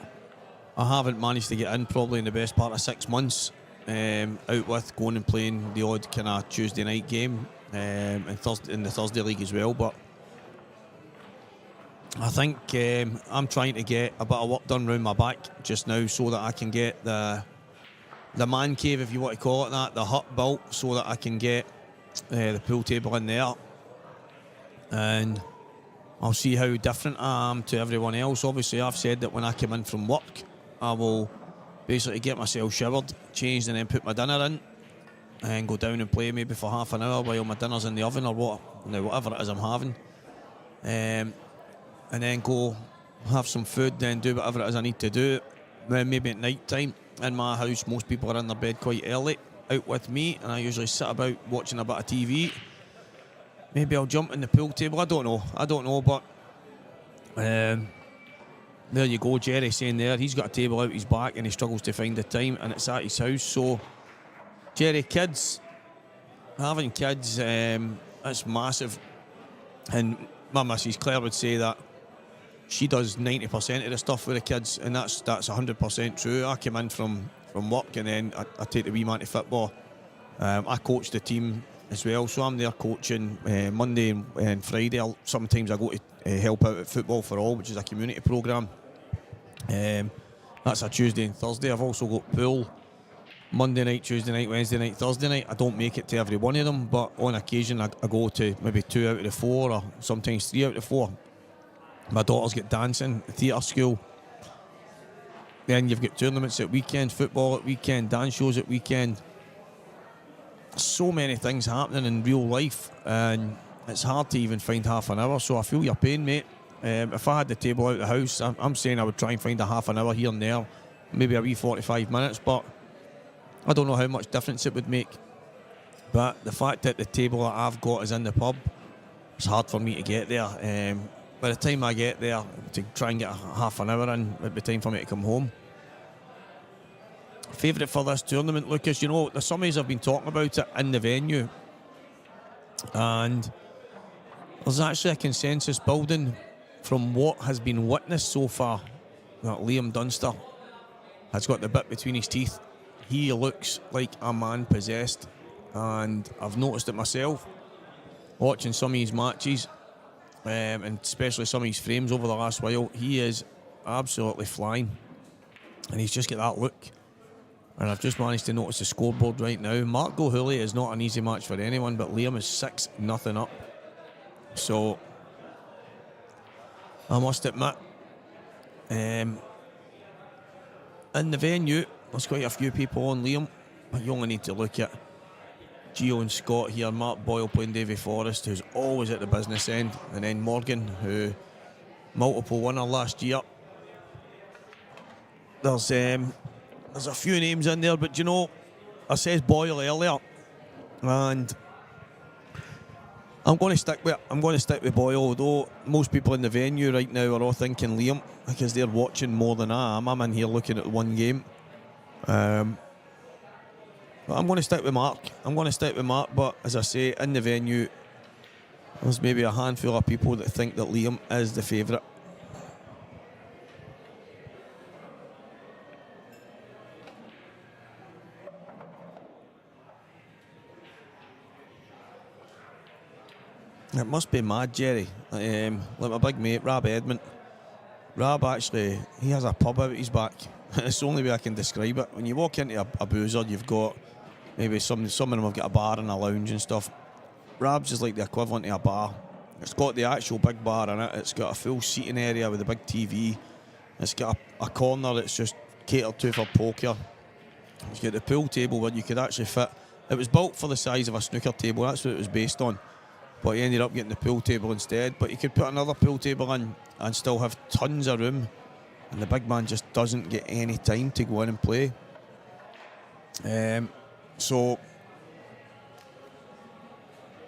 I haven't managed to get in probably in the best part of 6 months. Out with going and playing the odd kind of Tuesday night game. In the Thursday league as well, but I think I'm trying to get a bit of work done round my back just now so that I can get the man cave, if you want to call it that, the hut built, so that I can get the pool table in there, and I'll see how different I am to everyone else. Obviously, I've said that when I come in from work, I will basically get myself showered, changed, and then put my dinner in and go down and play maybe for half an hour while my dinner's in the oven or whatever it is I'm having, and then go have some food, then do whatever it is I need to do. Then maybe at night time in my house, most people are in their bed quite early out with me, and I usually sit about watching a bit of TV. Maybe I'll jump in the pool table. I don't know, but there you go. Jerry saying there he's got a table out his back and he struggles to find the time, and it's at his house. So Jerry, having kids, it's massive. And my missus Claire would say that she does 90% of the stuff with the kids, and that's 100% true. I come in from work, and then I take the wee man to football. I coach the team as well, so I'm there coaching Monday and Friday. Sometimes I go to help out at Football for All, which is a community programme. That's a Tuesday and Thursday. I've also got pool Monday night, Tuesday night, Wednesday night, Thursday night. I don't make it to every one of them, but on occasion I go to maybe 2 out of the 4, or sometimes 3 out of the 4. My daughters get dancing, theatre school. Then you've got tournaments at weekend, football at weekend, dance shows at weekend. So many things happening in real life, and it's hard to even find half an hour. So I feel your pain, mate. If I had the table out of the house, I'm saying I would try and find a half an hour here and there, maybe a wee 45 minutes, but I don't know how much difference it would make. But the fact that the table that I've got is in the pub, it's hard for me to get there. By the time I get there, to try and get a half an hour in, it'd be time for me to come home. Favourite for this tournament, Lucas, you know, the summies have been talking about it in the venue, and there's actually a consensus building from what has been witnessed so far that Liam Dunster has got the bit between his teeth. He looks like a man possessed, and I've noticed it myself watching some of his matches, and especially some of his frames over the last while. He is absolutely flying, and he's just got that look. And I've just managed to notice the scoreboard right now. Mark Gohuli is not an easy match for anyone, but Liam is 6-0 up. So I must admit, in the venue, there's quite a few people on Liam, but you only need to look at Gio and Scott here. Mark Boyle playing Davy Forrest, who's always at the business end, and then Morgan, who multiple winner last year. There's a few names in there, but you know, I said Boyle earlier, and I'm going to stick with Boyle, although most people in the venue right now are all thinking Liam, because they're watching more than I am. I'm in here looking at one game. But I'm going to stick with Mark. But as I say, in the venue, there's maybe a handful of people that think that Liam is the favourite. It must be mad, Jerry. Like my big mate, Rab Edmund. Rab actually, he has a pub out his back. It's the only way I can describe it. When you walk into a boozer, you've got maybe some of them have got a bar and a lounge and stuff. Rab's is like the equivalent of a bar. It's got the actual big bar in it. It's got a full seating area with a big TV. It's got a corner that's just catered to for poker. It's got the pool table where you could actually fit. It was built for the size of a snooker table. That's what it was based on. But he ended up getting the pool table instead. But you could put another pool table in and still have tons of room. And the big man just doesn't get any time to go in and play. So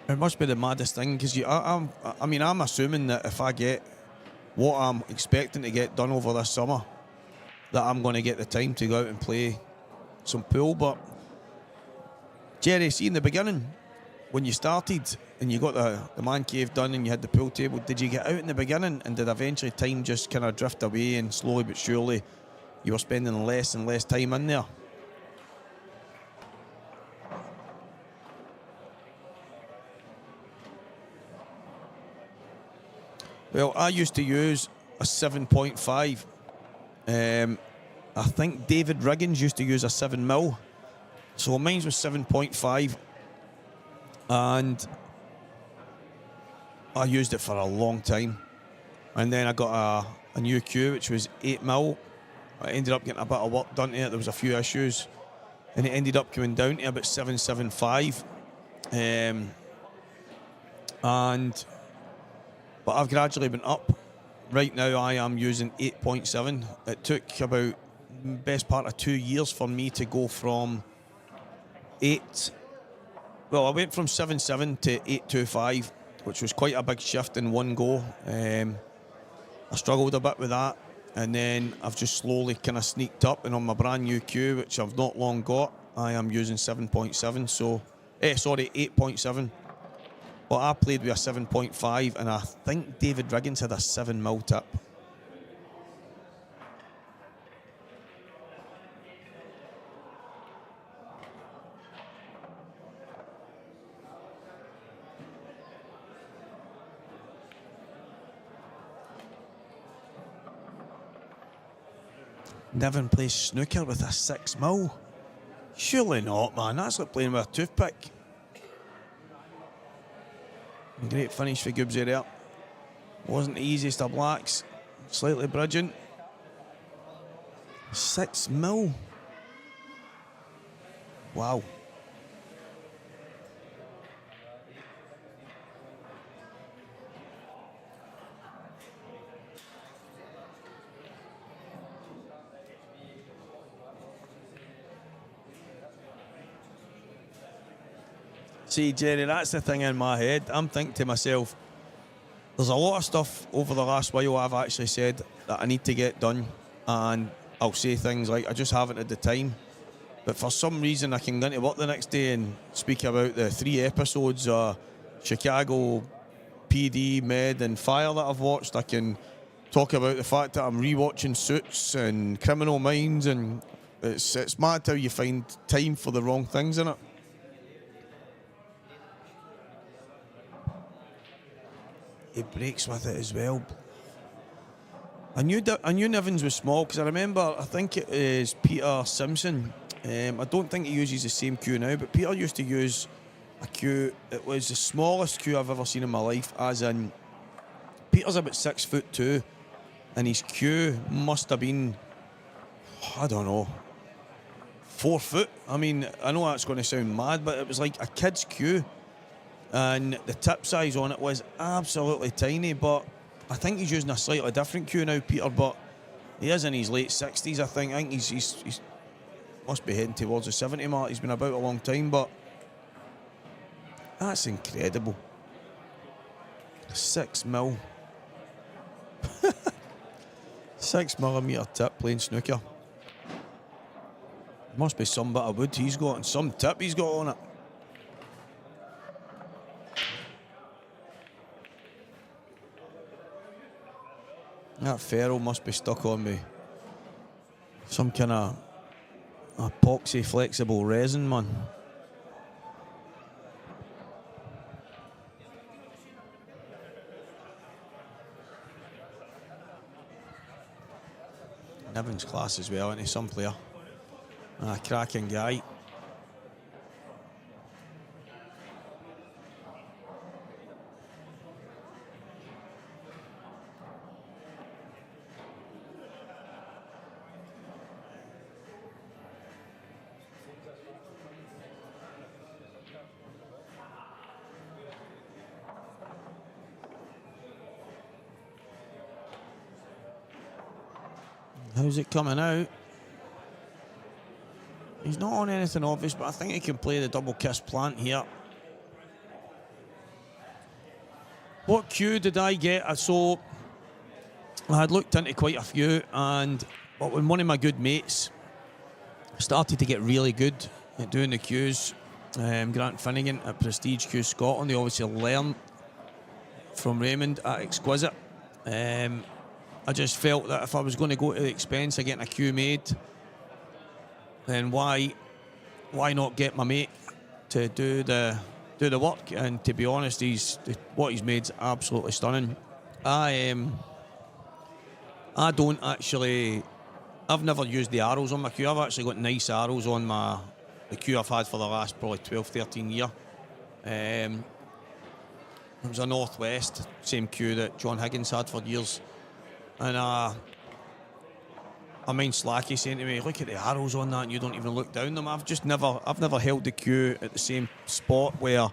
it must be the maddest thing, because I'm assuming that if I get what I'm expecting to get done over this summer, that I'm going to get the time to go out and play some pool. But Jerry, see, in the beginning, when you started and you got the man cave done and you had the pool table, did you get out in the beginning, and did eventually time just kind of drift away, and slowly but surely you were spending less and less time in there? Well, I used to use a 7.5. I think David Riggins used to use a 7mm. So mine was 7.5. And I used it for a long time. And then I got a new cue, which was 8mm. I ended up getting a bit of work done to it. There was a few issues. And it ended up coming down to about 7.75. But I've gradually been up. Right now I am using 8.7. It took about best part of 2 years for me to go from 8. Well, I went from 7.7 to 8.25, which was quite a big shift in one go. I struggled a bit with that, and then I've just slowly kind of sneaked up, and on my brand new cue, which I've not long got, I am using 7.7. So, 8.7. But I played with a 7.5, and I think David Riggins had a 7mm tip. Niven plays snooker with a 6mm. Surely not, man. That's like playing with a toothpick. Great finish for Gibbsy there. Wasn't the easiest of blacks. Slightly bridging. 6mm. Wow. See, Jerry, that's the thing in my head. I'm thinking to myself, there's a lot of stuff over the last while I've actually said that I need to get done, and I'll say things like, I just haven't had the time. But for some reason, I can go into work the next day and speak about the 3 episodes of Chicago PD, Med and Fire that I've watched. I can talk about the fact that I'm rewatching Suits and Criminal Minds, and it's mad how you find time for the wrong things in it. He breaks with it as well. I knew Nivens was small, because I remember, I think it is Peter Simpson. I don't think he uses the same cue now, but Peter used to use a cue. It was the smallest cue I've ever seen in my life, as in Peter's about 6'2", and his cue must have been, I don't know, 4 foot. I mean, I know that's going to sound mad, but it was like a kid's cue. And the tip size on it was absolutely tiny, but I think he's using a slightly different cue now, Peter, but he is in his late 60s, I think. I think he's must be heading towards the 70 mark. He's been about a long time, but that's incredible. 6mm. 6mm tip playing snooker. Must be some bit of wood he's got and some tip he's got on it. That ferrule must be stuck on me. Some kind of epoxy flexible resin, man. Niven's class as well, isn't he? Some player. Cracking guy. How's it coming out? He's not on anything obvious, but I think he can play the double kiss plant here. What cue did I get? So I had looked into quite a few, but when one of my good mates started to get really good at doing the cues, Grant Finnegan at Prestige Q Scotland, they obviously learned from Raymond at Exquisite. I just felt that if I was going to go to the expense of getting a cue made, then why not get my mate to do the work? And to be honest, what he's made's absolutely stunning. I've never used the arrows on my cue. I've actually got nice arrows on the cue I've had for the last probably 12, 13 years. It was a Northwest, same cue that John Higgins had for years. And I mind Slacky saying to me, look at the arrows on that and you don't even look down them. I've never held the cue at the same spot where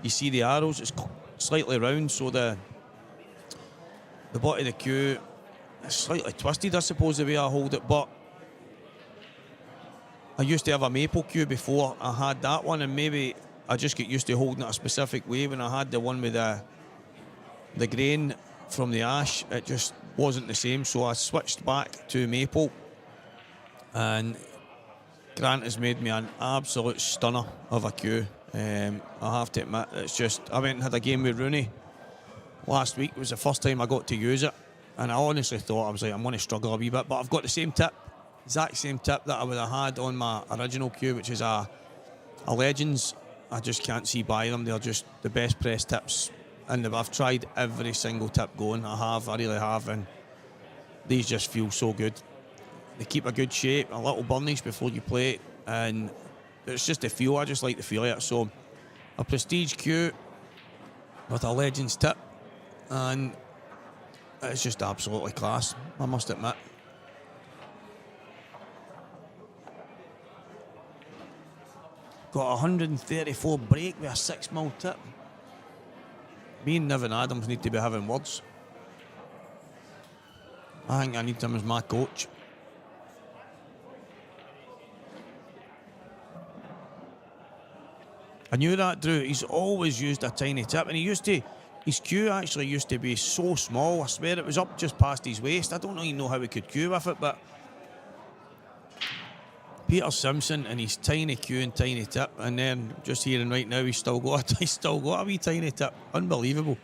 you see the arrows. It's slightly round, so the body of the cue is slightly twisted, I suppose, the way I hold it. But I used to have a maple cue before I had that one, and maybe I just get used to holding it a specific way. When I had the one with the grain from the ash, it just wasn't the same, so I switched back to maple, and Grant has made me an absolute stunner of a cue. I have to admit, it's just, I went and had a game with Rooney last week. It was the first time I got to use it, and I honestly thought, I was like, I'm going to struggle a wee bit, but I've got the same tip, exact same tip that I would have had on my original cue, which is a Legends. I just can't see by them. They're just the best press tips. And I've tried every single tip going. I really have, and these just feel so good. They keep a good shape, a little burnish before you play it, and it's just a feel. I just like the feel of it. So a Prestige cue with a Legends tip, and it's just absolutely class, I must admit. Got 134 break with a 6mm tip. Me and Niven Adams need to be having words. I think I need him as my coach. I knew that, Drew. He's always used a tiny tip, and his cue actually used to be so small. I swear it was up just past his waist. I don't even know how he could cue with it, but Peter Simpson and his tiny cue and tiny tip, and then just hearing right now he's still got a wee tiny tip. Unbelievable.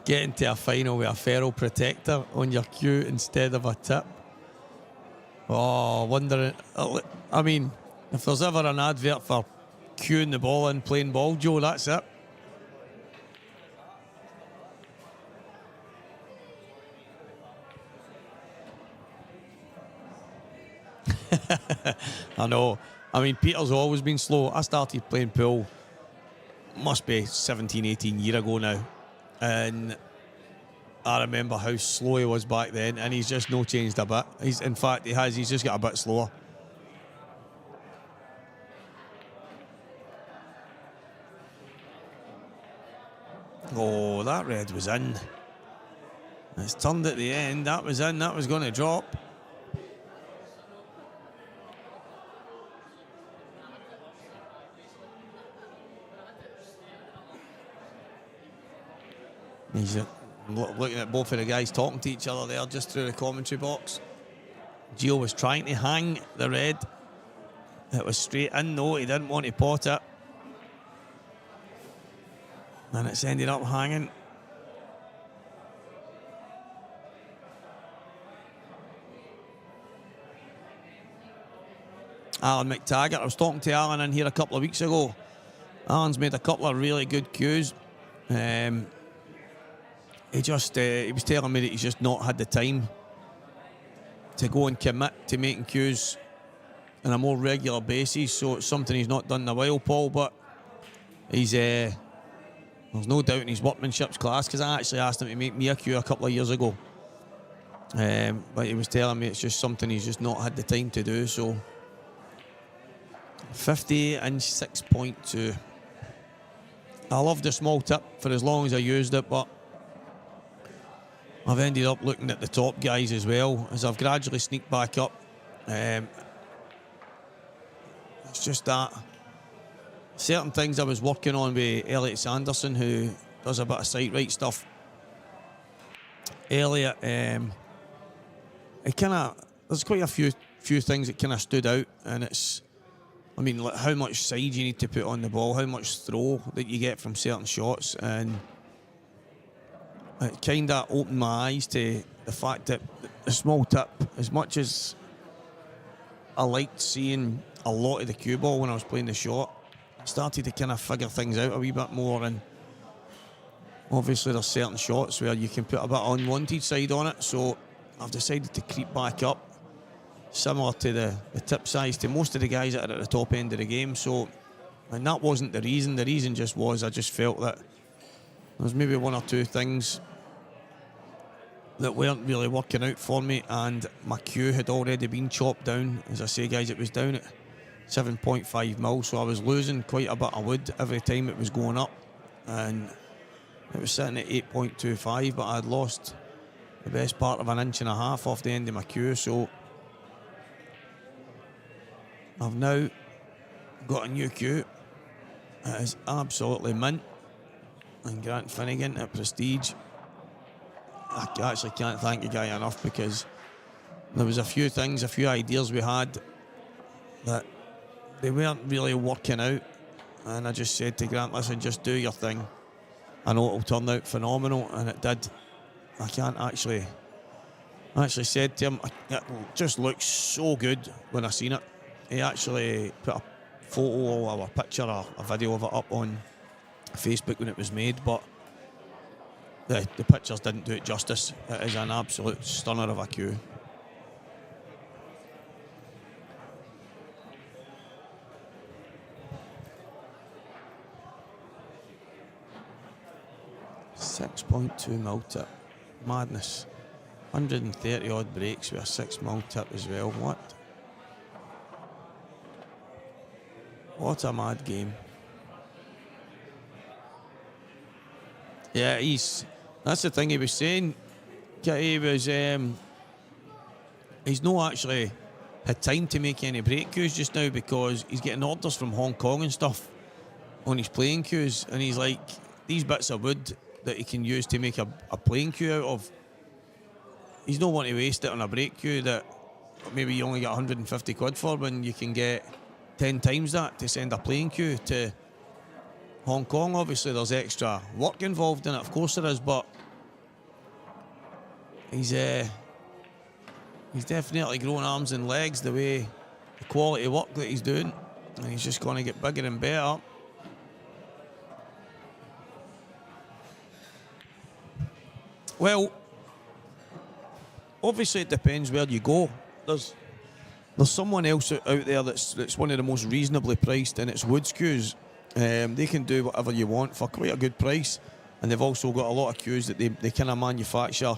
Getting to a final with a ferrule protector on your cue instead of a tip. Oh, wondering. I mean, if there's ever an advert for cueing the ball and playing ball, Joe, that's it. I know. I mean, Peter's always been slow. I started playing pool, must be 17, 18 years ago now. And I remember how slow he was back then, and he's just no changed a bit. He's just got a bit slower. Oh, that red was in. It's turned at the end. That was in. That was going to drop. He's looking at both of the guys talking to each other there just through the commentary box. Gio was trying to hang the red. It was straight in, though. He didn't want to pot it. And it's ended up hanging. Alan McTaggart. I was talking to Alan in here a couple of weeks ago. Alan's made a couple of really good cues. He was telling me that he's just not had the time to go and commit to making cues on a more regular basis. So it's something he's not done in a while, Paul. But he's there's no doubt in his workmanship's class, because I actually asked him to make me a cue a couple of years ago. But he was telling me it's just something he's just not had the time to do. So 58-inch 6.2. I loved the small tip for as long as I used it, but I've ended up looking at the top guys as well as I've gradually sneaked back up. It's just that certain things I was working on with Elliot Sanderson, who does a bit of sight right stuff. Elliot, there's quite a few things that kind of stood out, and it's, I mean, like how much side you need to put on the ball, how much throw that you get from certain shots, and it kind of opened my eyes to the fact that the small tip, as much as I liked seeing a lot of the cue ball when I was playing the shot, I started to kind of figure things out a wee bit more. And obviously there's certain shots where you can put a bit of unwanted side on it, so I've decided to creep back up, similar to the tip size to most of the guys that are at the top end of the game. So, and that wasn't the reason. The reason just was I just felt that there was maybe one or two things that weren't really working out for me, and my cue had already been chopped down. As I say, guys, it was down at 7.5 mil, so I was losing quite a bit of wood every time it was going up, and it was sitting at 8.25, but I had lost the best part of 1.5 inches off the end of my cue. So I've now got a new cue. It is absolutely mint, and Grant Finnegan at Prestige, I actually can't thank the guy enough, because there was a few things, a few ideas we had that they weren't really working out, and I just said to Grant, listen, just do your thing. I know it'll turn out phenomenal, and it did. I actually said to him, it just looks so good when I seen it. He actually put a photo or a picture or a video of it up on Facebook when it was made, but the pictures didn't do it justice. It is an absolute stunner of a cue. .2 mil tip, madness. 130 odd breaks with a 6 mil tip as well. What a mad game. Yeah, that's the thing he was saying. He was he's not actually had time to make any break cues just now, because he's getting orders from Hong Kong and stuff on his playing cues, and he's like, these bits of wood that he can use to make a playing cue out of, he's not wanting to waste it on a break cue that maybe you only get 150 quid for, when you can get 10 times that to send a playing cue to Hong Kong. Obviously there's extra work involved in it, of course there is, but he's definitely grown arms and legs, the way, the quality work that he's doing, and he's just going to get bigger and better. Well, obviously it depends where you go. There's someone else out there that's one of the most reasonably priced, and it's Woods cues. They can do whatever you want for quite a good price, and they've also got a lot of cues that they kind of manufacture.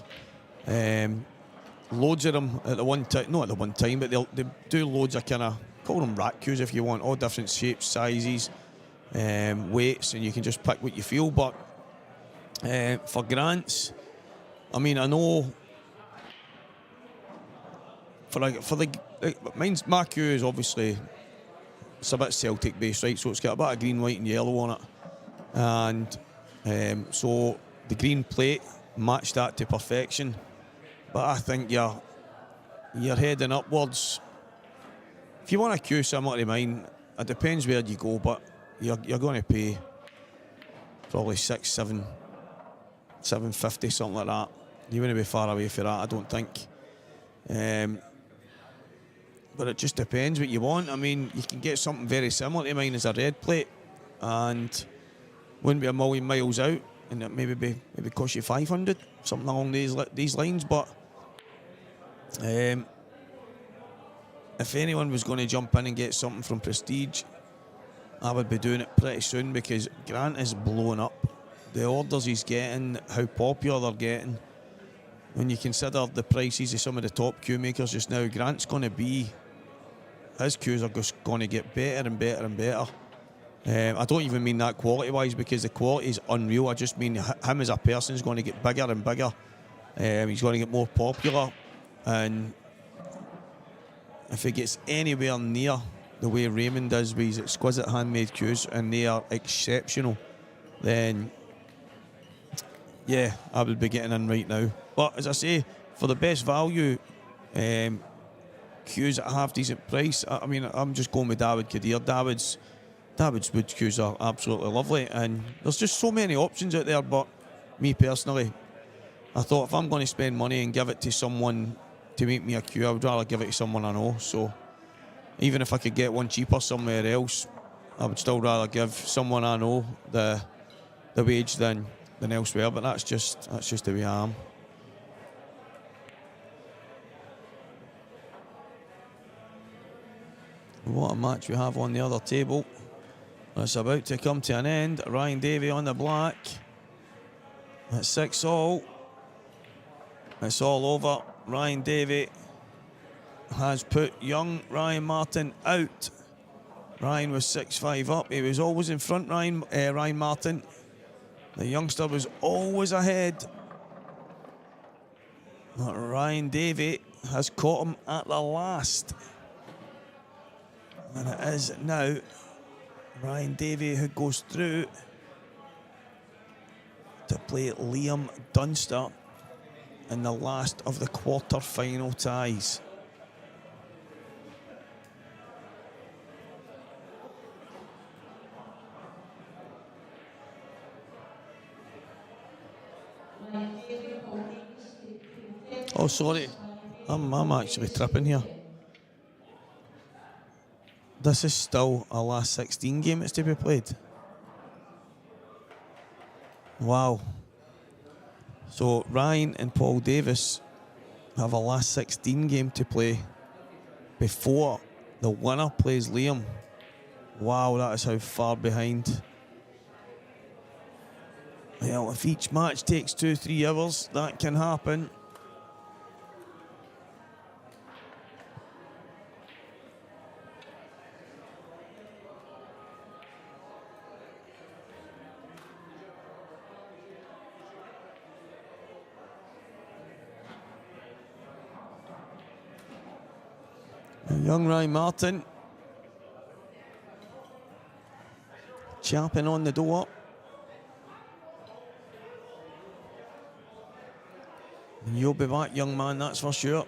Loads of them at the one time, not at the one time, but they do loads of kind of, call them rack cues if you want, all different shapes, sizes, weights, and you can just pick what you feel. But for Grant's, I mean, I know my cue is obviously, it's a bit Celtic based, right? So it's got a bit of green, white and yellow on it, and so the green plate matched that to perfection. But I think you're heading upwards. If you want a queue similar to mine, it depends where you go, but you're going to pay probably 6, 7, 750, something like that. You wouldn't be far away for that, I don't think. But it just depends what you want. I mean, you can get something very similar to mine as a red plate, and wouldn't be a million miles out, and it maybe cost you 500, something along these lines. But if anyone was going to jump in and get something from Prestige, I would be doing it pretty soon, because Grant is blowing up. The orders he's getting, how popular they're getting. When you consider the prices of some of the top queue makers just now, Grant's going to be... his queues are just going to get better and better and better. I don't even mean that quality-wise, because the quality is unreal. I just mean him as a person is going to get bigger and bigger. He's going to get more popular. And if he gets anywhere near the way Raymond does with his exquisite handmade queues, and they are exceptional, then yeah, I would be getting in right now. But as I say, for the best value queues at a half decent price, I mean, I'm just going with David Kadir. David's wood queues are absolutely lovely, and there's just so many options out there. But me personally, I thought if I'm going to spend money and give it to someone to make me a queue, I would rather give it to someone I know. So even if I could get one cheaper somewhere else, I would still rather give someone I know the wage than elsewhere. But that's just the way I am. What a match we have on the other table. It's about to come to an end. Ryan Davey on the black. At 6-all. It's all over. Ryan Davey has put young Ryan Martin out. Ryan was 6-5 up. He was always in front, Ryan Martin. The youngster was always ahead. But Ryan Davey has caught him at the last. And it is now Ryan Davey who goes through to play Liam Dunster in the last of the quarter-final ties. Oh, sorry. I'm actually tripping here. This is still a last 16 game that's to be played. Wow. So Ryan and Paul Davis have a last 16 game to play before the winner plays Liam. Wow, that is how far behind. Well, if each match takes 2-3 hours, that can happen. Young Ryan Martin champing on the door. And you'll be back, young man, that's for sure.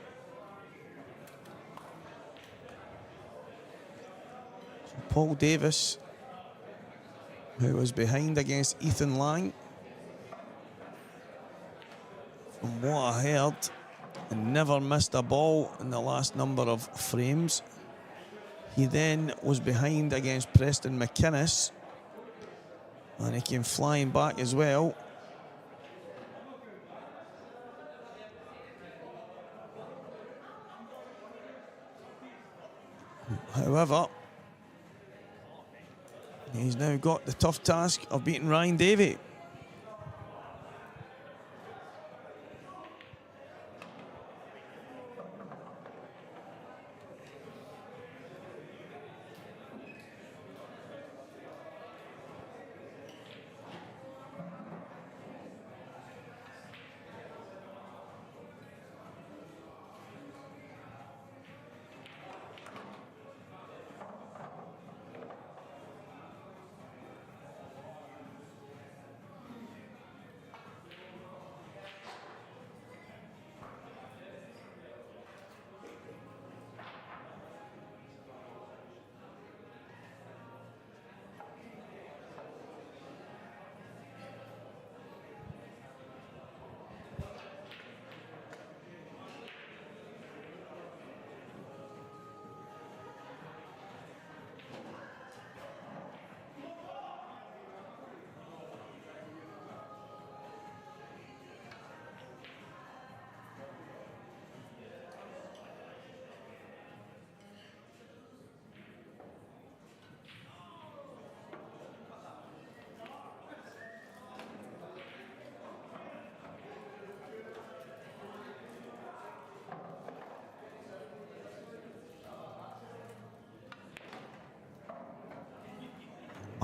So Paul Davis, who was behind against Ethan Lang, from what I heard, and never missed a ball in the last number of frames. He then was behind against Preston McInnes, and he came flying back as well. However, he's now got the tough task of beating Ryan Davey.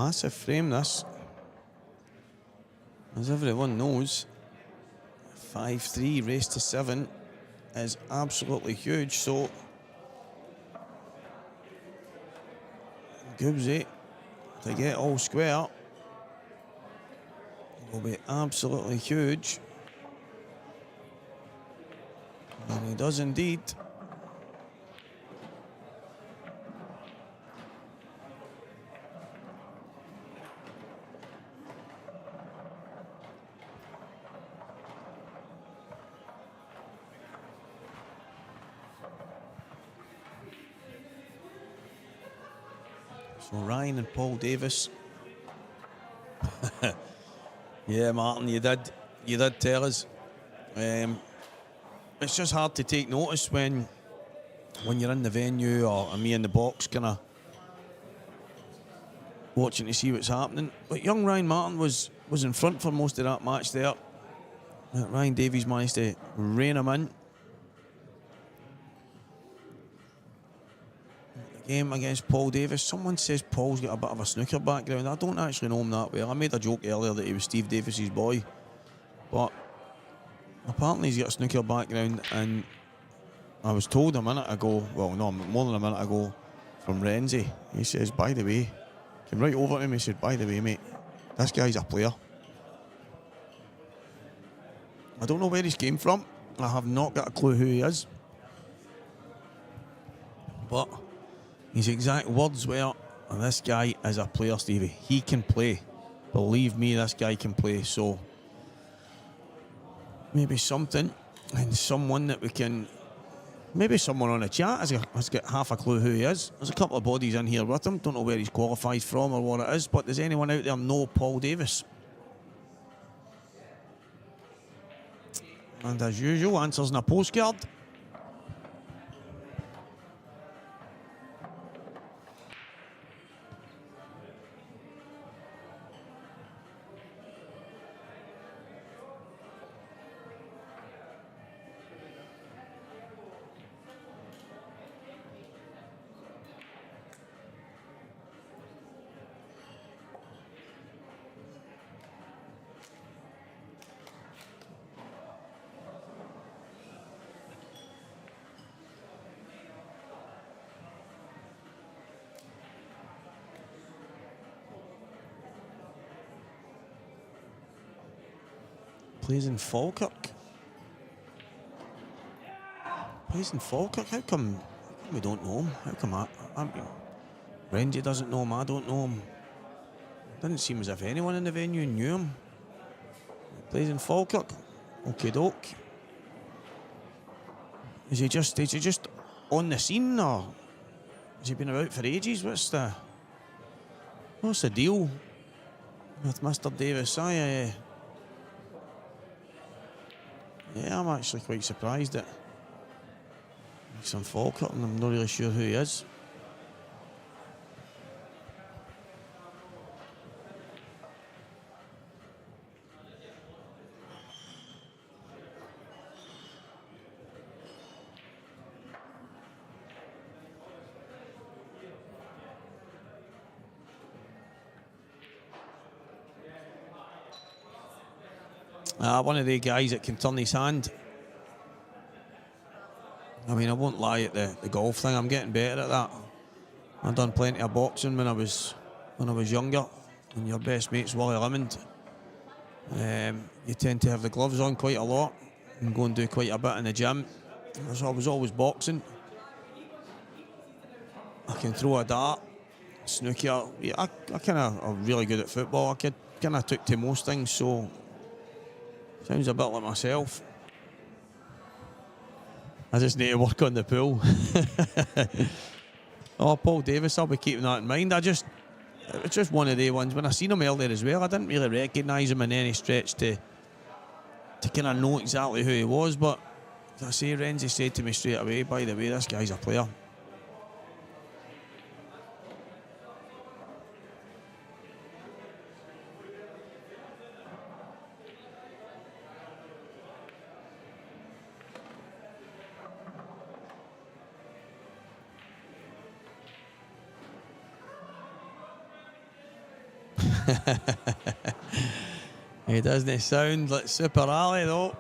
massive frame, this. As everyone knows, 5-3 race to 7 is absolutely huge, so Goobsy to get all square will be absolutely huge. And he does indeed. So Ryan and Paul Davis. Yeah, Martin, you did tell us. It's just hard to take notice when you're in the venue or me in the box, kind of watching to see what's happening. But young Ryan Martin was in front for most of that match there. Ryan Davies managed to rein him in. Game against Paul Davis. Someone says Paul's got a bit of a snooker background. I don't actually know him that well. I made a joke earlier that he was Steve Davis's boy, but apparently he's got a snooker background. And I was told a minute ago, well, no, more than a minute ago, from Renzi. He says, by the way, came right over to him. He said, by the way, mate, this guy's a player. I don't know where he's came from. I have not got a clue who he is, but his exact words were, this guy is a player, Stevie. He can play. Believe me, this guy can play. So maybe something and someone that we can, maybe someone on the chat has got half a clue who he is. There's a couple of bodies in here with him. Don't know where he's qualified from or what it is, but does anyone out there know Paul Davis? And as usual, answers in a postcard. Plays in Falkirk. Plays in Falkirk. How come we don't know him? How come Renzi doesn't know him? I don't know him. Didn't seem as if anyone in the venue knew him. Plays in Falkirk. Okie doke. Is he just on the scene, or has he been about for ages? What's the deal with Mr. Davis? Yeah, I'm actually quite surprised that he's in Falkirk, and I'm not really sure who he is. One of the guys that can turn his hand. I mean, I won't lie at the golf thing. I'm getting better at that. I've done plenty of boxing when I was younger. And your best mate's Willie Lemond. You tend to have the gloves on quite a lot and go and do quite a bit in the gym. So I was always boxing. I can throw a dart, snooker. Yeah, I kind of am really good at football. I kind of took to most things, so sounds a bit like myself. I just need to work on the pool. Oh, Paul Davis, I'll be keeping that in mind. It's just one of the ones. When I seen him earlier as well, I didn't really recognise him in any stretch to kind of know exactly who he was. But as I say, Renzi said to me straight away, by the way, this guy's a player. He doesn't sound like Super Ali though.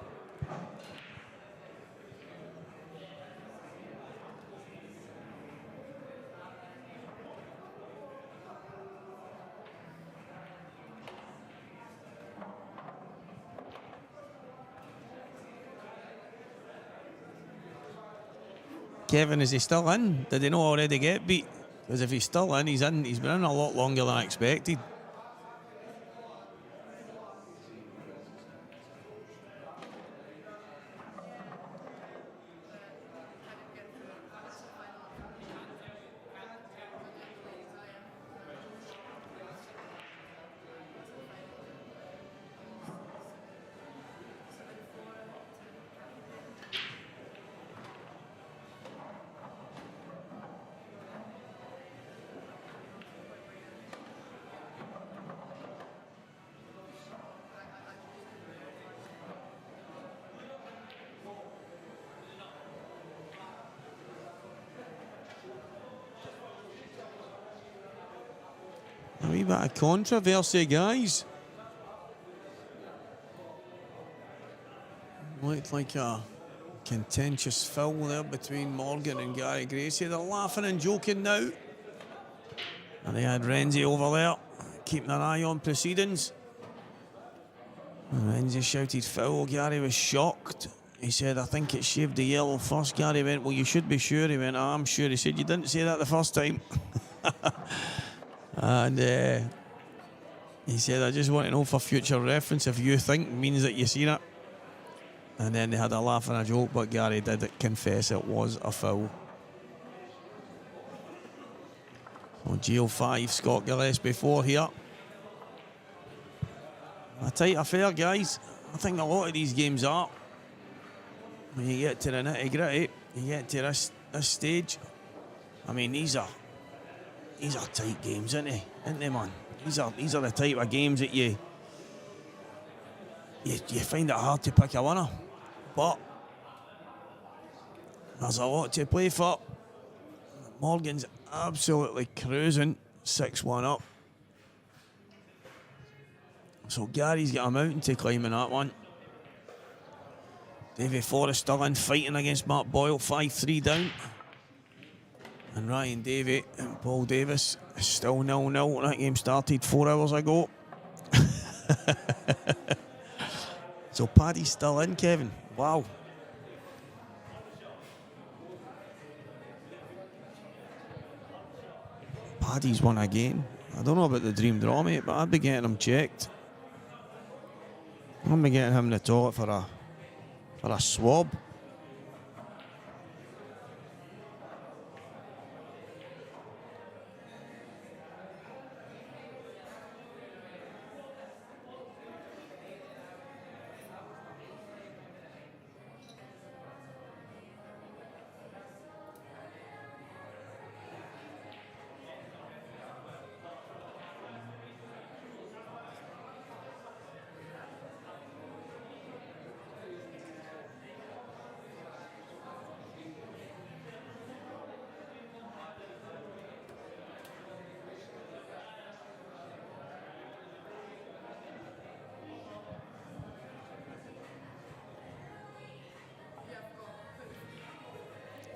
Kevin, is he still in? Did he not already get beat? Because if he's still in, he's in. He's been in a lot longer than I expected. A wee bit of controversy, guys. Looked like a contentious foul there between Morgan and Gary Gracie. They're laughing and joking now. And they had Renzi over there, keeping an eye on proceedings. And Renzi shouted foul. Gary was shocked. He said, I think it shaved the yellow first. Gary went, well, you should be sure. He went, I'm sure. He said, you didn't say that the first time. And he said, I just want to know for future reference if you think means that you've seen it. And then they had a laugh and a joke, but Gary did confess it was a foul. So GO5, Scott Gillespie 4 here. A tight affair, guys. I think a lot of these games are. When you get to the nitty gritty, you get to this stage. I mean, these are tight games, aren't they, man? These are the type of games that you find it hard to pick a winner. But there's a lot to play for. Morgan's absolutely cruising, 6-1 up. So Gary's got a mountain to climb in that one. Davy Forrest still in, fighting against Mark Boyle, 5-3 down. And Ryan Davey and Paul Davis is still 0-0. That game started 4 hours ago. So Paddy's still in, Kevin. Wow. Paddy's won again. I don't know about the dream draw, mate, but I'd be getting him checked. I'd be getting him in the toilet for a swab.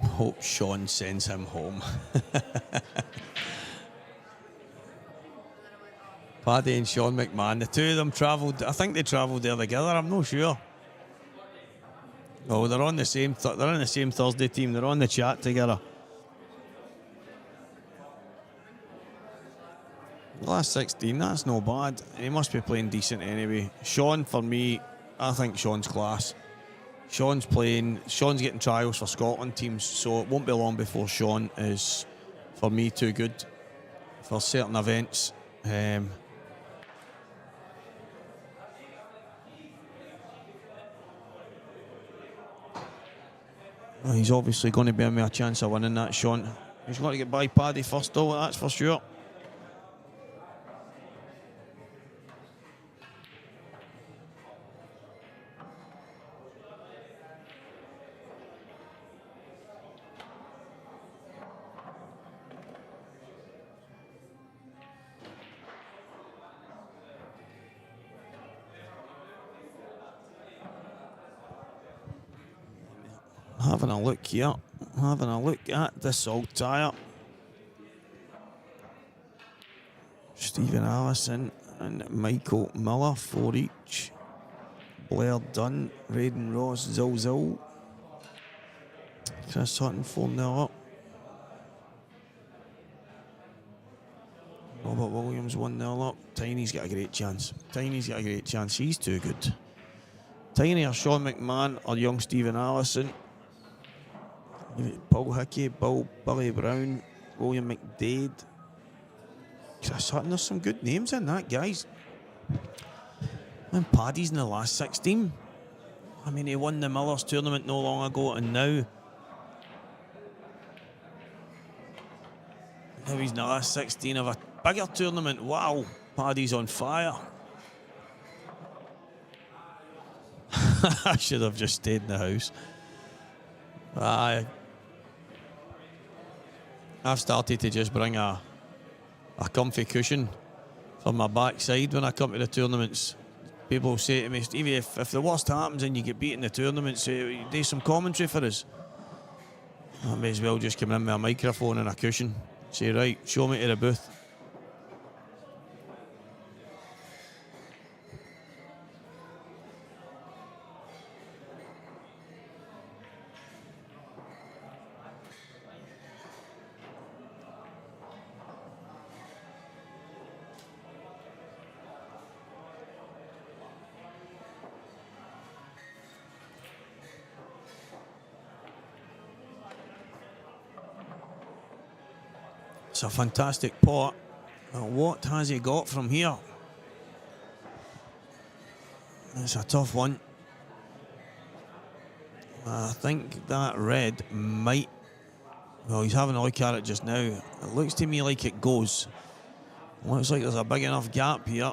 Hope Sean sends him home. Paddy and Sean McMahon, the two of them travelled. I think they travelled there together. I'm not sure. Oh, they're on the same. They're in the same Thursday team. They're on the chat together. Last 16. That's no bad. He must be playing decent anyway. Sean, for me, I think Sean's class. Sean's getting trials for Scotland teams, so it won't be long before Sean is, for me, too good for certain events. He's obviously going to bear me a chance of winning that, Sean. He's got to get by Paddy first, though, that's for sure. Having a look here. Having a look at the Saltire. Stephen Allison and Michael Miller, 4 each. Blair Dunn, Raiden Ross, Zil. Chris Hutton, 4-0 up. Robert Williams, 1-0 up. Tiny's got a great chance. He's too good. Tiny or Sean McMahon or young Stephen Allison. Paul Hickey, Billy Brown, William McDade. Chris Hutton, there's some good names in that, guys. And Paddy's in the last 16. I mean, he won the Millers tournament no long ago, and now he's in the last 16 of a bigger tournament. Wow, Paddy's on fire. I should have just stayed in the house. I've started to just bring a comfy cushion for my backside when I come to the tournaments. People say to me, Stevie, if the worst happens and you get beat in the tournament, say, do some commentary for us. I may as well just come in with a microphone and a cushion. Say, right, show me to the booth. It's a fantastic pot. What has he got from here? It's a tough one. I think that red might... Well, he's having a look at it just now. It looks to me like it goes. Looks like there's a big enough gap here.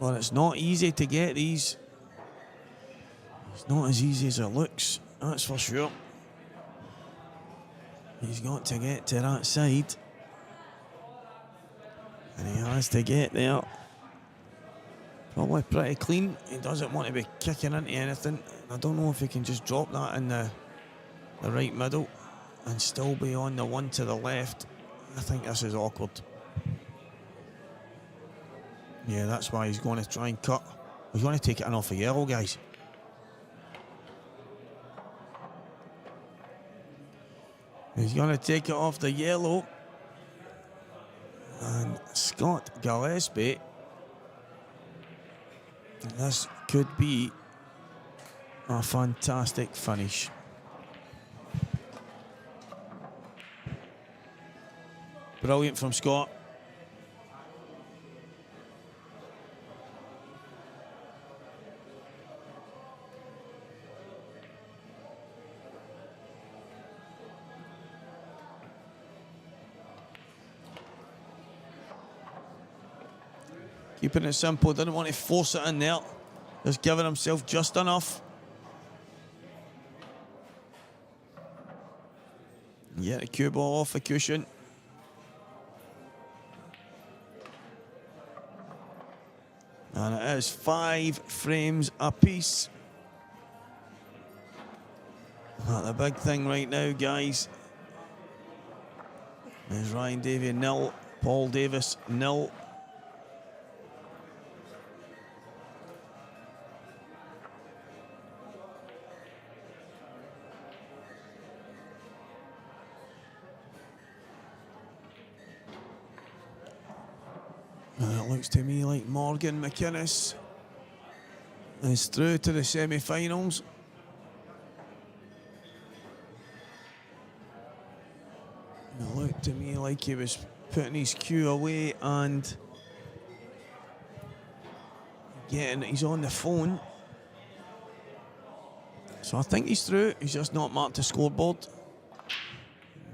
But it's not easy to get these. It's not as easy as it looks, that's for sure. He's got to get to that side. And he has to get there. Probably pretty clean. He doesn't want to be kicking into anything. I don't know if he can just drop that in the right middle and still be on the one to the left. I think this is awkward. Yeah, that's why he's going to try and cut. He's going to take it in off a yellow, guys. He's going to take it off the yellow. And Scott Gillespie. This could be a fantastic finish. Brilliant from Scott. Keeping it simple, didn't want to force it in there. Just giving himself just enough. Yeah, the cue ball off the cushion. And it is 5 frames apiece. That's the big thing right now, guys. There's Ryan Davey, 0. Paul Davis, 0. It looks to me like Morgan McInnes is through to the semi-finals. It looked to me like he was putting his cue away and he's on the phone. So I think he's through. He's just not marked the scoreboard.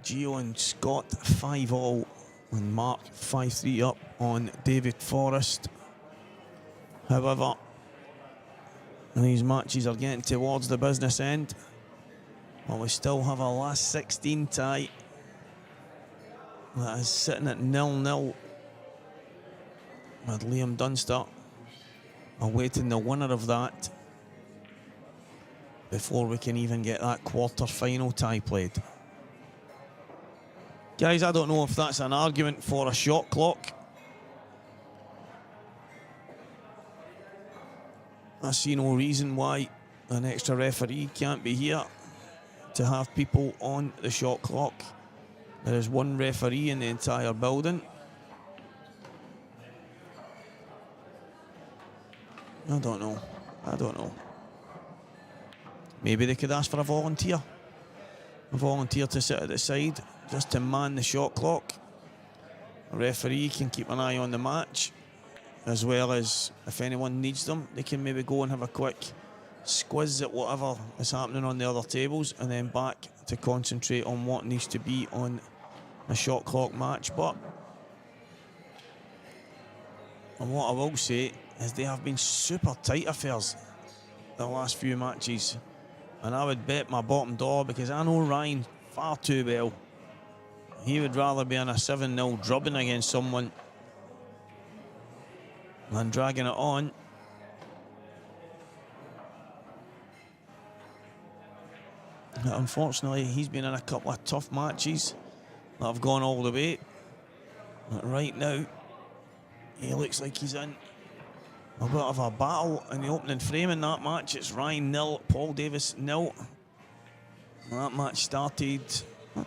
Gio and Scott 5-all. And Mark 5-3 up on David Forrest. However, these matches are getting towards the business end. But we still have a last 16 tie. That is sitting at 0-0. With Liam Dunster awaiting the winner of that. before we can even get that quarter-final tie played. Guys, I don't know if that's an argument for a shot clock. I see no reason why an extra referee can't be here to have people on the shot clock. There is one referee in the entire building. I don't know. Maybe they could ask for a volunteer to sit at the side just to man the shot clock. A referee can keep an eye on the match, as well as if anyone needs them, they can maybe go and have a quick squiz at whatever is happening on the other tables, and then back to concentrate on what needs to be on a shot clock match. But and what I will say is they have been super tight affairs the last few matches, and I would bet my bottom dollar, because I know Ryan far too well, he would rather be on a 7-0 drubbing against someone than dragging it on. Unfortunately, he's been in a couple of tough matches that have gone all the way. But right now, he looks like he's in a bit of a battle in the opening frame in that match. It's Ryan 0, Paul Davis 0. That match started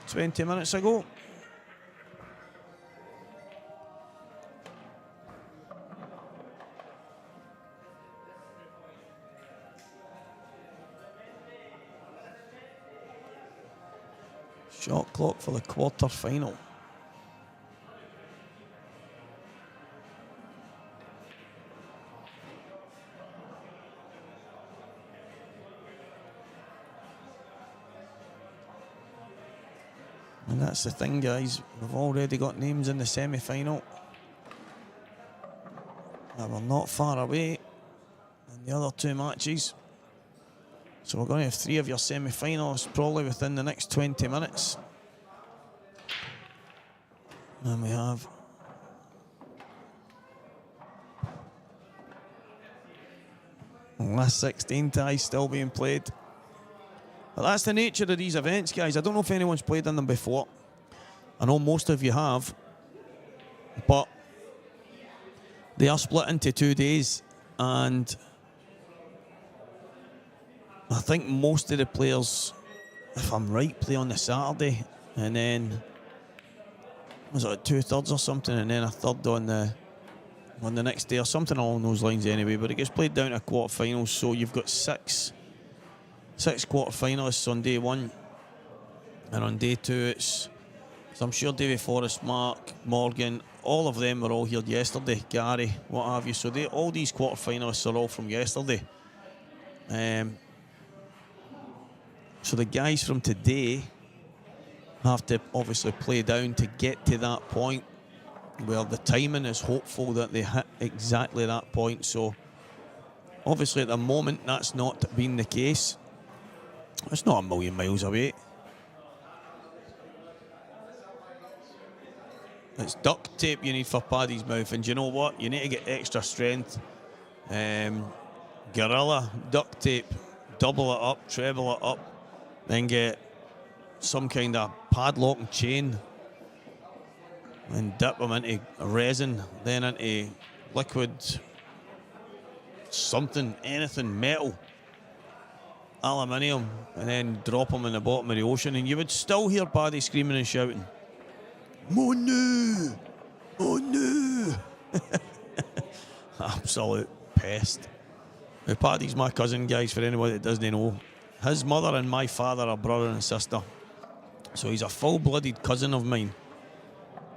20 minutes ago. Shot clock for the quarter-final. And that's the thing, guys. We've already got names in the semi-final. And we're not far away in the other two matches. So we're going to have 3 of your semi-finalists probably within the next 20 minutes. And we have the last 16 ties still being played. But that's the nature of these events, guys. I don't know if anyone's played in them before. I know most of you have. But they are split into 2 days, and I think most of the players, if I'm right, play on the Saturday, and then was it 2/3 or something, and then a third on the next day or something along those lines anyway. But it gets played down to quarterfinals, so you've got six quarterfinalists on day 1, and on day 2 it's, so I'm sure Davy Forrest, Mark, Morgan, all of them were all here yesterday, Gary, what have you. So all these quarterfinalists are all from yesterday. So the guys from today have to obviously play down to get to that point where the timing is hopeful that they hit exactly that point. So obviously at the moment that's not been the case. It's not a million miles away. It's duct tape you need for Paddy's mouth, and you know what? You need to get extra strength. Gorilla duct tape, double it up, treble it up, then get some kind of padlock and chain and dip them into resin, then into liquid something, anything, metal, aluminium, and then drop them in the bottom of the ocean, and you would still hear Paddy screaming and shouting, "Monu! Monu!" Absolute pest. Now, Paddy's my cousin, guys, for anyone that doesn't know. His mother and my father are brother and sister. So he's a full-blooded cousin of mine.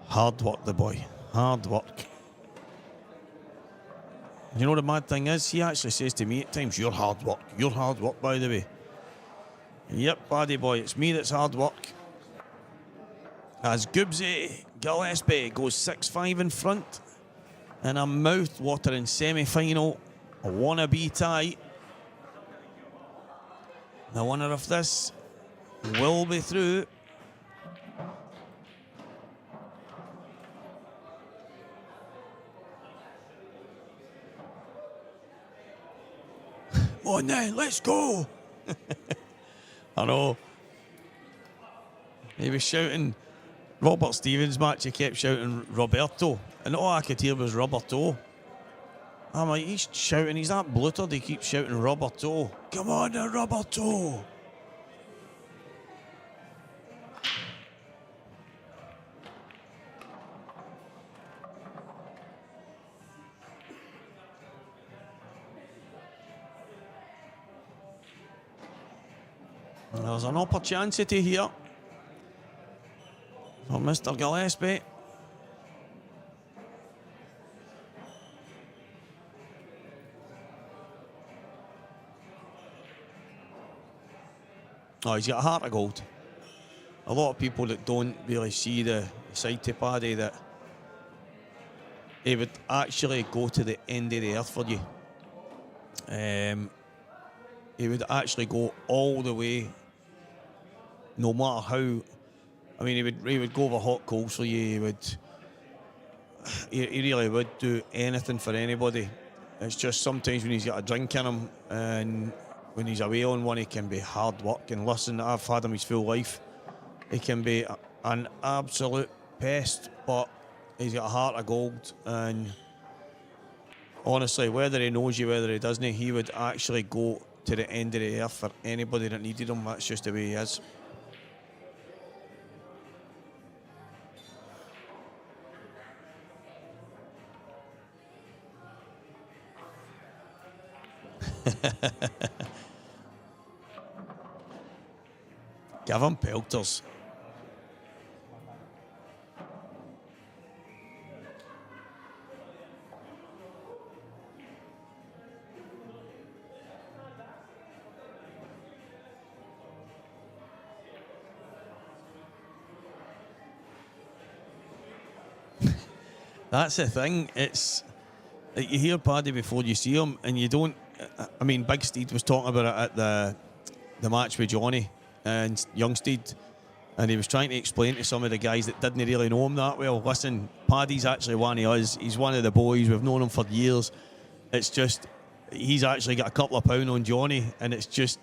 Hard work, the boy. Hard work. You know the mad thing is, he actually says to me at times, "You're hard work. You're hard work, by the way." Yep, Paddy boy, it's me that's hard work. As Goobsy Gillespie goes 6-5 in front in a mouth-watering semi-final, a wannabe tie. I wonder if this will be through. On then, let's go. I know. He was shouting Robert Stevens' match, he kept shouting Roberto, and all I could hear was Roberto. I'm like, he's shouting, he's that bloated, he keeps shouting Roberto. Come on now, Roberto. And there's an opportunity here for Mr. Gillespie. Oh, he's got a heart of gold. A lot of people that don't really see the side to Paddy, that he would actually go to the end of the earth for you. He would actually go all the way, no matter how. I mean, he would go over hot coals for you. He really would do anything for anybody. It's just sometimes when he's got a drink in him and when he's away on one, he can be hard work. And listen, I've had him his full life. He can be an absolute pest, but he's got a heart of gold. And honestly, whether he knows you, whether he doesn't, he would actually go to the end of the earth for anybody that needed him. That's just the way he is. Give him pelters. That's the thing. It's like you hear Paddy before you see him, and you don't. I mean, Big Steed was talking about it at the match with Johnny and Young Steed, and he was trying to explain to some of the guys that didn't really know him that well. Listen, Paddy's actually one of us. He's one of the boys. We've known him for years. It's just he's actually got a couple of pound on Johnny, and it's just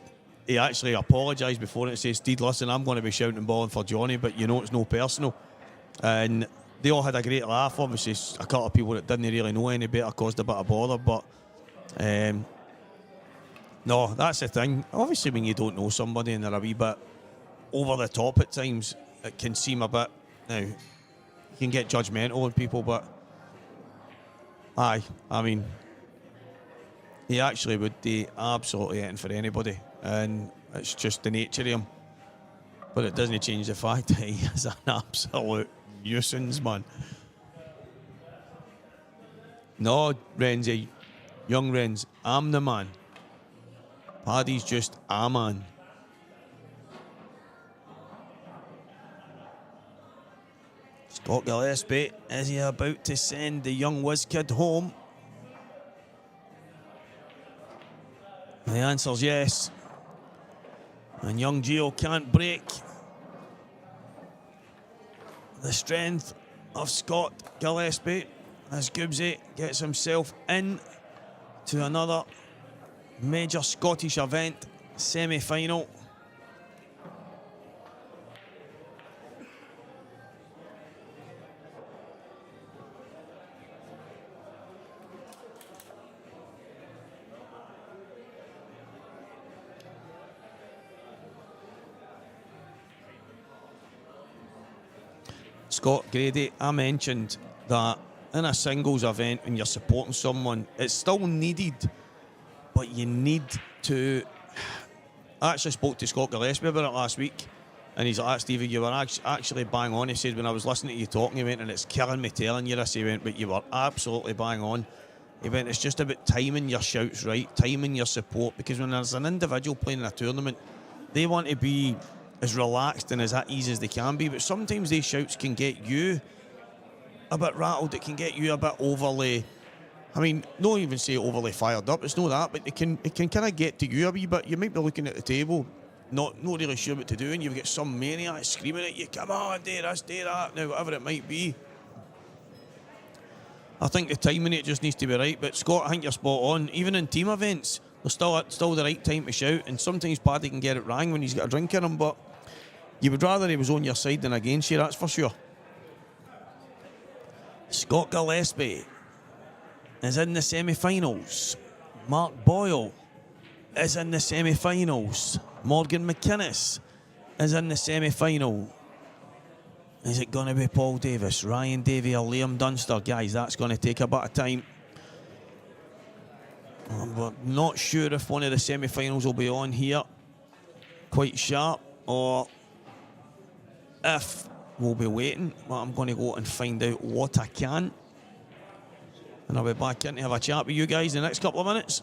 he actually apologised before it and says, Steed, listen, I'm going to be shouting and bawling for Johnny, but you know it's no personal. And they all had a great laugh. Obviously, a couple of people that didn't really know any better caused a bit of bother, but no, that's the thing. Obviously, when you don't know somebody and they're a wee bit over the top at times, it can seem a bit. Now, you can get judgmental on people, but I mean, he actually would do absolutely anything for anybody, and it's just the nature of him. But it doesn't change the fact that he is an absolute nuisance, man. No, Renzi, young Renz, I'm the man. Paddy's just a man. Scott Gillespie, is he about to send the young whiz kid home? And the answer's yes. And young Gio can't break the strength of Scott Gillespie as Goobsy gets himself in to another major Scottish event semi-final. Scott Grady, I mentioned that in a singles event when you're supporting someone, it's still needed, but you need to. I actually spoke to Scott Gillespie about it last week, and he's like, Stevie, you were actually bang on. He said, when I was listening to you talking, he went, and it's killing me telling you this, he went, but you were absolutely bang on. He went, it's just about timing your shouts right, timing your support, because when there's an individual playing in a tournament, they want to be as relaxed and as at ease as they can be, but sometimes these shouts can get you a bit rattled, it can get you a bit overly, I mean, don't even say overly fired up, it's not that, but it can kind of get to you a wee bit. You might be looking at the table, not really sure what to do, and you've got some maniac screaming at you, come on, do this, do that, now whatever it might be. I think the timing it just needs to be right, but Scott, I think you're spot on. Even in team events, There's still the right time to shout, and sometimes Paddy can get it wrong when he's got a drink in him, but you would rather he was on your side than against you, that's for sure. Scott Gillespie is in the semi-finals. Mark Boyle is in the semi-finals. Morgan McInnes is in the semi-final. Is it going to be Paul Davis, Ryan Davey or Liam Dunster? Guys, that's going to take a bit of time. We're not sure if one of the semi-finals will be on here quite sharp or if we'll be waiting. But I'm going to go and find out what I can. And I'll be back in to have a chat with you guys in the next couple of minutes.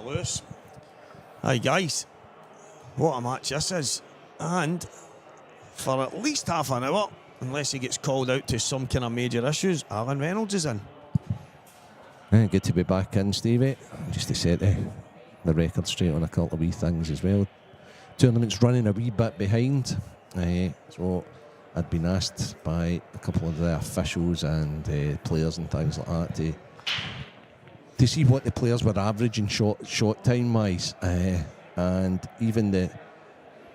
Lewis. Hi guys, what a match this is, and for at least half an hour, unless he gets called out to some kind of major issues, Alan Reynolds is in. Good to be back in, Stevie. Just to set the record straight on a couple of wee things as well. Tournament's running a wee bit behind, so I'd been asked by a couple of the officials and players and things like that to see what the players were averaging shot time wise, and even the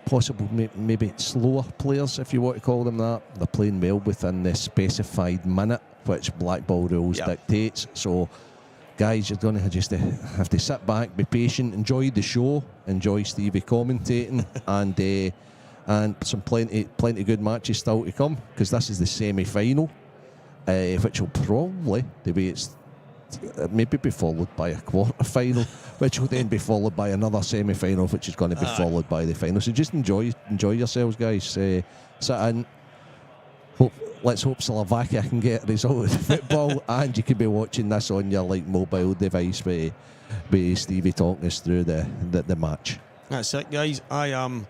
possible maybe slower players, if you want to call them that, they're playing well within the specified minute which black ball rules dictates. So guys, you're going to just have to sit back, be patient, enjoy the show, enjoy Stevie commentating, and some plenty good matches still to come, because this is the semi-final, which will probably, the way it's maybe be followed by a quarter-final, which will then be followed by another semi-final, which is going to be followed by the final. So just enjoy yourselves, guys. Sit in. Let's hope Slovakia can get a result with football, and you can be watching this on your mobile device with Stevie talking us through the match. That's it, guys. I am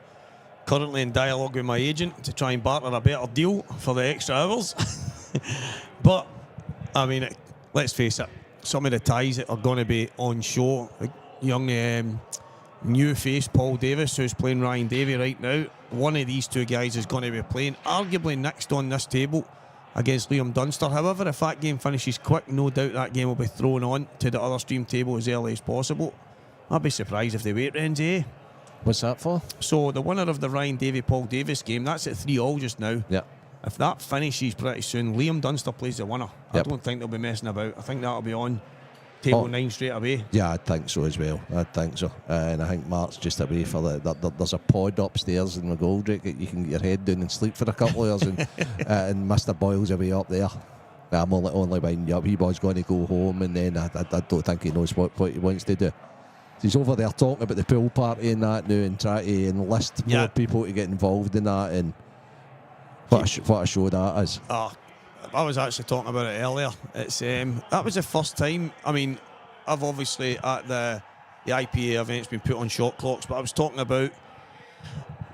currently in dialogue with my agent to try and barter a better deal for the extra hours. But I mean, let's face it, some of the ties that are going to be on show, like young new face Paul Davis, who's playing Ryan Davey right now. One of these two guys is going to be playing arguably next on this table against Liam Dunster. However, if that game finishes quick, no doubt that game will be thrown on to the other stream table as early as possible. I'd be surprised if they wait, Renzi. What's that for? So the winner of the Ryan Davey Paul Davis game, that's at 3-3 just now. Yeah. If that finishes pretty soon, Liam Dunster plays the winner. Yep. I don't think they'll be messing about. I think that'll be on table 9 straight away. Yeah, I think so as well. I think so. And I think Mark's just away for there's a pod upstairs in McGoldricks that you can get your head down and sleep for a couple of hours, and Mr. Boyle's away up there. I'm only winding you up. He was going to go home, and then I don't think he knows what he wants to do. He's over there talking about the pool party and that now, and trying to enlist more people to get involved in that, and what a show that is. I was actually talking about it earlier. It's that was the first time. I mean, I've obviously at the IPA event's been put on shot clocks, but I was talking about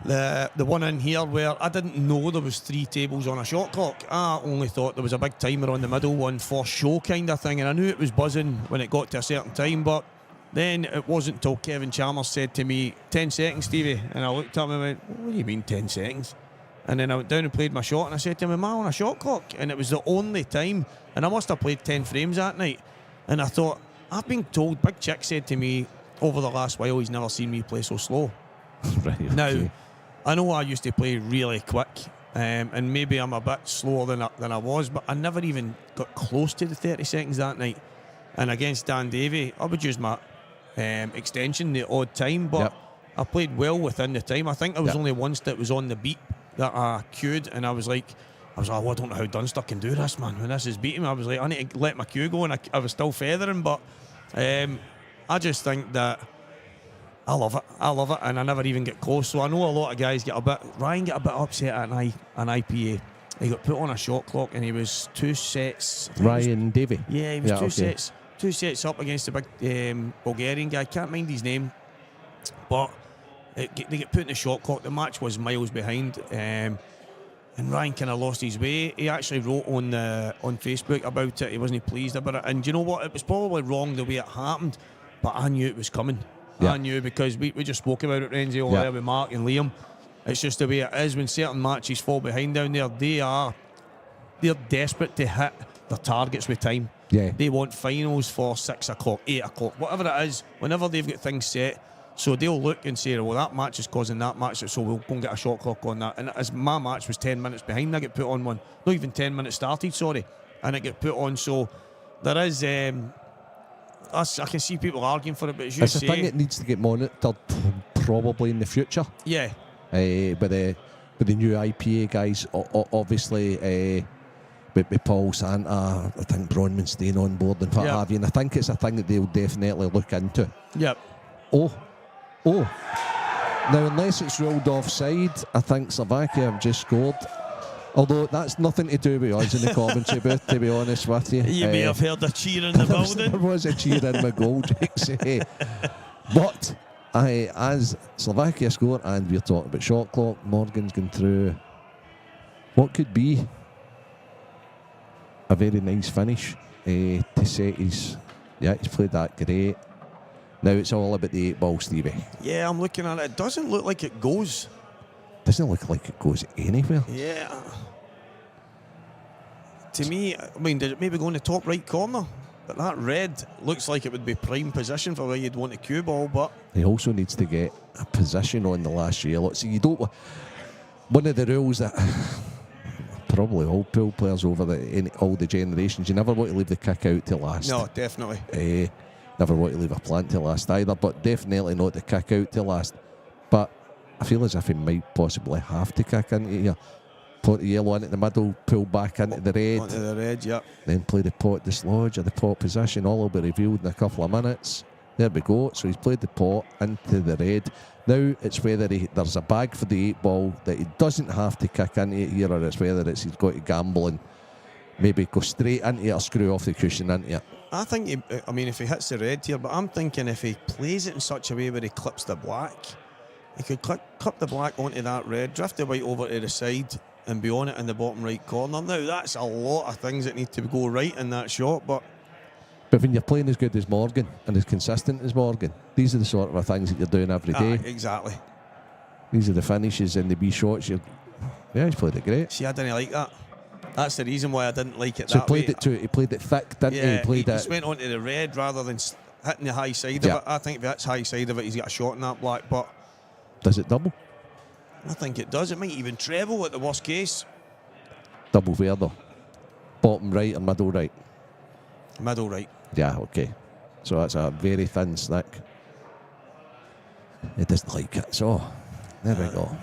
the one in here where I didn't know there was 3 tables on a shot clock. I only thought there was a big timer on the middle one for show kind of thing, and I knew it was buzzing when it got to a certain time, but then it wasn't until Kevin Chalmers said to me, 10 seconds, Stevie, and I looked at him and went, what do you mean 10 seconds? And then I went down and played my shot, and I said to him, am I on a shot clock? And it was the only time, and I must have played 10 frames that night. And I thought, I've been told, Big Chick said to me over the last while, he's never seen me play so slow. Right, okay. Now, I know I used to play really quick, and maybe I'm a bit slower than I was, but I never even got close to the 30 seconds that night. And against Dan Davey, I would use my extension the odd time, but I played well within the time. I think there was only once that was on the beat that I queued, and I was like, oh, I don't know how Dunster can do this, man. When this is beating me, I was like, I need to let my queue go, and I was still feathering, but I just think that I love it, and I never even get close. So I know a lot of guys Ryan get a bit upset at an IPA. He got put on a shot clock, and he was 2 sets. Ryan Davey. Yeah, he was 2 sets up against the big Bulgarian guy. Can't mind his name, but they get put in the shot clock. The match was miles behind, and Ryan kind of lost his way. He actually wrote on Facebook about it. He wasn't pleased about it, and you know what? It was probably wrong the way it happened, but I knew it was coming. I knew, because we just spoke about it, Renzi, over there with Mark and Liam. It's just the way it is when certain matches fall behind down there. They're desperate to hit their targets with time. Yeah. They want finals for 6 o'clock, 8 o'clock, whatever it is, whenever they've got things set. So they'll look and say, well, that match is causing that match, so we'll go and get a shot clock on that. And as my match was 10 minutes behind, I get put on one. Not even 10 minutes started, sorry. And it get put on. So there is, I can see people arguing for it, but as you say, it's a thing that needs to get monitored probably in the future. Yeah. With the new IPA guys, obviously, with Paul Santa, I think Bronman staying on board and what have you, and I think it's a thing that they'll definitely look into. Yep. Oh. Now, unless it's ruled offside, I think Slovakia have just scored. Although that's nothing to do with us in the commentary booth, to be honest with you. You may have heard a cheer in the building. There was a cheer in McGoldricks. But as Slovakia score, and we're talking about shot clock, Morgan's gone through what could be a very nice finish to set his... Yeah, he's played that great. Now it's all about the 8-ball, Stevie. Yeah, I'm looking at it. It doesn't look like it goes. Doesn't look like it goes anywhere. Yeah. To me, I mean, did it maybe go in the top right corner? But that red looks like it would be prime position for where you'd want a cue ball, but... He also needs to get a position on the last yellow. So you don't... One of the rules that probably all pool players over all the generations, you never want to leave the kick out to last. No, definitely. Never want to leave a plant to last either, but definitely not the kick out to last. But I feel as if he might possibly have to kick into here. Put the yellow into the middle, pull back into the red. Onto the red, yeah. Then play the pot dislodge or the pot position. All will be revealed in a couple of minutes. There we go. So he's played the pot into the red. Now it's whether there's a bag for the 8-ball that he doesn't have to kick into it here, or it's whether he's got to gamble and maybe go straight into it or screw off the cushion into it. I think, if he hits the red here, but I'm thinking if he plays it in such a way where he clips the black, he could clip the black onto that red, drift the white over to the side and be on it in the bottom right corner. Now, that's a lot of things that need to go right in that shot, but when you're playing as good as Morgan and as consistent as Morgan, these are the sort of things that you're doing every day. Exactly. These are the finishes and the B shots. Yeah, he's played it great. See, I didn't like that. That's the reason why I didn't like it so that way. He played it thick, didn't he? He just went onto the red rather than hitting the high side of it. I think if that's high side of it, he's got a shot in that black, but... Does it double? I think it does. It might even treble at the worst case. Double where though? Bottom right or middle right? Middle right. Yeah, okay. So that's a very thin stick. He doesn't like it, so there we go.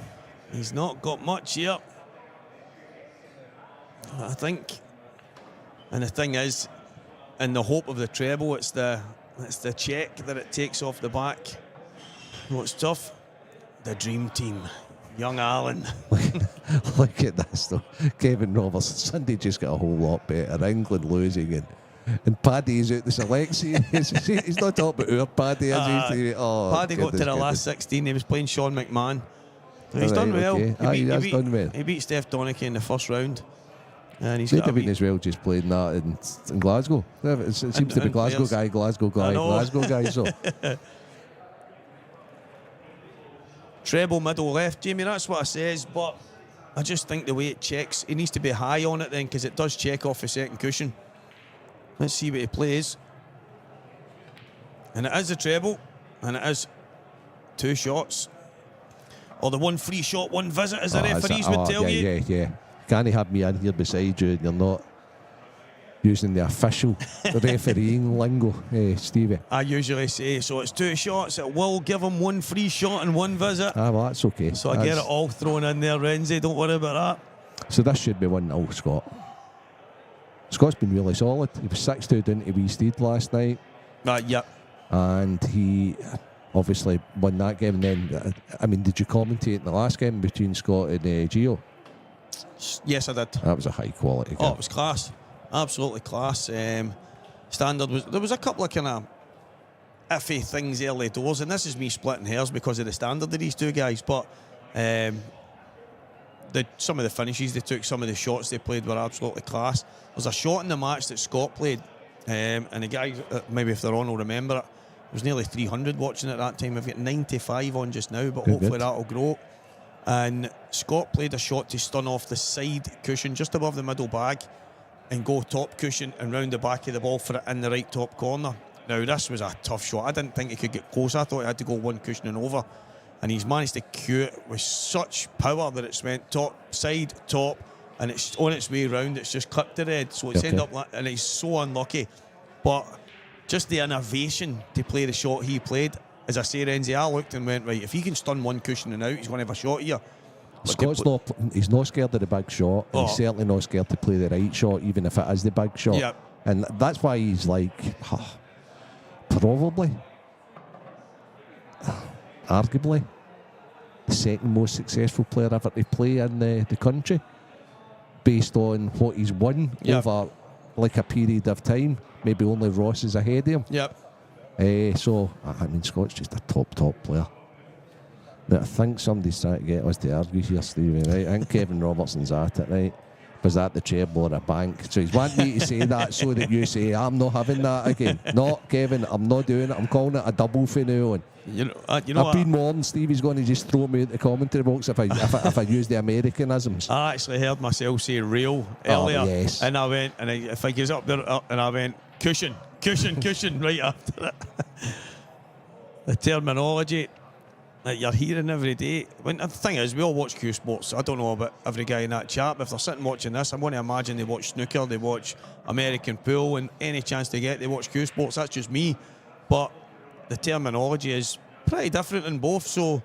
He's not got much here, I think. And the thing is, in the hope of the treble, it's the check that it takes off the back. What's tough? The dream team. Young Allen. Look at this though. Kevin Roberts. Sunday just got a whole lot better. England losing and Paddy's out the selection. He's not talking about our Paddy, is he? Paddy got to the last 16. He was playing Sean McMahon. So he's done well. Okay. He has done well. He beat Steph Donachie in the first round. And he's got have been as well just playing that in Glasgow. It seems to be Glasgow guy. So. Treble middle left, Jamie, that's what I says, but I just think the way it checks, he needs to be high on it then, because it does check off the second cushion. Let's see what he plays. And it is a treble, and it is 2 shots. Or the 1 free shot, 1 visit, as the referees would tell you. Yeah. Can't have me in here beside you and you're not using the official refereeing lingo, Stevie. I usually say, so it's 2 shots, it will give him 1 free shot and 1 visit. Well, that's okay. So I get it all thrown in there, Renzi, don't worry about that. So this should be 1-0, Scott. Scott's been really solid. He was 6-2 down to Wee Steed last night. Yep. And he obviously won that game. And then, did you commentate in the last game between Scott and Gio? Yes, I did. That was a high quality game. Oh, it was class. Absolutely class. Standard there was a couple of kind of iffy things early doors, and this is me splitting hairs because of the standard of these two guys, but some of the finishes they took, some of the shots they played were absolutely class. There's a shot in the match that Scott played, and the guys, maybe if they're on will remember it, there was nearly 300 watching at that time. We've got 95 on just now, but hopefully that'll grow. And Scott played a shot to stun off the side cushion just above the middle bag and go top cushion and round the back of the ball for it in the right top corner. Now, this was a tough shot. I didn't think he could get close. I thought he had to go 1 cushion and over. And he's managed to cue it with such power that it's went top, side, top, and it's on its way round. It's just clipped the red. So it's ended up, and he's so unlucky. But just the innovation to play the shot he played. As I say, Renzi, I looked and went, right, if he can stun 1 cushion and out, he's going to have a shot here. Scott's he's not scared of the big shot. He's certainly not scared to play the right shot, even if it is the big shot. Yep. And that's why he's probably, arguably, the second most successful player ever to play in the country. based on what he's won Yep. over like a period of time. Maybe only Ross is ahead of him. Yep. So, I mean, Scott's just a top player. Now, I think somebody's trying to get us to argue here, Stevie, right? I think Kevin Robertson's at it, right? Was that the chair or a bank? So he's wanting me to say that so that you say, I'm not having that again. No, Kevin, I'm not doing it. I'm calling it a double for now on. You know I've been warned Stevie's going to just throw me out the commentary box if I use the Americanisms. I actually heard myself say real earlier. Yes. And I went, and if I goes up there, and I went, cushion right after it. The terminology that you're hearing every day. The thing is, we all watch Q Sports. I don't know about every guy in that chat, but if they're sitting watching this, I'm going to imagine they watch snooker, they watch American pool, and any chance they get, they watch Q Sports. That's just me. But the terminology is pretty different in both, so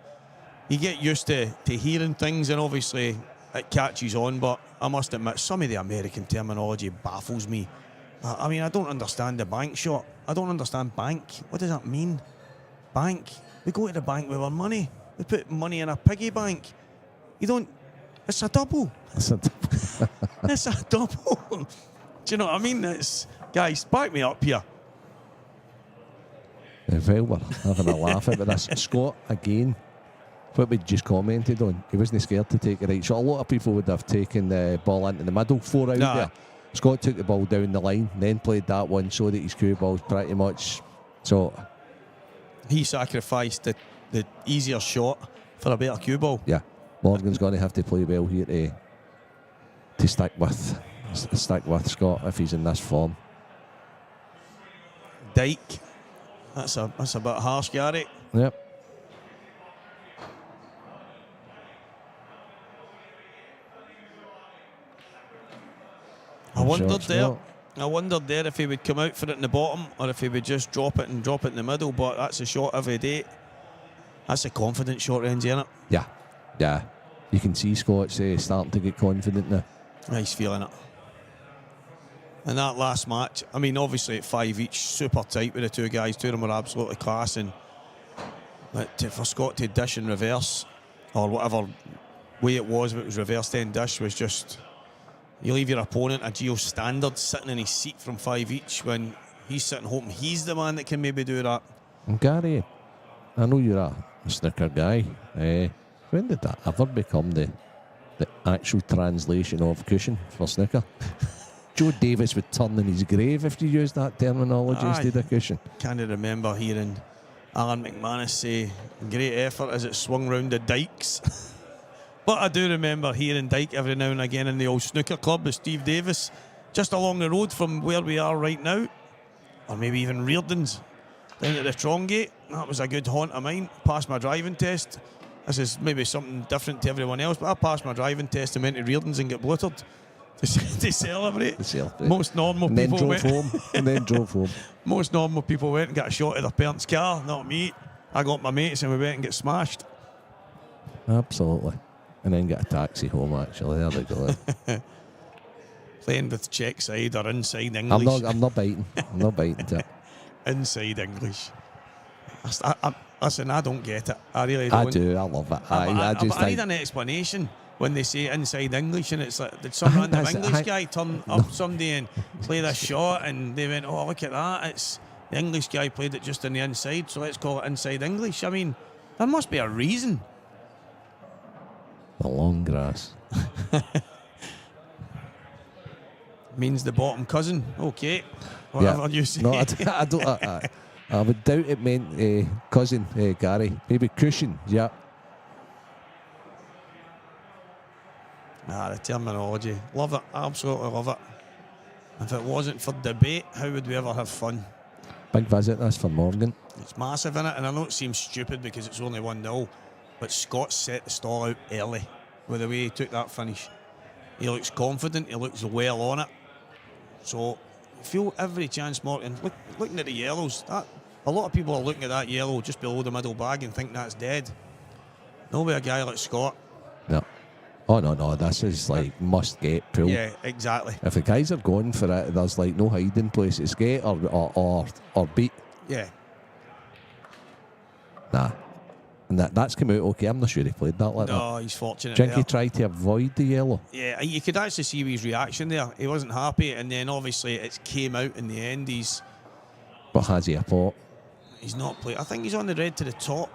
you get used to hearing things, and obviously it catches on. But I must admit, some of the American terminology baffles me. I mean, I don't understand the bank shot. I don't understand bank. What does that mean? Bank. We go to the bank with our money. We put money in a piggy bank. You don't. It's a double. It's a double. Do you know what I mean? Guys, back me up here. Well, we're having a laugh about this. Scott, again, what we just commented on, he wasn't scared to take a right shot. A lot of people would have taken the ball into the middle, 4 out there. Scott took the ball down the line, then played that one, so that his cue ball's pretty much. So he sacrificed the easier shot for a better cue ball. Yeah, Morgan's going to have to play well here to stick with Scott if he's in this form. Dyke. That's a bit harsh, Gary. Yep. I wondered there if he would come out for it in the bottom or if he would just drop it in the middle, but that's a shot every day. That's a confident shot, Renzi, isn't it? Yeah. You can see Scott's starting to get confident now. He's feeling it. And that last match, I mean, obviously at 5 each, super tight with the two guys. Two of them were absolutely class. And for Scott to dish in reverse, or whatever way it was, if it was reverse then dish, was just... You leave your opponent, a Geo standard, sitting in his seat from 5 each when he's sitting hoping he's the man that can maybe do that. And Gary, I know you're a snooker guy. When did that ever become the actual translation of cushion for snooker? Joe Davis would turn in his grave if you used that terminology instead of cushion. Can't remember hearing Alan McManus say, great effort as it swung round the dikes. But I do remember hearing Dyke every now and again in the old snooker club with Steve Davis, just along the road from where we are right now, or maybe even Reardon's, down at the Trongate. That was a good haunt of mine. Passed my driving test. This is maybe something different to everyone else, but I passed my driving test and went to Reardon's and got bluttered to celebrate. Most normal people went home. Most normal people went and got a shot of their parents' car. Not me. I got my mates and we went and get smashed. Absolutely. And then get a taxi home, actually. There we go. Playing with check side or inside English. I'm not biting. I'm not biting to it. Inside English. Listen, I don't get it. I really don't. I do. I love it. I need an explanation when they say inside English, and it's like, did some random English guy turn up someday and play this shot, and they went, oh, look at that. It's the English guy played it just on the inside, so let's call it inside English. I mean, there must be a reason. The long grass. Means the bottom cousin. Okay. Whatever you say. No, I don't. I would doubt it meant cousin, Gary. Maybe cushion, yeah. The terminology. Love it. Absolutely love it. If it wasn't for debate, how would we ever have fun? Big visit, that's for Morgan. It's massive, innit? And I know it seems stupid because it's only 1-0. But Scott set the stall out early with the way he took that finish. He looks confident, he looks well on it. So, feel every chance, Morgan. Looking at the yellows, a lot of people are looking at that yellow just below the middle bag and think that's dead. No way a guy like Scott. No. Oh, no, this is like must get pull. Yeah, exactly. If the guys are going for it, there's like no hiding place. It's get or beat. Yeah. Nah. And that's come out okay. I'm not sure he played that like that. No, he's fortunate. Do you think he there. tried to avoid the yellow? Yeah, you could actually see his reaction there. He wasn't happy, and then obviously it came out in the end. But has he a pot? He's not played. I think he's on the red to the top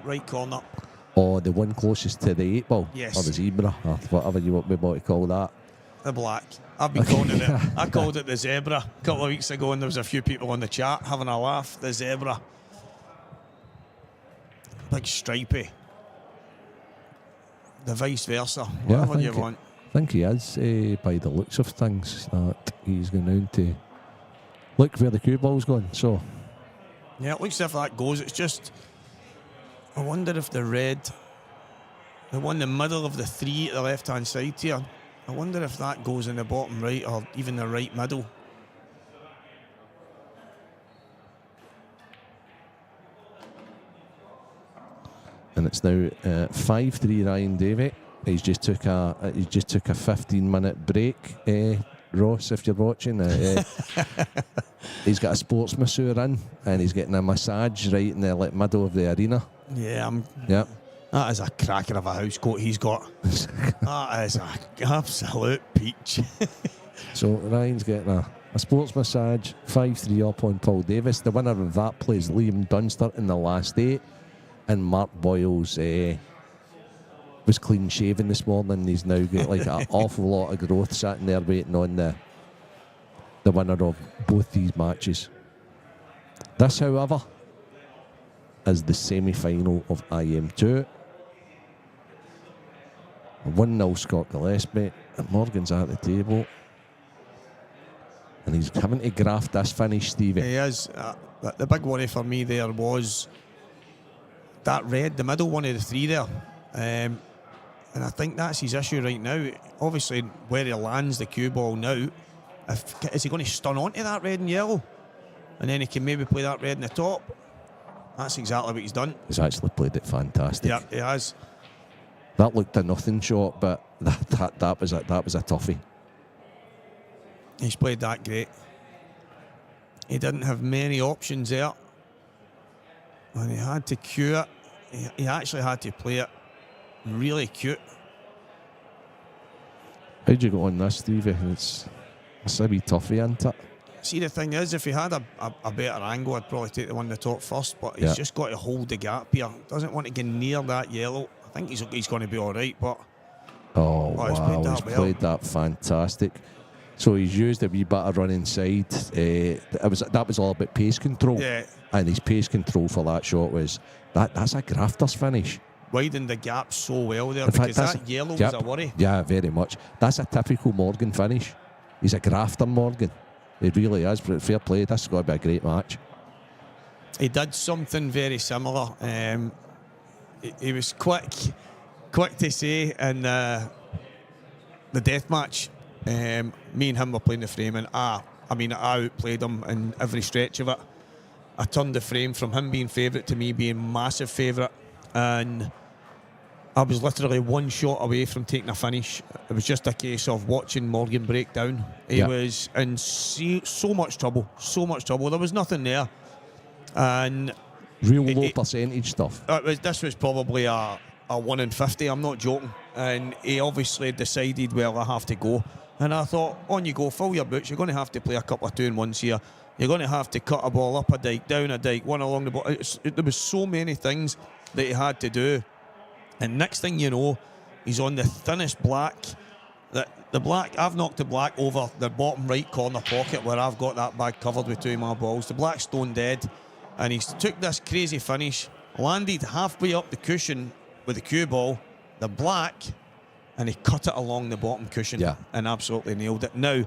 right corner. Or the one closest to the 8 ball? Yes. Or the zebra, or whatever you want me to call that. The black. I've been calling it. I called it the zebra a couple of weeks ago, and there was a few people on the chat having a laugh. The zebra. Big stripy. The vice versa. Whatever you want. I think he is, by the looks of things, that he's going round to look where the cue ball's gone. So, yeah, it looks as if that goes. It's just, I wonder if the red, the one in the middle of the 3 at the left-hand side here, I wonder if that goes in the bottom right or even the right middle. and it's now 5-3 Ryan Davey. He's just took a 15-minute break. Ross, if you're watching, he's got a sports masseur in, and he's getting a massage right in the middle of the arena. Yeah, Yeah. That is a cracker of a house coat he's got. That is an absolute peach. So Ryan's getting a sports massage, 5-3 up on Paul Davis. The winner of that plays Liam Dunster in the last 8, and Mark Boyles was clean shaven this morning. He's now got like an awful lot of growth sitting there waiting on the winner of both these matches. This, however, is the semi-final of IM2. 1-0 Scott Gillespie, and Morgan's at the table, and he's having to graft this finish, Stevie. He is. The big worry for me there was that red, the middle one of the 3 there. And I think that's his issue right now. Obviously, where he lands the cue ball now, is he going to stun onto that red and yellow? And then he can maybe play that red in the top? That's exactly what he's done. He's actually played it fantastic. Yeah, he has. That looked a nothing shot, but that was a toughie. He's played that great. He didn't have many options there. And he had to cue it. He actually had to play it really cute. How'd you go on this, Stevie? It's a wee toughie, isn't it? See, the thing is, if he had a better angle, I'd probably take the one in the top first, but he's just got to hold the gap here. Doesn't want to get near that yellow. I think he's going to be all right, but... Oh, wow, he's played that fantastic. So he's used a wee bit of run inside. That was all about pace control. Yeah. And his pace control for that shot was... That's a grafter's finish. Widened the gap so well there, In because fact, that yellow was a worry. Yeah, very much. That's a typical Morgan finish. He's a grafter, Morgan. He really is. But fair play. This has got to be a great match. He did something very similar. He was quick to say in the death match. Me and him were playing the frame, and I outplayed him in every stretch of it. I turned the frame from him being favourite to me being massive favourite, and I was literally one shot away from taking a finish. It was just a case of watching Morgan break down. He was in so much trouble. There was nothing there. And real low percentage stuff. This was probably a 1 in 50, I'm not joking. And he obviously decided, well, I have to go. And I thought, on you go, fill your boots. You're going to have to play a couple of 2-in-1s here. You're going to have to cut a ball up a dike, down a dike, one along the ball. There was so many things that he had to do. And next thing you know, he's on the thinnest black. I've knocked the black over the bottom right corner pocket where I've got that bag covered with 2 of my balls. The black's stone dead. And he's took this crazy finish, landed halfway up the cushion with the cue ball, the black, and he cut it along the bottom cushion and absolutely nailed it. Now,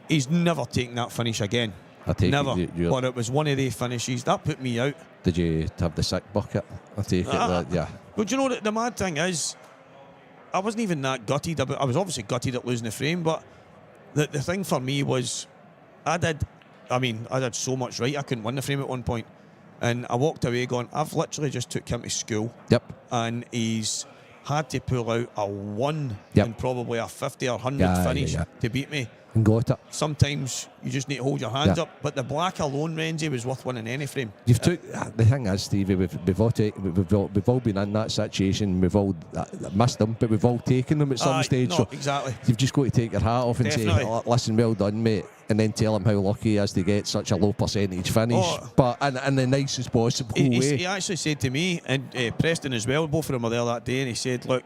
he's never taken that finish again. Never. But it was one of the finishes. That put me out. Did you have the sick bucket? I take it that, But you know, the mad thing is, I wasn't even that gutted. I was obviously gutted at losing the frame, but the thing for me was, I did so much right. I couldn't win the frame at one point. And I walked away going, I've literally just took him to school. Yep. And he's had to pull out a 1 Yep. and probably a 50 or 100 finish to beat me. And got it. Sometimes you just need to hold your hands Yeah. up, but the black alone, Renzi, was worth winning any frame. You've took the thing is, Stevie, we've all been in that situation. We've all missed them, but we've all taken them at some stage. No, so exactly. you've just got to take your hat off and Definitely. say, "Listen, well done, mate," and then tell him how lucky he is to get such a low percentage finish, but in the nicest possible way. He actually said to me, and Preston as well, both of them were there that day, and he said, "Look,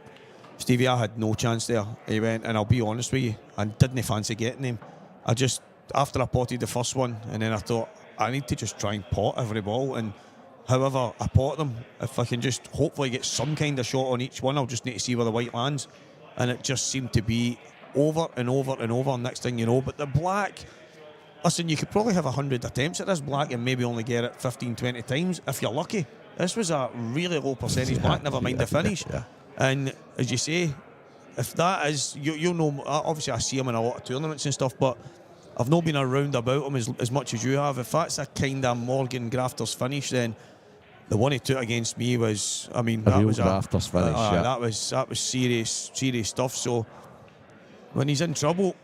Stevie, I had no chance there." He went, "And I'll be honest with you, I didn't fancy getting him. I just, after I potted the first one, and then I thought, I need to just try and pot every ball, and however I pot them, if I can just hopefully get some kind of shot on each one, I'll just need to see where the white lands." And it just seemed to be over and over and over, next thing you know. But the black, listen, you could probably have 100 attempts at this black and maybe only get it 15, 20 times if you're lucky. This was a really low percentage black, never mind the finish. Yeah. And as you say, if that is, you'll know, obviously I see him in a lot of tournaments and stuff, but I've not been around about him as much as you have. If that's a kind of Morgan Grafters finish, then the one he took against me was, I mean, that real was Grafters finish. Yeah. that was serious stuff. So when he's in trouble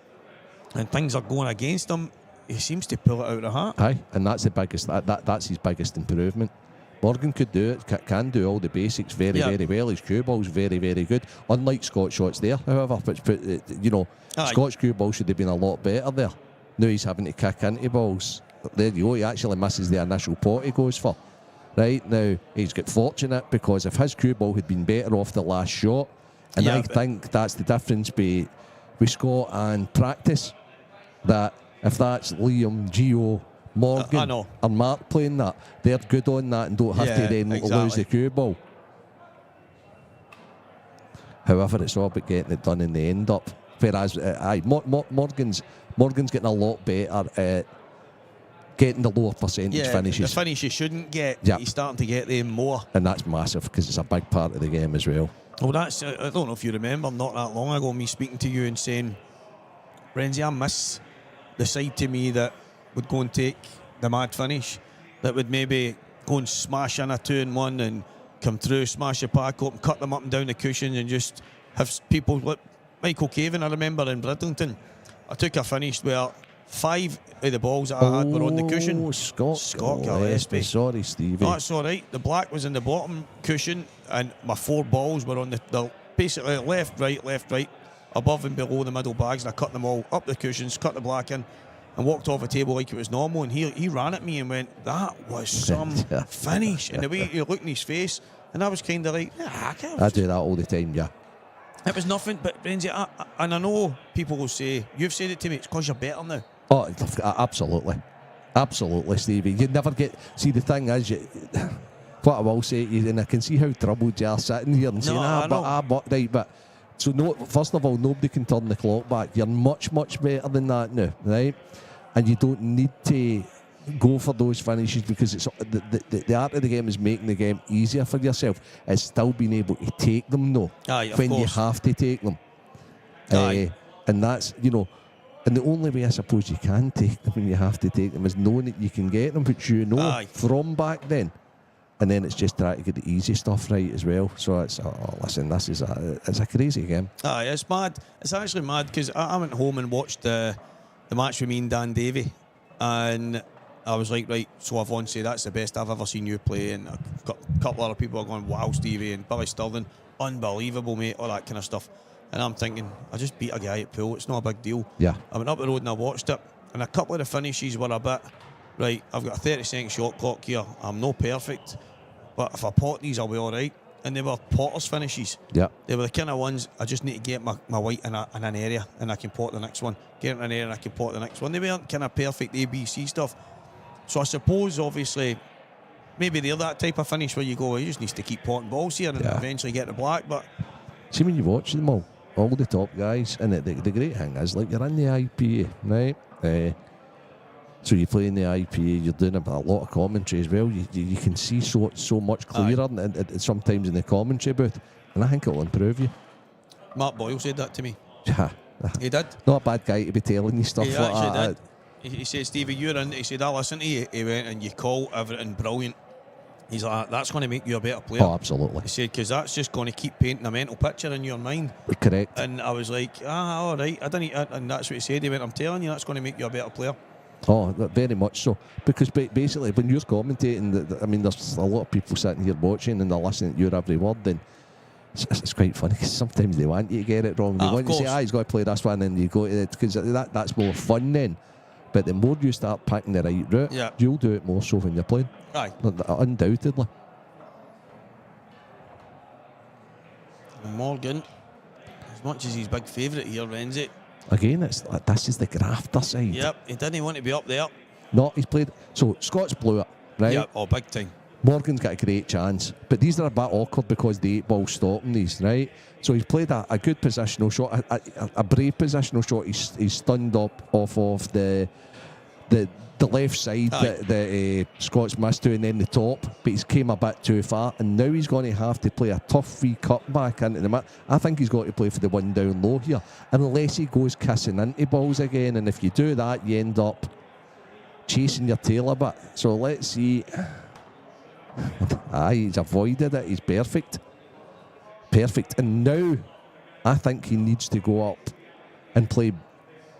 and things are going against him, he seems to pull it out of the hat. Aye, and that's the biggest. That's his biggest improvement. Morgan could do it, can do all the basics very well. His cue ball's very, very good. Unlike Scott's shots there, however, but you know, Scott's cue ball should have been a lot better there. Now he's having to kick into balls. There you go. He actually misses the initial pot he goes for. Right now, he's got fortunate because if his cue ball had been better off the last shot, and I think that's the difference with Scott and practice. That if that's Liam, Gio, Morgan or Mark playing that, they're good on that and don't have to then lose the cue ball. However, it's all about getting it done in the end up. Whereas Morgan's getting a lot better at getting the lower percentage finishes. The finish you shouldn't get, he's starting to get them more. And that's massive because it's a big part of the game as well. Well, that's, I don't know if you remember, not that long ago, me speaking to you and saying, Renzi, I miss the side to me that would go and take the mad finish, that would maybe go and smash in a 2-1 and come through, smash the pack up and cut them up and down the cushions and just have people like Michael Caven, I remember in Bridlington. I took a finish where 5 of the balls that I had were on the cushion. Scott Gillespie. Sorry, Stevie. No, that's all right. The black was in the bottom cushion and my 4 balls were on the basically left, right, above and below the middle bags, and I cut them all up the cushions, cut the black in and walked off the table like it was normal, and he ran at me and went, "That was some finish." And the way he looked in his face, and I was kind of like, I do that all the time, yeah. It was nothing, but Renzi, and I know people will say, you've said it to me, it's because you're better now. Oh, absolutely, Stevie. You never get. See, the thing is, what I will say to you, and I can see how troubled you are sitting here and saying, but so no. First of all, nobody can turn the clock back. You're much better than that now, right? And you don't need to go for those finishes because it's the art of the game is making the game easier for yourself. It's still being able to take them though when you have to take them. And that's, you know, and the only way I suppose you can take them when you have to take them is knowing that you can get them, which you know from back then. And then it's just trying to get the easy stuff right as well. So it's, listen, this is it's a crazy game. It's mad. It's actually mad because I went home and watched the match with me and Dan Davey, and I was like, right, so I've said that's the best I've ever seen you play, and a couple other people are going, wow, Stevie, and Billy Stirling, unbelievable, mate, all that kind of stuff. And I'm thinking, I just beat a guy at pool, it's not a big deal. Yeah. I went up the road and I watched it, and a couple of the finishes were a bit, right, I've got a 30-second shot clock here, I'm no perfect, but if I pot these, I'll be all right. And they were Potter's finishes. Yeah. They were the kind of ones, I just need to get my white in an area, and I can pot the next one. Get it in an area, and I can pot the next one. They weren't kind of perfect ABC stuff. So I suppose, obviously, maybe they're that type of finish where you go, well, you just need to keep potting balls here and eventually get the black. But see, when you watch them all the top guys, and the great thing is, like, you're in the IPA, right? So you play in the IPA, you're doing a lot of commentary as well. You can see so much clearer and sometimes in the commentary booth, and I think it'll improve you. Mark Boyle said that to me. He did. Not a bad guy to be telling you stuff like that. He said, Stevie, you're in. He said, I listen to you. He went, and you call everything brilliant. He's like, that's going to make you a better player. Oh, absolutely. He said, because that's just going to keep painting a mental picture in your mind. Correct. And I was like, all right. And that's what he said. He went, I'm telling you, that's going to make you a better player. Oh, very much so. Because basically, when you're commentating, I mean, there's a lot of people sitting here watching and they're listening to your every word, and it's quite funny because sometimes they want you to get it wrong. They want you to say, he's got to play this one, and you go to it, because that's more fun then. But the more you start picking the right route, you'll do it more so when you're playing. Aye. Undoubtedly. Morgan, as much as he's big favourite here, Renzi. Again, this is the grafter side. Yep, he didn't want to be up there. No, he's played. So Scott's blew it, right? Yep, big time. Morgan's got a great chance, but these are a bit awkward because the 8 ball's stopping these, right? So he's played a good positional shot, a brave positional shot. He's stunned up off of the left side that Scott's missed to, and then the top, but he's came a bit too far, and now he's going to have to play a tough free cut back into the mat. I think he's got to play for the one down low here, unless he goes kissing into balls again, and if you do that, you end up chasing your tail a bit. So let's see. He's avoided it. He's perfect. And now I think he needs to go up and play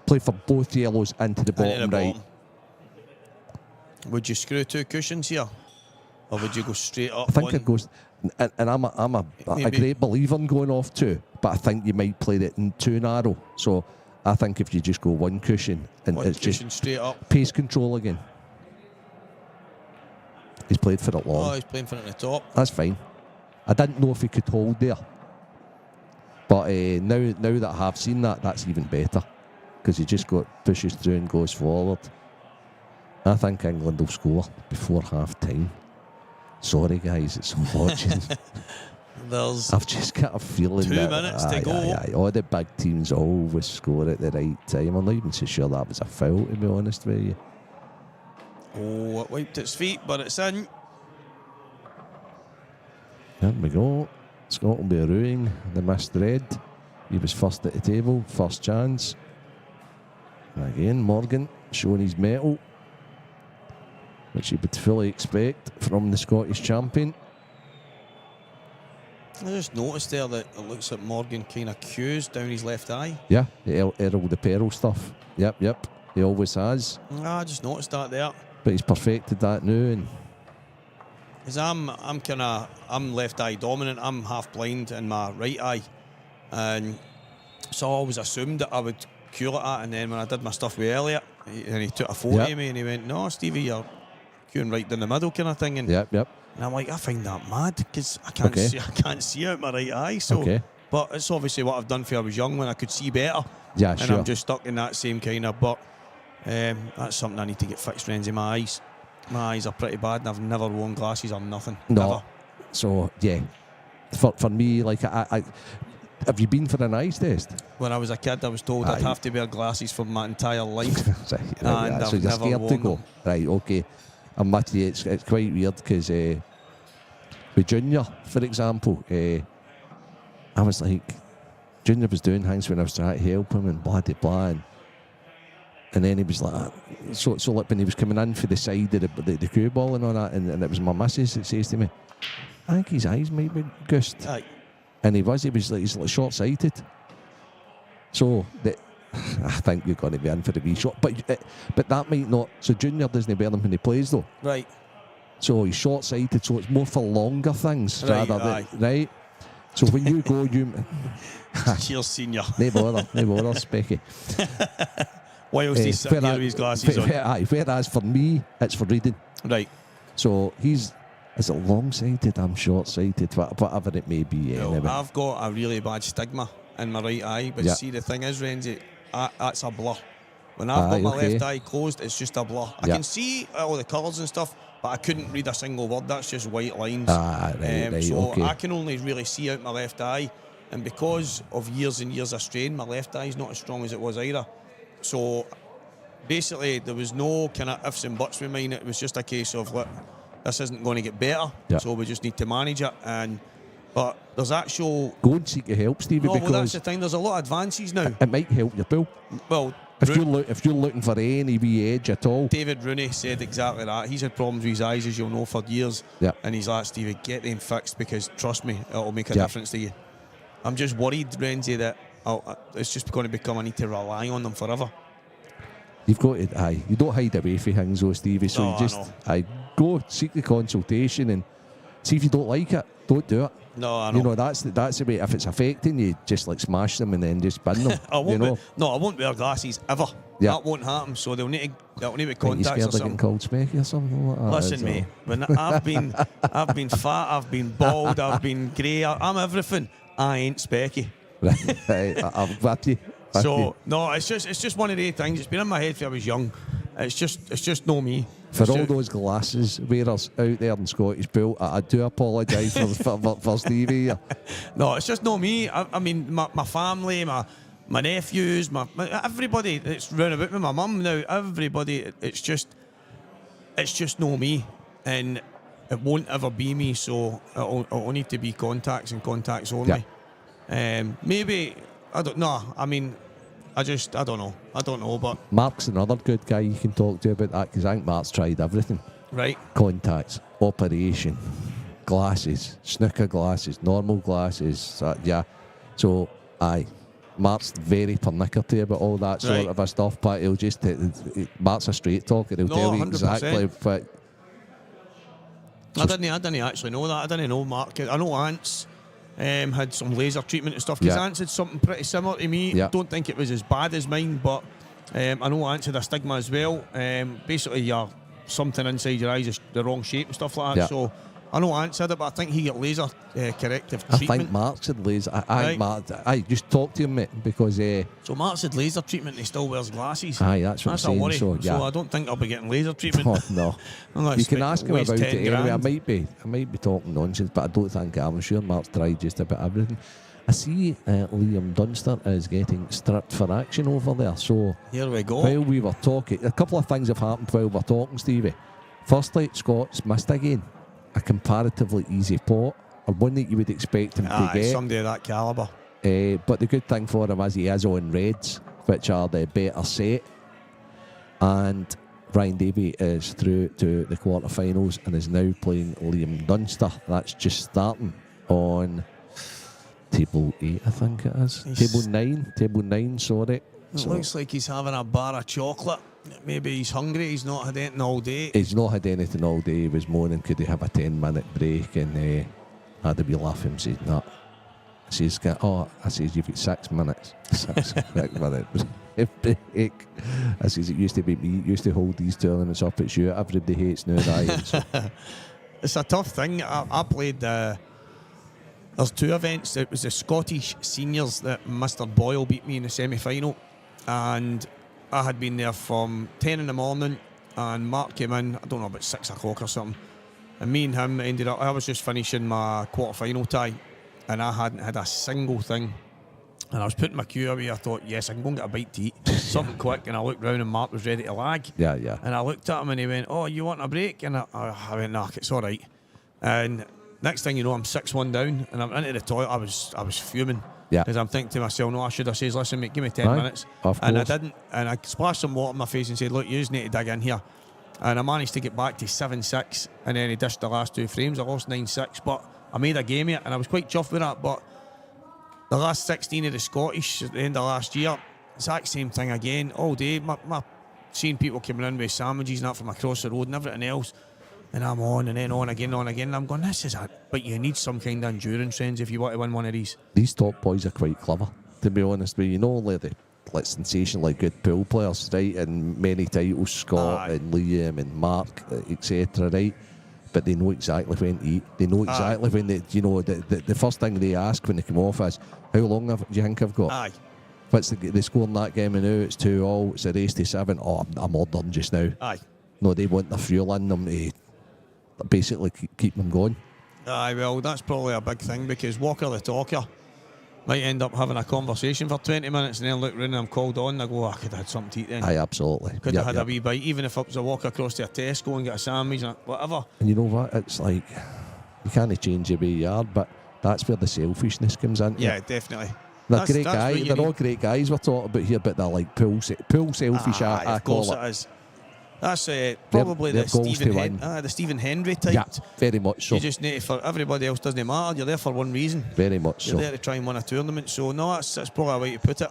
for both yellows into the bottom right. Would you screw 2 cushions here, or would you go straight up? I think it goes, and I'm a great believer in going off 2, but I think you might play it in too narrow. So I think if you just go 1 cushion and it's just straight up, pace control again. He's played for it long. Oh, he's playing for it at the top. That's fine. I didn't know if he could hold there, but now that I have seen that, that's even better, because he just pushes through and goes forward. I think England will score before half time. Sorry guys, it's watching. I've just got a feeling 2 minutes to go. All the big teams always score at the right time. I'm not even so sure that was a foul, to be honest with you. Oh, it wiped its feet, but it's in. There we go. Scott will be ruining the missed red. He was first at the table, first chance. And again, Morgan showing his mettle, which you would fully expect from the Scottish champion. I just noticed there that it looks like Morgan kind of cues down his left eye. Yeah, the Errol the Peril stuff. Yep. He always has. I just noticed that there. But he's perfected that now. And because I'm left eye dominant. I'm half blind in my right eye, and so I always assumed that I would cure at that. And then when I did my stuff with Elliot, and he took a photo of me, and he went, "No, Stevie, you're curing right down the middle," kind of thing. And yep. And I'm like, I find that mad because I can't see out my right eye. So, but it's obviously what I've done for I was young when I could see better. Yeah, and sure. I'm just stuck in that same kind of. But that's something I need to get fixed, Renzi. My eyes are pretty bad, and I've never worn glasses or nothing. No. Never. So yeah, for me, like I have you been for an eyes test? When I was a kid, I was told I'd have to wear glasses for my entire life. and so I've you're never scared to go. Them. Right, okay. I'm with you. It's quite weird because with Junior, for example, I was like, Junior was doing things when I was trying to help him and blah, and then he was like, so like when he was coming in for the side of the cue ball and all that, and it was my missus that says to me, I think his eyes might be goosed. Aye. And he's like short-sighted. So I think we're going to be in for a wee shot. But that might not. So Junior doesn't wear them when he plays though. Right. So he's short-sighted, so it's more for longer things rather than right. So when you go, Cheers, senior. No bother, Specky. Whilst he's sitting here with his glasses on. Whereas for me, it's for reading. Right. So is it long-sighted? I'm short-sighted, whatever it may be. Anyway. I've got a really bad stigma in my right eye, but see, the thing is, Renzi, that's a blur. When I've got my left eye closed, it's just a blur. I can see all the colours and stuff, but I couldn't read a single word. That's just white lines. I can only really see out my left eye, and because of years and years of strain, my left eye is not as strong as it was either. So basically, there was no kind of ifs and buts with mine. It was just a case of, look, this isn't going to get better, so we just need to manage it. But there's actual... Go and seek your help, Stevie, because... well, that's the thing. There's a lot of advances now. It might help your pool. Well, If you're looking for any wee edge at all, David Rooney said exactly that. He's had problems with his eyes, as you'll know, for years. Yeah. And he's like, Stevie, get them fixed, because trust me, it'll make a Yeah. difference to you. I'm just worried, Renzi, that it's just going to become I need to rely on them forever. you've got to. You don't hide away from things, though, Stevie. So No, you just I go seek the consultation and see if you don't like it. Don't do it. No, I know. You know, that's the way. If it's affecting you, just like smash them and then just bin them. I won't you know, I won't wear glasses ever. Yeah. That won't happen. So they'll need to you contacts scared or of getting something. called smecky or something like that? Listen, mate. When I've been fat, I've been bald, I've been grey. I'm everything. I ain't specky. Right, I'm with you. So no, it's just one of the things. It's been in my head since I was young. It's just no me. For It's all just- those glasses wearers out there in Scottish Built, I do apologise for Stevie here. No, it's just no me. I mean, my family, my nephews, my everybody that's round about me, my mum now, everybody. It's just no me, and it won't ever be me. So it'll need to be contacts and contacts only. Maybe I don't know. I mean, I don't know. I don't know, but Mark's another good guy you can talk to about that, because I think Mark's tried everything. right. Contacts, operation, glasses, snooker glasses, normal glasses. Yeah. So, aye. Mark's very pernickety about all that sort Right. of a stuff, but he'll just... Mark's a straight talker. He'll No, tell you 100%. exactly. But I didn't actually know that. I didn't know Mark. I know Ants had some laser treatment and stuff. Because Yeah. Ants had something pretty similar to me. Yeah. Don't think it was as bad as mine, but I know Ants had a stigma as well. Basically, something inside your eyes is the wrong shape and stuff like that. Yeah. So I know Ants had it, but I think he got laser corrective I treatment. think Mark's had laser. Right. Mark, just talk to him, mate, because... So Mark's had laser treatment and he still wears glasses. Aye, that's what I'm a saying. worry. So, yeah. I don't think I'll be getting laser treatment. Oh, no. Unless You can it ask him weighs about it 10 anyway. I grand. might be talking nonsense, but I don't think I'm sure Mark's tried just about everything. I see Liam Dunster is getting stripped for action over there. So Here we go. while we were talking, a couple of things have happened while we're talking, Stevie. Firstly, Scott's missed again. A comparatively easy pot, or one that you would expect him to Aye, get. somebody of that calibre. But the good thing for him is he is on reds, which are the better set. And Ryan Davey is through to the quarterfinals and is now playing Liam Dunster. That's just starting on table 8, I think it is. Table 9, sorry. It looks like he's having a bar of chocolate. Maybe he's hungry. He's not had anything all day. He's not had anything all day. He was moaning, could he have a 10-minute break? And I had a wee laugh at him, said, no. I says, you've got 6 minutes. 6 minute break. I says, it used to be me. Used to hold these tournaments up at you. Everybody hates now, Ryan. So. It's a tough thing. I played... there's 2 events. It was the Scottish Seniors that Mr. Boyle beat me in the semi-final. And I had been there from 10 in the morning, and Mark came in, I don't know, about 6 o'clock or something. And me and him ended up, I was just finishing my quarter-final tie, and I hadn't had a single thing. And I was putting my cue away. I thought, yes, I can go and get a bite to eat. Something quick. And I looked round and Mark was ready to lag. Yeah. And I looked at him and he went, oh, you want a break? And I went, nah, it's all right. And next thing you know, I'm 6-1 down and I'm into the toilet. I was fuming. Yeah. Because I'm thinking to myself, no, I should have said, listen, mate, give me 10 Aye, minutes. of And I course. didn't. And I splashed some water in my face and said, look, you just need to dig in here. And I managed to get back to 7-6. And then he dished the last 2 frames. I lost 9-6. But I made a game of it and I was quite chuffed with that. But the last 16 of the Scottish at the end of last year, exact same thing again. All day, my seeing people coming in with sandwiches and that from across the road and everything else. And I'm on and then on again. And I'm going, this is it. But you need some kind of endurance, friends, if you want to win one of these. These top boys are quite clever, to be honest with you. You know, like sensationally good pool players, right? And many titles, Scott and Liam and Mark, etc., right? But they know exactly when to eat. They know exactly when they, the first thing they ask when they come off is, how long do you think I've got? Aye. What's they scoring that game and now it's 2-2, it's a race to 7. Oh, I'm all done just now. Aye. No, they want the fuel in them to basically keep them going. Aye, well, that's probably a big thing because Walker the talker might end up having a conversation for 20 minutes and then look round and I'm called on and I go, I could have had something to eat then. Aye, absolutely. Could have had a wee bite, even if it was a walk across to a Tesco and get a sandwich and whatever. And you know what? It's like, you can't change the way you are, but that's where the selfishness comes in. Yeah, definitely. They're That's- great that's what guys. you They're all need. great guys we're talking about here, but they're like pool selfish. I of course call it is. That's probably they're the goals Stephen to win. the Stephen Henry type. Yeah, very much so. You just need for everybody else doesn't matter. You're there for one reason. Very much You're so. there to try and win a tournament. So no, that's probably a way to put it.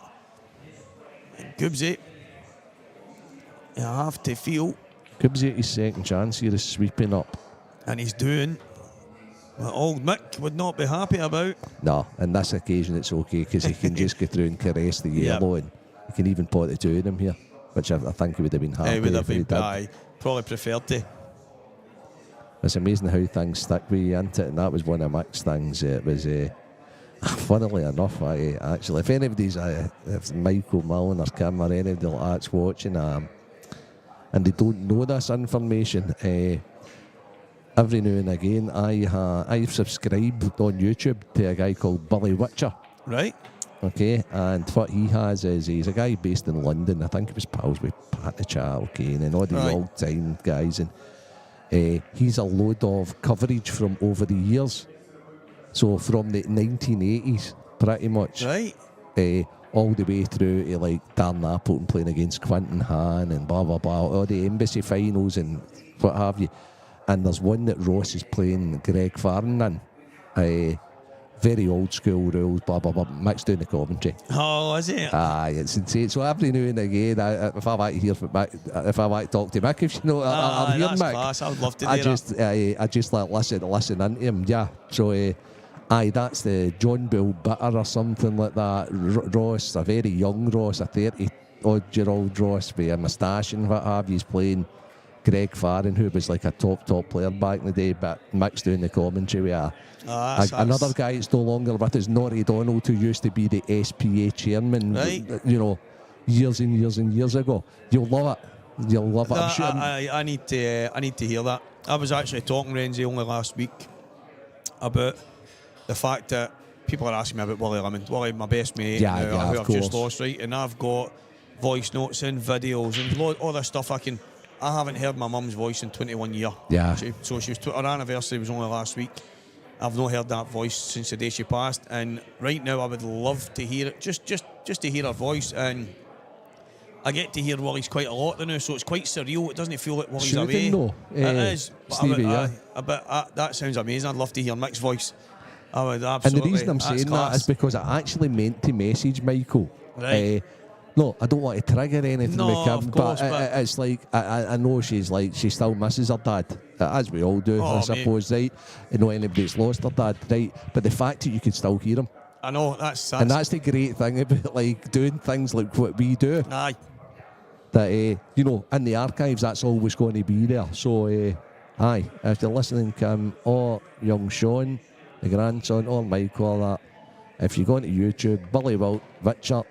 Goobsy, you have to feel, Gibbsy his second chance here is sweeping up. and he's doing what old Mick would not be happy about. No, on this occasion it's okay because he can just go through and caress the yellow, and he can even put the two in him here, which I think he would have been happy He would have if he been, did. aye, probably preferred to. It's amazing how things stick with you, isn't it? And that was one of Mick's things. It was, funnily enough, actually, if anybody's, if Michael Mullen or Kim or anybody like that's watching, and they don't know this information, every now and again, I've subscribed on YouTube to a guy called Billy Witcher. Right? Okay, and what he has is he's a guy based in London. I think he was pals with Pat the Child Kane and all the Right. old time guys, and he's a load of coverage from over the years. So from the 1980s, pretty much, Right? all the way through to like Darren Appleton playing against Quinton Hahn and blah blah blah, all the embassy finals and what have you. And there's one that Ross is playing Greg Farnan in. Very old school rules, blah blah blah, mixed down the commentary. Oh, is it? Aye, it's insane. So every now and again, if I want to hear from Mick, if I want to talk to Mick, if you know, I'm here, that's Mick. class. I would love to do I just like listen into him. Yeah. So, aye, that's the John Bill Bitter or something like that. Ross, a very young Ross, a 30-odd-year-old Ross with a moustache and what have you. He's playing Greg Farren, who was like a top player back in the day, but mixed down the commentary with another guy that's no longer with us, Norrie Donald, who used to be the SPA chairman, Right. you know, years and years and years ago. You'll love it. You'll love it. I'm sure. I need to hear that. I was actually talking to Renzi only last week about the fact that people are asking me about Willie Lemon. Willie, my best mate, Yeah, who of I've just course. lost, right? And I've got voice notes and videos and all this stuff. I haven't heard my mum's voice in 21 years. Yeah. So she was, her anniversary was only last week. I've not heard that voice since the day she passed, and right now I would love to hear it, just to hear her voice. And I get to hear Willie's quite a lot now, so it's quite surreal. It doesn't feel like Willie's away. Shooting though, It is. But Stevie, yeah. That sounds amazing. I'd love to hear Mick's voice. I would And absolutely. the reason I'm that's saying class. that is because I actually meant to message Michael. Right. No, I don't want to trigger anything No, with Kim, of course, but- it's like I know she still misses her dad, as we all do, Oh, I suppose, right? You know, anybody that's lost their dad, right? But the fact that you can still hear him, I know that's and that's the great thing about like doing things like what we do. aye. That you know, in the archives, that's always going to be there. So, aye, if you're listening, Kim, or young Sean, the grandson, or Michael, all that, if you go into YouTube, Billy Witcher,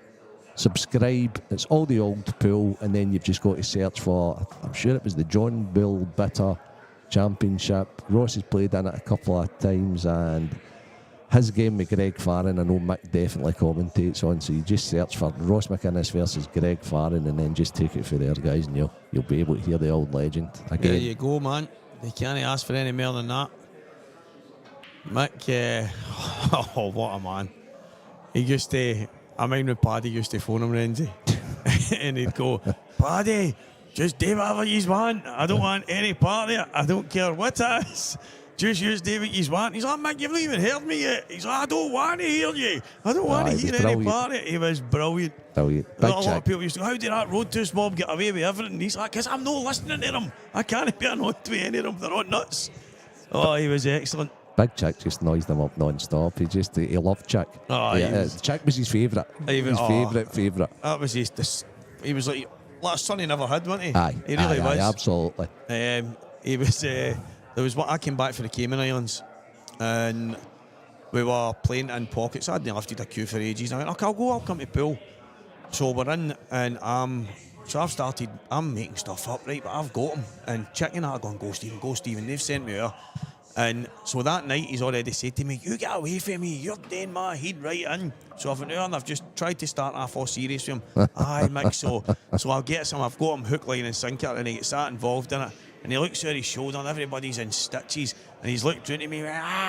subscribe. It's all the old pool, and then you've just got to search for. I'm sure it was the John Bill Bitter Championship. Ross has played in it a couple of times, and his game with Greg Farren, I know Mick definitely commentates on. So you just search for Ross McInnes versus Greg Farren, and then just take it for there, guys, and you'll be able to hear the old legend again. There you go, man. They can't ask for any more than that. Mick, oh, what a man. He used to, I mind when Paddy used to phone him, Renzi, and he'd go, Paddy, just do whatever you want. I don't want any part of it. I don't care what it is. Just use David you want. He's like, Mick, you've not even heard me yet. He's like, I don't want to hear you. I don't want to he hear was any brilliant. part of it. He was brilliant. Brilliant. A Big lot of check. people used to go, how did that Road to Mob get away with everything? He's like, because I'm not listening to them. I can't be annoyed with any of them. They're all nuts. Oh, he was excellent. Big Chick just noised him up non-stop. He loved Chick. Oh, he was- Chick was his favourite. His favourite. That was he was like last son he never had, wasn't he? Aye, He really was. absolutely. He was. There was what I came back for the Cayman Islands, and we were playing in pockets. I hadn't lifted a queue for ages. I went, okay, I'll come to pool. So we're in, and I'm making stuff up, right? But I've got him, and Chicken are going, go Stephen. They've sent me here. And so that night he's already said to me, you get away from me, you're doing my head right in. So I've went there and I've just tried to start off all serious with him. Aye, Mick, so I'll get some, I've got him hook, line and sinker, and he gets that involved in it. and he looks over his shoulder and everybody's in stitches, and he's looked down to me,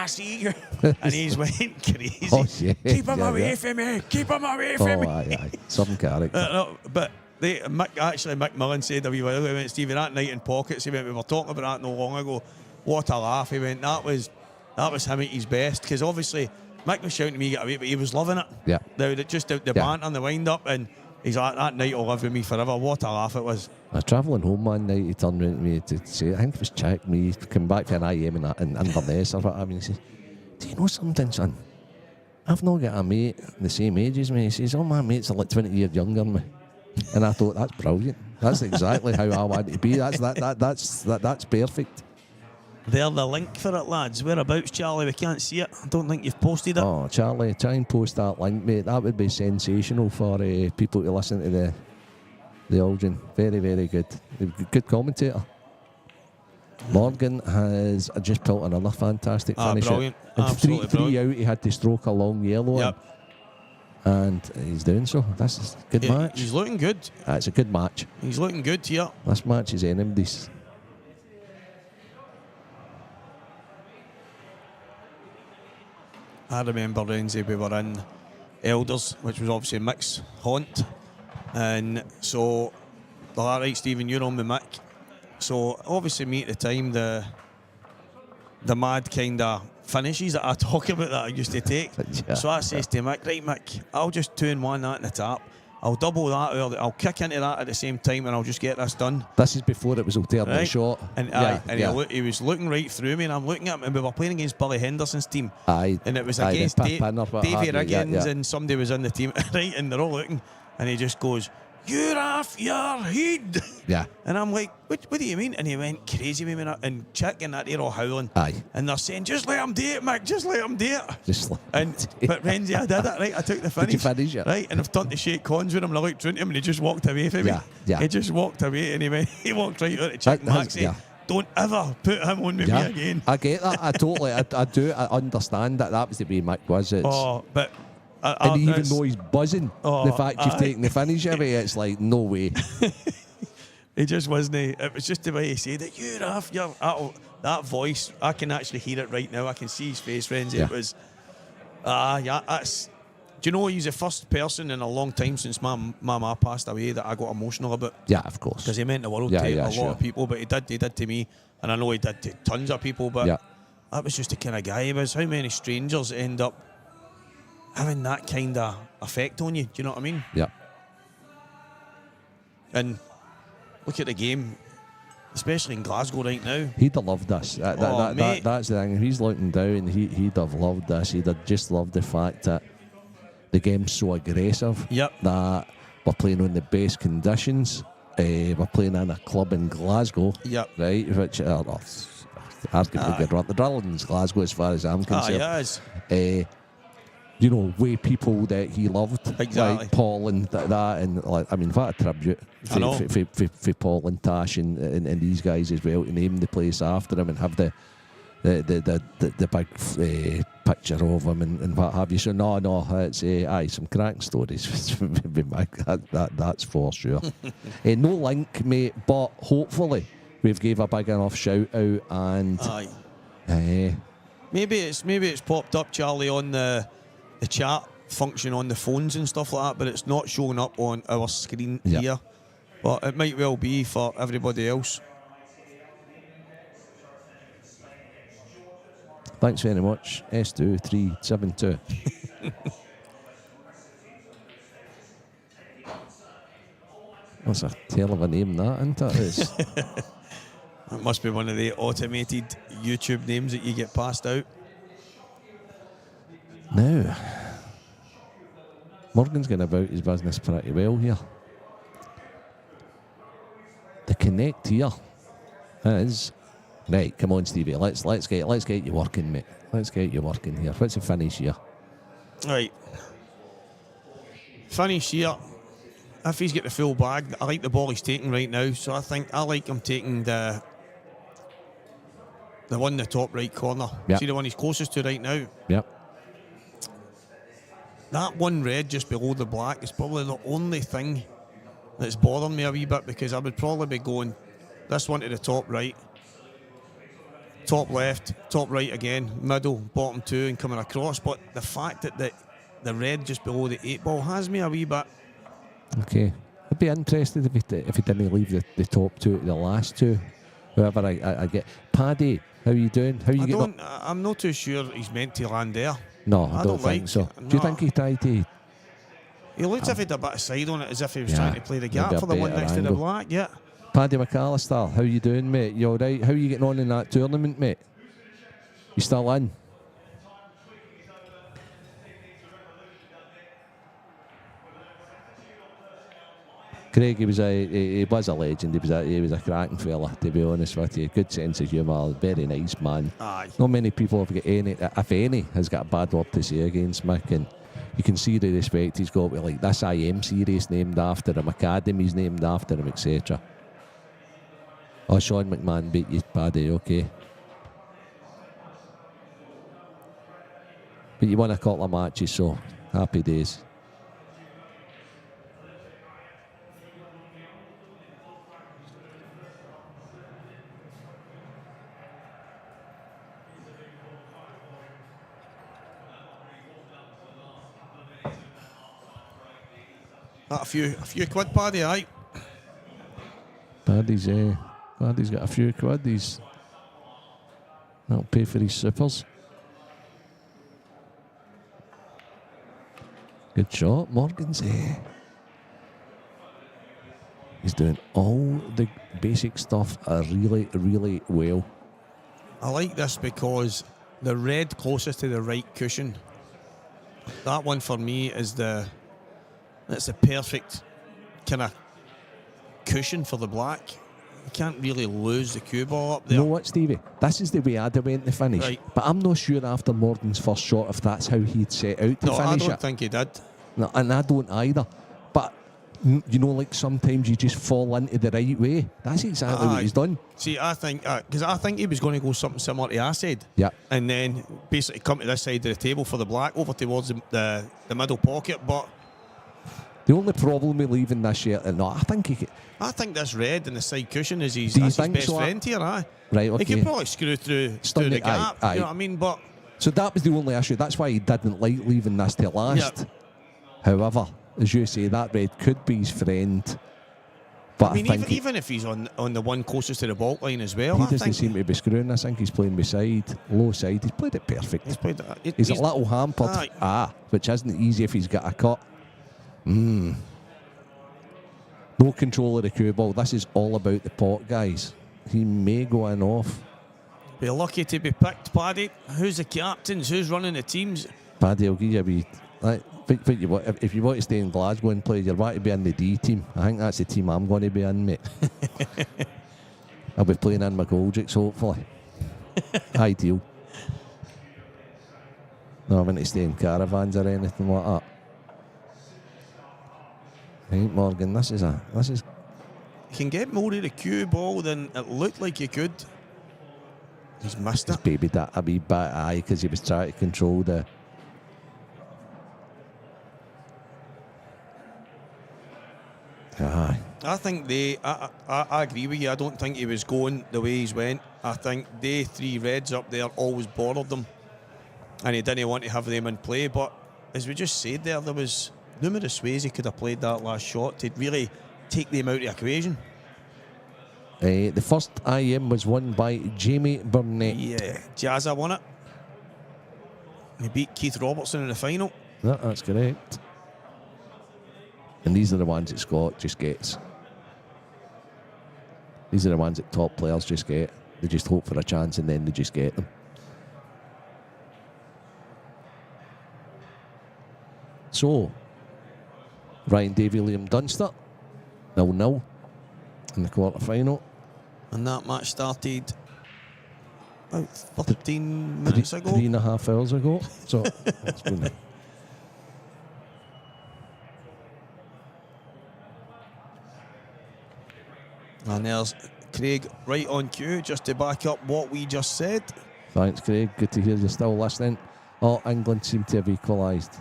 see you, and he's went crazy. Oh, yeah, keep him yeah, away yeah. from me, keep him away from me. Aye. Some character. No, but Mick Millen said a wee while ago, he went, Stevie, that night in Pockets, he went, we were talking about that no long ago. What a laugh. He went, that was him at his best, because obviously Mick was shouting to me, get away, but he was loving it. Yeah. The banter and the wind up, and he's like, that night will live with me forever. What a laugh it was. I was travelling home one night, he turned around to me to say, I think it was check me, come back for an IM in Inverness or whatever, and he says, do you know something, son? I've not got a mate the same age as me. He says, all my mates are like 20 years younger than me. And I thought, that's brilliant. That's exactly how I want to be. That's perfect. They're the link for it, lads. Whereabouts, Charlie? We can't see it. I don't think you've posted it. Oh, Charlie, try and post that link, mate. That would be sensational for people to listen to the Aldrin. Very, very good. Good commentator. Morgan has just built another fantastic finish. Brilliant. And Absolutely three brilliant. out, he had to stroke a long yellow. Yep. And he's doing so. This is a good match. He's looking good. It's a good match. He's looking good here. This match is anybody's. I remember, Renzi, we were in Elders, which was obviously Mick's haunt. And so, all right, Stephen, you're on with Mick. So, obviously, me at the time, the mad kind of finishes that I talk about that I used to take. Yeah. So I says to Mick, right, Mick, I'll just 2-1 that in the tap. I'll double that early. I'll kick into that at the same time, and I'll just get this done. This is before it was alternate Right. shot. And, he was looking right through me, and I'm looking at him, and we were playing against Billy Henderson's team. Aye. And it was Aye, against the pin or what Davy have you, yeah, Riggins, yeah. and somebody was in the team, right? And they're all looking, and he just goes, "You're off your head." Yeah. And I'm like, what do you mean? And he went crazy with me, and Chick and that, they're all howling. Aye. And they're saying, just let him do it, Mick, just let him do it. Just like But Renzi, I did it, right? I took the finish. Did you finish it? Right, and I've turned to shake cons with him, and I looked into him, and he just walked away from me. Yeah. He just walked away, and he walked right out to Chick and Max. Don't ever put him on with me again. I get that. I totally, I do. I understand that was the way Mick was. But and even though he's buzzing, the fact you've taken the finish away, it's like, no way. He just wasn't. It was just the way he said it. You're off. That voice, I can actually hear it right now. I can see his face, Renzi. Yeah. It was, that's. Do you know he's the first person in a long time since my ma passed away that I got emotional about? Yeah, of course. Because he meant the world to a lot of people, but he did to me, and I know he did to tons of people. But that was just the kind of guy he was. How many strangers end up having that kind of effect on you? Do you know what I mean? Yeah. And look at the game, especially in Glasgow right now. He'd have loved this. That's the thing. If he's looking down, he'd have loved this. He'd have just loved the fact that the game's so aggressive. Yep. That we're playing on the best conditions. We're playing in a club in Glasgow. Yep. Right, which arguably good run. The Drilling's Glasgow, as far as I'm concerned. You know, way people that he loved, exactly. like Paul and that, and like, I mean, what a tribute for Paul and Tash and these guys as well, to name the place after him and have the big picture of him and what have you. So no, it's some cracking stories. That's for sure. No link, mate, but hopefully we've gave a big enough shout out and maybe it's popped up, Charlie, on the chat function on the phones and stuff like that, but it's not showing up on our screen here. But it might well be for everybody else. Thanks very much. S2372. That's a hell of a name, that, isn't it? It must be one of the automated YouTube names that you get passed out. Now, Morgan's going about his business pretty well here. The connect here is right. Come on, Stevie. Let's get you working, mate. Let's get you working here. What's the finish here? Right. Finish here. If he's got the full bag, I like the ball he's taking right now. So I like him taking the one in the top right corner. Yep. See the one he's closest to right now? Yep. That one red just below the black is probably the only thing that's bothering me a wee bit, because I would probably be going this one to the top right, top left, top right again, middle, bottom two, and coming across. But the fact that the red just below the 8 ball has me a wee bit. Okay. I'd be interested if he didn't leave the top two, the last two. Whoever I get. Paddy, how are you doing? How are you getting on? I'm not too sure he's meant to land there. No, I don't think like, so. No. Do you think he tried to? He looked as if he had a bit of side on it, as if he was Yeah, trying to play the maybe gap a for the one better next to the angle. black. Yeah. Paddy McAllister, how you doing, mate? You alright? How are you getting on in that tournament, mate? You still in? Craig, he was a legend. He was a cracking fella, to be honest with you. Good sense of humour, very nice man. Aye. Not many people have got any, if any, has got a bad word to say against Mick, and you can see the respect he's got with like this IM series named after him, academies named after him, etc. Oh, Sean McMahon beat you, Paddy, okay. But you won a couple of matches, so happy days. A few quid, Paddy, aye. Paddy's got a few quid. That'll pay for his suppers. Good shot, Morgan's. He's doing all the basic stuff really, really well. I like this because the red closest to the right cushion, that one for me is that's the perfect kind of cushion for the black. You can't really lose the cue ball up there. You know what, Stevie? This is the way I'd have went to finish. Right. But I'm not sure after Morgan's first shot if that's how he'd set out to No, I finish don't it. think he did. No, and I don't either. But, you know, like sometimes you just fall into the right way. That's exactly what he's done. See, I think, because I think he was going to go something similar to Acid. Yeah. And then basically come to this side of the table for the black, over towards the middle pocket. But The only problem with leaving this year, no, I think this red and the side cushion is Do you his think best so? friend here, aye. Right, He okay. could probably screw through Stung the it, gap, aye. you know what I mean? But So that was the only issue. That's why he didn't like leaving this to last. Yeah. However, as you say, that red could be his friend. But I mean, think even if he's on the one closest to the baulk line as well, he I doesn't think seem to be screwing. I think he's playing beside, low side. He's played it perfect. he's played that. He's a little hampered. Aye. Which isn't easy if he's got a cut. No control of the cue ball. This is all about the pot, guys. He may go in off. Be lucky to be picked, Paddy. Who's the captains? Who's running the teams? Paddy, I'll give you a wee. Think you want, if you want to stay in Glasgow and play, you're about to be in the D team. I think that's the team I'm going to be in, mate. I'll be playing in McGoldricks, hopefully. Ideal. No, I'm going to stay in caravans or anything like that. Right, Morgan, this is. You can get more of the cue ball than it looked like you could. He's missed it. He's babied that a wee bit, aye, because he was trying to control the. Aye. I think I agree with you. I don't think he was going the way he's went. I think they three reds up there always bothered them, and he didn't want to have them in play. But as we just said there was numerous ways he could have played that last shot to really take them out of the equation. The first IM was won by Jamie Burnett. Yeah, Jazza won it. He beat Keith Robertson in the final. No, that's correct. And these are the ones that Scott just gets. These are the ones that top players just get. They just hope for a chance and then they just get them. So, Ryan Davey, Liam Dunster, 0-0 in the quarter-final. And that match started about 13 minutes ago. 3.5 hours ago. So, it's been... And there's Craig right on cue just to back up what we just said. Thanks, Craig. Good to hear you're still listening. Oh, England seem to have equalised.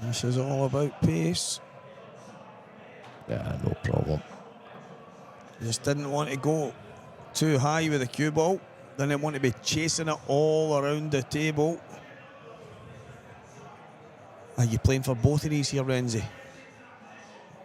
This is all about pace. Yeah, no problem. Just didn't want to go too high with the cue ball. Didn't want to be chasing it all around the table. Are you playing for both of these here, Renzi?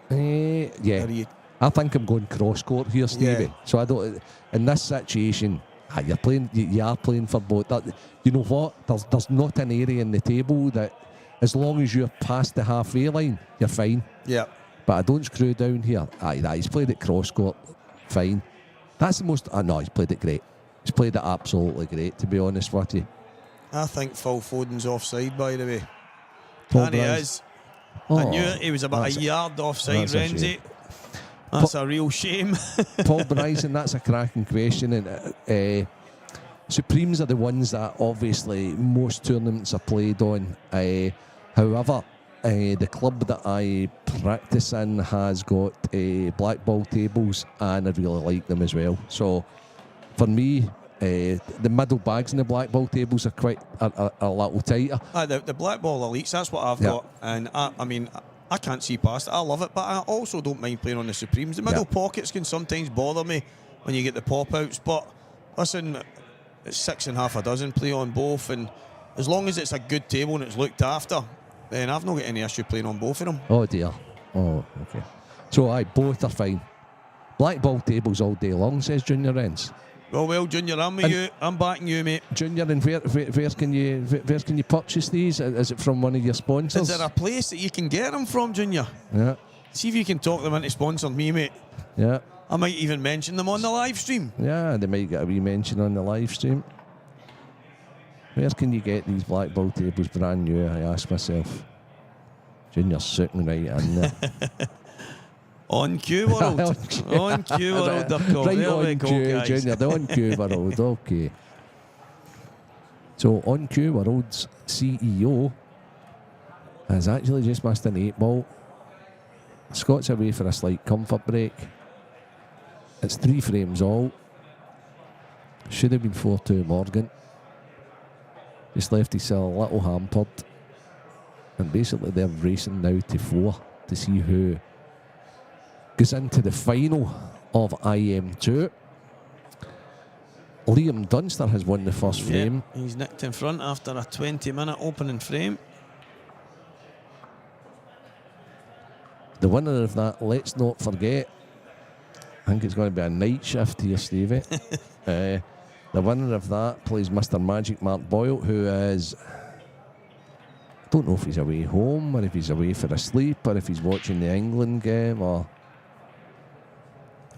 Yeah. Are you? I think I'm going cross court here, Stevie. Yeah. So I don't. In this situation, you're playing. You are playing for both. That, you know what? There's not an area in the table that, as long as you're past the halfway line, you're fine. Yeah. But I don't screw down here. He's played it cross court, fine. That's the most. No, he's played it great. He's played it absolutely great, to be honest with you. I think Phil Foden's offside, by the way. Paul And he Bryce. is. Oh, I knew it. He was about a yard offside, that's a Renzi. shame. That's a real shame. Paul Bryson, that's a cracking question. And Supremes are the ones that obviously most tournaments are played on. However, the club that I practice in has got black ball tables, and I really like them as well. So for me, the middle bags in the black ball tables are quite a little tighter. The black ball elites, that's what I've got. And I mean, I can't see past it. I love it, but I also don't mind playing on the Supremes. The middle pockets can sometimes bother me when you get the pop-outs, but listen, it's 6 1/2 play on both, and as long as it's a good table and it's looked after, then I've not got any issue playing on both of them. Oh dear. Oh, okay. So both are fine. Black ball tables all day long, says Junior Rens. Well, Junior, I'm with you. I'm backing you, mate. Junior, and where can you purchase these? Is it from one of your sponsors? Is there a place that you can get them from, Junior? Yeah. See if you can talk them into sponsoring me, mate. Yeah. I might even mention them on the live stream. Yeah, they might get a wee mention on the live stream. Where can you get these black ball tables brand new, I ask myself. Junior's sitting right in there. On cue world. On cue world, they're called. Right There we on go, cue, guys. Junior, the on cue world, okay. So on cue world's CEO has actually just missed an 8 ball. Scott's away for a slight comfort break. It's 3 frames all. Should have been 4-2 Morgan. Just left himself a little hampered. And basically they're racing now to 4 to see who goes into the final of IM2. Liam Dunster has won the first frame. He's nicked in front after a 20-minute opening frame. The winner of that, let's not forget, I think it's going to be a night shift here, Stevie. The winner of that plays Mr. Magic Mark Boyle, who is, I don't know if he's away home or if he's away for a sleep or if he's watching the England game or...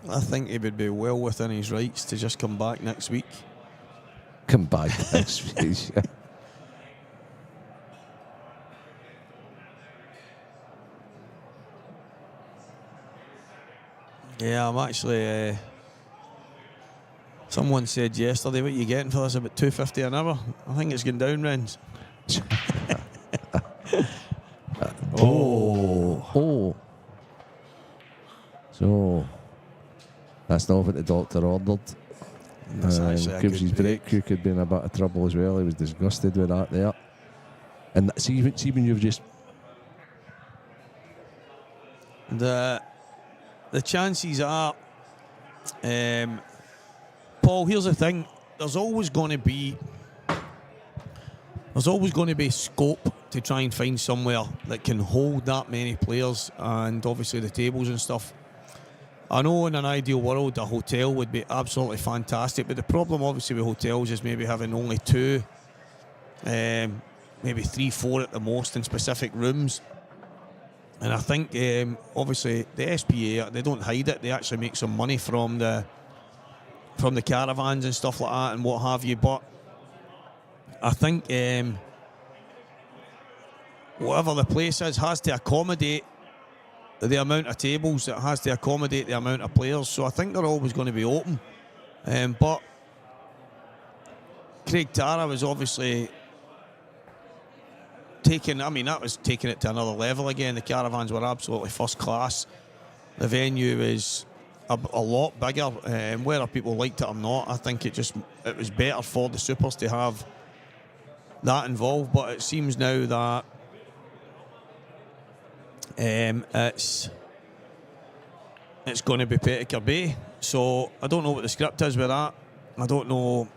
I think he would be well within his rights to just come back next week. Come back next week. Yeah, I'm actually... someone said yesterday, what are you getting for this? About $2.50 an hour? I think it's going down, Rens. Oh. So, that's not what the doctor ordered. That's actually a Gives good his break crew could be in a bit of trouble as well. He was disgusted with that there. And see when you've just... The chances are, Paul, here's the thing. There's always going to be scope to try and find somewhere that can hold that many players, and obviously the tables and stuff. I know in an ideal world a hotel would be absolutely fantastic, but the problem obviously with hotels is maybe having only 2, maybe 3, 4 at the most in specific rooms. And I think obviously the SPA, they don't hide it, they actually make some money from the caravans and stuff like that and what have you, but I think whatever the place is has to accommodate the amount of tables, it has to accommodate the amount of players, so I think they're always going to be open. But Craig Tara was obviously that was taking it to another level again. The caravans were absolutely first class. The venue is a lot bigger, whether people liked it or not. I think it was better for the supers to have that involved, but it seems now that It's going to be Petticoat Bay. So I don't know what the script is with that. I don't know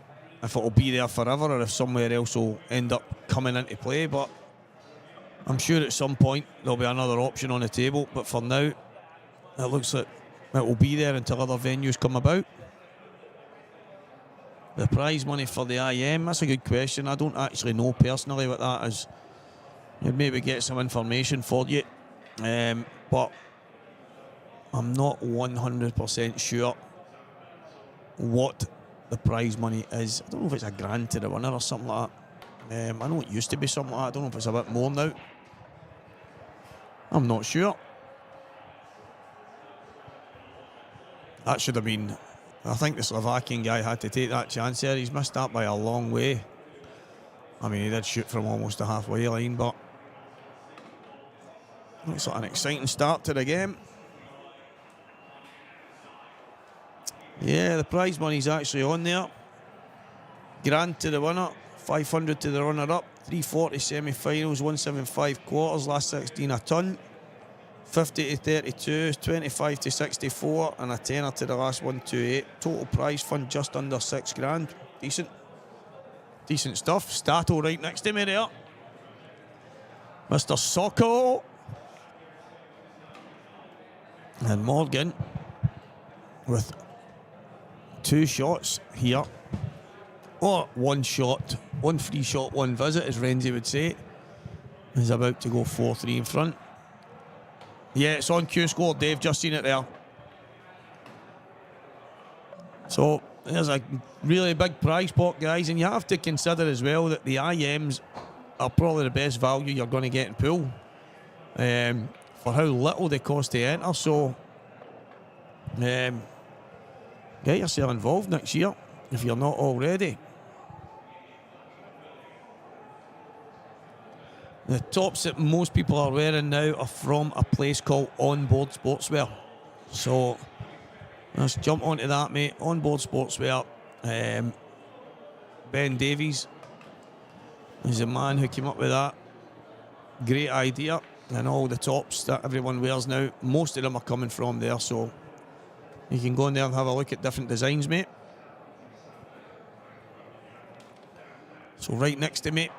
if it'll be there forever or if somewhere else will end up coming into play, but I'm sure at some point there'll be another option on the table. But for now, it looks like it will be there until other venues come about. The prize money for the IM, that's a good question. I don't actually know personally what that is. You'd maybe get some information for you, but I'm not 100% sure what the prize money is. I don't know if it's a grand to the winner or something like that. I know it used to be something like that. I don't know if it's a bit more now. I'm not sure. That should have been... I think the Slovakian guy had to take that chance there. He's missed that by a long way. I mean, he did shoot from almost the halfway line, but looks like an exciting start to the game. Yeah, the prize money's actually on there. Grand to the winner, 500 to the runner-up, 340 semi-finals, 175 quarters, last 16 a ton, 50 to 32, 25 to 64, and a tenner to the last 128. Total prize fund just under £6,000. Decent stuff. Stato right next to me there. Mr. Socko. And Morgan with 2 shots here. Or 1 shot, 1 free shot, 1 visit, as Renzi would say. He's about to go 4-3 in front. Yeah, it's on Q score. Dave just seen it there. So there's a really big prize pot, guys, and you have to consider as well that the IMs are probably the best value you're going to get in pool for how little they cost to enter. So get yourself involved next year if you're not already. The tops that most people are wearing now are from a place called Onboard Sportswear. So let's jump onto that, mate. Onboard Sportswear. Ben Davies is the man who came up with that. Great idea. And all the tops that everyone wears now, most of them are coming from there. So you can go in there and have a look at different designs, mate. So right next to me,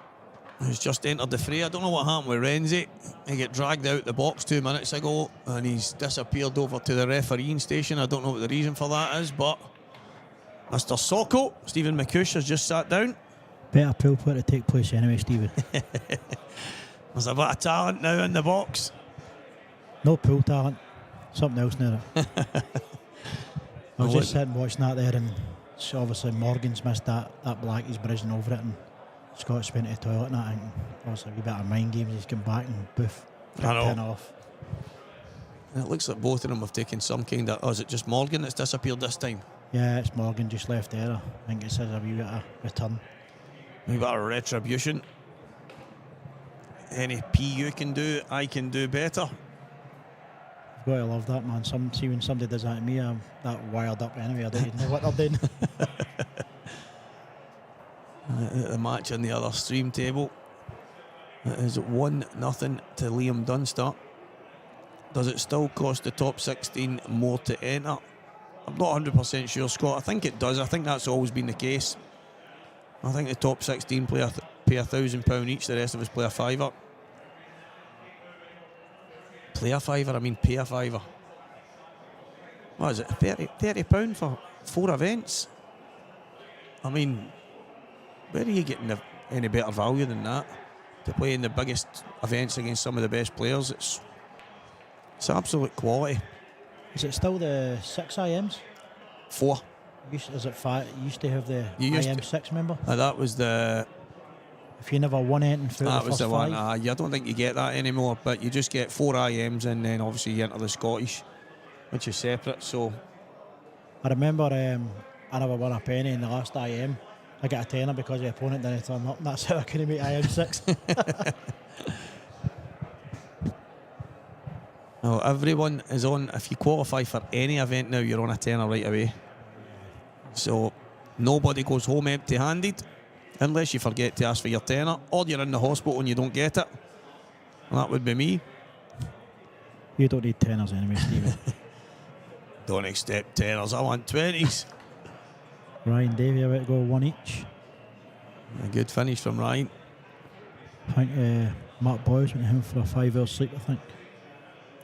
who's just entered the fray. I don't know what happened with Renzi. He got dragged out the box 2 minutes ago and he's disappeared over to the refereeing station. I don't know what the reason for that is, but Mr. Socko, Stephen McCush, has just sat down. Better pool play to take place anyway, Stephen. There's a bit of talent now in the box. No pool talent. Something else now. I was just sitting watching that there, and so obviously Morgan's missed that black. He's bridging over it, and Scott's went to the toilet, and I think obviously a wee bit of mind games. He's come back and boof, pin off. And it looks like both of them have taken some kind of... Oh, is it just Morgan that's disappeared this time? Yeah, it's Morgan just left there. I think it says a wee bit of return. A wee bit of retribution. Any PU can do, I can do better. You've got to love that, man. See when somebody does that to me, I'm that wired up anyway. I don't even know what they're doing. The match on the other stream table. It is 1-0 to Liam Dunster. Does it still cost the top 16 more to enter? I'm not 100% sure, Scott. I think it does. I think that's always been the case. I think the top 16 pay £1,000 each. The rest of us play a fiver. Play a fiver? I mean pay a fiver. What is it? £30 for 4 events? I mean, where are you getting any better value than that? To play in the biggest events against some of the best players, it's absolute quality. Is it still the 6 IMs? 4. Is it 5? You used to have the IM 6, remember? That was the... If you never won anything for the first 5. That was the one. I don't think you get that anymore, but you just get 4 IMs and then obviously you enter the Scottish, which is separate. So I remember I never won a penny in the last IM. I got a tenner because the opponent didn't turn up, and that's how I couldn't make IM 6. Well, everyone is on. If you qualify for any event now, you're on a tenner right away. So nobody goes home empty-handed unless you forget to ask for your tenner or you're in the hospital and you don't get it. And that would be me. You don't need tenors anyway, Stevie. Don't accept tenors, I want 20s. Ryan Davey about to go one each. A good finish from Ryan. I think Mark Boyes went home for a 5 hour sleep, I think.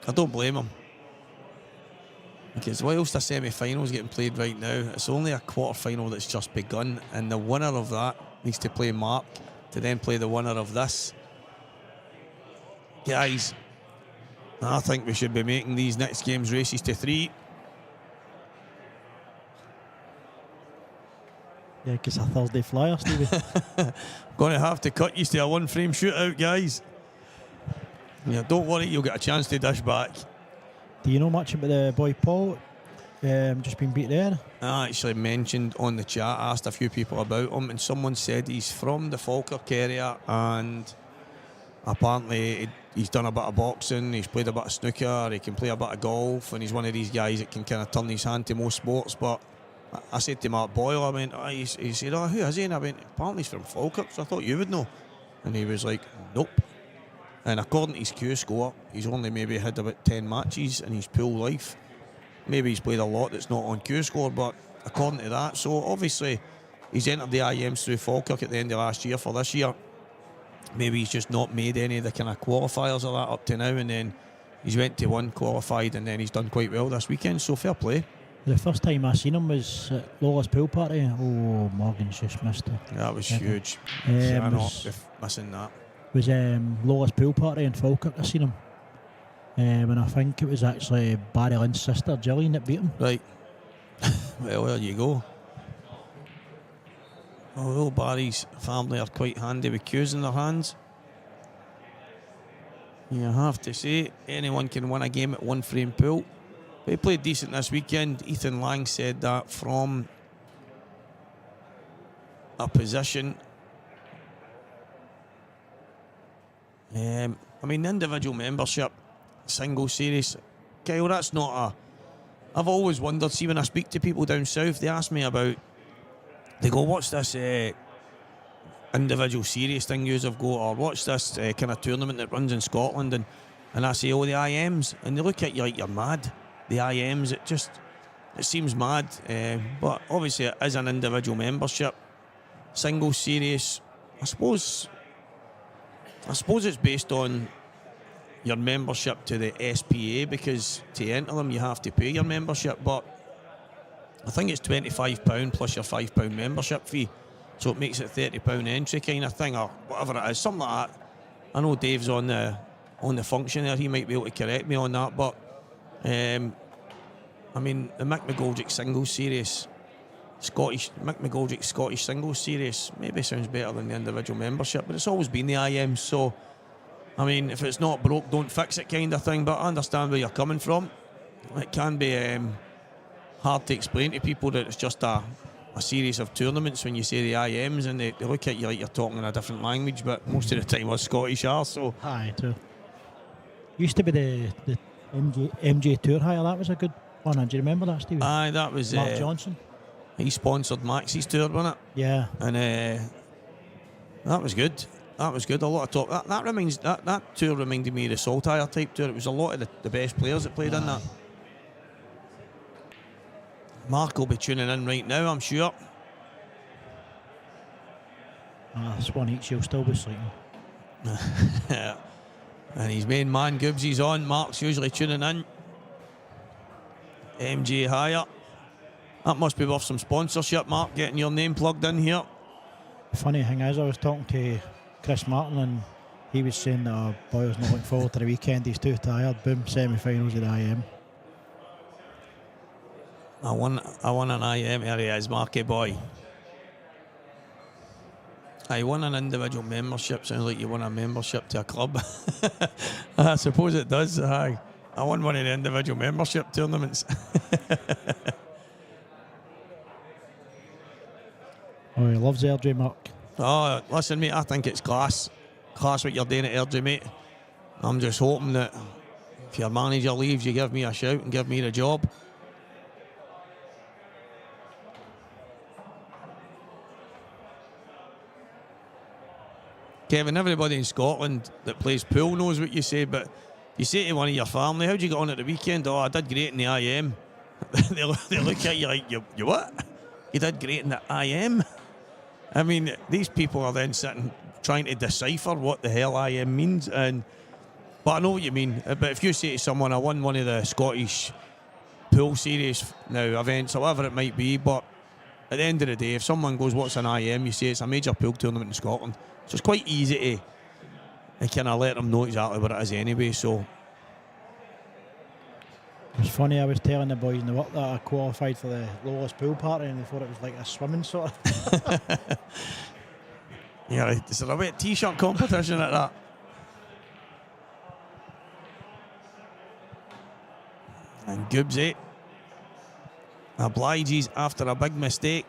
I don't blame him. Because whilst the semi-final is getting played right now, it's only a quarter-final that's just begun, and the winner of that needs to play Mark to then play the winner of this. Guys, I think we should be making these next games races to 3. Yeah, because a Thursday flyer, Stevie. Going to have to cut you to a one-frame shootout, guys. Yeah, don't worry, you'll get a chance to dish back. Do you know much about the boy Paul? Just been beat there. I actually mentioned on the chat, asked a few people about him, and someone said he's from the Falkirk area, and apparently he's done a bit of boxing, he's played a bit of snooker, he can play a bit of golf, and he's one of these guys that can kind of turn his hand to most sports. But I said to Mark Boyle, I went, he said, who is he? And I went, apparently he's from Falkirk, so I thought you would know. And he was like, nope. And according to his Q score, he's only maybe had about 10 matches in his pool life. Maybe he's played a lot that's not on Q score, but according to that, so obviously he's entered the IMs through Falkirk at the end of last year for this year. Maybe he's just not made any of the kind of qualifiers or that up to now, and then he's went to one, qualified, and then he's done quite well this weekend, so fair play. The first time I seen him was at Lola's pool party. Oh, Morgan's just missed it. That was huge. Was Missing that. Lola's pool party in Falkirk. I seen him. And I think it was actually Barry Lynn's sister, Gillian, that beat him. Right. Well, there you go. Although Barry's family are quite handy with cues in their hands, you have to say, anyone can win a game at one frame pool. But he played decent this weekend. Ethan Lang said that from a position. I mean, the individual membership, single series, Kyle, that's not a... I've always wondered, see, when I speak to people down south, they ask me about, they go, what's this individual series thing you have got, or what's this kind of tournament that runs in Scotland? And I say, oh, the IMs. And they look at you like you're mad. The IMs, it seems mad. But obviously it is an individual membership. Single series, I suppose it's based on your membership to the SPA, because to enter them you have to pay your membership, but I think it's £25 plus your £5 membership fee, so it makes it £30 entry kind of thing, or whatever it is, something like that. I know Dave's on the function there, he might be able to correct me on that, but I mean, the Mick McGoldricks singles series, Mick McGoldricks Scottish singles series maybe sounds better than the individual membership, but it's always been the IM, so I mean, if it's not broke, don't fix it kind of thing. But I understand where you're coming from. It can be hard to explain to people that it's just a series of tournaments when you say the IMs, and they look at you like you're talking in a different language, but most of the time us Scottish are, so... Aye, too. Used to be the MJ Tour hire, that was a good one. Do you remember that, Steve? Aye, that was... Mark Johnson. He sponsored Max's tour, wasn't it? Yeah. And that was good. That was good. A lot of talk. That tour reminded me of the Saltire type tour. It was a lot of the best players that played in that. Mark will be tuning in right now, I'm sure. It's one each, he'll still be sleeping. And his main man, Gibbsy's on. Mark's usually tuning in. MJ Hire. That must be worth some sponsorship, Mark, getting your name plugged in here. The funny thing is, I was talking to Chris Martin, and he was saying that boy was not looking forward to the weekend, he's too tired. Boom, semi-finals of the IM. I won an IM, here he is, Marky boy. I won an individual membership, sounds like you won a membership to a club. I suppose it does, aye. I won one of the individual membership tournaments. Oh, he loves Airdrie, Mark. Oh, listen, mate, I think it's class. Class what you're doing at Airdrie, mate. I'm just hoping that if your manager leaves, you give me a shout and give me the job. Kevin, everybody in Scotland that plays pool knows what you say, but You say to one of your family, how'd you get on at the weekend? Oh, I did great in the IM. they look at you like, you what? You did great in the IM? I mean, these people are then sitting trying to decipher what the hell IM means. But I know what you mean. But if you say to someone, I won one of the Scottish pool series now events or whatever it might be, but at the end of the day, if someone goes, what's an IM? You say it's a major pool tournament in Scotland. So it's quite easy to kind of let them know exactly what it is anyway. So It was funny, I was telling the boys in the work that I qualified for the lowest pool party and they thought it was like a swimming sort of. yeah, is there a bit t-shirt competition at that? And Gibbsy obliges after a big mistake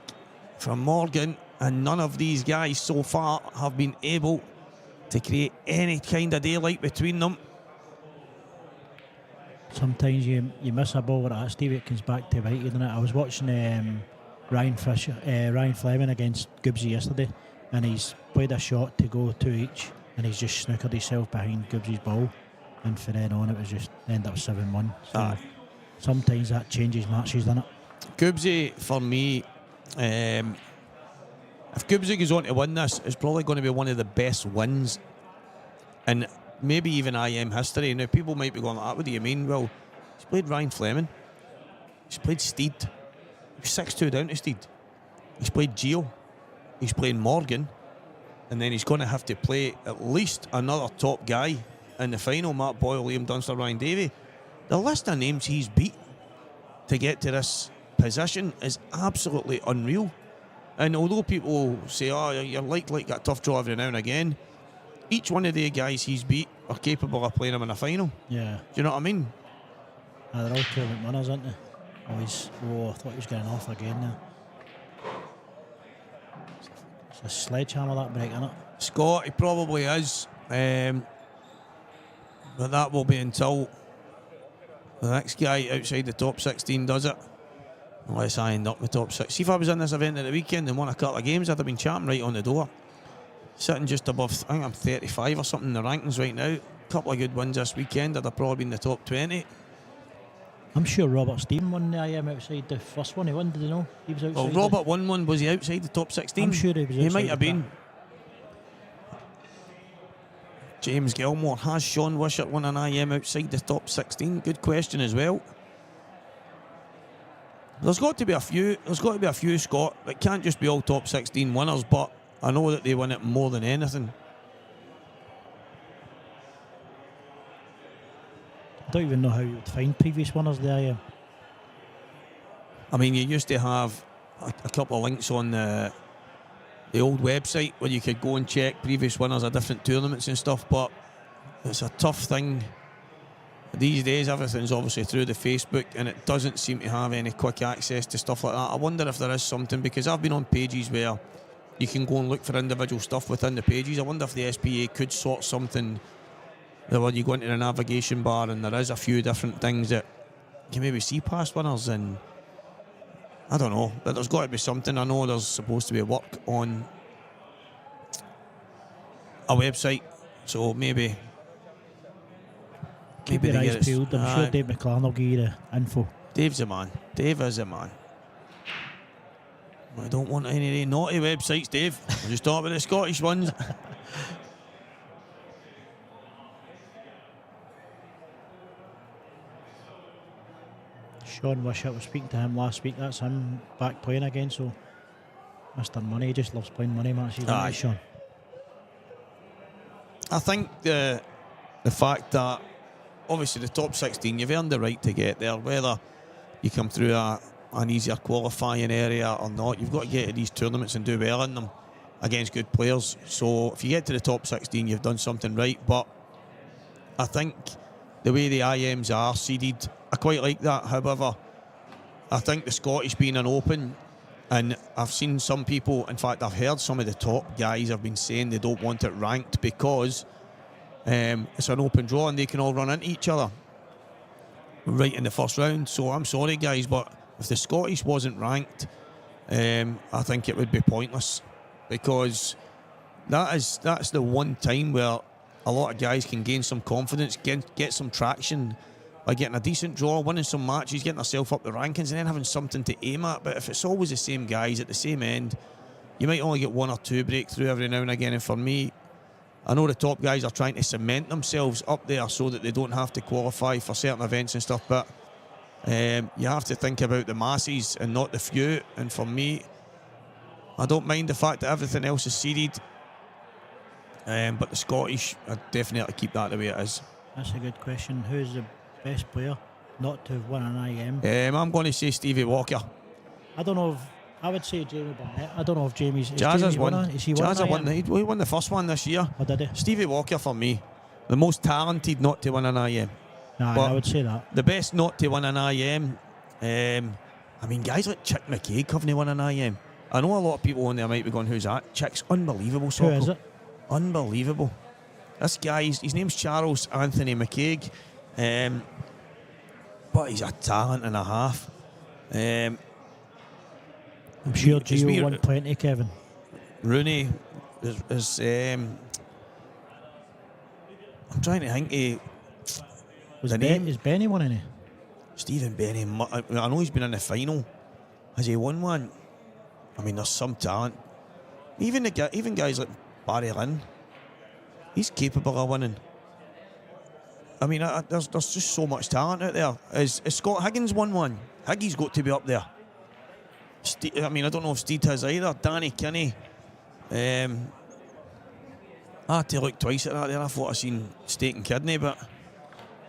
from Morgan, and none of these guys so far have been able to create any kind of daylight between them. Sometimes you miss a ball like that, Steve, it comes back to bite you, doesn't it? I was watching Ryan Fleming against Gibbsy yesterday, and he's played a shot to go 2 each, and he's just snookered himself behind Gibbsy's ball, and from then on it was just end up 7-1. So sometimes that changes matches, doesn't it? Gibbsy, for me, if Gibbsy goes on to win this, it's probably going to be one of the best wins in maybe even IM history. Now, people might be going, what do you mean? Well, he's played Ryan Fleming. He's played Steed. He was 6-2 down to Steed. He's played Gio. He's playing Morgan. And then he's going to have to play at least another top guy in the final, Mark Boyle, Liam Dunster, Ryan Davey. The list of names he's beat to get to this position is absolutely unreal. And although people say, oh, you're like a tough draw every now and again, each one of the guys he's beat are capable of playing him in a final. Yeah. Do you know what I mean? They're all tournament winners, aren't they? I thought he was getting off again now. It's a sledgehammer, that break, isn't it? Scott, he probably is. But that will be until the next guy outside the top 16 does it. Unless I end up in the top 6. See, if I was in this event at the weekend and won a couple of games, I'd have been champing right on the door. Sitting just above, I think I'm 35 or something in the rankings right now. A couple of good wins this weekend, I'd have probably been in the top 20. I'm sure Robert Stephen won the IM outside the first one he won, did you know? He was outside. Well, Robert won one, was he outside the top 16? I'm sure he was outside. He might have been. James Gilmore, has Sean Wishart won an IM outside the top 16? Good question as well. There's got to be a few, Scott. It can't just be all top 16 winners, but I know that they win it more than anything. I don't even know how you would find previous winners of the IM. I mean, you used to have a couple of links on the old website where you could go and check previous winners of different tournaments and stuff, but it's a tough thing. These days, everything's obviously through the Facebook, and it doesn't seem to have any quick access to stuff like that. I wonder if there is something, because I've been on pages where you can go and look for individual stuff within the pages. I wonder if the SPA could sort something where you go into the navigation bar and there is a few different things that you can maybe see past winners, and I don't know, but there's got to be something. I know there's supposed to be work on a website, so maybe Keep your they eyes get peeled. I'm sure Dave McClaren will give you the info. Dave's a man. Dave is a man. I don't want any of the naughty websites, Dave. I'll just start with the Scottish ones. Sean Wishart was speaking to him last week. That's him back playing again. So Mr. Money, he just loves playing money matches. Aye. Sean. I think the fact that obviously the top 16, you've earned the right to get there, whether you come through an easier qualifying area or not. You've got to get to these tournaments and do well in them against good players. So if you get to the top 16, you've done something right. But I think the way the IMs are seeded, I quite like that. However, I think the Scottish being an open, and I've seen some people, in fact I've heard some of the top guys have been saying they don't want it ranked because it's an open draw and they can all run into each other right in the first round. So I'm sorry guys, but if the Scottish wasn't ranked, I think it would be pointless, because that's the one time where a lot of guys can gain some confidence, get some traction by getting a decent draw, winning some matches, getting themselves up the rankings, and then having something to aim at. But if it's always the same guys at the same end, you might only get one or two breakthrough every now and again. And for me, I know the top guys are trying to cement themselves up there so that they don't have to qualify for certain events and stuff, but you have to think about the masses and not the few. And for me, I don't mind the fact that everything else is seeded, but the Scottish, I definitely keep that the way it is. That's a good question. Who's the best player not to have won an IM? I'm going to say Stevie Walker. I don't know if I would say Jamie Burnett. I don't know if Jamie's. Jazz has won. Is he Jazz won? He won the first one this year. Oh, did he? Stevie Walker for me, the most talented not to win an IM. Nah, I would say that. The best not to win an IM. I mean, guys like Chick McCaig haven't won an IM. I know a lot of people on there might be going, "Who's that?" Chick's unbelievable. Who is it? Unbelievable. This guy, his name's Charles Anthony McCaig, but he's a talent and a half. I'm sure Gio won plenty, Kevin. Rooney is I'm trying to think. Is Benny won any? Stephen Benny. I know he's been in the final. Has he won one? I mean, there's some talent. Even guys like Barry Lynn, he's capable of winning. I mean, there's just so much talent out there. Is Scott Higgins won one? Higgy's got to be up there. I mean, I don't know if Steed has either. Danny Kinney. I had to look twice at that there. I thought I seen Steak and Kidney, but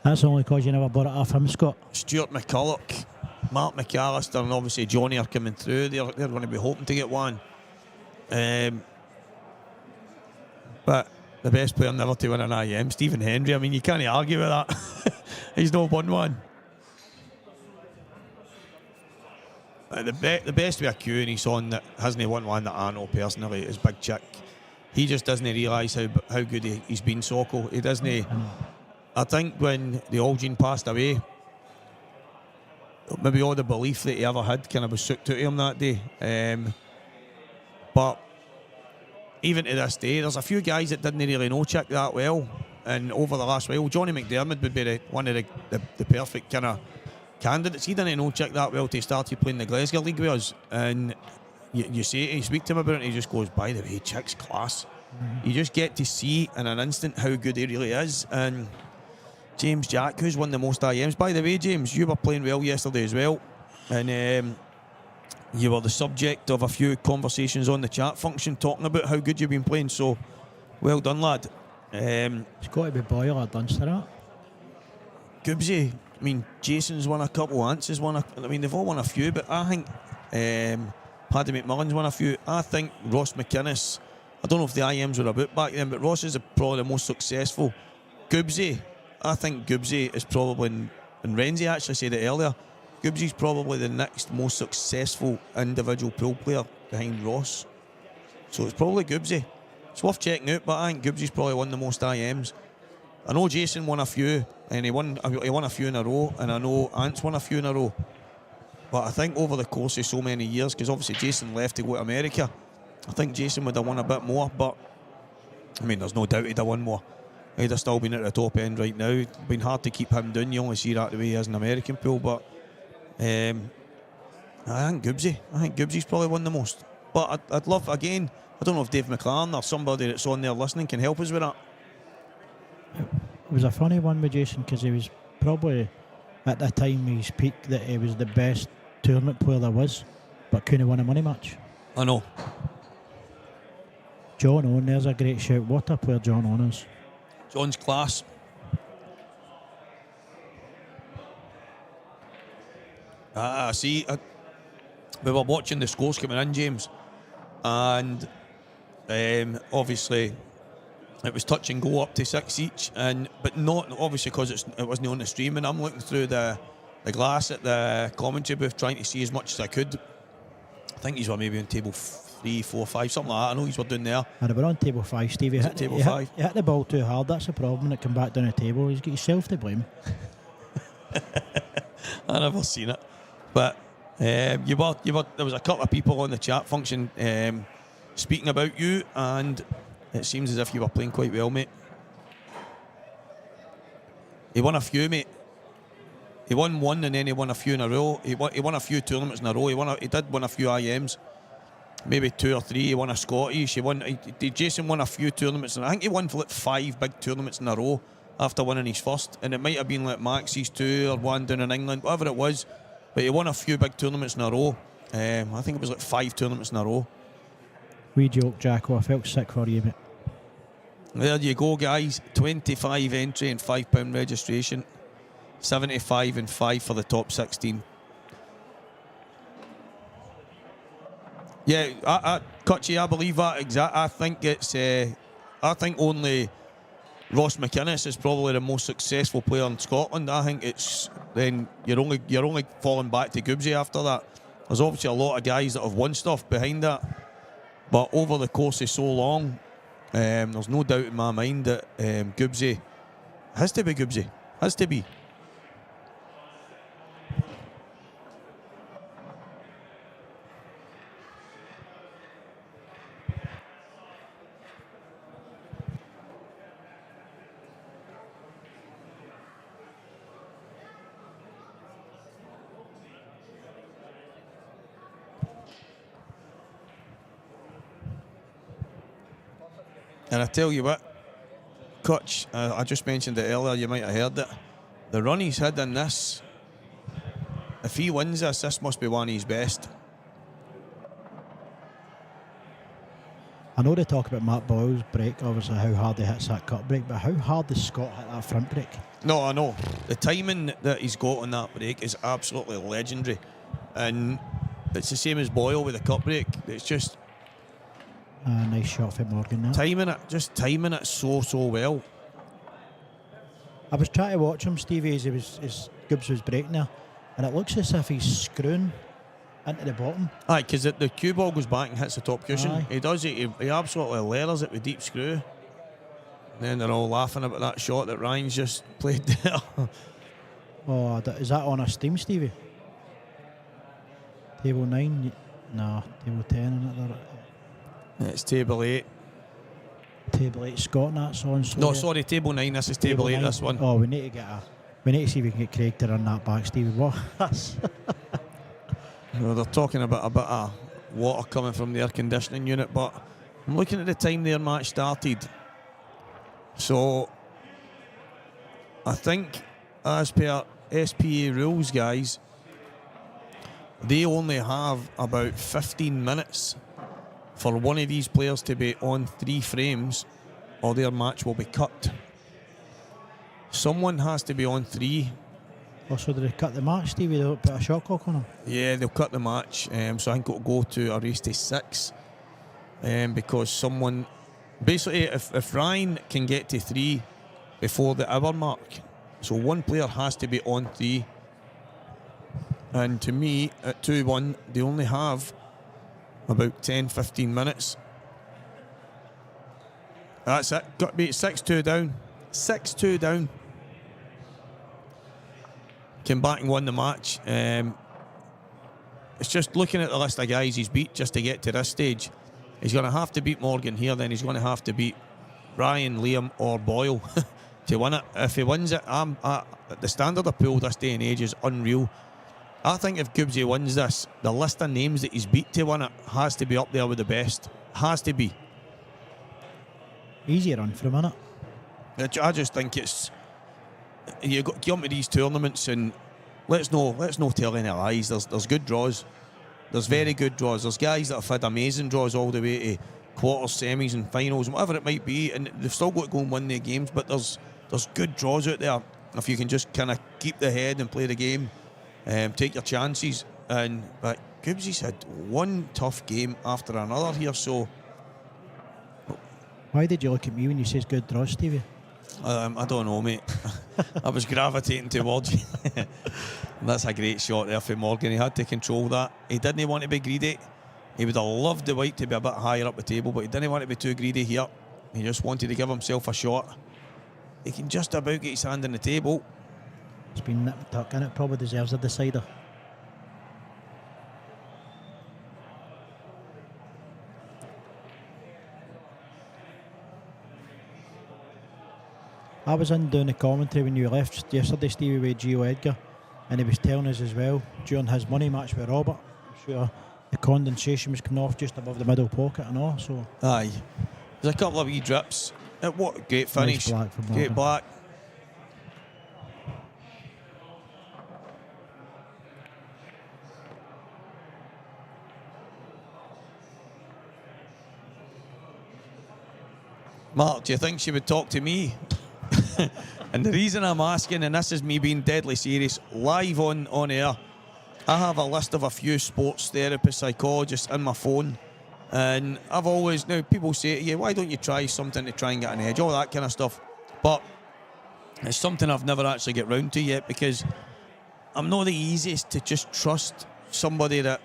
that's only because you never bought it off him, Scott. Stuart McCulloch, Mark McAllister, and obviously Johnny are coming through. They're going to be hoping to get one. But the best player never to win an IM, Stephen Hendry. I mean, you can't argue with that. He's not won one. The best with a Q and he's on that hasn't won one that I know personally is Big Chick. He just doesn't realise how good he's been, Soko. He doesn't. I think when the Algene passed away, maybe all the belief that he ever had kind of was sucked out of him that day. But even to this day, there's a few guys that didn't really know Chick that well. And over the last while, Johnny McDermott would be one of the perfect kind of candidates. He didn't know Chick that well till he started playing the Glasgow League with us. And you speak to him about it and he just goes, by the way, Chick's class. You just get to see in an instant how good he really is. And James Jack, who's won the most IMs. By the way, James, you were playing well yesterday as well. And you were the subject of a few conversations on the chat function talking about how good you've been playing. So, well done, lad. It's got to be Boyle or Dunster, that. Goobsy. I mean, Jason's won a couple, Ants has won I mean, they've all won a few, but I think Paddy McMullen's won a few. I think Ross McInnes, I don't know if the IMs were about back then, but Ross is probably the most successful. Goobsy, I think Goobsy is probably, and Renzi actually said it earlier, Goobsy's probably the next most successful individual pool player behind Ross. So it's probably Goobsy. It's worth checking out, but I think Goobsy's probably won the most IMs. I know Jason won a few, and he won a few in a row, and I know Ants won a few in a row. But I think over the course of so many years, because obviously Jason left to go to America, I think Jason would have won a bit more, but I mean, there's no doubt he'd have won more. He'd have still been at the top end right now. It's been hard to keep him down. You only see that the way he is in American pool, but I think Goobsy. I think Goobsy's probably won the most. But I'd love, again, I don't know if Dave McLaren or somebody that's on there listening can help us with that. It was a funny one with Jason because he was probably at the time his peak that he was the best tournament player there was, but couldn't win a money match. I know. John Owen, there's a great shout. What a player John Owen is. John's class. See, we were watching the scores coming in, James, and obviously it was touch and go up to 6 each, but not obviously because it wasn't on the stream, and I'm looking through the glass at the commentary booth trying to see as much as I could. I think he's were maybe on table 3, 4, 5, something like that. I know he's were doing there. And we're on table 5, Steve. He hit the ball too hard. That's the problem. When it come back down the table, he's got himself to blame. I never seen it, but there was a couple of people on the chat function speaking about you, and it seems as if you were playing quite well, mate. He won a few, mate. He won one and then he won a few in a row. He won a few tournaments in a row. He did win a few IMs, maybe 2 or 3. He won a Scottish. Jason won a few tournaments, and I think he won for like 5 big tournaments in a row after winning his first. And it might have been like Max's 2 or 1 down in England, whatever it was. But he won a few big tournaments in a row. I think it was like 5 tournaments in a row. Wee joke, Jacko. I felt sick for you, mate. There you go, guys. 25 entry and £5 registration. 75 and 5 for the top 16. Yeah, Cutchy, I believe that exact. I think it's. I think only Ross McInnes is probably the most successful player in Scotland. I think it's. Then you're only falling back to Gibbsy after that. There's obviously a lot of guys that have won stuff behind that, but over the course of so long, there's no doubt in my mind that Gibbsy has to be Gibbsy. Has to be. And I tell you what, Kutch, I just mentioned it earlier, you might have heard it. The run he's had in this, if he wins this must be one of his best. I know they talk about Matt Boyle's break, obviously how hard he hits that cut break, but how hard does Scott hit that front break? No, I know. The timing that he's got on that break is absolutely legendary. And it's the same as Boyle with the cut break. It's just Nice shot for Morgan there. timing it so well. I was trying to watch him, Stevie, as Gibbs was breaking there, and it looks as if he's screwing into the bottom. Aye, because the cue ball goes back and hits the top cushion. Aye. He does it. He absolutely layers it with deep screw. And then they're all laughing about that shot that Ryan's just played there. Oh, is that on a steam, Stevie? Table 9? No, table 10 in it there. It's table 8. Table 8 Scott, and that's on. No, sorry, table 9. This is table 8. 9. This one. Oh, we need to see if we can get Craig to run that back, Stevie. What? Well, they're talking about a bit of water coming from the air conditioning unit, but I'm looking at the time their match started. So I think, as per SPA rules, guys, they only have about 15 minutes for one of these players to be on 3 frames, or their match will be cut. Someone has to be on 3. Also, did they cut the match, Stevie? They put a shot clock on him? Yeah, they'll cut the match. So I think it'll go to a race to 6. Because someone... Basically, if Ryan can get to 3 before the hour mark, so one player has to be on 3. And to me, at 2-1, they only have about 10-15 minutes. That's it. Got to be 6-2 down. 6-2 down. Came back and won the match. It's just looking at the list of guys he's beat just to get to this stage. He's going to have to beat Morgan here, then he's going to have to beat Ryan, Liam or Boyle to win it. If he wins it, the standard of pool this day and age is unreal. I think if Gibbsy wins this, the list of names that he's beat to win it has to be up there with the best. Has to be. Easy run for a minute. I just think it's... You come to these tournaments and let's no tell any lies. There's good draws. There's very good draws. There's guys that have had amazing draws all the way to quarters, semis and finals, and whatever it might be, and they've still got to go and win their games, but there's good draws out there. If you can just kind of keep the head and play the game, take your chances. But Gibbsy's had one tough game after another here, so... Why did you look at me when you says good draws, Stevie? I don't know, mate. I was gravitating towards you. That's a great shot there for Morgan. He had to control that. He didn't want to be greedy. He would have loved the white to be a bit higher up the table, but he didn't want to be too greedy here. He just wanted to give himself a shot. He can just about get his hand on the table. It's been nip and tuck in it. Probably deserves a decider. I was in doing the commentary when you left yesterday, Stevie, with Gio Edgar, and he was telling us as well during his money match with Robert. I'm sure the condensation was coming off just above the middle pocket and all. So Aye. There's a couple of wee drips. What great finish. Nice black from Great Morgan. black. Mark, do you think she would talk to me? And the reason I'm asking, and this is me being deadly serious, live on air, I have a list of a few sports therapists, psychologists in my phone. And I've always, now people say to you, why don't you try something to try and get an edge, all that kind of stuff. But it's something I've never actually get round to yet, because I'm not the easiest to just trust somebody that,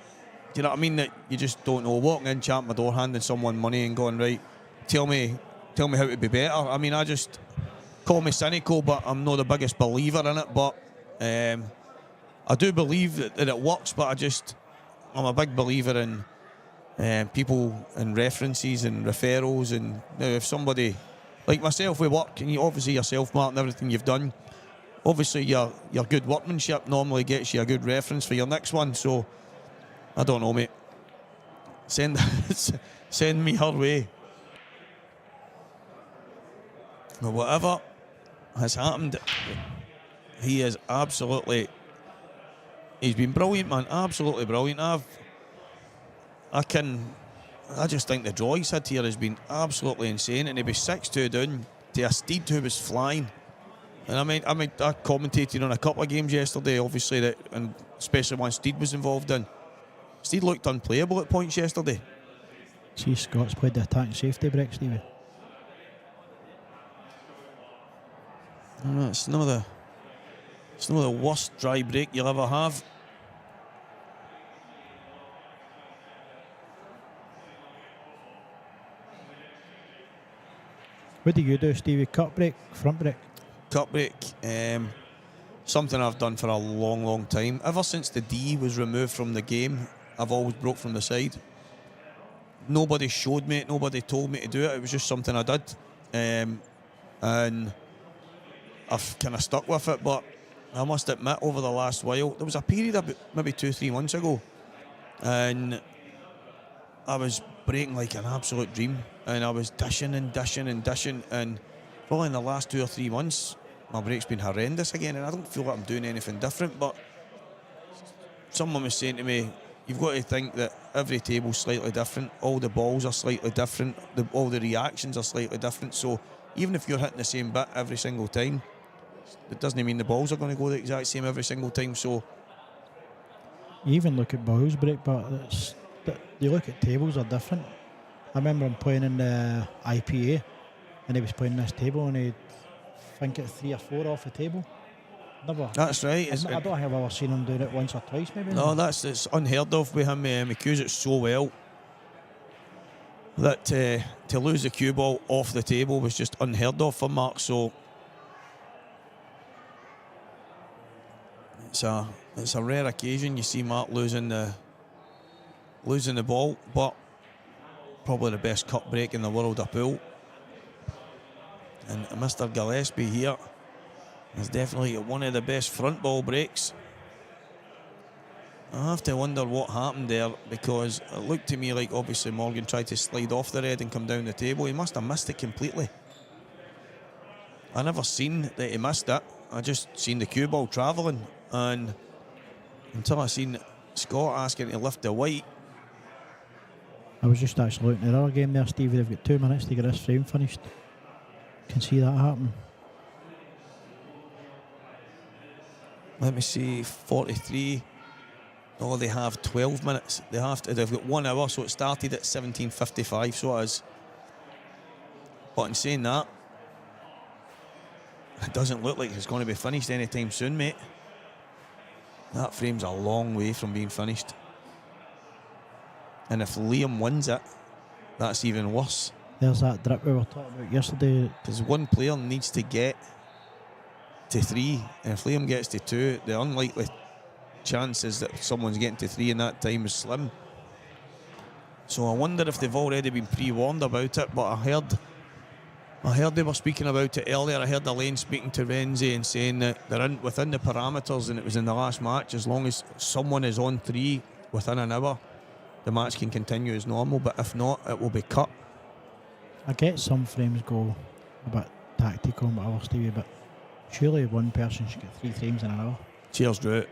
you know what I mean, that you just don't know. Walking in, champing my door, handing someone money and going, right, tell me how to be better. I mean, I just, call me cynical, but I'm not the biggest believer in it. But I do believe that it works, but I'm a big believer in people and references and referrals. And now if somebody, like myself, we work, and you obviously yourself, Mark, and everything you've done, obviously your good workmanship normally gets you a good reference for your next one. So I don't know, mate. Send me her way. Now, whatever has happened, he's been brilliant, man. Absolutely brilliant. I just think the draw he's had here has been absolutely insane, and he was 6-2 down to a Steed who was flying. And I commentated on a couple of games yesterday, obviously, and especially one Steed was involved in. Steed looked unplayable at points yesterday. see, Scott's played the attack and safety break, Stevie. It's not the worst dry break you'll ever have. What do you do, Stevie? Cut break, front break? Cut break, something I've done for a long, long time. Ever since the D was removed from the game, I've always broke from the side. Nobody showed me it, nobody told me to do it. It was just something I did, and I've kind of stuck with it. But I must admit, over the last while, there was a period about maybe 2-3 months ago, and I was breaking like an absolute dream, and I was dishing, and probably in the last 2 or 3 months my break's been horrendous again, and I don't feel like I'm doing anything different. But someone was saying to me, you've got to think that every table's slightly different, all the balls are slightly different, all the reactions are slightly different. So even if you're hitting the same bit every single time, it doesn't mean the balls are going to go the exact same every single time. So You even look at balls break, but you look at tables are different. I remember him playing in the IPA, and he was playing this table, and he'd think it 3 or 4 off the table. Never. that's right. I don't think I've ever seen him doing it once or twice, maybe. No, it's unheard of with him. He cues it so well that to lose the cue ball off the table was just unheard of for Mark. So it's a rare occasion you see Mark losing the ball, but probably the best cut break in the world of pool. And Mr. Gillespie here is definitely one of the best front ball breaks. I have to wonder what happened there, because it looked to me like obviously Morgan tried to slide off the red and come down the table. He must have missed it completely. I never seen that he missed it. I just seen the cue ball travelling, and until I seen Scott asking to lift the white. I was just actually looking at the other game there, Stevie. They've got 2 minutes to get this frame finished. Can see that happen. Let me see, 43. Oh, they have 12 minutes. They've got 1 hour, so it started at 17:55, so it is. But in saying that, it doesn't look like it's going to be finished anytime soon, mate. That frame's a long way from being finished. And if Liam wins it, that's even worse. There's that drip we were talking about yesterday. Because one player needs to get to 3, and if Liam gets to 2, the unlikely chances that someone's getting to 3 in that time is slim. So I wonder if they've already been pre-warned about it. But I heard I heard they were speaking about it earlier. I heard Elaine speaking to Renzi and saying that they're within the parameters, and it was in the last match. As long as someone is on 3 within an hour, the match can continue as normal, but if not, it will be cut. I get some frames go a bit tactical and whatever, Stevie, but surely one person should get 3 frames in an hour. Cheers, Drew.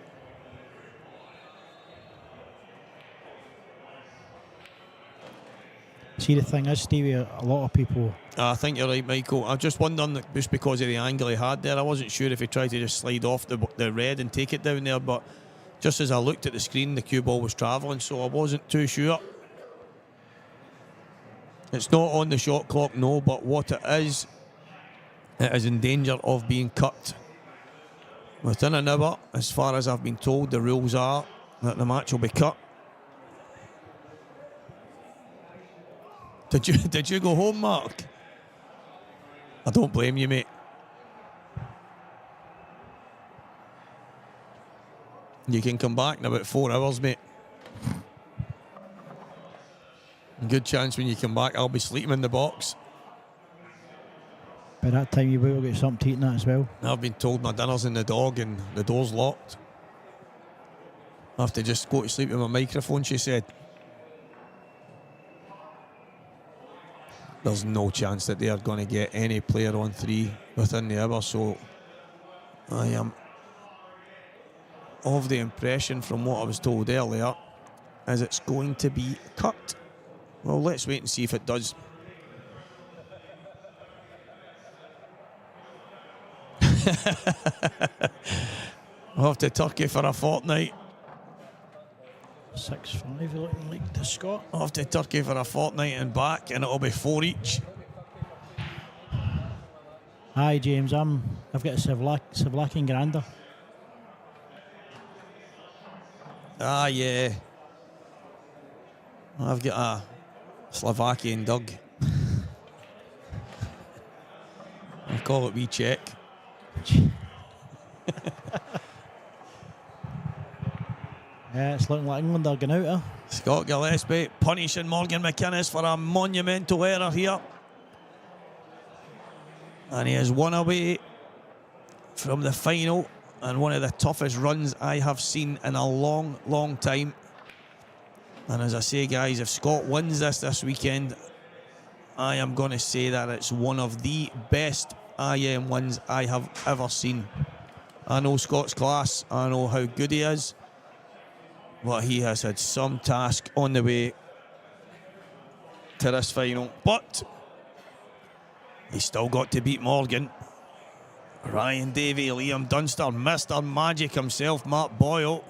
See, the thing is, Stevie, a lot of people... I think you're right, Michael. I'm just wondering, that just because of the angle he had there, I wasn't sure if he tried to just slide off the red and take it down there, but just as I looked at the screen, the cue ball was travelling, so I wasn't too sure. It's not on the shot clock, no, but what it is in danger of being cut. Within an hour, as far as I've been told, the rules are that the match will be cut. Did you go home, Mark? I don't blame you, mate. You can come back in about 4 hours, mate. Good chance when you come back, I'll be sleeping in the box. By that time, you will get something to eat and that as well. I've been told my dinner's in the dog and the door's locked. I have to just go to sleep with my microphone, she said. There's no chance that they are going to get any player on 3 within the hour, so I am of the impression from what I was told earlier is it's going to be cut. Well, let's wait and see if it does. Off to Turkey for a fortnight. 6-5 looking like to Scott. Off to Turkey for a fortnight and back, and it'll be 4 each. Hi James, I've got a Slovakian grander. Ah, yeah. I've got a Slovakian Doug. I call it wee Czech. Yeah, it's looking like England are going out, huh? Scott Gillespie punishing Morgan McInnes for a monumental error here. And he is 1 away from the final, and one of the toughest runs I have seen in a long, long time. And as I say, guys, if Scott wins this weekend, I am going to say that it's one of the best IM wins I have ever seen. I know Scott's class, I know how good he is, but he has had some task on the way to this final. But he's still got to beat Morgan. Ryan Davey, Liam Dunster, Mr. Magic himself, Mark Boyle.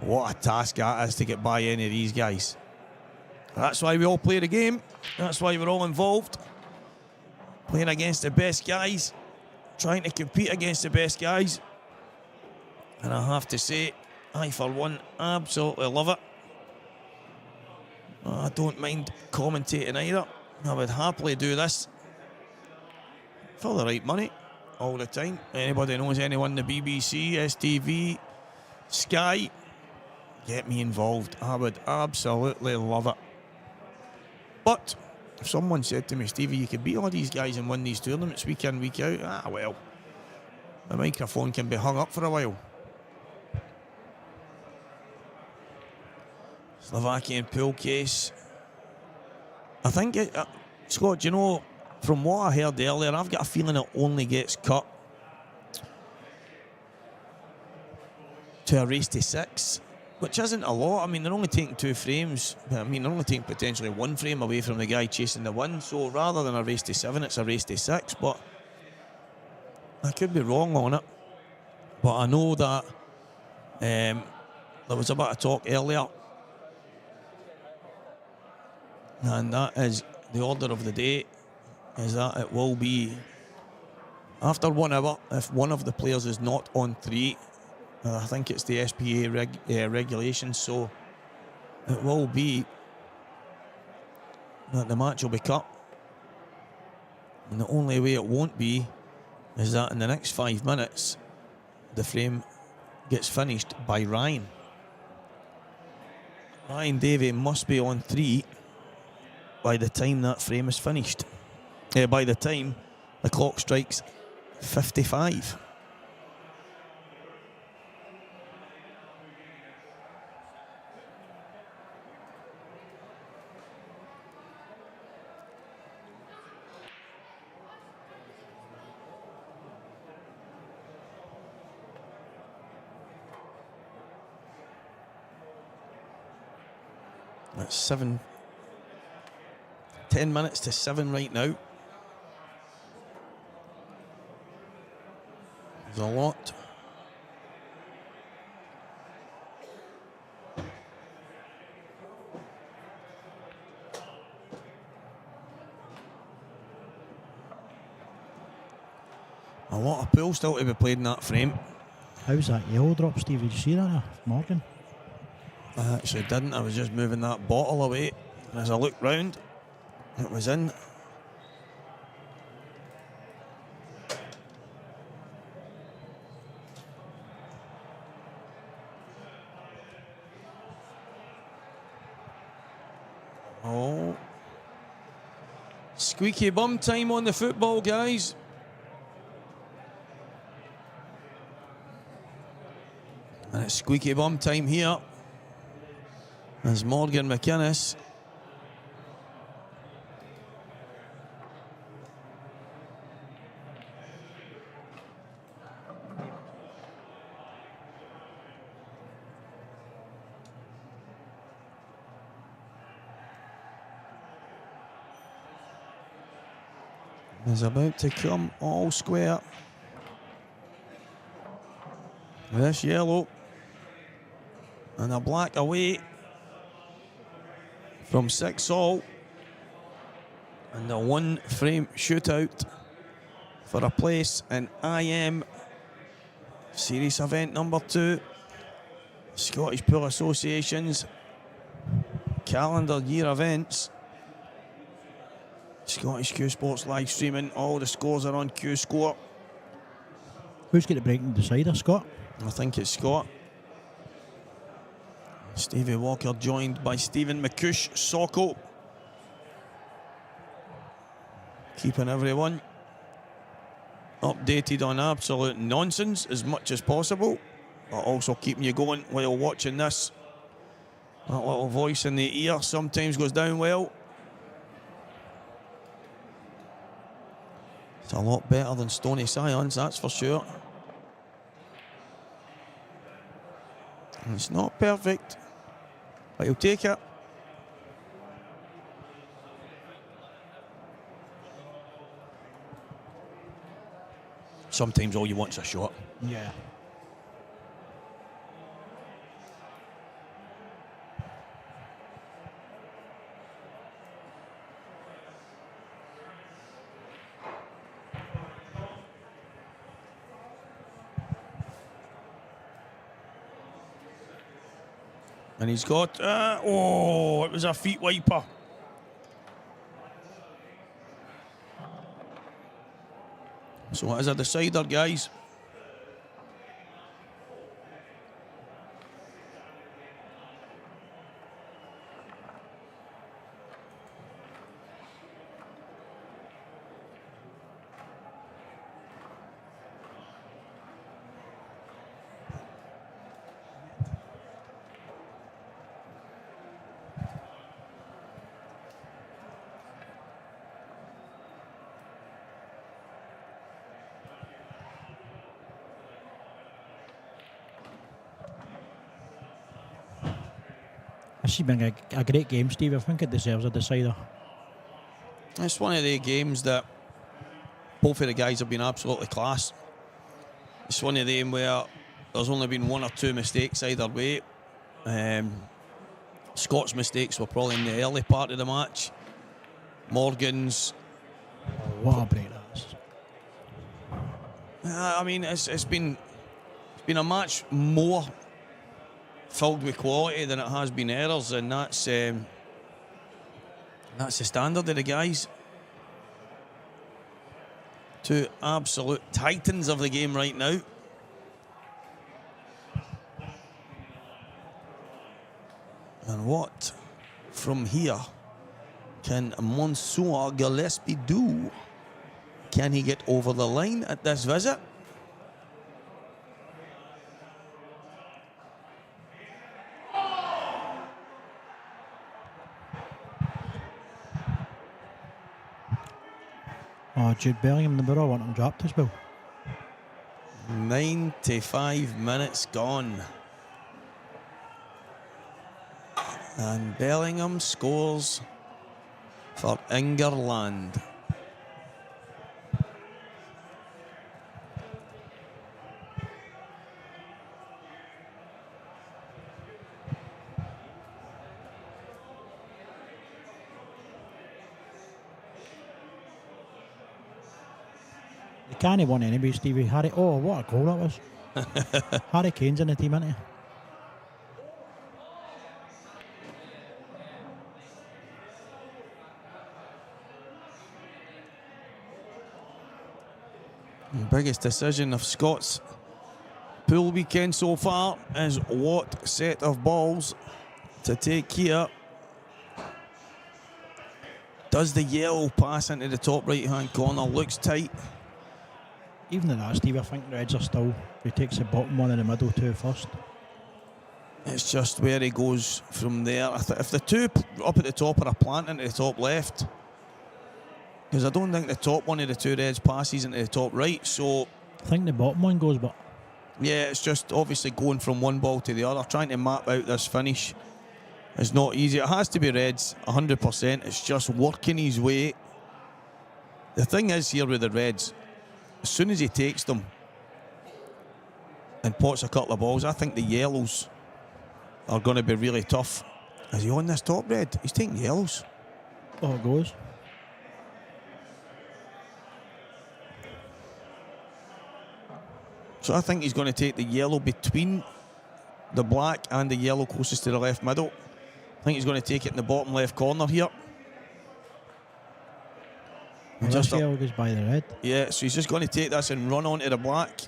What a task that is to get by any of these guys. That's why we all play the game. That's why we're all involved. Playing against the best guys. Trying to compete against the best guys. And I have to say, I for one absolutely love it. I don't mind commentating either. I would happily do this for the right money all the time. Anybody knows anyone, the BBC, STV, Sky, get me involved. I would absolutely love it. But if someone said to me, Stevie, you could beat all these guys and win these tournaments week in, week out, well, the microphone can be hung up for a while. Slovakian pool case. I think, Scott, do you know, from what I heard earlier, I've got a feeling it only gets cut to a race to 6, which isn't a lot. I mean, they're only taking 2 frames. I mean, they're only taking potentially 1 frame away from the guy chasing the win. So rather than a race to 7, it's a race to 6. But I could be wrong on it. But I know that there was a bit of talk earlier, and that is the order of the day, is that it will be after 1 hour if one of the players is not on 3. I think it's the SPA regulations, so it will be that the match will be cut. And the only way it won't be is that in the next 5 minutes the frame gets finished by Ryan. Ryan Davey must be on 3 by the time that frame is finished. by the time the clock strikes 55. It's 10 minutes to 7 right now. There's a lot. A lot of pool still to be played in that frame. How's that yellow drop, Steve? Did you see that, Morgan? I actually didn't. I was just moving that bottle away. And as I looked round, it was in. Oh. Squeaky bum time on the football, guys. And it's squeaky bum time here as Morgan McInnes is about to come all square. This yellow and a black away from 6-all, and a one frame shootout for a place in IM Series Event number 2, Scottish Pool Association's calendar year events. Scottish Q Sports live streaming. All the scores are on Q Score. Who's got the breaking decider, Scott? I think it's Scott. Stevie Walker joined by Stephen McCush Socko. Keeping everyone updated on absolute nonsense as much as possible, but also keeping you going while watching this. That little voice in the ear sometimes goes down well. It's a lot better than Stony Scions, that's for sure. And it's not perfect, but he'll take it. Sometimes all you want is a shot. Yeah. And he's got, oh, it was a feet wiper. So it is a decider, guys. This has been a great game, Steve. I think it deserves a decider. It's one of the games that both of the guys have been absolutely class. It's one of them where there's only been one or two mistakes either way. Scott's mistakes were probably in the early part of the match. Morgan's... What a break that is. I mean, it's been a match more filled with quality than it has been errors, and that's the standard of the guys. Two absolute titans of the game right now. And what from here can Monsieur Gillespie do? Can he get over the line at this visit? Oh, Jude Bellingham, the mirror want him dropped as well. 95 minutes gone. And Bellingham scores for England. They can't have won anyway, Stevie. Harry, oh, what a goal that was. Harry Kane's in the team, isn't he? The biggest decision of Scott's pool weekend so far is what set of balls to take here. Does the yellow pass into the top right hand corner? Looks tight. Even in that, Steve, I think the Reds are still. He takes the bottom one in the middle two first. It's just where he goes from there. If the two up at the top are a plant into the top left, because I don't think the top one of the two Reds passes into the top right, so I think the bottom one goes, but yeah, it's just obviously going from one ball to the other. Trying to map out this finish is not easy. It has to be Reds, 100%. It's just working his way. The thing is here with the Reds, as soon as he takes them and pots a couple of balls, I think the yellows are going to be really tough. Is he on this top red? He's taking yellows. oh, it goes. So I think he's going to take the yellow between the black and the yellow closest to the left middle. I think he's going to take it in the bottom left corner here. Well, Just this yellow goes by the red. Yeah, so he's just going to take this and run onto the black.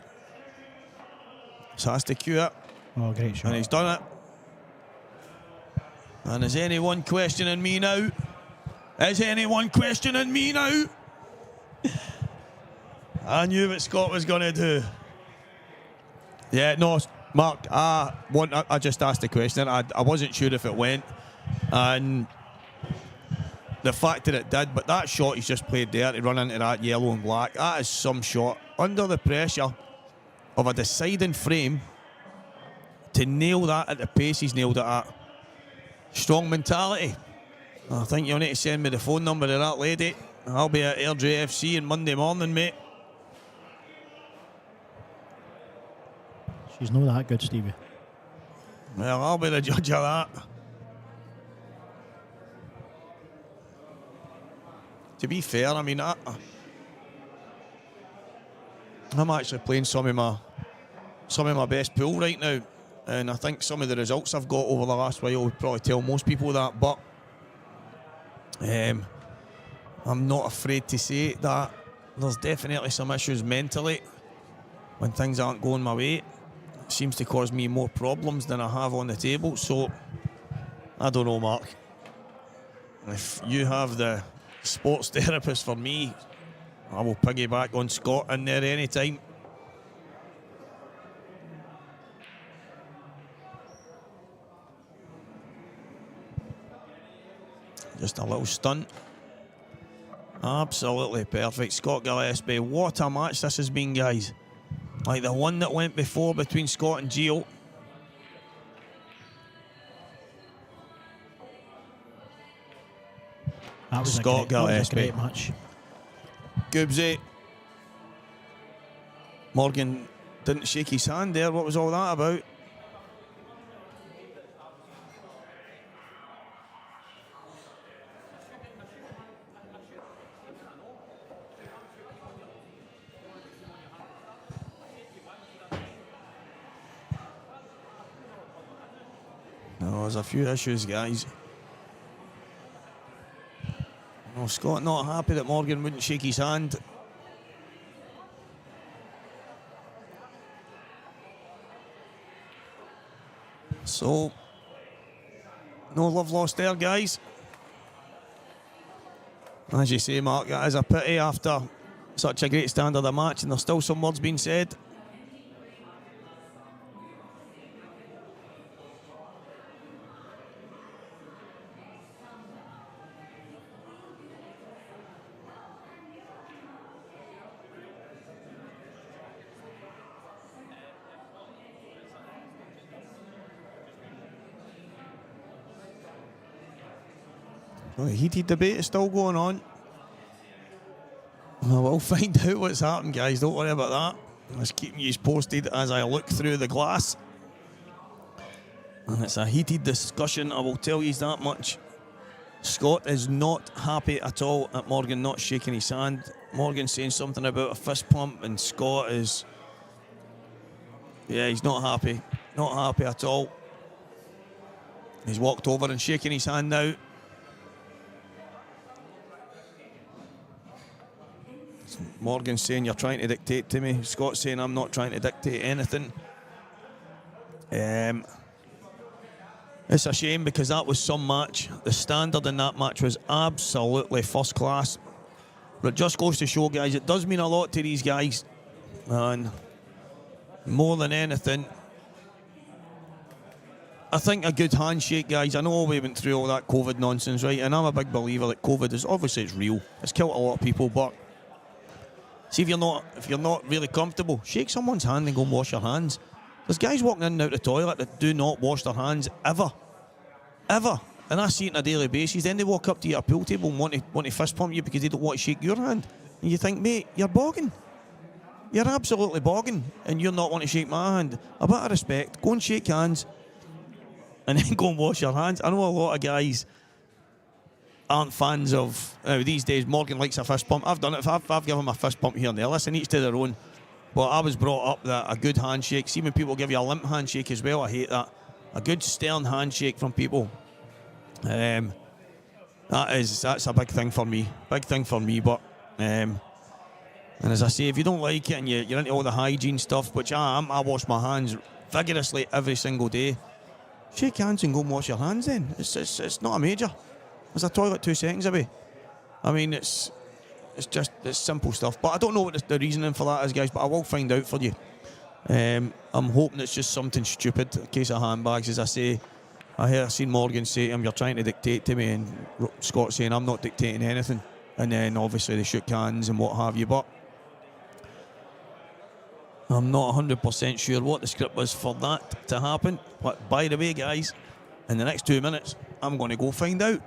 So has to cue it. Oh, great shot. And he's done it. And is anyone questioning me now? Is anyone questioning me now? I knew what Scott was going to do. Yeah, no, Mark, I just asked the question. I wasn't sure if it went. And the fact that it did, but that shot he's just played there to run into that yellow and black, that is some shot. Under the pressure of a deciding frame, to nail that at the pace he's nailed it at. Strong mentality. I think you'll need to send me the phone number of that lady. I'll be at RJFC on Monday morning, mate. She's not that good, Stevie. Well, I'll be the judge of that. To be fair, I mean, I'm actually playing some of my best pool right now, and I think some of the results I've got over the last while would probably tell most people that. But I'm not afraid to say that there's definitely some issues mentally when things aren't going my way. It seems to cause me more problems than I have on the table. So I don't know, Mark. If you have the sports therapist for me, I will piggyback on Scott in there anytime. Just a little stunt. Absolutely perfect. Scott Gillespie. What a match this has been, guys. Like the one that went before between Scott and Gio. That was Scott Gillespie. a great match. Goobsy. Morgan didn't shake his hand there. What was all that about? No, there's a few issues, guys. No, Scott not happy that Morgan wouldn't shake his hand. So, no love lost there, guys. As you say, Mark, it is a pity after such a great standard of match, and there's still some words being said. Well, the heated debate is still going on. Well, we'll find out what's happened, guys. Don't worry about that. I'm just keeping you posted as I look through the glass. And it's a heated discussion, I will tell you that much. Scott is not happy at all at Morgan not shaking his hand. Morgan saying something about a fist pump, and Scott is... yeah, he's not happy. Not happy at all. He's walked over and shaking his hand now. Morgan saying you're trying to dictate to me. Scott saying I'm not trying to dictate anything. It's a shame because that was some match. The standard in that match was absolutely first class. But it just goes to show, guys, it does mean a lot to these guys. And more than anything, I think a good handshake, guys. I know we went through all that COVID nonsense, right? And I'm a big believer that COVID is obviously it's real. It's killed a lot of people, but see, if you're not really comfortable, shake someone's hand and go and wash your hands. There's guys walking in and out the toilet that do not wash their hands ever. Ever. And I see it on a daily basis. Then they walk up to your pool table and want to fist pump you because they don't want to shake your hand. And you think, mate, you're bogging. You're absolutely bogging. And you're not wanting to shake my hand. A bit of respect. Go and shake hands. And then go and wash your hands. I know a lot of guys aren't fans of these days. Morgan likes a fist pump. I've done it. I've given him a fist pump here and there. Listen, each to their own. But I was brought up that a good handshake. See, when people give you a limp handshake as well, I hate that. A good stern handshake from people. That's a big thing for me. Big thing for me. But and as I say, if you don't like it and you're into all the hygiene stuff, which I am, I wash my hands vigorously every single day. Shake hands and go and wash your hands. Then it's not a major. There's a toilet 2 seconds away. I mean, it's simple stuff. But I don't know what the reasoning for that is, guys, but I will find out for you. I'm hoping it's just something stupid, a case of handbags. As I say, I seen Morgan say to him, you're trying to dictate to me, and Scott saying, I'm not dictating anything. And then obviously they shook hands and what have you. But I'm not 100% sure what the script was for that to happen. But by the way, guys, in the next 2 minutes, I'm going to go find out.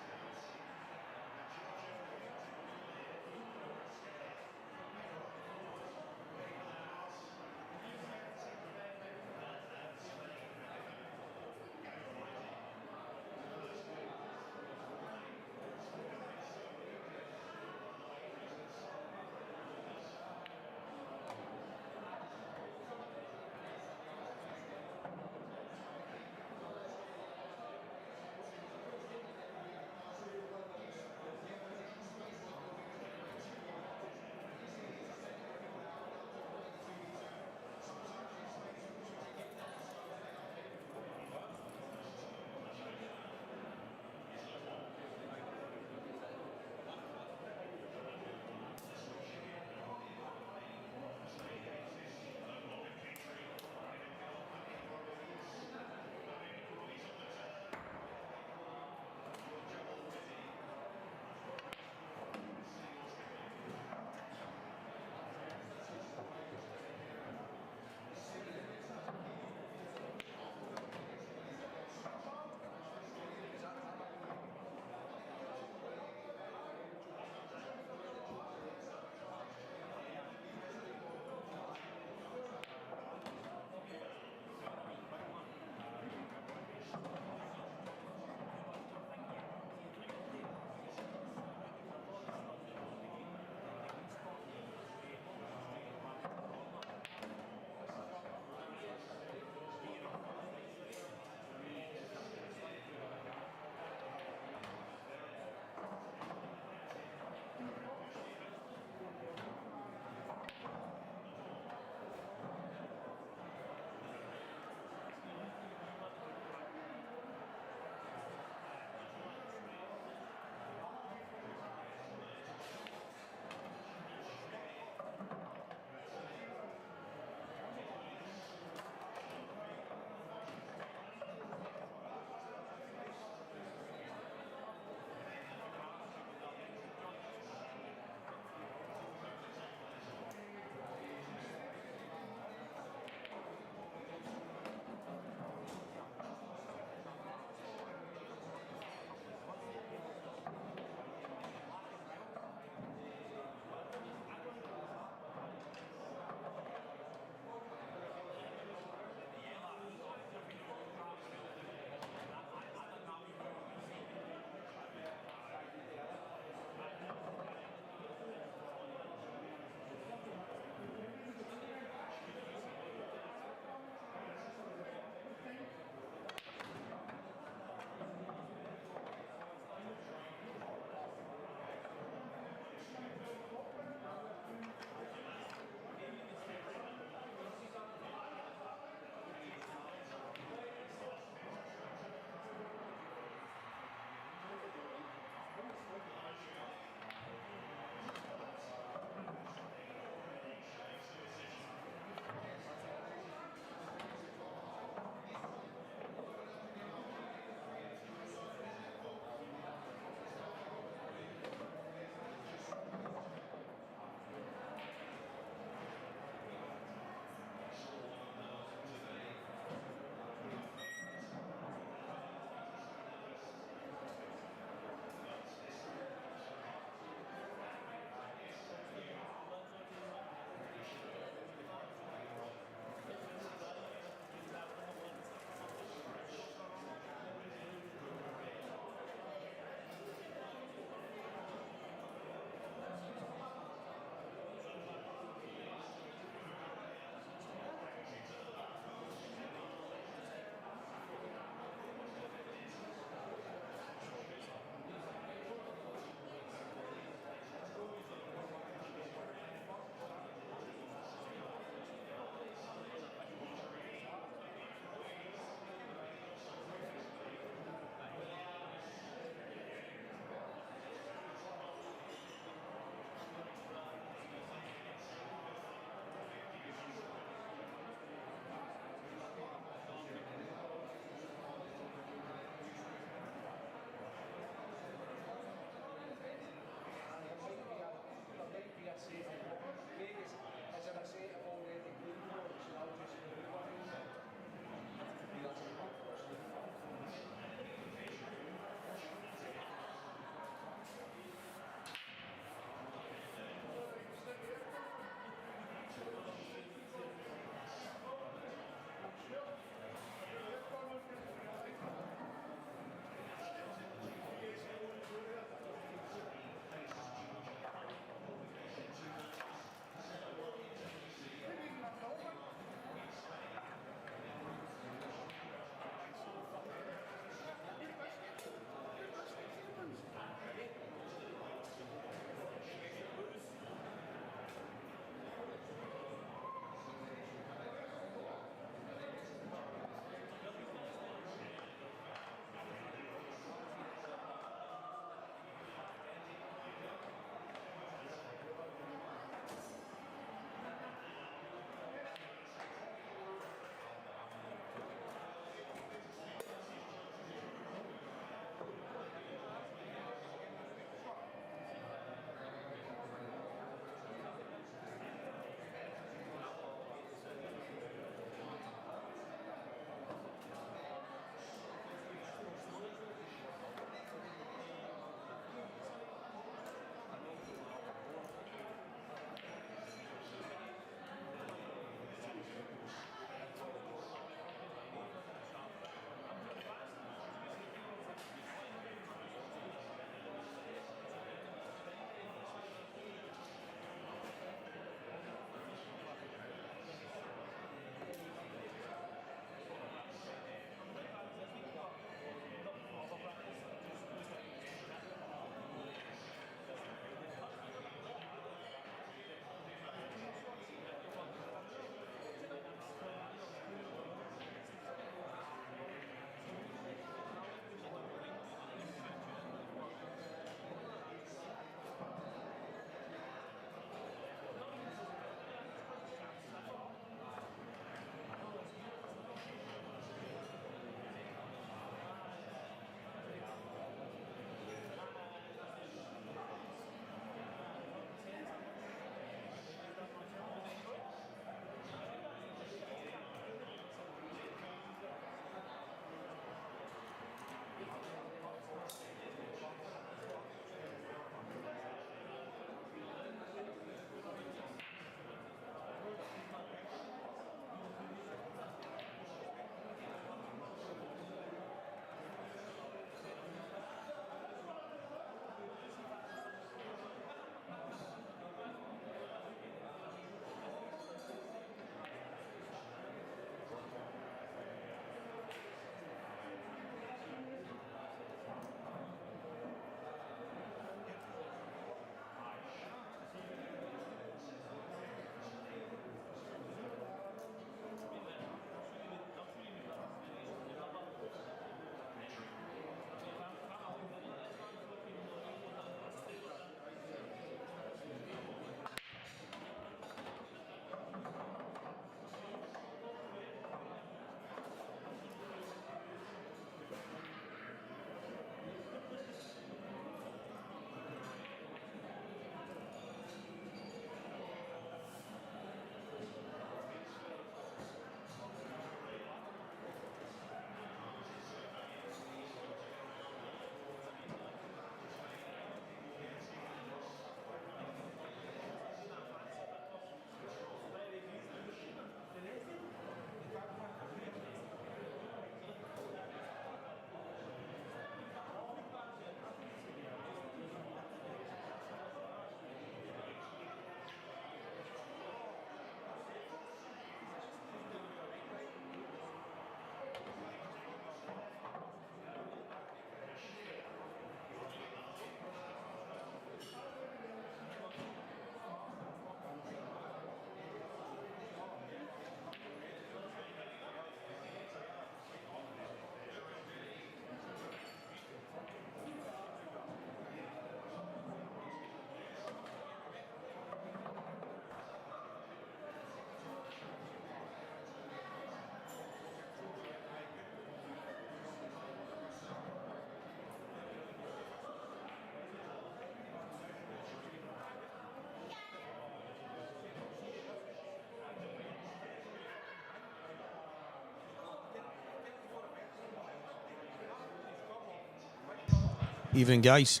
Evening, guys.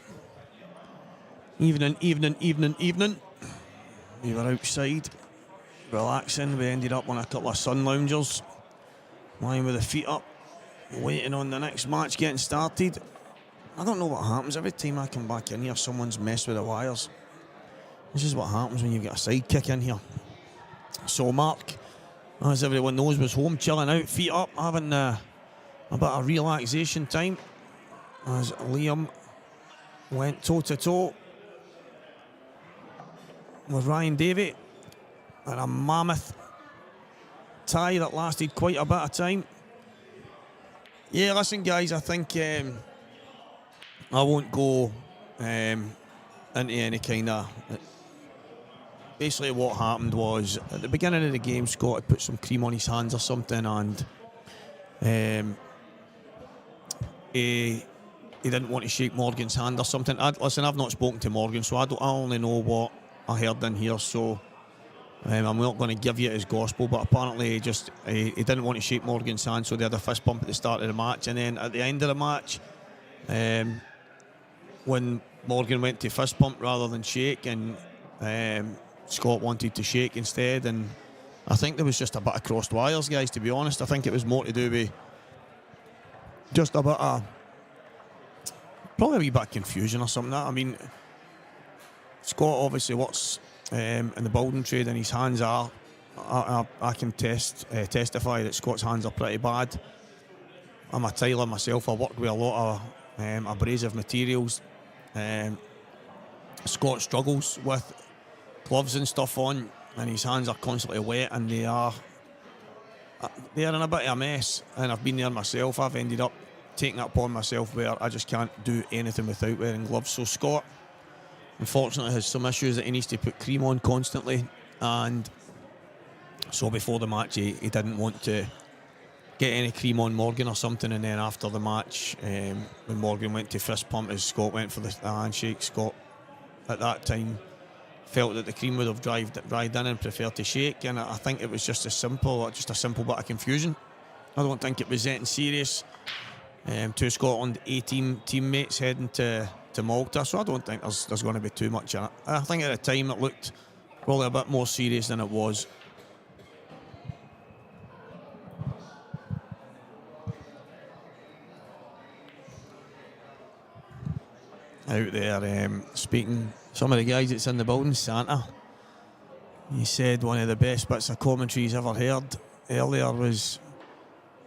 Evening. We were outside, relaxing. We ended up on a couple of sun loungers, lying with the feet up, waiting on the next match getting started. I don't know what happens. Every time I come back in here, someone's messed with the wires. This is what happens when you get a sidekick in here. So Mark, as everyone knows, was home chilling out, feet up, having a bit of relaxation time as Liam went toe-to-toe with Ryan Davey in a mammoth tie that lasted quite a bit of time. Yeah, listen, guys, I think I won't go into any kind of... Basically what happened was, at the beginning of the game, Scott had put some cream on his hands or something, and he didn't want to shake Morgan's hand or something. Listen, I've not spoken to Morgan, so I only know what I heard in here, so I'm not going to give you his gospel, but apparently he didn't want to shake Morgan's hand, so they had a fist bump at the start of the match, and then at the end of the match, when Morgan went to fist bump rather than shake, and Scott wanted to shake instead, and I think there was just a bit of crossed wires, guys, to be honest. I think it was more to do with just a bit of, probably a wee bit of confusion or something. I mean, Scott obviously works in the building trade, and his hands are, I can testify that Scott's hands are pretty bad. I'm a tiler myself. I work with a lot of abrasive materials. Scott struggles with gloves and stuff on, and his hands are constantly wet, and they are in a bit of a mess. And I've been there myself. I've ended up taking it upon myself where I just can't do anything without wearing gloves. So Scott, unfortunately, has some issues that he needs to put cream on constantly, and so before the match he didn't want to get any cream on Morgan or something, and then after the match, when Morgan went to fist pump as Scott went for the handshake, Scott at that time felt that the cream would have dried in and preferred to shake, and I think it was just a simple bit of confusion. I don't think it was anything serious. Two Scotland A-team teammates heading to Malta, so I don't think there's going to be too much in it. I think at the time it looked probably a bit more serious than it was. Out there, speaking, some of the guys that's in the building, Santa, he said one of the best bits of commentary he's ever heard earlier was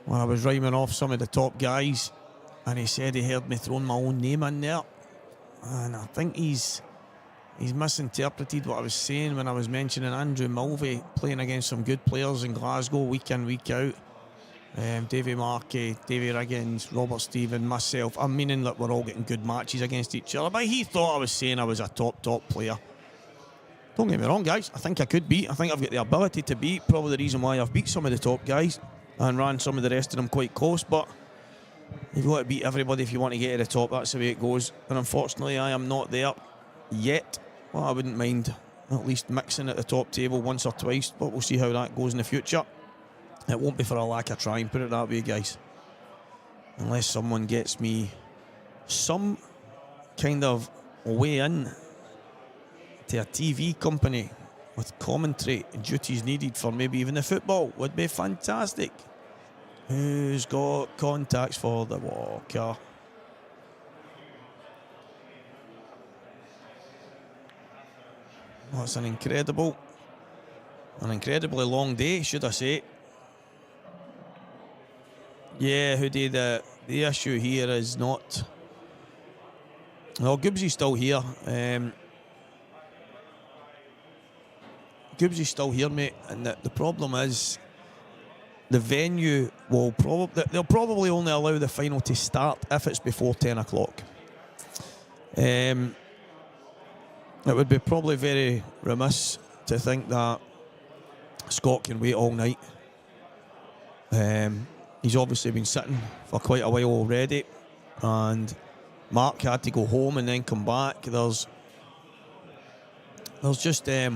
when I was rhyming off some of the top guys, and he said he heard me throwing my own name in there, and I think he's misinterpreted what I was saying when I was mentioning Andrew Mulvey playing against some good players in Glasgow week in, week out. Davy Markey, Davy Riggins, Robert Stephen, myself. I'm meaning that we're all getting good matches against each other, but he thought I was saying I was a top player. Don't get me wrong, guys, I think I could be. I think I've got the ability to be. Probably the reason why I've beat some of the top guys and ran some of the rest of them quite close, but you've got to beat everybody if you want to get to the top. That's the way it goes, and unfortunately I am not there yet. Well, I wouldn't mind at least mixing at the top table once or twice, but we'll see how that goes in the future. It won't be for a lack of trying, put it that way, guys. Unless someone gets me some kind of way in to a TV company with commentary and duties needed for maybe even the football, would be fantastic. Who's got contacts for the Walker? Well, it's an incredibly long day, should I say. Yeah, Hoodie, the issue here is not... Well, Gibbsy's still here. Gibbsy's still here, mate, and the problem is the venue will they'll probably only allow the final to start if it's before 10 o'clock. It would be probably very remiss to think that Scott can wait all night. He's obviously been sitting for quite a while already, and Mark had to go home and then come back. There's just there's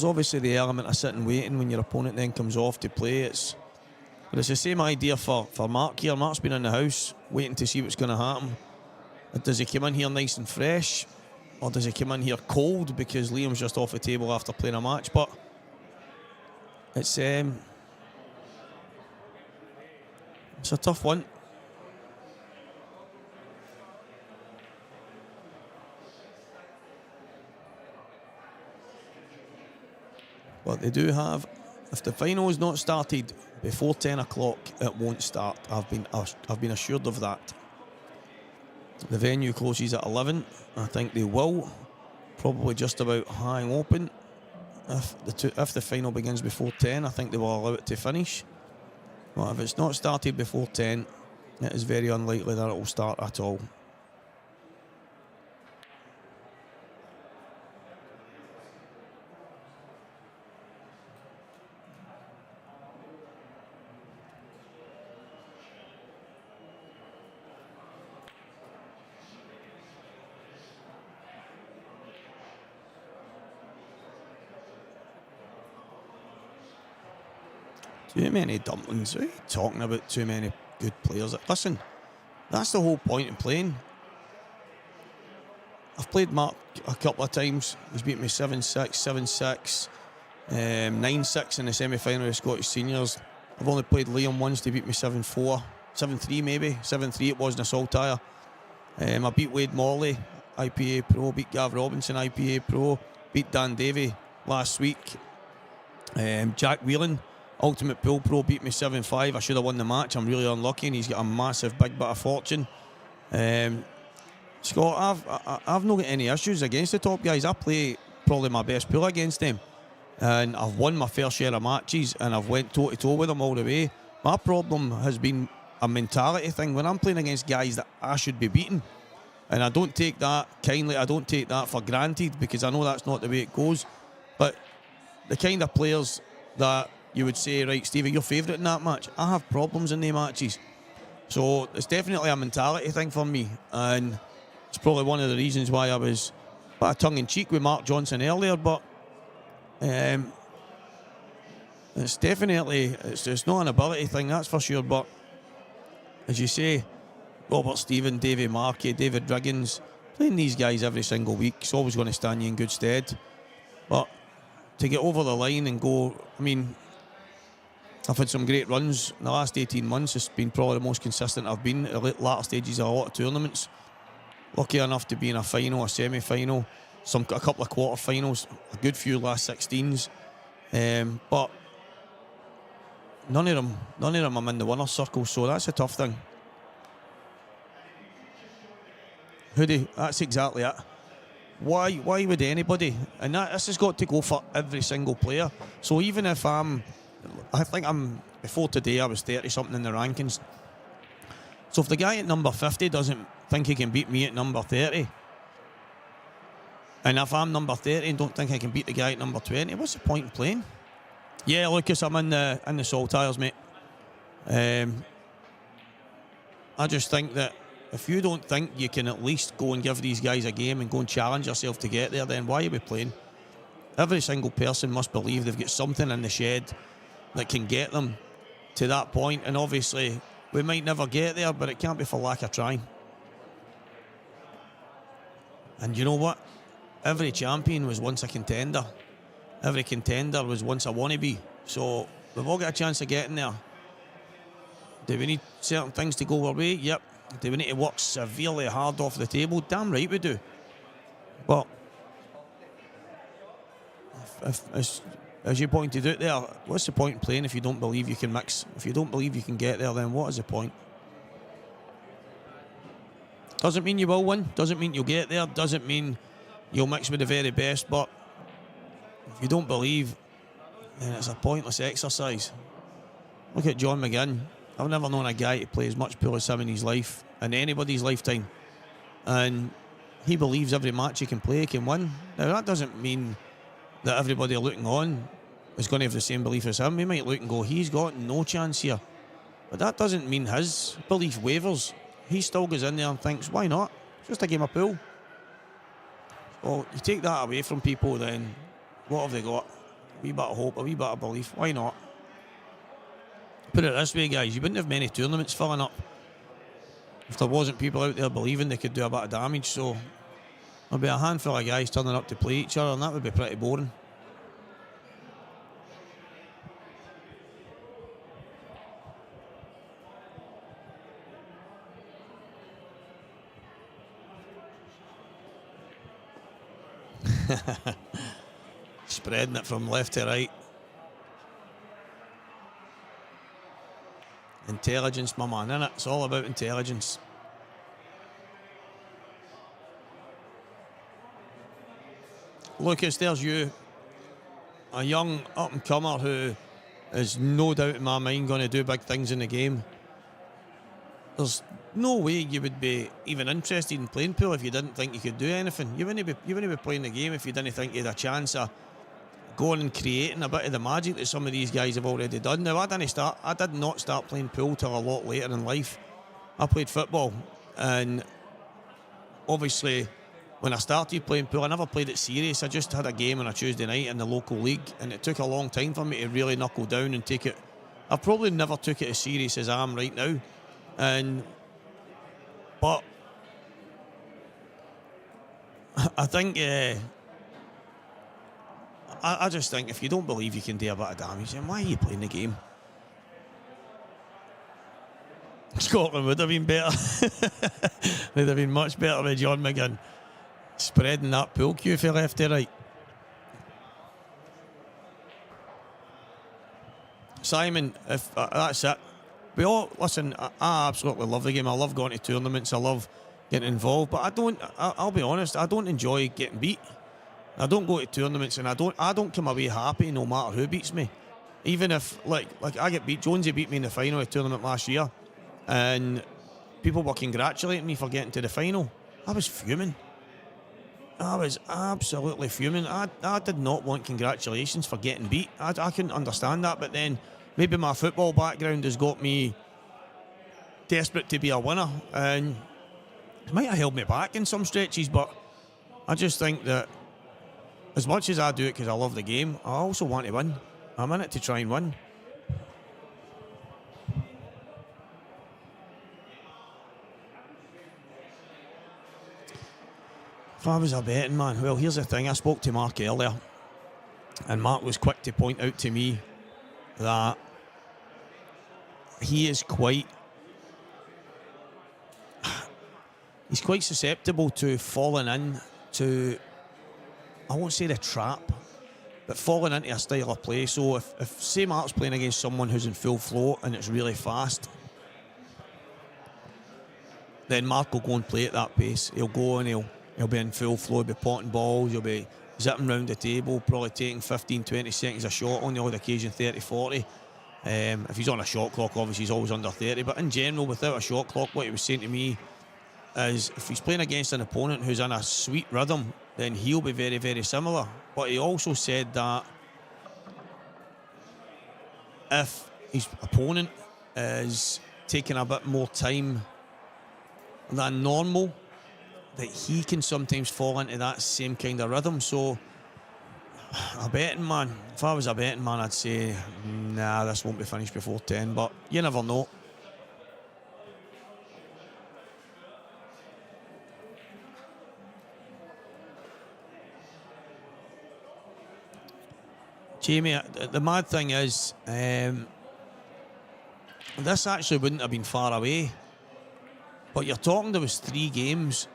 obviously the element of sitting waiting when your opponent then comes off to play. It's But it's the same idea for Mark here. Mark's been in the house waiting to see what's going to happen. Does he come in here nice and fresh, or does he come in here cold because Liam's just off the table after playing a match? But it's a tough one. But they do have, if the final is not started before 10 o'clock, it won't start. I've been assured of that. The venue closes at 11. I think they will probably just about hang open. If the final begins before 10, I think they will allow it to finish. But if it's not started before 10, it is very unlikely that it will start at all. Too many dumplings. What are you talking about? Too many good players. Listen, that's the whole point of playing. I've played Mark a couple of times. He's beat me 7-6, 7-6, 9-6 in the semi-final of the Scottish Seniors. I've only played Liam once. He beat me 7-4, 7-3 maybe. 7-3 it was in a Saltire. I beat Wade Morley, IPA Pro. Beat Gav Robinson, IPA Pro. Beat Dan Davey last week. Jack Whelan, Ultimate Pool Pro, beat me 7-5. I should have won the match. I'm really unlucky, and he's got a massive big bit of fortune. Scott, I've not got any issues against the top guys. I play probably my best pool against them, and I've won my fair share of matches, and I've went toe to toe with them all the way. My problem has been a mentality thing. When I'm playing against guys that I should be beating, and I don't take that kindly, I don't take that for granted, because I know that's not the way it goes. But the kind of players that you would say, right, Stevie, your favourite in that match, I have problems in the matches. So it's definitely a mentality thing for me, and it's probably one of the reasons why I was a bit of tongue-in-cheek with Mark Johnson earlier. But it's definitely, it's not an ability thing, that's for sure. But as you say, Robert Stephen, Davy Markey, David Riggins, playing these guys every single week is always going to stand you in good stead. But to get over the line and go, I mean, I've had some great runs in the last 18 months. It's been probably the most consistent I've been at the latter stages of a lot of tournaments. Lucky enough to be in a final, a semi-final, a couple of quarter-finals, a good few last 16s. But none of them I'm in the winner's circle, so that's a tough thing. That's exactly it. Why would anybody? And this has got to go for every single player. So even if I think before today I was 30-something in the rankings. So if the guy at number 50 doesn't think he can beat me at number 30, and if I'm number 30 and don't think I can beat the guy at number 20, what's the point in playing? Yeah, Lucas, I'm in the Saltires, mate. I just think that if you don't think you can at least go and give these guys a game and go and challenge yourself to get there, then why are we playing? Every single person must believe they've got something in the shed that can get them to that point, and obviously we might never get there, but it can't be for lack of trying. And you know what? Every champion was once a contender. Every contender was once a wannabe. So we've all got a chance of getting there. Do we need certain things to go our way? Yep. Do we need to work severely hard off the table? Damn right we do. But as you pointed out there, what's the point in playing if you don't believe you can mix? If you don't believe you can get there, then what is the point? Doesn't mean you will win, doesn't mean you'll get there, doesn't mean you'll mix with the very best, but if you don't believe, then it's a pointless exercise. Look at John McGinn. I've never known a guy to play as much pool as him in his life, in anybody's lifetime. And he believes every match he can play, he can win. Now that doesn't mean that everybody looking on is going to have the same belief as him. He might look and go, he's got no chance here. But that doesn't mean his belief wavers. He still goes in there and thinks, why not? It's just a game of pool. Well, you take that away from people, then what have they got? A wee bit of hope, a wee bit of belief. Why not? Put it this way, guys, you wouldn't have many tournaments filling up if there wasn't people out there believing they could do a bit of damage. So there'll be a handful of guys turning up to play each other, and that would be pretty boring. Spreading it from left to right. Intelligence, my man, innit? It's all about intelligence. Lucas, there's you, a young up-and-comer who is no doubt in my mind going to do big things in the game. There's no way you would be even interested in playing pool if you didn't think you could do anything. You wouldn't be playing the game if you didn't think you had a chance of going and creating a bit of the magic that some of these guys have already done. Now, I did not start playing pool till a lot later in life. I played football, and obviously when I started playing pool, I never played it serious. I just had a game on a Tuesday night in the local league, and it took a long time for me to really knuckle down and take it. I've probably never took it as serious as I am right now. But I think I just think if you don't believe you can do a bit of damage, then why are you playing the game? Scotland would have been better. They'd have been much better with John McGinn spreading that pool cue from left to right. Simon, if that's it. We all listen. I absolutely love the game. I love going to tournaments. I love getting involved. But I'll be honest. I don't enjoy getting beat. I don't go to tournaments, and I don't come away happy no matter who beats me. Even if like I get beat. Jonesy beat me in the final of the tournament last year, and people were congratulating me for getting to the final. I was fuming. I was absolutely fuming. I did not want congratulations for getting beat. I couldn't understand that. But then maybe my football background has got me desperate to be a winner, and it might have held me back in some stretches. But I just think that as much as I do it because I love the game, I also want to win. I'm in it to try and win. If I was a betting man, well, here's the thing. I spoke to Mark earlier, and Mark was quick to point out to me that he's quite susceptible to falling in to, I won't say the trap, but falling into a style of play. So if say Mark's playing against someone who's in full flow and it's really fast, then Mark will go and play at that pace. He'll go and he'll be in full flow, he'll be potting balls, he'll be zipping round the table, probably taking 15-20 seconds a shot, on the odd occasion 30-40. If he's on a shot clock, obviously he's always under 30, but in general, without a shot clock, what he was saying to me is if he's playing against an opponent who's in a sweet rhythm, then he'll be very, very similar. But he also said that if his opponent is taking a bit more time than normal, that he can sometimes fall into that same kind of rhythm. So a betting man, if I was a betting man, I'd say, nah, this won't be finished before 10, but you never know. Jamie, the mad thing is, this actually wouldn't have been far away, but you're talking there was 3 games.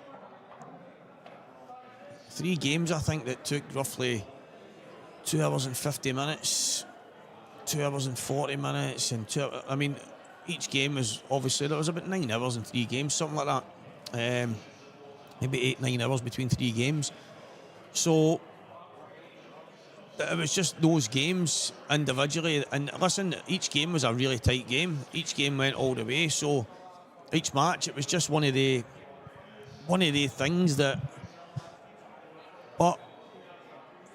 3 games, I think, that took roughly 2 hours and 50 minutes, 2 hours and 40 minutes, and I mean, each game was obviously, there was about 9 hours in 3 games, something like that. Maybe 8-9 hours between 3 games. So it was just those games individually, and listen, each game was a really tight game. Each game went all the way. So each match, it was just one of the things that. But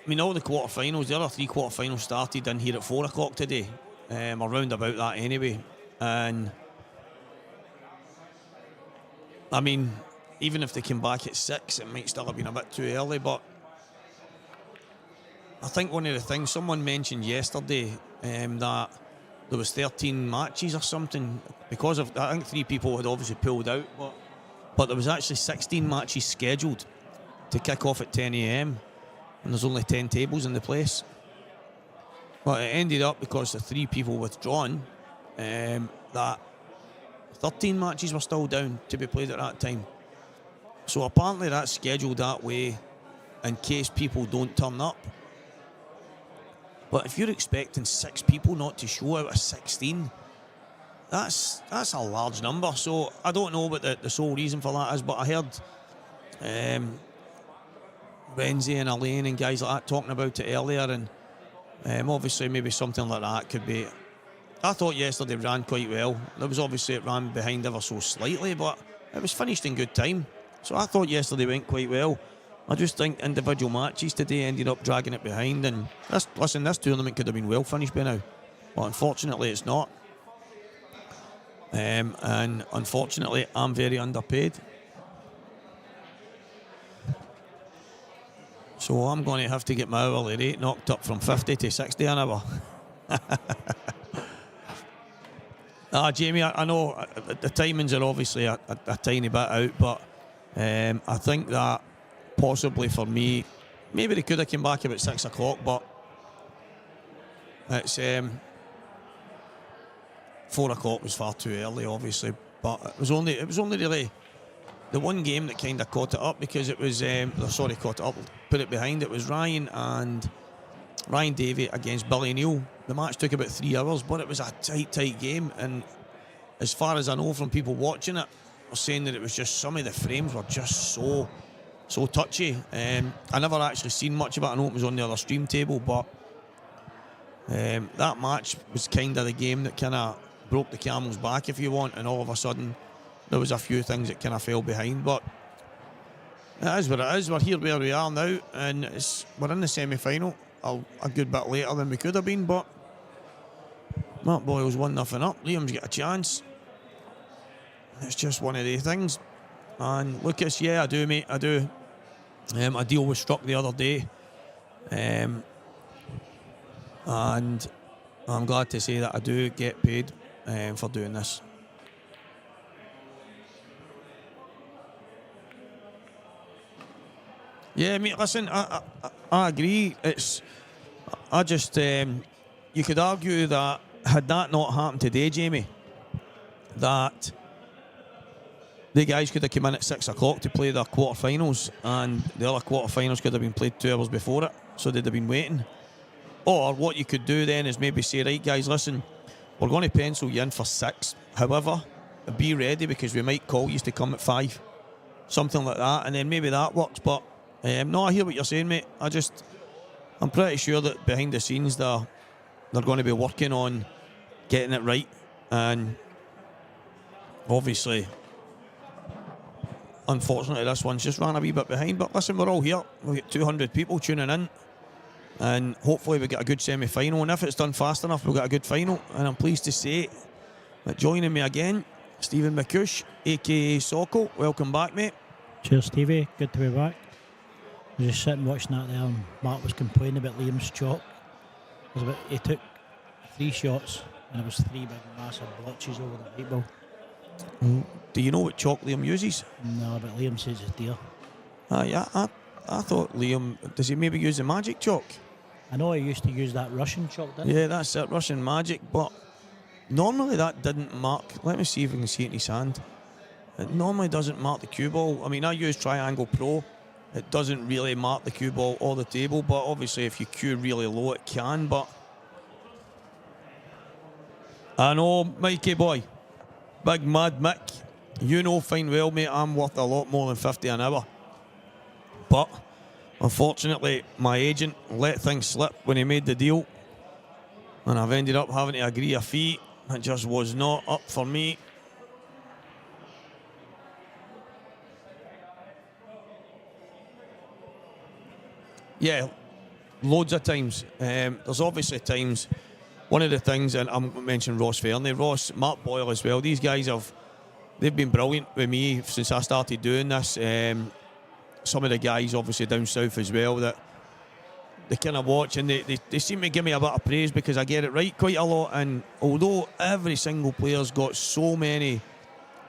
I mean, all the quarterfinals, the other 3 quarterfinals started in here at 4 o'clock today, or round about that anyway. And I mean, even if they came back at 6, it might still have been a bit too early. But I think one of the things someone mentioned yesterday, that there was 13 matches or something because of, I think 3 people had obviously pulled out, but there was actually 16 matches scheduled to kick off at 10 a.m. and there's only 10 tables in the place. But it ended up, because the 3 people withdrawn, that 13 matches were still down to be played at that time. So apparently that's scheduled that way in case people don't turn up. But if you're expecting 6 people not to show out of 16, that's a large number. So I don't know what the sole reason for that is, but I heard Renzi and Elaine and guys like that talking about it earlier, and obviously maybe something like that could be. I thought yesterday ran quite well. There was obviously it ran behind ever so slightly, but it was finished in good time. So I thought yesterday went quite well. I just think individual matches today ended up dragging it behind, and this tournament could have been well finished by now, but unfortunately it's not. And unfortunately I'm very underpaid. So I'm going to have to get my hourly rate knocked up from 50 to 60 an hour. Jamie, I know the timings are obviously a tiny bit out, but I think that possibly for me, maybe they could have come back about 6 o'clock, but it's 4 o'clock was far too early, obviously. But it was only really the one game that kind of caught it up, because it was put it behind. It was Ryan Davey against Billy Neal. The match took about 3 hours, but it was a tight game. And as far as I know from people watching it, are saying that it was just, some of the frames were just so touchy. I never actually seen much of it. I know it was on the other stream table, but that match was kind of the game that kind of broke the camel's back, if you want, and all of a sudden there was a few things that kind of fell behind. But it is what it is. We're here where we are now, and we're in the semi-final a good bit later than we could have been, but Mark Boyle's 1-0 up. Liam's got a chance. It's just one of the things. And Lucas, yeah, I do, mate, I do. A deal was struck the other day, and I'm glad to say that I do get paid for doing this. Yeah, mate, listen, I agree. You could argue that had that not happened today, Jamie, that the guys could have come in at 6 o'clock to play their quarterfinals, and the other quarterfinals could have been played 2 hours before it, so they'd have been waiting. Or what you could do then is maybe say, right guys, listen, we're going to pencil you in for 6. However, be ready, because we might call you to come at 5. Something like that, and then maybe that works. But no, I hear what you're saying, mate. I'm pretty sure that behind the scenes they're going to be working on getting it right. And obviously, unfortunately, this one's just ran a wee bit behind. But listen, we're all here. We've got 200 people tuning in. And hopefully we get a good semi-final, and if it's done fast enough, we'll get a good final. And I'm pleased to say that joining me again, Stephen McCush, aka Socko. Welcome back, mate. Cheers, Stevie. Good to be back. I was just sitting watching that there, and Mark was complaining about Liam's chalk. He took 3 shots, and it was 3 big massive blotches over the white ball. Do you know what chalk Liam uses? No, but Liam says it's dear. Yeah, I thought Liam, does he maybe use the magic chalk? I know he used to use that Russian chalk, didn't he? Yeah, that's it, Russian magic, but normally that didn't mark. Let me see if we can see it in his hand. It normally doesn't mark the cue ball. I mean, I use Triangle Pro. It doesn't really mark the cue ball or the table, but obviously if you cue really low, it can. But I know, Mikey boy, Big Mad Mick, you know fine well, mate, I'm worth a lot more than 50 an hour. But unfortunately, my agent let things slip when he made the deal, and I've ended up having to agree a fee that just was not up for me. Yeah, loads of times. There's obviously times. One of the things, and I mentioned Ross Fernie, Mark Boyle as well. These guys they've been brilliant with me since I started doing this. Some of the guys obviously down south as well that kind of watch, and they seem to give me a bit of praise because I get it right quite a lot. And although every single player's got so many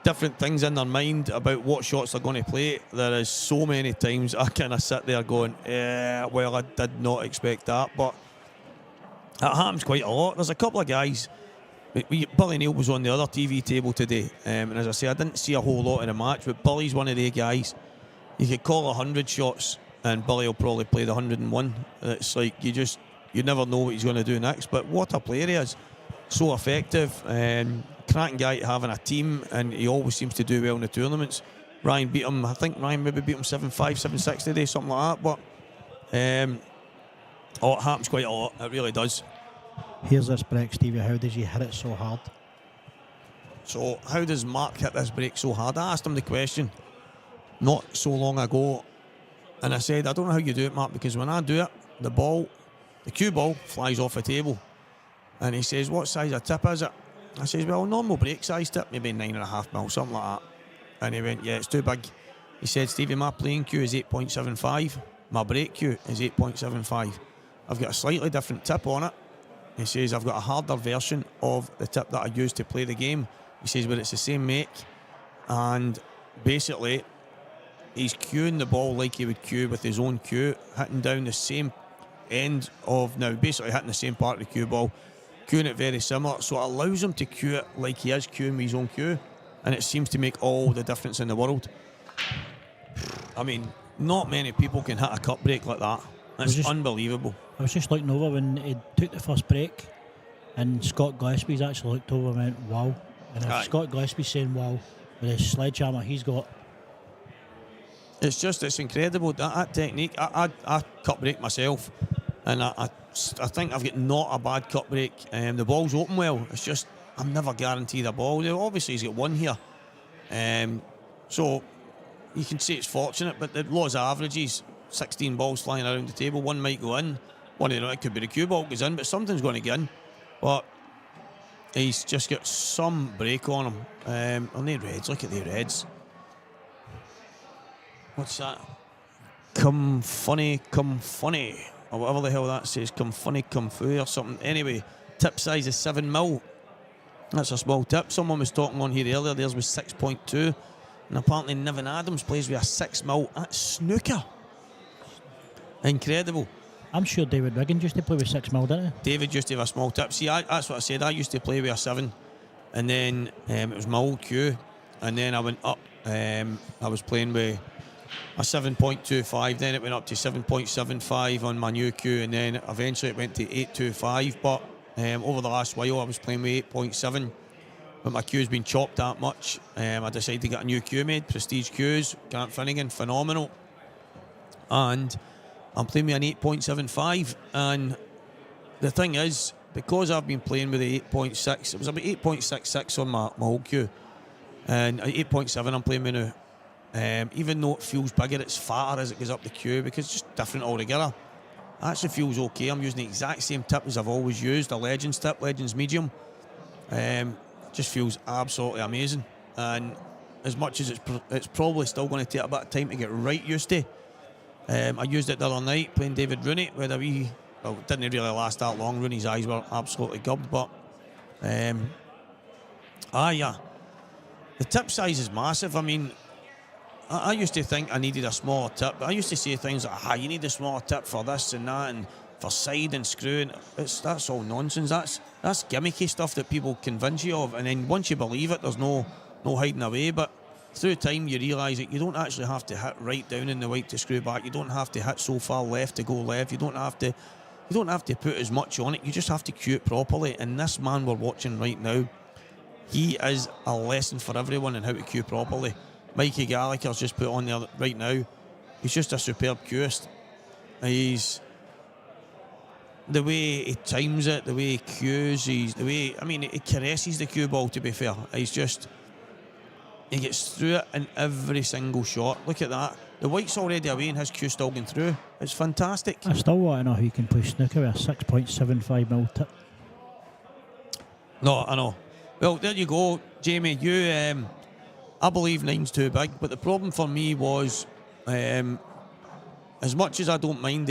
different things in their mind about what shots they're going to play, there is so many times I kind of sit there going, well, I did not expect that. But it happens quite a lot. There's a couple of guys. Billy Neal was on the other TV table today, and as I say, I didn't see a whole lot in the match, but Billy's one of the guys. You could call 100 shots and Billy will probably play the 101. It's like you never know what he's going to do next. But what a player he is. So effective. Cracking guy to have in a team, and he always seems to do well in the tournaments. Ryan beat him, I think Ryan maybe beat him 7-5, 7-6 today, something like that. But it happens quite a lot. It really does. Here's this break, Stevie. How did you hit it so hard? So, how does Mark hit this break so hard? I asked him the question not so long ago, and I said, I don't know how you do it, Mark, because when I do it, the cue ball flies off the table. And he says, what size of tip is it? I says, well, normal break size tip, maybe 9.5 mil, something like that. And he went, yeah, it's too big. He said, Stevie, my playing cue is 8.75. My break cue is 8.75. I've got a slightly different tip on it. He says, I've got a harder version of the tip that I use to play the game. He says, but it's the same make. And basically, he's cueing the ball like he would cue with his own cue, hitting down the same end of, now basically hitting the same part of the cue ball, cueing it very similar. So it allows him to cue it like he is cueing with his own cue. And it seems to make all the difference in the world. I mean, not many people can hit a cut break like that. It's unbelievable. I was just looking over when he took the first break, and Scott Gillespie's actually looked over and went, wow. And if Scott Gillespie's saying wow with his sledgehammer he's got, it's incredible, that technique. I cut break myself, and I think I've got not a bad cut break. The ball's open well. It's just I'm never guaranteed a ball. Obviously he's got one here, so you can say it's fortunate, but the laws of averages, 16 balls flying around the table, one might go in, one of them, it could be the cue ball goes in, but something's going to get in. But he's just got some break on him. On the reds, look at the reds. What's that? Come funny, or whatever the hell that says. Come funny, come foo or something. Anyway, tip size is 7 mil. That's a small tip. Someone was talking on here earlier, theirs was 6.2, and apparently Niven Adams plays with a 6 mil. That's snooker. Incredible. I'm sure David Wiggins used to play with 6 mil, didn't he? David used to have a small tip. See, that's what I said. I used to play with a 7, and then it was my old cue, and then I went up. I was playing with a 7.25, then it went up to 7.75 on my new cue, and then eventually it went to 8.25. But over the last while I was playing with 8.7, but my cue's been chopped that much. I decided to get a new cue made, Prestige Cues, Grant Finnegan, phenomenal. And I'm playing with an 8.75, and the thing is, because I've been playing with the 8.6, it was about 8.66 on my old cue, and at 8.7 I'm playing with now. Even though it feels bigger, it's fatter as it goes up the cue because it's just different altogether. It actually feels okay. I'm using the exact same tip as I've always used, a Legends tip, Legends medium. Just feels absolutely amazing, and as much as it's probably still going to take a bit of time to get right used to. I used it the other night playing David Rooney with a wee, well, it didn't really last that long. Rooney's eyes were absolutely gubbed, but yeah, the tip size is massive. I mean, I used to think I needed a smaller tip. I used to say things like, you need a smaller tip for this and that, and for side and screwing. That's all nonsense. That's gimmicky stuff that people convince you of, and then once you believe it, there's no hiding away. But through time, you realise that you don't actually have to hit right down in the white to screw back. You don't have to hit so far left to go left. You don't have to put as much on it. You just have to cue it properly. And this man we're watching right now, he is a lesson for everyone in how to cue properly. Mikey Gallagher's just put on there right now. He's just a superb cueist. He's the way he times it, the way he cues, he caresses the cue ball, to be fair. He gets through it in every single shot. Look at that. The white's already away and his cue still going through. It's fantastic. I still want to know how you can play snooker with a 6.75 mil tip. No, I know. Well, there you go, Jamie. I believe 9's too big, but the problem for me was as much as I don't mind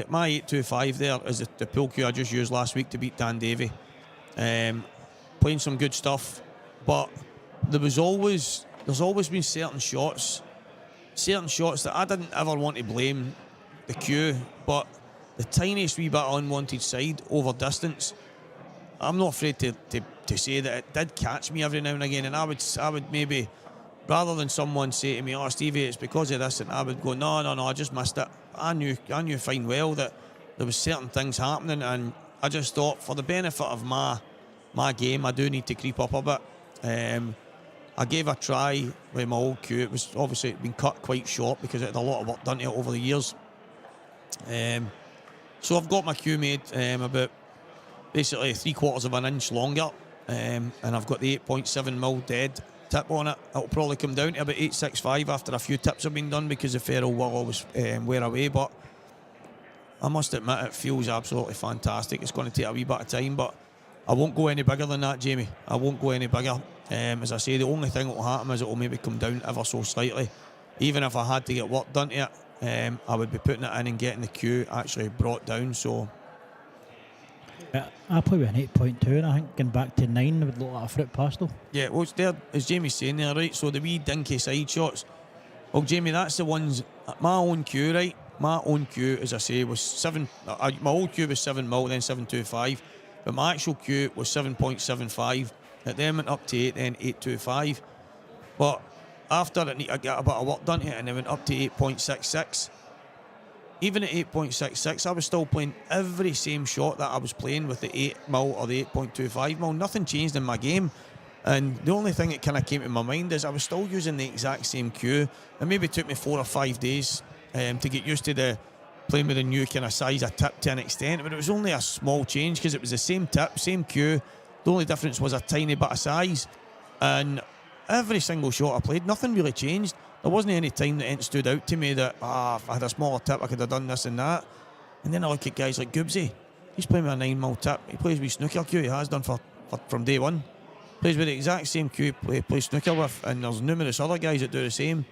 my 825 there is the pool cue I just used last week to beat Dan Davey. Playing some good stuff, but there's always been certain shots that I didn't ever want to blame the cue, but the tiniest wee bit of unwanted side over distance, I'm not afraid to say that it did catch me every now and again, and I would maybe, rather than someone say to me, "Oh, Stevie, it's because of this," and I would go, no, I just missed it. I knew fine well that there was certain things happening, and I just thought, for the benefit of my game, I do need to creep up a bit. I gave a try with my old cue. It was obviously been cut quite short because it had a lot of work done to it over the years. So I've got my cue made about basically 3/4 of an inch longer, and I've got the 8.7mm dead tip on it. It'll probably come down to about 865 after a few tips have been done, because the ferrule will always wear away, but I must admit it feels absolutely fantastic. It's going to take a wee bit of time, but I won't go any bigger than that, Jamie. I won't go any bigger. As I say, the only thing that will happen is it will maybe come down ever so slightly. Even if I had to get work done to it, I would be putting it in and getting the cue actually brought down. So I play with an 8.2, and I think going back to 9 would look like a fruit pastel. yeah, well, it's there, as Jamie's saying there, right? So the wee dinky side shots. Well, Jamie, that's the ones. My own cue, right? My own cue, as I say, was 7. My old cue was 7mm, then 725, but my actual cue was 7.75. It then went up to 8, then 825. But after I got a bit of work done to it, and it went up to 8.66. Even at 8.66, I was still playing every same shot that I was playing with the 8mm or the 8.25mm. Nothing changed in my game. And the only thing that kind of came to my mind is I was still using the exact same cue. It maybe took me 4 or 5 days to get used to playing with the new kind of size of tip to an extent. But it was only a small change because it was the same tip, same cue. The only difference was a tiny bit of size. And every single shot I played, nothing really changed. There wasn't any time that it stood out to me that, if I had a smaller tip, I could have done this and that. And then I look at guys like Gillespie. He's playing with a 9mm tip. He plays with snooker cue. He has done from day one. Plays with the exact same cue he plays snooker with. And there's numerous other guys that do the same.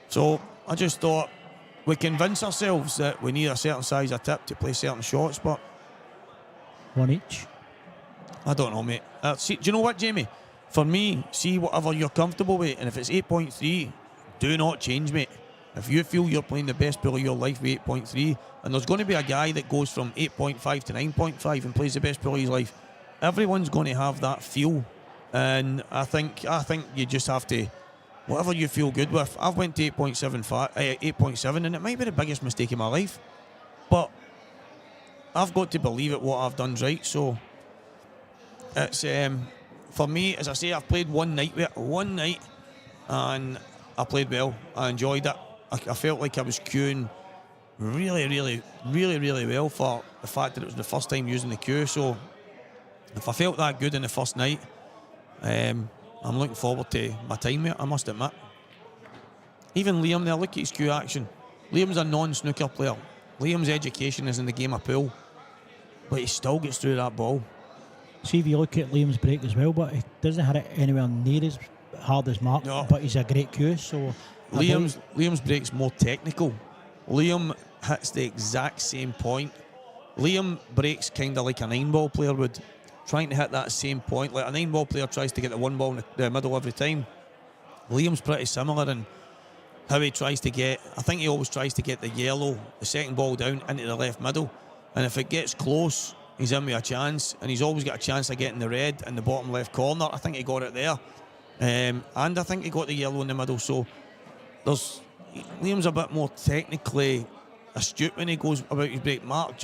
So I just thought we convince ourselves that we need a certain size of tip to play certain shots, but one each. I don't know, mate. Do you know what, Jamie? For me, see whatever you're comfortable with, and if it's 8.3, do not change, mate. If you feel you're playing the best pool of your life with 8.3, and there's going to be a guy that goes from 8.5 to 9.5 and plays the best pool of his life, everyone's going to have that feel, and I think you just have to, whatever you feel good with. I've went to 8.7, and it might be the biggest mistake in my life, but I've got to believe it what I've done's right. So it's for me, as I say, I've played one night, and I played well. I enjoyed it. I felt like I was cueing really well for the fact that it was the first time using the cue. So if I felt that good in the first night, I'm looking forward to my time here, I must admit. Even Liam there, look at his cue action. Liam's a non-snooker player. Liam's education is in the game of pool, but he still gets through that ball. See, if you look at Liam's break as well, but he doesn't hit it anywhere near as hard as Mark, no. But he's a great cue, so Liam's break's more technical. Liam hits the exact same point. Liam breaks kind of like a 9-ball player would, trying to hit that same point. Like a 9-ball player tries to get the 1 ball in the middle every time. Liam's pretty similar in how he tries to get, I think he always tries to get the yellow, the second ball down into the left middle. And if it gets close, he's in with a chance, and he's always got a chance of getting the red in the bottom left corner. I think he got it there. And I think he got the yellow in the middle. So Liam's a bit more technically astute when he goes about his break. Mark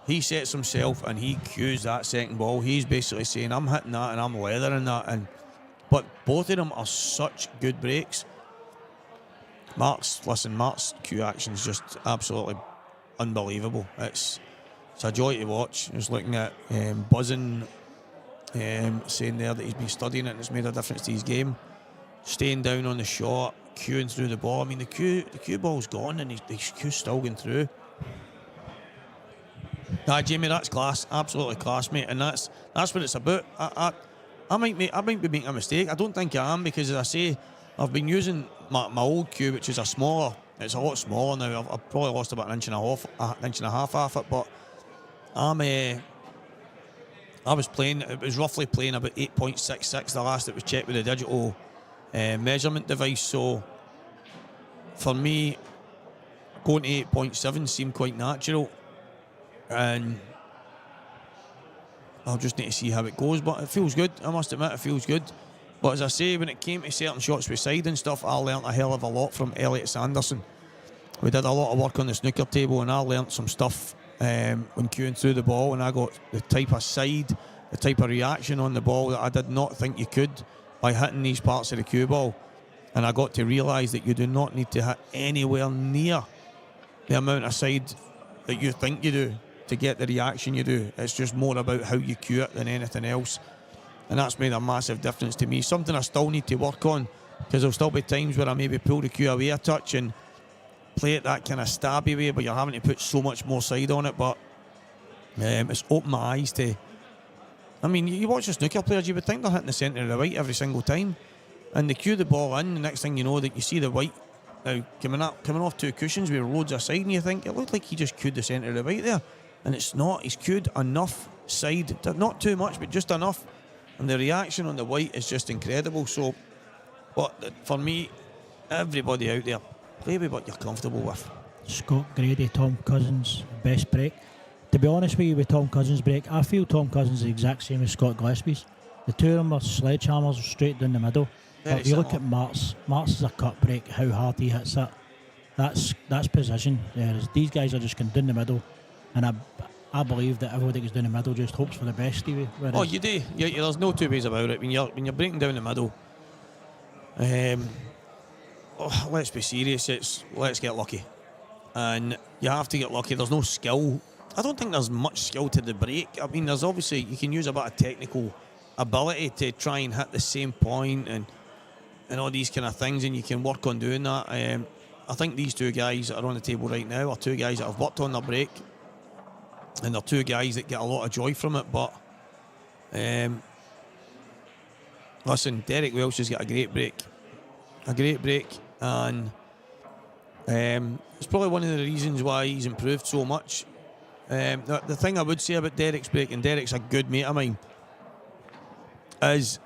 he sets himself and he cues that second ball. He's basically saying, I'm hitting that and I'm leathering that. But both of them are such good breaks. Mark's cue action is just absolutely unbelievable. It's a joy to watch. Just looking at buzzing, saying there that he's been studying it and it's made a difference to his game. Staying down on the shot, cueing through the ball. I mean, the cue ball's gone and his cue's still going through. Jamie, that's class, absolutely class, mate, and that's what it's about. I might be making a mistake. I don't think I am, because as I say, I've been using my old cue, which is a smaller It's a lot smaller now. I've probably lost about an inch and a half off it, but I was playing, it was roughly playing about 8.66 the last it was checked with the digital measurement device. So for me, going to 8.7 seemed quite natural, and I'll just need to see how it goes, but it feels good. I must admit, it feels good. But as I say, when it came to certain shots with side and stuff, I learnt a hell of a lot from Elliot Sanderson. We did a lot of work on the snooker table, and I learnt some stuff when queuing through the ball, and I got the type of side, the type of reaction on the ball that I did not think you could by hitting these parts of the cue ball. And I got to realise that you do not need to hit anywhere near the amount of side that you think you do to get the reaction you do. It's just more about how you cue it than anything else. And that's made a massive difference to me. Something I still need to work on, because there'll still be times where I maybe pull the cue away a touch and play it that kind of stabby way, but you're having to put so much more side on it. But it's opened my eyes to, I mean, you watch the snooker players, you would think they're hitting the centre of the white every single time, and they cue the ball in, the next thing you know that you see the white now coming off two cushions with loads of side, and you think it looked like he just cued the centre of the white there, and it's not. He's cued enough side, not too much, but just enough, and the reaction on the white is just incredible. So, but for me, everybody out there, play with what you're comfortable with. Scott Grady, Tom Cousins, best break. To be honest with you, with Tom Cousins' break, I feel Tom Cousins is the exact same as Scott Gillespie's. The two of them are sledgehammers straight down the middle. But if you look at Mart's is a cut break, how hard he hits that. That's position. Whereas these guys are just going down the middle, and I believe that everybody goes down the middle just hopes for the best, Stevie. Oh, you do. There's no two ways about it. When you're breaking down the middle, let's be serious. Let's get lucky, and you have to get lucky. There's no skill. I don't think there's much skill to the break. I mean, there's obviously, you can use a bit of technical ability to try and hit the same point and all these kind of things, and you can work on doing that. I think these two guys that are on the table right now are two guys that have worked on their break, and they're two guys that get a lot of joy from it. But listen, Derek Welsh has got a great break, and it's probably one of the reasons why he's improved so much. The thing I would say about Derek's break, and Derek's a good mate of mine, is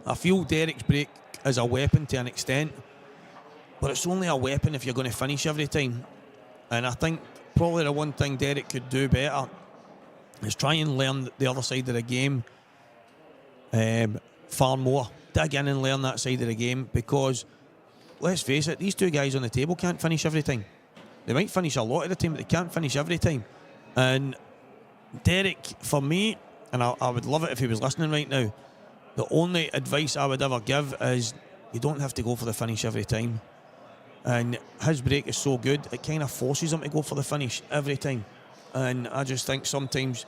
I feel Derek's break is a weapon to an extent, but it's only a weapon if you're going to finish every time. And I think probably the one thing Derek could do better is try and learn the other side of the game far more. Dig in and learn that side of the game, because let's face it, these two guys on the table can't finish every time. They might finish a lot of the time, but they can't finish every time. And Derek, for me, and I would love it if he was listening right now, the only advice I would ever give is you don't have to go for the finish every time. And his break is so good, it kind of forces him to go for the finish every time. And I just think sometimes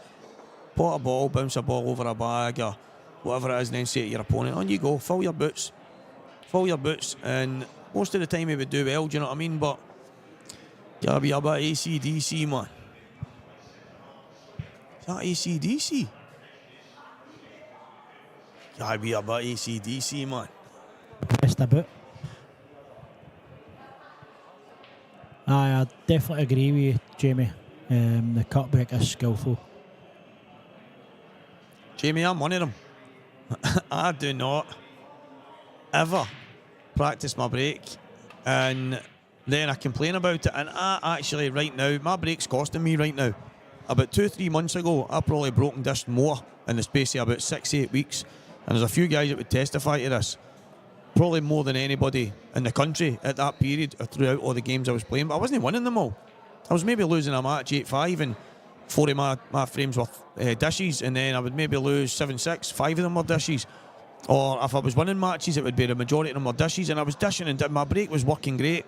pot a ball, bounce a ball over a bag or whatever it is, and then say to your opponent, on you go, fill your boots. And most of the time he would do well, do you know what I mean? But gotta be a bit AC/DC, man. Is that AC/DC? Gotta be a bit AC/DC, man. Pressed a bit. I definitely agree with you, Jamie. The cut break is skillful. Jamie, I'm one of them. I do not ever practice my break and then I complain about it. And I actually, right now, my break's costing me right now. About 2-3 months ago, I probably broken this more in the space of about 6-8 weeks. And there's a few guys that would testify to this. Probably more than anybody in the country at that period throughout all the games I was playing. But I wasn't winning them all. I was maybe losing a match 8-5 and 4 of my frames were dishes, and then I would maybe lose 7-6, 5 of them were dishes. Or if I was winning matches, it would be the majority of them were dishes, and I was dishing and my break was working great.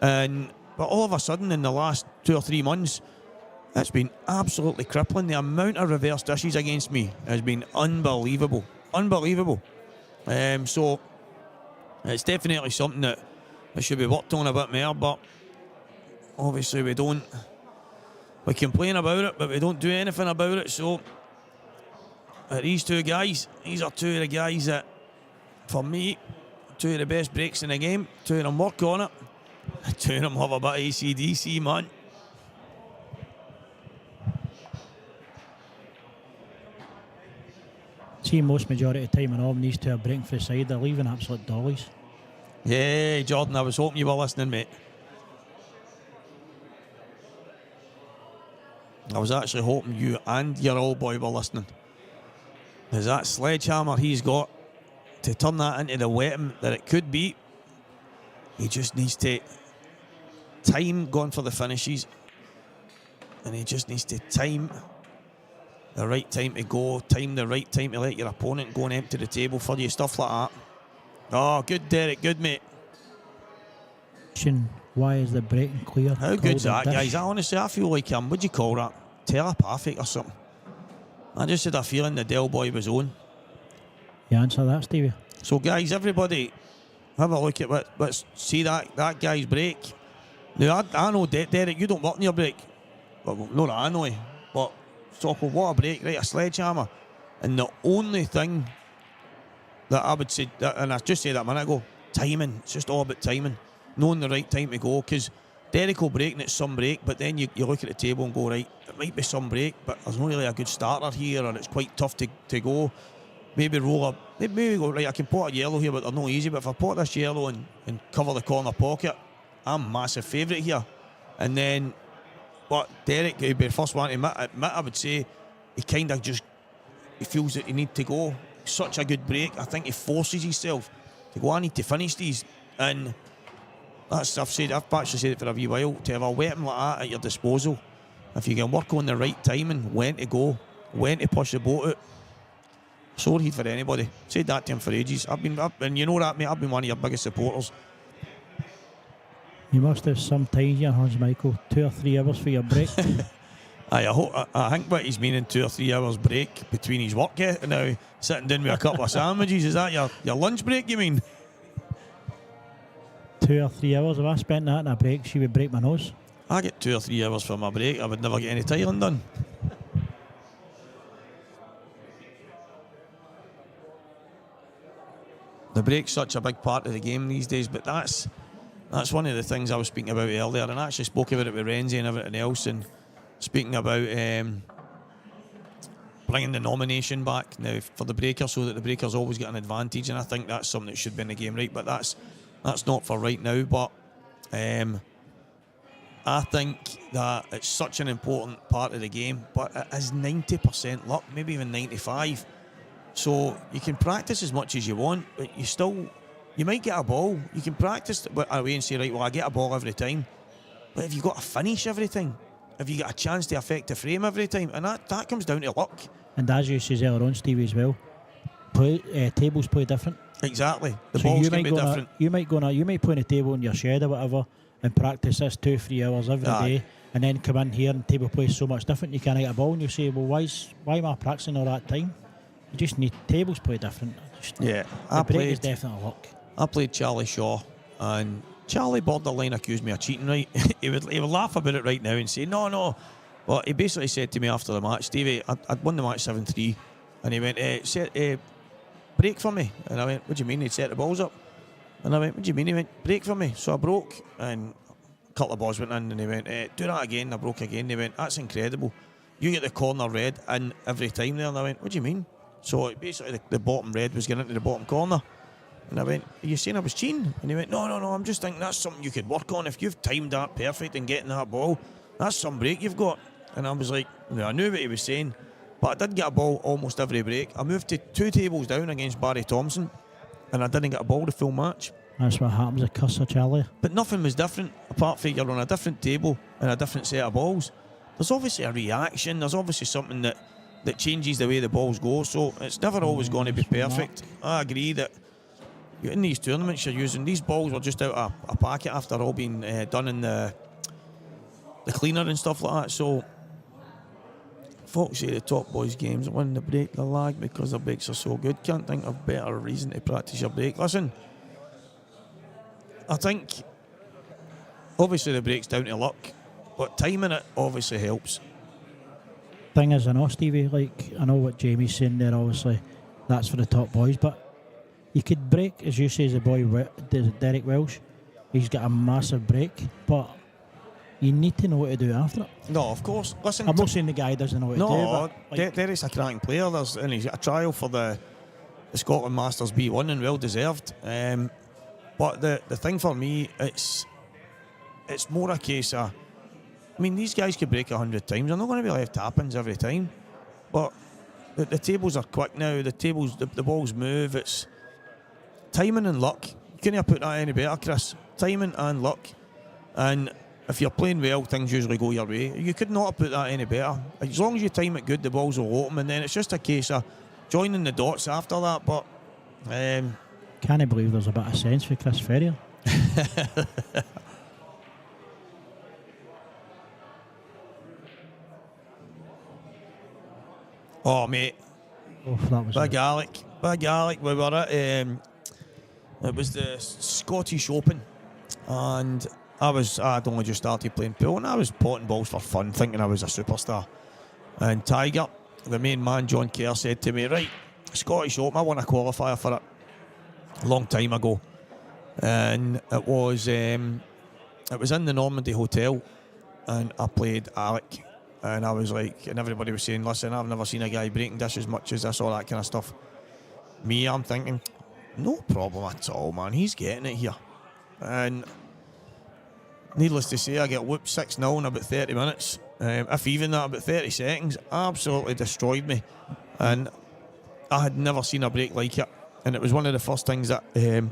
But all of a sudden in the last 2 or 3 months, it's been absolutely crippling. The amount of reverse dishes against me has been unbelievable. So it's definitely something that should be worked on a bit more, but obviously we complain about it, but we don't do anything about it. So these two guys, these are two of the guys that, for me, two of the best breaks in the game. Two of them work on it, The two of them have a bit of AC/DC, man. See, most majority of the time when all these two are breaking for the side, they're leaving absolute dollies. Yeah, Jordan, I was hoping you were listening, mate. I was actually hoping you and your old boy were listening. There's that sledgehammer he's got to turn that into the weapon that it could be. He just needs to time going for the finishes, and he just needs to time the right time to go, time the right time to let your opponent go and empty the table for you, stuff like that. Oh, good, Derek, good, mate. Why is the breaking clear? How good's that, guys? Honestly, I feel like what do you call that? Telepathic or something. I just had a feeling the Del Boy was on. You answer that, Stevie. So, guys, everybody, have a look at what see that guy's break. Now, I know, Derek, you don't work in your break. Well, not that I know, but Socko, what a break, right? A sledgehammer. And the only thing that I would say, and I just said that a minute ago, timing. It's just all about timing. Knowing the right time to go, because Derek will break and it's some break, but then you look at the table and go, right, it might be some break, but there's not really a good starter here, or it's quite tough to go. Maybe roll up, maybe go, right, I can pot a yellow here, but they're not easy, but if I pot this yellow and cover the corner pocket, I'm massive favourite here. And then, but Derek, he'd be the first one to admit, I would say, he kind of just, he feels that he needs to go. Such a good break. I think he forces himself to go, I need to finish these. And that's, I've actually said it for a wee while, to have a weapon like that at your disposal, if you can work on the right timing, when to go, when to push the boat out, sore heat for anybody. Said that to him for ages. And you know that, mate, I've been one of your biggest supporters. You must have some time here, Hans Michael, 2 or 3 hours for your break. I think what he's meaning 2 or 3 hours break between his work and now sitting down with a couple of sandwiches. Is that your lunch break, you mean? 2 or 3 hours. If I spent that in a break, she would break my nose. I get 2 or 3 hours for my break. I would never get any tiling done. The break's such a big part of the game these days, but that's one of the things I was speaking about earlier, and I actually spoke about it with Renzi and everything else, and speaking about bringing the nomination back now for the breaker, so that the breakers always get an advantage, and I think that's something that should be in the game, right? But that's not for right now. But I think that it's such an important part of the game, but it is 90% luck, maybe even 95%. So you can practice as much as you want, but you might get a ball. You can practice away and say, right, well, I get a ball every time. But if you've got to finish everything, if you get a chance to affect the frame every time, and that comes down to luck. And as you said earlier on, Stevie, as well, tables play different. Exactly. The balls can be different. You might put on a table in your shed or whatever and practice this 2-3 hours every day, and then come in here and table play so much different. You can't get a ball, and you say, well, why am I practicing all that time? You just need tables play different. The break is definitely luck. I played Charlie Shaw, and Charlie borderline accused me of cheating, right? he would laugh about it right now and say, no. But he basically said to me after the match, Stevie, I'd won the match 7-3, and he went, break for me. And I went, what do you mean? He'd set the balls up. And I went, what do you mean? He went, break for me. So I broke, and a couple of balls went in, and he went, do that again. I broke again. He went, that's incredible. You get the corner red in every time there. And I went, what do you mean? So basically the bottom red was getting into the bottom corner. And I went, are you saying I was cheating? And he went, no, I'm just thinking that's something you could work on. If you've timed that perfect and getting that ball, that's some break you've got. And I was like, I knew what he was saying, but I did get a ball almost every break. I moved to 2 tables down against Barry Thompson, and I didn't get a ball the full match. That's what happens at Custer, Charlie. But nothing was different, apart from you're on a different table and a different set of balls. There's obviously a reaction, there's obviously something that changes the way the balls go, so it's never always going to be perfect. I agree that in these tournaments you're using, these balls were just out of a packet after all being done in the cleaner and stuff like that. So folks say the top boys games win the break, the lag, because their breaks are so good. Can't think of better reason to practice your break. Listen, I think obviously the break's down to luck, but timing it obviously helps. Thing is, I know, Stevie, I know what Jamie's saying there, obviously that's for the top boys, but you could break, as you say, as a boy, Derek Welsh, he's got a massive break, but you need to know what to do after it. No, of course. Listen, I'm not saying the guy doesn't know what to do, no, but like, Derek's a cracking player. And he's got a trial for the Scotland Masters B1 and well deserved. But the thing for me, it's more a case of, I mean, these guys could break 100 times. They're not going to be left tappings every time. But the tables are quick now. The balls move. It's timing and luck. You couldn't have put that any better, Chris. Timing and luck. And if you're playing well, things usually go your way. You could not have put that any better. As long as you time it good, the balls will open, and then it's just a case of joining the dots after that. But can't believe there's a bit of sense for Chris Ferrier. Oh, mate. Oh, that was Big Alec. We were at, it was the Scottish Open, and I'd only just started playing pool, and I was potting balls for fun, thinking I was a superstar. And Tiger, the main man, John Kerr, said to me, right, Scottish Open, I won a qualifier for it a long time ago, and it was in the Normandy Hotel, and I played Alec. And I was like, and everybody was saying, listen, I've never seen a guy breaking dish as much as this, all that kind of stuff. Me, I'm thinking, no problem at all, man. He's getting it here. And needless to say, I get whooped 6-0 in about 30 minutes. If even that, about 30 seconds. Absolutely destroyed me. And I had never seen a break like it. And it was one of the first things that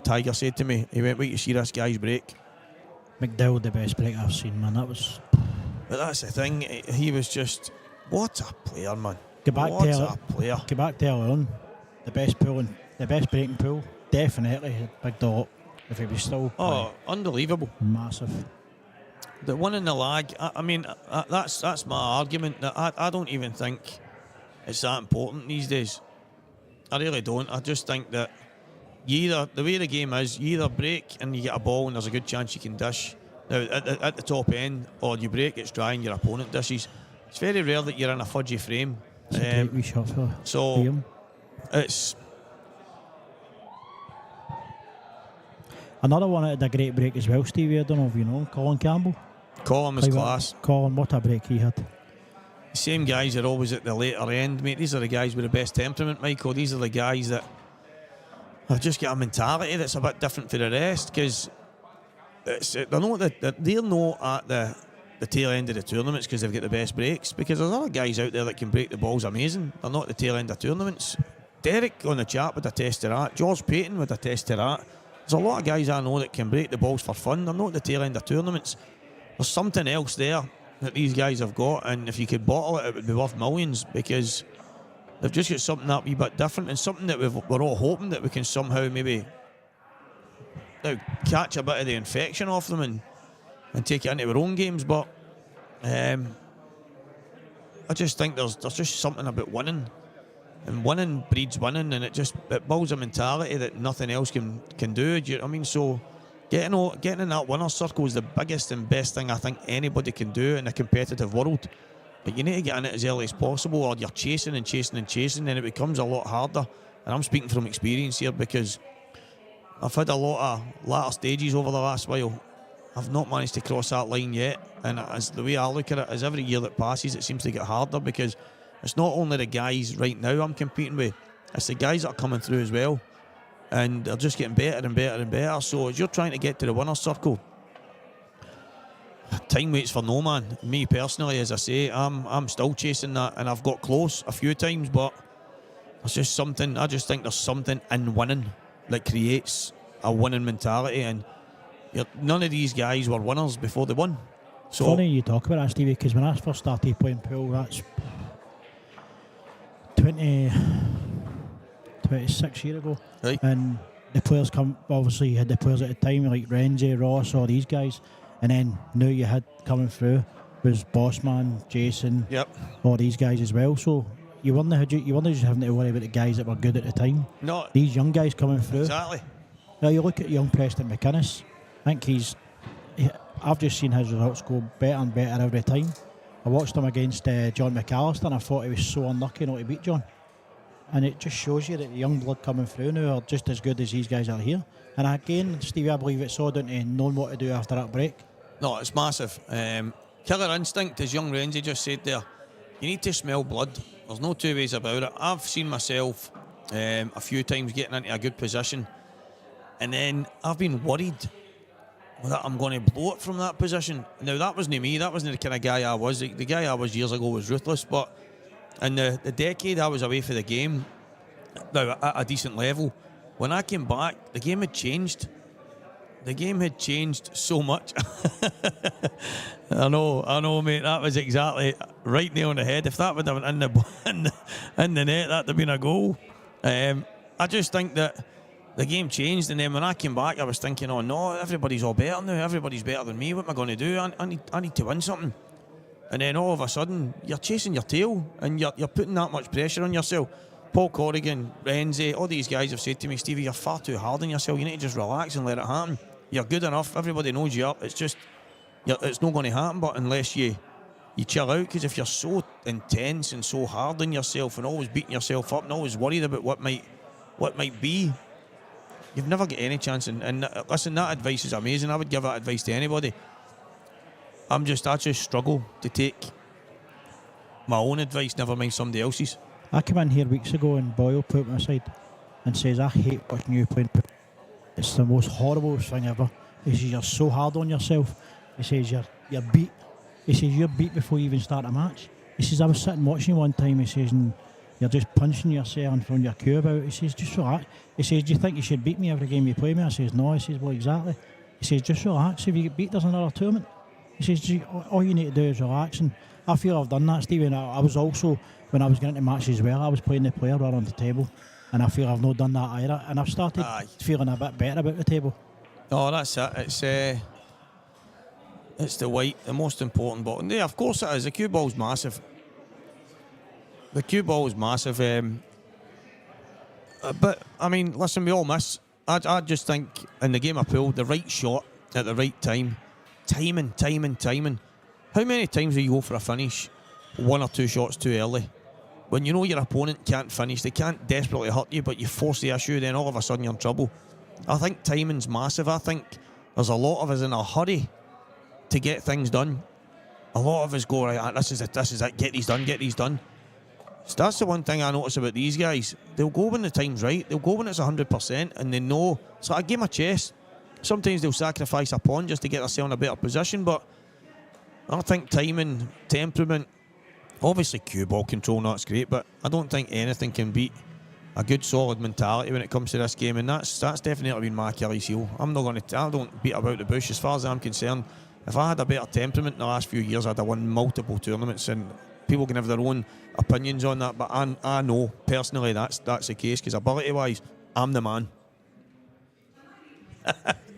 Tiger said to me. He went, wait, you see this guy's break? McDowell, the best break I've seen, man. That was... But that's the thing, he was just, what a player, man. Go back to early on. The best breaking pool, definitely Big Dot. If he was still unbelievable. Massive. The one in the lag, I mean, that's my argument. That I don't even think it's that important these days. I really don't. I just think that the way the game is, you either break and you get a ball and there's a good chance you can dish. Now, at the top end, or you break, it's dry and your opponent dishes. It's very rare that you're in a fudgy frame. It's a great wee shot for so Liam. It's another one that had a great break as well, Stevie. I don't know if you know Colin Campbell. Colin was class. Colin, what a break he had. The same guys are always at the later end, mate. These are the guys with the best temperament, Michael. These are the guys that have just got a mentality that's a bit different for the rest, because they're not at the tail end of the tournaments because they've got the best breaks, because there's other guys out there that can break the balls amazing. They're not at the tail end of tournaments. Derek on the chat would attest to that. George Payton would attest to that. There's a lot of guys I know that can break the balls for fun. They're not at the tail end of tournaments. There's something else there that these guys have got, and if you could bottle it, it would be worth millions, because they've just got something that wee bit different, and something that we're all hoping that we can somehow maybe catch a bit of the infection off them and take it into our own games. But I just think there's just something about winning, and winning breeds winning, and it builds a mentality that nothing else can do. Do you know what I mean? So getting in that winner's circle is the biggest and best thing I think anybody can do in a competitive world. But you need to get in it as early as possible, or you're chasing and chasing and chasing, and it becomes a lot harder. And I'm speaking from experience here, because I've had a lot of latter stages over the last while. I've not managed to cross that line yet, and as the way I look at it, as every year that passes, it seems to get harder, because it's not only the guys right now I'm competing with, it's the guys that are coming through as well, and they're just getting better and better and better. So as you're trying to get to the winner's circle, time waits for no man. Me personally, as I say, I'm still chasing that, and I've got close a few times, but there's just something, I just think there's something in winning that creates a winning mentality, and none of these guys were winners before they won. So funny you talk about that, Stevie, because when I first started playing pool, that's 26 years ago, right. And the players obviously you had the players at the time like Renzi, Ross, all these guys, and then now you had coming through was Bossman, Jason, all these guys as well. So you weren't just having to worry about the guys that were good at the time. No, these young guys coming through. Exactly. Now you look at young Preston McInnes. I think I've just seen his results go better and better every time. I watched him against John McAllister, and I thought he was so unlucky not to beat John. And it just shows you that the young blood coming through now are just as good as these guys are here. And again, Stevie, I believe it's all down to knowing what to do after that break. No, it's massive. Killer instinct, as young Renzi just said there. You need to smell blood. There's no two ways about it. I've seen myself a few times getting into a good position, and then I've been worried that I'm going to blow it from that position. Now, that wasn't me. That wasn't the kind of guy I was. The guy I was years ago was ruthless, but in the decade I was away for the game, now at a decent level, when I came back, the game had changed. The game had changed so much. I know, mate. That was exactly right nail on the head. If that would have been in the net, that'd have been a goal. I just think that the game changed, and then when I came back, I was thinking, oh no, everybody's all better now. Everybody's better than me. What am I going to do? I need to win something. And then all of a sudden, you're chasing your tail, and you're putting that much pressure on yourself. Paul Corrigan, Renzi, all these guys have said to me, Stevie, you're far too hard on yourself. You need to just relax and let it happen. You're good enough. Everybody knows you up. It's just, it's not going to happen. But unless you chill out, because if you're so intense and so hard on yourself and always beating yourself up and always worried about what might be, you've never got any chance. And listen, that advice is amazing. I would give that advice to anybody. I just struggle to take my own advice, never mind somebody else's. I came in here weeks ago and Boyle put me aside and says, I hate watching you playing. It's the most horrible thing ever. He says, you're so hard on yourself. He says, you're beat. He says, you're beat before you even start a match. He says, I was sitting watching you one time, he says, and you're just punching yourself and throwing your cue about. He says, just relax. He says, do you think you should beat me every game you play me? I says, no. He says, well, exactly. He says, just relax. If you get beat, there's another tournament. He says, all you need to do is relax. And I feel I've done that, Stevie. And I was also, when I was getting into matches as well, I was playing the player rather on the table. And I feel I've not done that either. And I've started feeling a bit better about the table. Oh, that's it. It's the white, the most important button. Yeah, of course it is. The cue ball's massive. The cue ball is massive. But, I mean, listen, we all miss. I just think in the game of pool, the right shot at the right time. Timing. How many times do you go for a finish 1 or 2 shots too early? When you know your opponent can't finish, they can't desperately hurt you, but you force the issue, then all of a sudden you're in trouble. I think timing's massive. I think there's a lot of us in a hurry to get things done. A lot of us go, right, this is it, get these done. So that's the one thing I notice about these guys. They'll go when the time's right, they'll go when it's 100%, and they know. It's like a game of chess. Sometimes they'll sacrifice a pawn just to get themselves in a better position, but I think timing, temperament, obviously cue ball control, that's great, but I don't think anything can beat a good solid mentality when it comes to this game, and that's definitely been my Achilles heel. I don't beat about the bush. As far as I'm concerned, if I had a better temperament in the last few years, I'd have won multiple tournaments, and people can have their own opinions on that, but I know personally that's the case, because ability wise, I'm the man.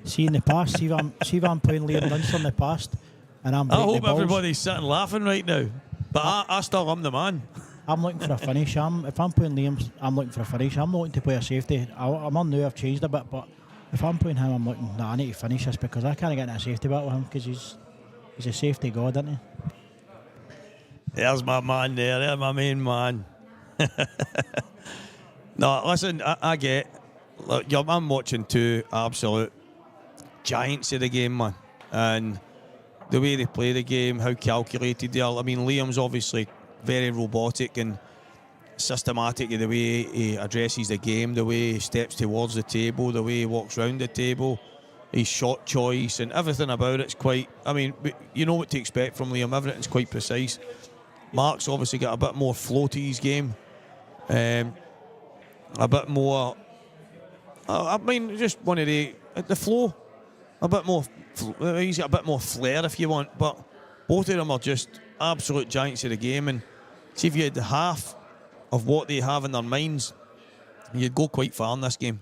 See, in the past, see if I'm playing Liam Dunster in the past, and I'm breaking I hope the balls. everybody's sitting laughing right now, but I still am the man. I'm looking for a finish. If I'm playing Liam, I'm looking for a finish. I'm not looking to play a safety. I'm on now, I've changed a bit, but if I'm playing him, I'm looking, I need to finish this, because I can't get in a safety battle with him, because he's a safety god, isn't he? There's my man there. There's my main man. No, listen, I get. Look, I'm watching 2 absolute giants of the game, man. And the way they play the game, how calculated they are. I mean, Liam's obviously very robotic and systematic in the way he addresses the game, the way he steps towards the table, the way he walks round the table, his shot choice and everything about it's quite, I mean, you know what to expect from Liam. Everything's quite precise. Mark's obviously got a bit more flow to his game. A bit more, I mean, just one of the flow, a bit more, he's got a bit more flair if you want, but both of them are just absolute giants of the game. And see, if you had half of what they have in their minds, you'd go quite far in this game.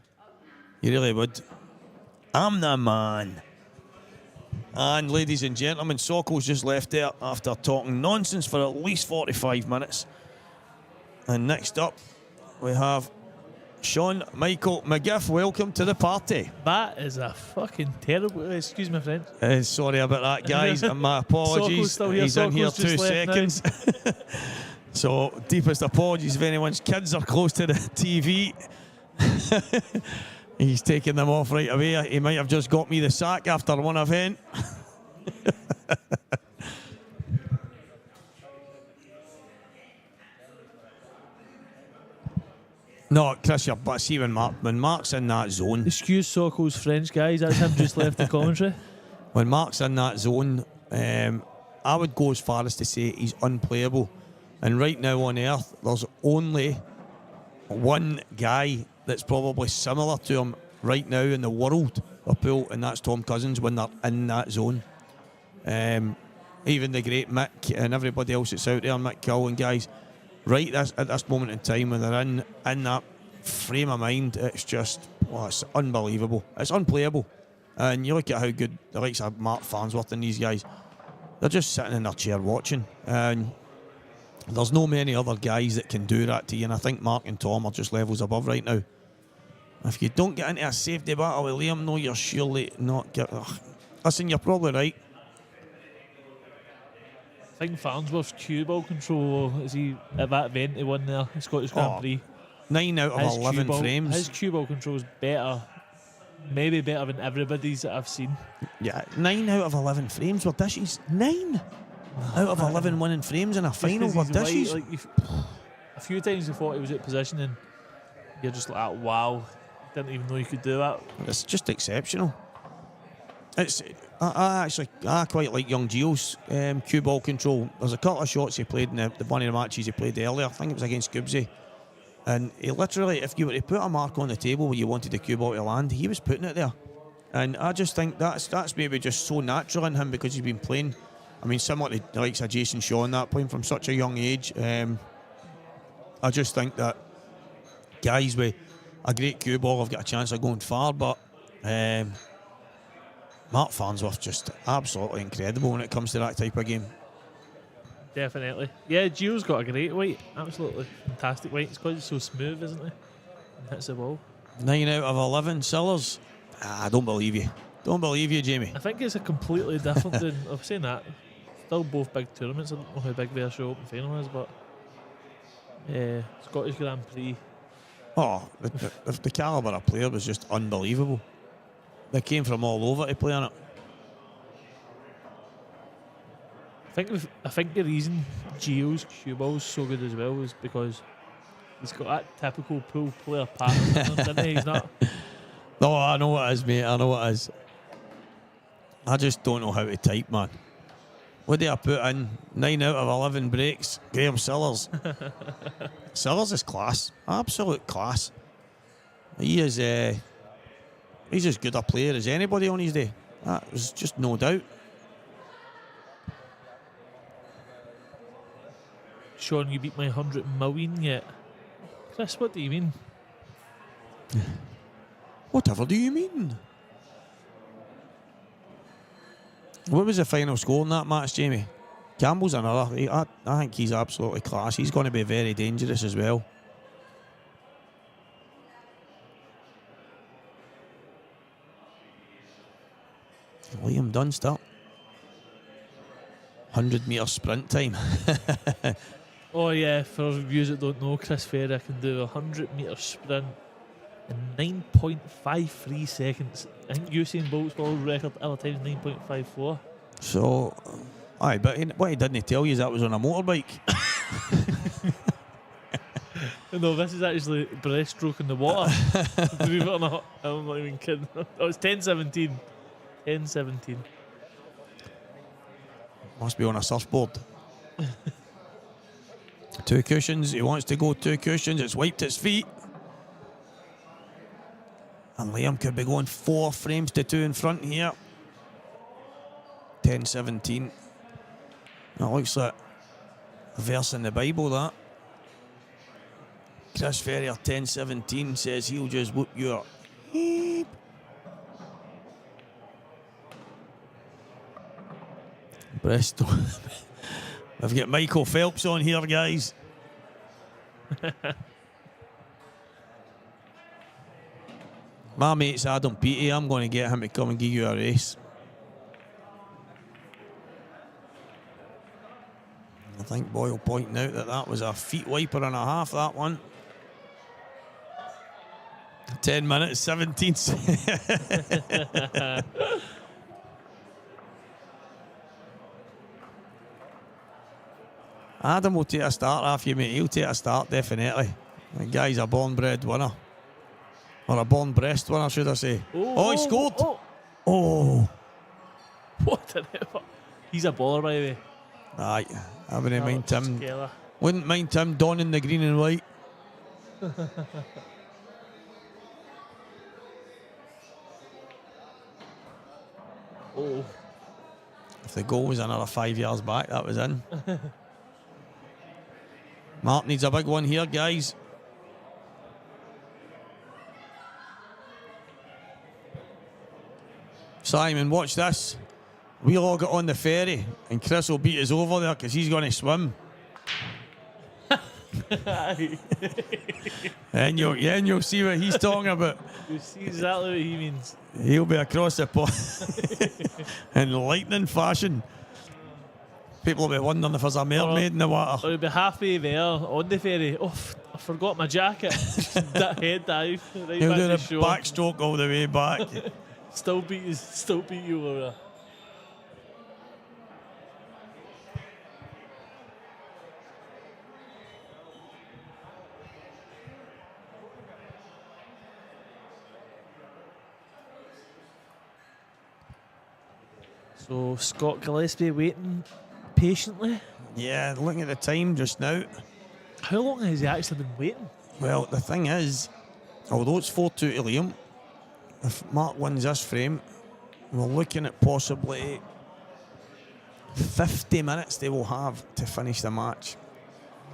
You really would. I'm the man. And ladies and gentlemen, Soko's just left there after talking nonsense for at least 45 minutes. And next up, we have Sean Michael McGiff. Welcome to the party. That is a fucking terrible. Excuse my friend. Sorry about that, guys, and my apologies. Still here. He's in here Soko's 2 seconds. So, deepest apologies if anyone's kids are close to the TV. He's taking them off right away. He might have just got me the sack after one event. No, Chris, but see when Mark's in that zone. Excuse Sokol's French, guys. That's him just left the commentary. When Mark's in that zone, I would go as far as to say he's unplayable. And right now on earth, there's only one guy that's probably similar to him right now in the world of pool, and that's Tom Cousins when they're in that zone. Even the great Mick and everybody else that's out there, Mick Cowan guys, right at this moment in time when they're in that frame of mind, it's just, it's unbelievable. It's unplayable. And you look at how good the likes of Mark Farnsworth and these guys, they're just sitting in their chair watching. And there's no many other guys that can do that to you, and I think Mark and Tom are just levels above right now. If you don't get into a safety battle with Liam, no, you're surely not get. Listen, you're probably right. I think Farnsworth's cue ball control, is he at that event he won there, the Scottish Grand Prix? 9 out of 11 frames. His cue ball control is better, maybe better than everybody's that I've seen. Yeah, 9 out of 11 frames were dishes. 9 out of 11 winning frames in a final were dishes. Like, a few times you thought he was at position and you're just like, wow, didn't even know you could do that. It's just exceptional. I quite like young Gio's cue ball control. There's a couple of shots he played in the one of the matches he played earlier. I think it was against Gillespie. And he literally, if you were to put a mark on the table where you wanted the cue ball to land, he was putting it there. And I just think that's maybe just so natural in him because he's been playing. I mean, similar to the likes of Jason Shaw and that, playing from such a young age. I just think that guys with a great cue ball have got a chance of going far, but Mark Farnsworth just absolutely incredible when it comes to that type of game. Definitely. Yeah, Gio's got a great weight. Absolutely fantastic weight. It's quite so smooth, isn't he? And hits the ball. 9 out of 11 Sellers. I don't believe you. Don't believe you, Jamie. I think it's a completely different than, I've seen that. Still both big tournaments. I don't know how big their show open final is, but Scottish Grand Prix. Oh, the calibre of player was just unbelievable. They came from all over to play on it. I think the reason Gio's cue ball is so good as well is because he's got that typical pool player pattern, doesn't he? He's not. No, I know what it is, mate. I know what it is. I just don't know how to type, man. What did I put in? 9 out of 11 breaks. Graham Sellers. Sellers is class. Absolute class. He is. He's as good a player as anybody on his day. That was just no doubt. Sean, you beat my 100 million yet? Chris, what do you mean? Whatever do you mean? What was the final score in that match, Jamie? Campbell's another. I think he's absolutely class. He's going to be very dangerous as well. Liam Dunster. 100-metre sprint time. Oh yeah, for viewers that don't know, Chris Ferry can do a 100-metre sprint in 9.53 seconds. I think Usain Bolt's world record at other times 9.54. So, aye, but what he didn't tell you is that was on a motorbike. No, this is actually breaststroke in the water. Believe it or not, I'm not even kidding. Oh, it's 10:17. 10:17. Must be on a surfboard. 2 cushions. He wants to go 2 cushions. It's wiped its feet. And Liam could be going 4 frames to 2 in front here. 10:17. That looks like a verse in the Bible, that. Chris Ferrier, 10:17, says he'll just whoop your heap. Bristol. I've got Michael Phelps on here, guys. My mate's Adam Peaty. I'm going to get him to come and give you a race. I think Boyle pointing out that that was a feet wiper and a half, that one. 10 minutes, 17 Adam will take a start off you, mate. He'll take a start, definitely. The guy's a born-bred winner. Or a born-breast winner, should I say. Oh, he scored! Oh. What an effort. He's a baller, by the way. Aye, I wouldn't mind him. Scaler. Wouldn't mind him donning the green and white. Oh. If the goal was another 5 yards back, that was in. Mark needs a big one here, guys. Simon, watch this. We'll all get on the ferry and Chris will beat us over there because he's going to swim. and you'll see what he's talking about. You see exactly what he means. He'll be across the pond in lightning fashion. People will be wondering if there's a mermaid in the water. Or he'll be halfway there on the ferry. Oh, I forgot my jacket. That head dive. Right He'll back do to the shore. backstroke all the way back. Still beat you over there. So Scott Gillespie waiting patiently. Yeah, looking at the time just now. How long has he actually been waiting? Well, the thing is, although it's 4-2 to Liam, if Mark wins this frame, we're looking at possibly 50 minutes they will have to finish the match.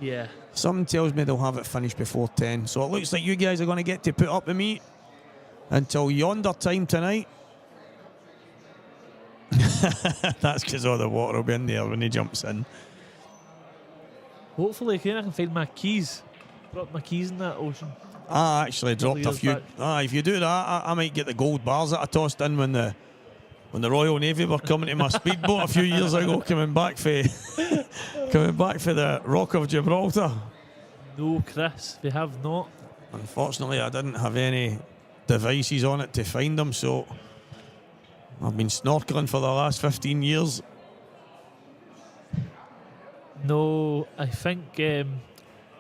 Yeah. Something tells me they'll have it finished before 10. So it looks like you guys are going to get to put up with me until yonder time tonight. That's because all the water will be in there when he jumps in. Hopefully I can find my keys. Dropped my keys in that ocean. I actually dropped a few. If you do that, I might get the gold bars that I tossed in when the Royal Navy were coming to my speedboat a few years ago, coming back for the Rock of Gibraltar. No, Chris, we have not. Unfortunately, I didn't have any devices on it to find them, so I've been snorkeling for the last 15 years. No, I think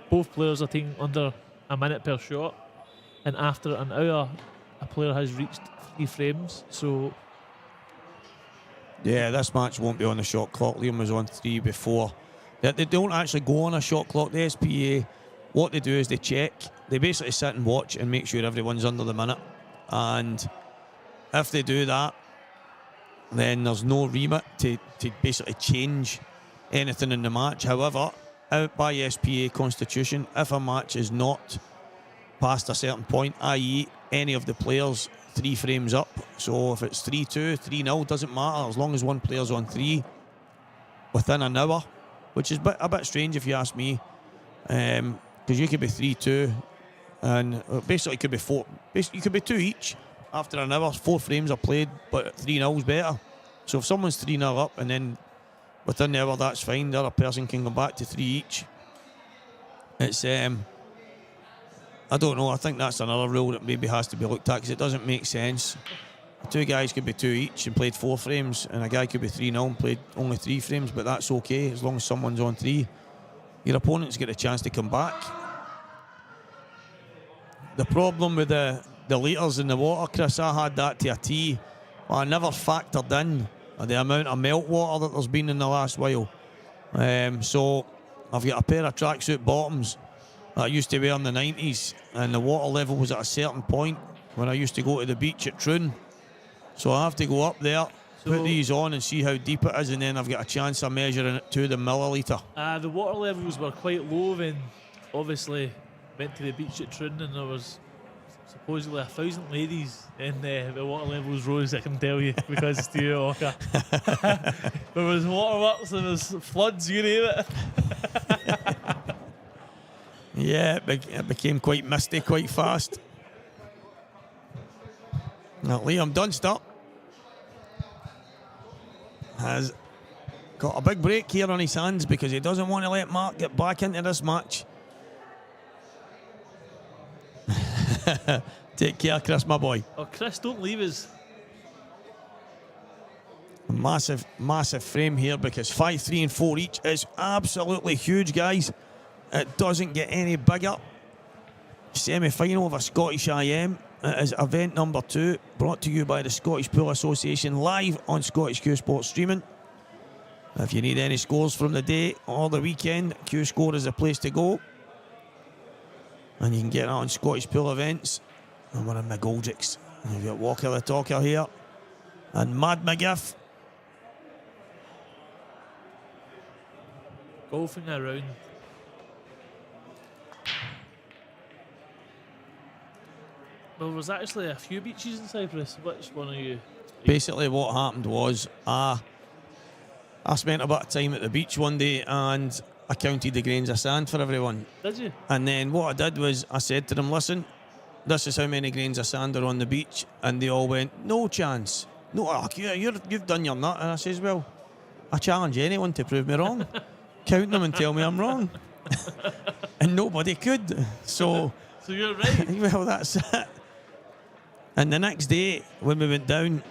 both players are taking under a minute per shot, and after an hour, a player has reached 3 frames. So, yeah, this match won't be on the shot clock. Liam was on 3 before. They don't actually go on a shot clock. The SPA, what they do is they check. They basically sit and watch and make sure everyone's under the minute. And if they do that, then there's no remit to basically change anything in the match. However, out by SPA constitution, if a match is not past a certain point, i.e. any of the players 3 frames up, so if it's 3-2, 3-0, doesn't matter, as long as one player's on 3 within an hour, which is a bit strange if you ask me, because you could be 3-2 and basically it could be 4, you could be 2 each after an hour. 4 frames are played, but 3-0's better. So if someone's 3-0 up and then within the hour, that's fine. The other person can go back to 3 each. It's I don't know. I think that's another rule that maybe has to be looked at because it doesn't make sense. 2 guys could be 2 each and played 4 frames, and a guy could be 3-0 and played only 3 frames, but that's okay as long as someone's on 3. Your opponents get a chance to come back. The problem with the litres in the water, Chris, I had that to a T, but I never factored in the amount of meltwater that there's been in the last while. So I've got a pair of tracksuit bottoms that I used to wear in the 90s, and the water level was at a certain point when I used to go to the beach at Troon. So I have to go up there, put these on and see how deep it is, and then I've got a chance of measuring it to the millilitre. The water levels were quite low when obviously went to the beach at Troon, and there was supposedly 1,000 ladies, and the water levels rose, I can tell you, because it's Studio Orca. There was waterworks, there was floods, you name it. Yeah, it became quite misty quite fast. Now Liam Dunstop has got a big break here on his hands because he doesn't want to let Mark get back into this match. Take care, Chris, my boy. Oh, Chris, don't leave us. Massive, massive frame here because 5, 3 and 4 each is absolutely huge, guys. It doesn't get any bigger. Semi-final of a Scottish IM. It is event number 2, brought to you by the Scottish Pool Association, live on Scottish Q Sports streaming. If you need any scores from the day or the weekend, Q Score is the place to go. And you can get that on Scottish Pool events. And we're in McGoldricks. You've got Walker the Talker here. And Mad McGiff. Golfing around. Well, there's actually a few beaches in Cyprus. Which one are you? Basically what happened was I spent a bit of time at the beach one day and I counted the grains of sand for everyone. Did you? And then what I did was I said to them, listen, this is how many grains of sand are on the beach. And they all went, no chance. No, you've done your nut. And I says, well, I challenge anyone to prove me wrong. Count them and tell me I'm wrong. And nobody could. So you're right. well, that's it. And the next day, when we went down,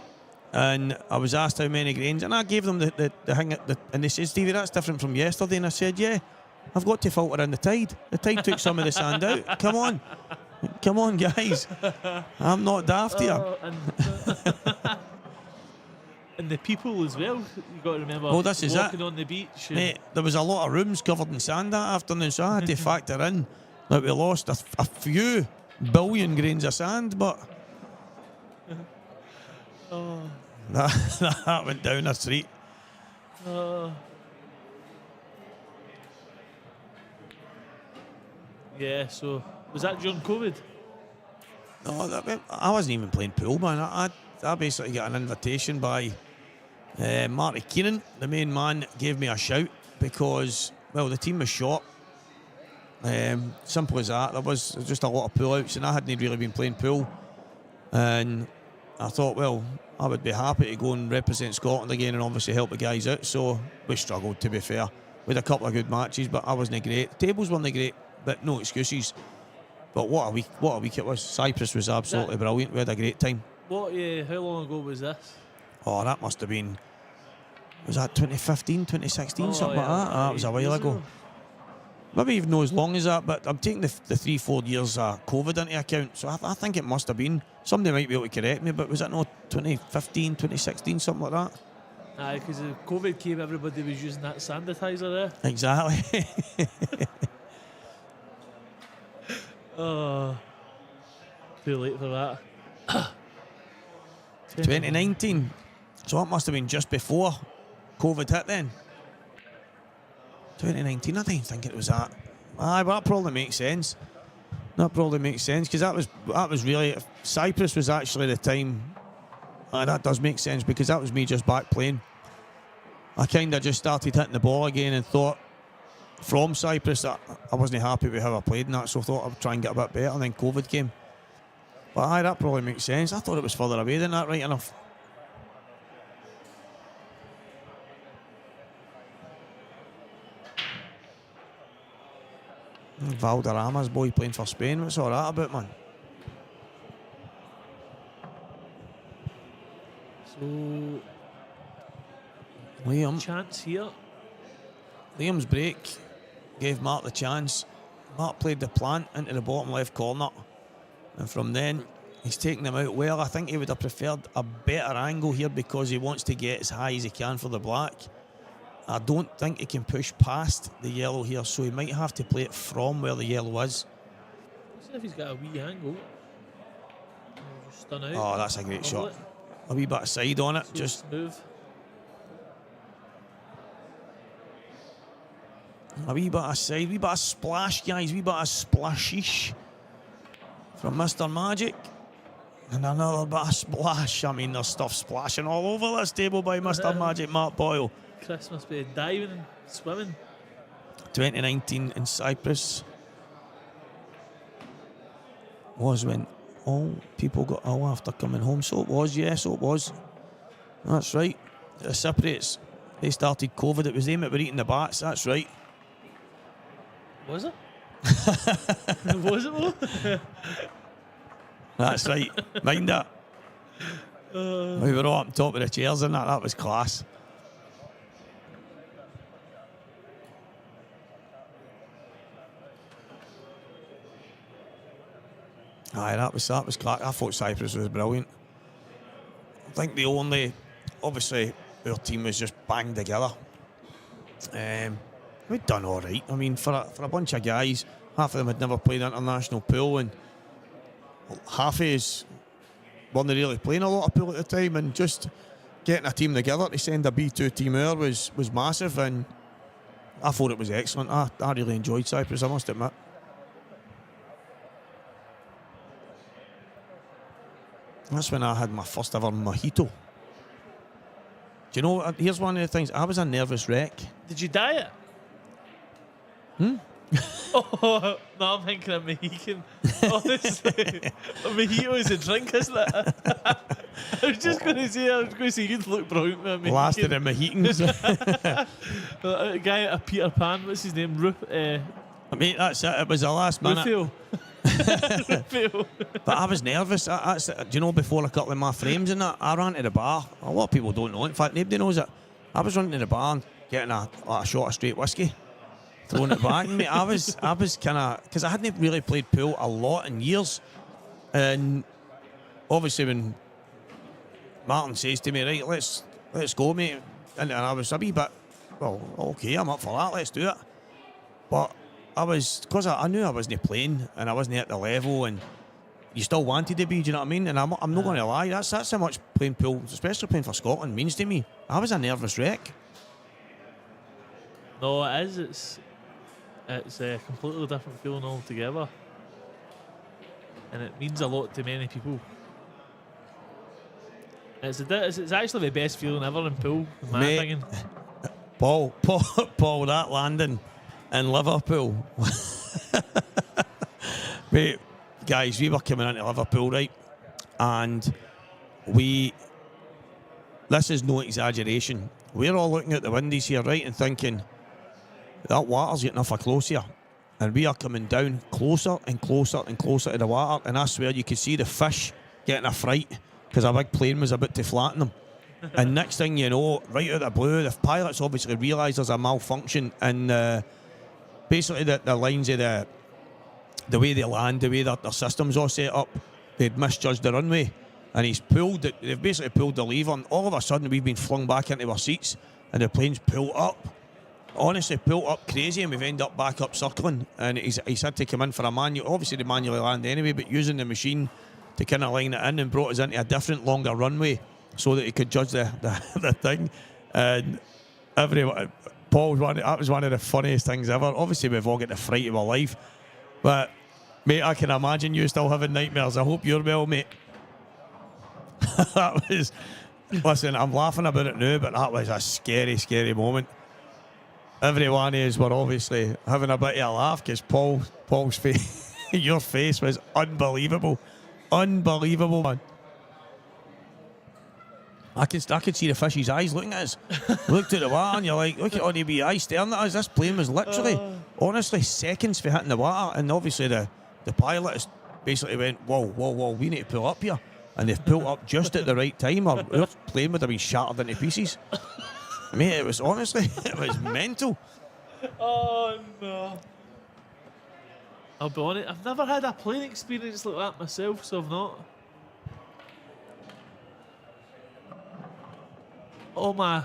and I was asked how many grains, and I gave them the thing, and they said, Stevie, that's different from yesterday. And I said, yeah, I've got to filter in the tide. The tide took some of the sand out. Come on, guys. I'm not daft here. And the people as well. You got to remember. Oh, this is walking it. on the beach. Mate, there was a lot of rooms covered in sand that afternoon, so I had to factor in that we lost a few billion grains of sand, but that went down the street. Yeah, so was that during COVID? No, I wasn't even playing pool, man. I basically got an invitation by Marty Keenan, the main man, gave me a shout because, well, the team was short. Simple as that. There was just a lot of pull outs and I hadn't really been playing pool. And I thought, well, I would be happy to go and represent Scotland again and obviously help the guys out. So we struggled, to be fair. We had a couple of good matches, but I wasn't great. The tables weren't great, but no excuses. But what a week it was. Cyprus was absolutely brilliant. We had a great time. What? How long ago was this? Oh, that must have been, was that 2015, 2016, something like that? That was a while ago. Maybe even know as long as that, but I'm taking the 3-4 years COVID into account, so I think it must have been. Somebody might be able to correct me, but was that not 2015, 2016, something like that? Aye, because COVID came, everybody was using that sanitizer there. Exactly. Oh, too late for that. 2019, so that must have been just before COVID hit then. 2019, I didn't think it was that. Aye, but that probably makes sense. Because that was really, Cyprus was actually the time. That does make sense because that was me just back playing. I kind of just started hitting the ball again and thought from Cyprus that I wasn't happy with how I played and that, so I thought I would try and get a bit better, and then COVID came. But aye, that probably makes sense. I thought it was further away than that, right enough. Valderrama's boy playing for Spain. What's all that about, man? So, Liam. chance here. Liam's break gave Mark the chance. Mark played the plant into the bottom left corner. And from then, he's taken them out well. I think he would have preferred a better angle here because he wants to get as high as he can for the black. I don't think he can push past the yellow here, so he might have to play it from where the yellow is. Let's see if he's got a wee angle. Just stun out. Oh, that's a great shot. It. A wee bit of side on it. So Just smooth. a wee bit of side, wee bit of splash, guys, wee bit of splashish from Mr. Magic. And another bit of splash. I mean, there's stuff splashing all over this table by Mr. Magic Mark Boyle. Chris must be diving and swimming. 2019 in Cyprus was when all people got ill after coming home. So it was, yes, so it was. That's right. The Cypriots They started COVID. It was them that were eating the bats. That's right. Was it? Was it though? That's right. Mind that. We were all up on top of the chairs and that. That was class. Aye, that was class. I thought Cyprus was brilliant. I think the only, obviously, our team was just banged together. We'd done all right. I mean, for a bunch of guys, half of them had never played international pool, and half of us weren't really playing a lot of pool at the time, and just getting a team together to send a B2 team out was massive, and I thought it was excellent. I really enjoyed Cyprus, I must admit. That's when I had my first ever mojito. Do you know, here's one of the things, I was a nervous wreck. Did you diet? Oh, no, I'm thinking of Mohican. Honestly, a mojito is a drink, isn't it? I was just going to say, you'd look brilliant with a Mohican. Last of the Mohicans. A guy at a Peter Pan, what's his name? Mate, that's it. It was the last minute. Rufio. But I was nervous. Do you know, before a couple of my frames and that, I ran to the bar. A lot of people don't know. In fact, nobody knows it. I was running to the bar and getting a shot of straight whiskey, throwing it back. Mate, I was kind of, because I hadn't really played pool a lot in years, and obviously when Martin says to me, right, let's go, mate, and I was a wee bit, well, okay, I'm up for that, let's do it. But because I knew I wasn't playing and I wasn't at the level, and you still wanted to be, do you know what I mean? And I'm not going to lie, that's how much playing pool, especially playing for Scotland, means to me. I was a nervous wreck. No, it is. It's a completely different feeling altogether, and it means a lot to many people. It's actually the best feeling ever in pool, in my opinion. Paul, that landing in Liverpool. Mate, guys, we were coming into Liverpool, right? And this is no exaggeration, we're all looking at the windies here, right, and thinking, that water's getting awful close here. And we are coming down closer and closer and closer to the water, and I swear you could see the fish getting a fright because a big plane was about to flatten them. And next thing you know, right out of the blue, the pilots obviously realise there's a malfunction, and basically the lines of the way they land, the way their system's all set up, they'd misjudged the runway, and they've basically pulled the lever, and all of a sudden we've been flung back into our seats, and the plane's pulled up. Honestly, pulled up crazy, and we've ended up back up circling, and he's had to come in for a manual. Obviously, they manually land anyway, but using the machine to kind of line it in, and brought us into a different, longer runway so that he could judge the thing. And everyone, that was one of the funniest things ever. Obviously, we've all got the fright of our life, but mate, I can imagine you still having nightmares. I hope you're well, mate. Listen, I'm laughing about it now, but that was a scary, scary moment. Every one of us were obviously having a bit of a laugh because Paul's face, your face was unbelievable. Unbelievable, man. I could see the fish's eyes looking at us. Looked at the water and you're like, look at all the wee eyes staring at us. This plane was literally, honestly, seconds for hitting the water. And obviously the pilot has basically went, whoa, we need to pull up here. And they've pulled up just at the right time, or our plane would have been shattered into pieces. Mate, it was mental. Oh, no. I'll be honest, I've never had a plane experience like that myself, so I've not. All my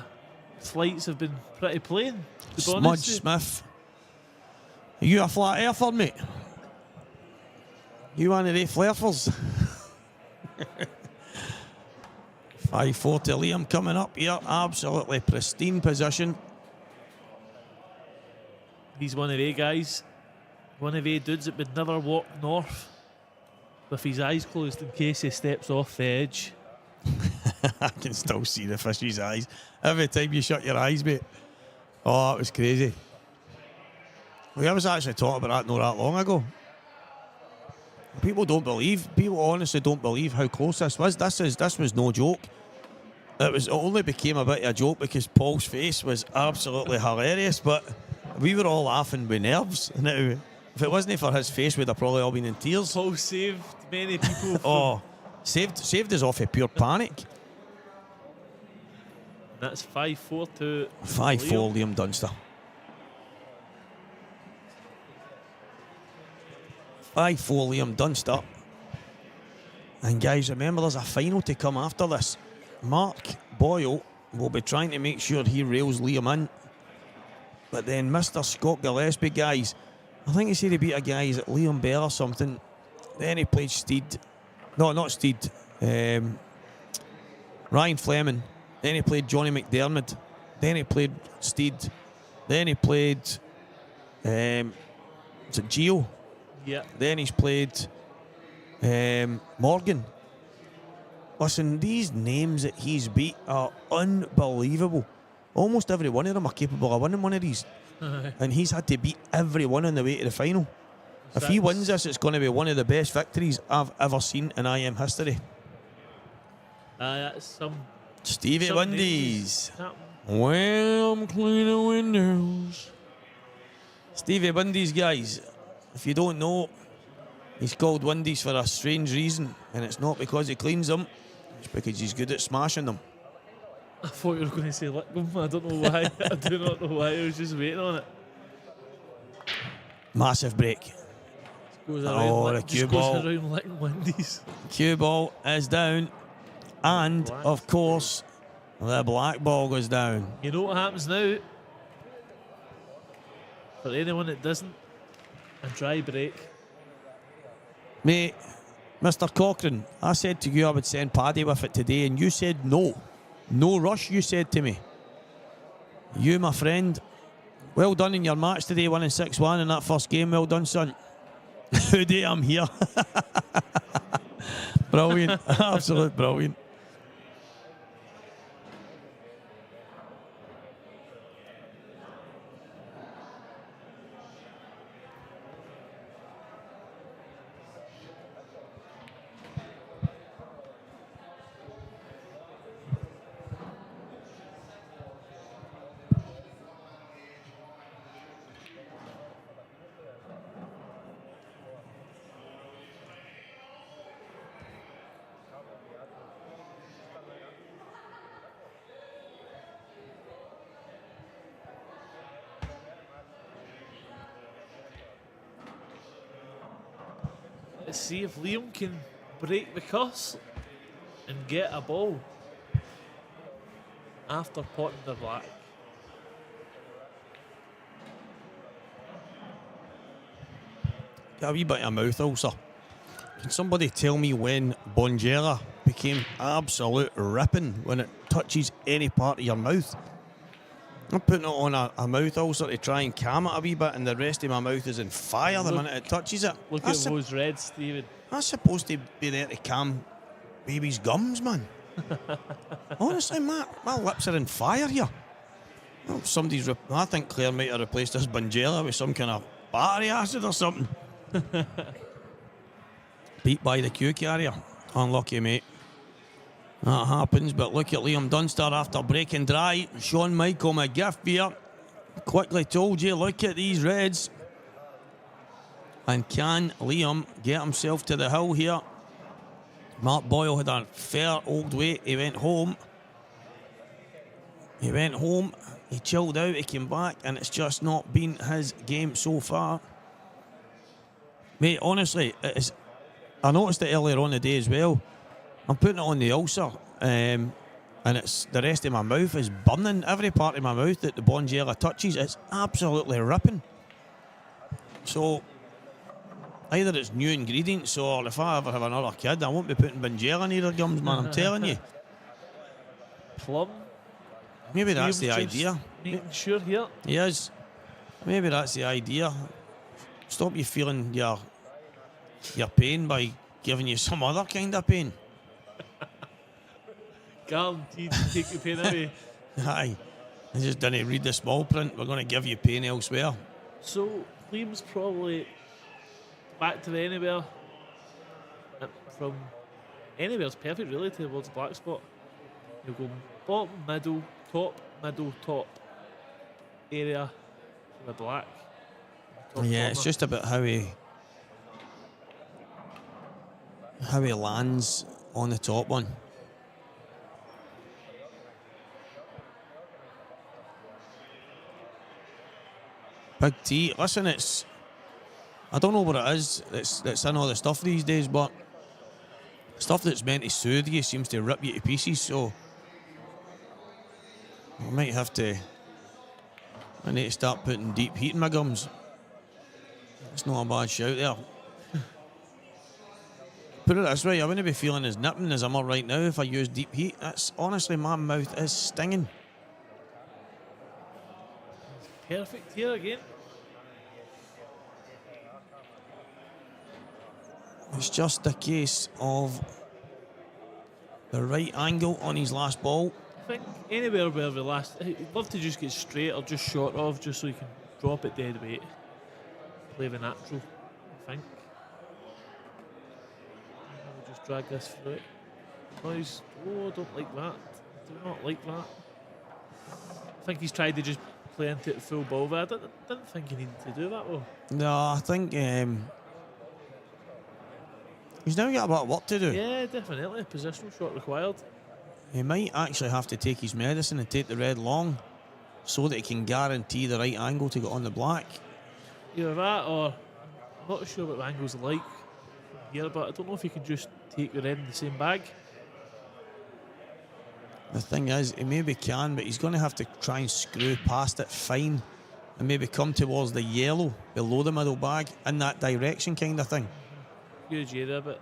flights have been pretty plain, to be honest. Smudge Smith. Are you a flat earther, mate? You one of the flarefers? 5-4 to Liam coming up here. Absolutely pristine position. He's one of the guys. One of the dudes that would never walk north with his eyes closed in case he steps off the edge. I can still see the fish's eyes every time you shut your eyes, mate. Oh, that was crazy. I was actually talking about that not that long ago. People honestly don't believe how close this was. This was no joke. It only became a bit of a joke because Paul's face was absolutely hilarious, but we were all laughing with nerves. Now, if it wasn't for his face, we'd have probably all been in tears. Paul saved many people. Oh, saved us off of pure panic. That's 5-4 to 5-4 Liam Dunster. 5-4 Liam Dunster. And guys, remember there's a final to come after this. Mark Boyle will be trying to make sure he rails Liam in. But then Mr. Scott Gillespie, guys, I think he said he beat a guy, is it Liam Bell or something? Then he played Steed. No, not Steed. Ryan Fleming. Then he played Johnny McDermott. Then he played Steed. Then he played, is it Gio? Yeah. Then he's played Morgan. Listen, these names that he's beat are unbelievable. Almost every one of them are capable of winning one of these. And he's had to beat every one on the way to the final. If he wins this, it's going to be one of the best victories I've ever seen in IM history. That's some Stevie some Windies. names. Well, I'm cleaning windows. Stevie Windies, guys. If you don't know, he's called Windies for a strange reason. And it's not because he cleans them. It's because he's good at smashing them. I thought you were going to say lick them. I don't know why. I do not know why. I was just waiting on it. Massive break. Goes Oh, around, the cue goes ball. around licking Wendy's. Cue ball is down. And, of course, the black ball goes down. You know what happens now? For anyone that doesn't, a dry break. Mate, Mr. Cochrane, I said to you I would send Paddy with it today, and you said no. No rush, you said to me. You, my friend, well done in your match today, winning 6-1 in that first game. Well done, son. Today I'm here. Brilliant. Absolute brilliant. Let's see if Liam can break the curse and get a ball after potting the black. Got a wee bit of mouth ulcer. Can somebody tell me when Bonjela became absolute ripping when it touches any part of your mouth? I'm putting it on a mouth ulcer to try and calm it a wee bit, and the rest of my mouth is in fire the minute it touches it. Look at those reds, Stephen. That's supposed to be there to calm baby's gums, man. Honestly, my lips are in fire here. Well, I think Claire might have replaced this Bonjela with some kind of battery acid or something. Beat by the cue carrier. Unlucky, mate. That happens, but look at Liam Dunster after breaking dry. Sean Michael McGiff here quickly told you, look at these reds. And can Liam get himself to the hill here? Mark Boyle had a fair old wait. He went home. He chilled out, he came back, and it's just not been his game so far. Mate, honestly, I noticed it earlier on the day as well. I'm putting it on the ulcer, and it's the rest of my mouth is burning. Every part of my mouth that the Bonjela touches, it's absolutely ripping. So either it's new ingredients, or if I ever have another kid, I won't be putting Bonjela near their gums, man. I'm telling you. Plum. Maybe that's Liam's the just idea. Making sure here. He is. Maybe that's the idea. Stop you feeling your pain by giving you some other kind of pain. Guaranteed to take the pain away. Aye. I just didn't read the small print. We're going to give you pain elsewhere. So Liam's probably back to the anywhere. From anywhere's perfect really towards black spot. You'll go bottom, middle, top area for the black. Top Yeah, it's corner. just about how he lands on the top one. Big T. Listen, I don't know what it is that's in all the stuff these days, but stuff that's meant to soothe you seems to rip you to pieces, so I need to start putting deep heat in my gums. It's not a bad shout there. Put it this way, I wouldn't be feeling as nipping as I'm right now if I use deep heat. That's honestly, my mouth is stinging. Perfect here again. It's just a case of the right angle on his last ball. I think anywhere where the last, I'd love to just get straight or just short of, just so you can drop it dead weight. Play the natural, I think. We'll just drag this through it. Noise. Oh, I don't like that. Do not like that. I think he's tried to just play into it full ball, but I didn't think he needed to do that though. No, I think he's now got a bit of work to do. Yeah, definitely. Positional shot required. He might actually have to take his medicine and take the red long so that he can guarantee the right angle to get on the black. Either that or I'm not sure what the angles are like here, but I don't know if he can just take the red in the same bag. The thing is, he maybe can, but he's going to have to try and screw past it fine and maybe come towards the yellow below the middle bag in that direction kind of thing. Huge area, but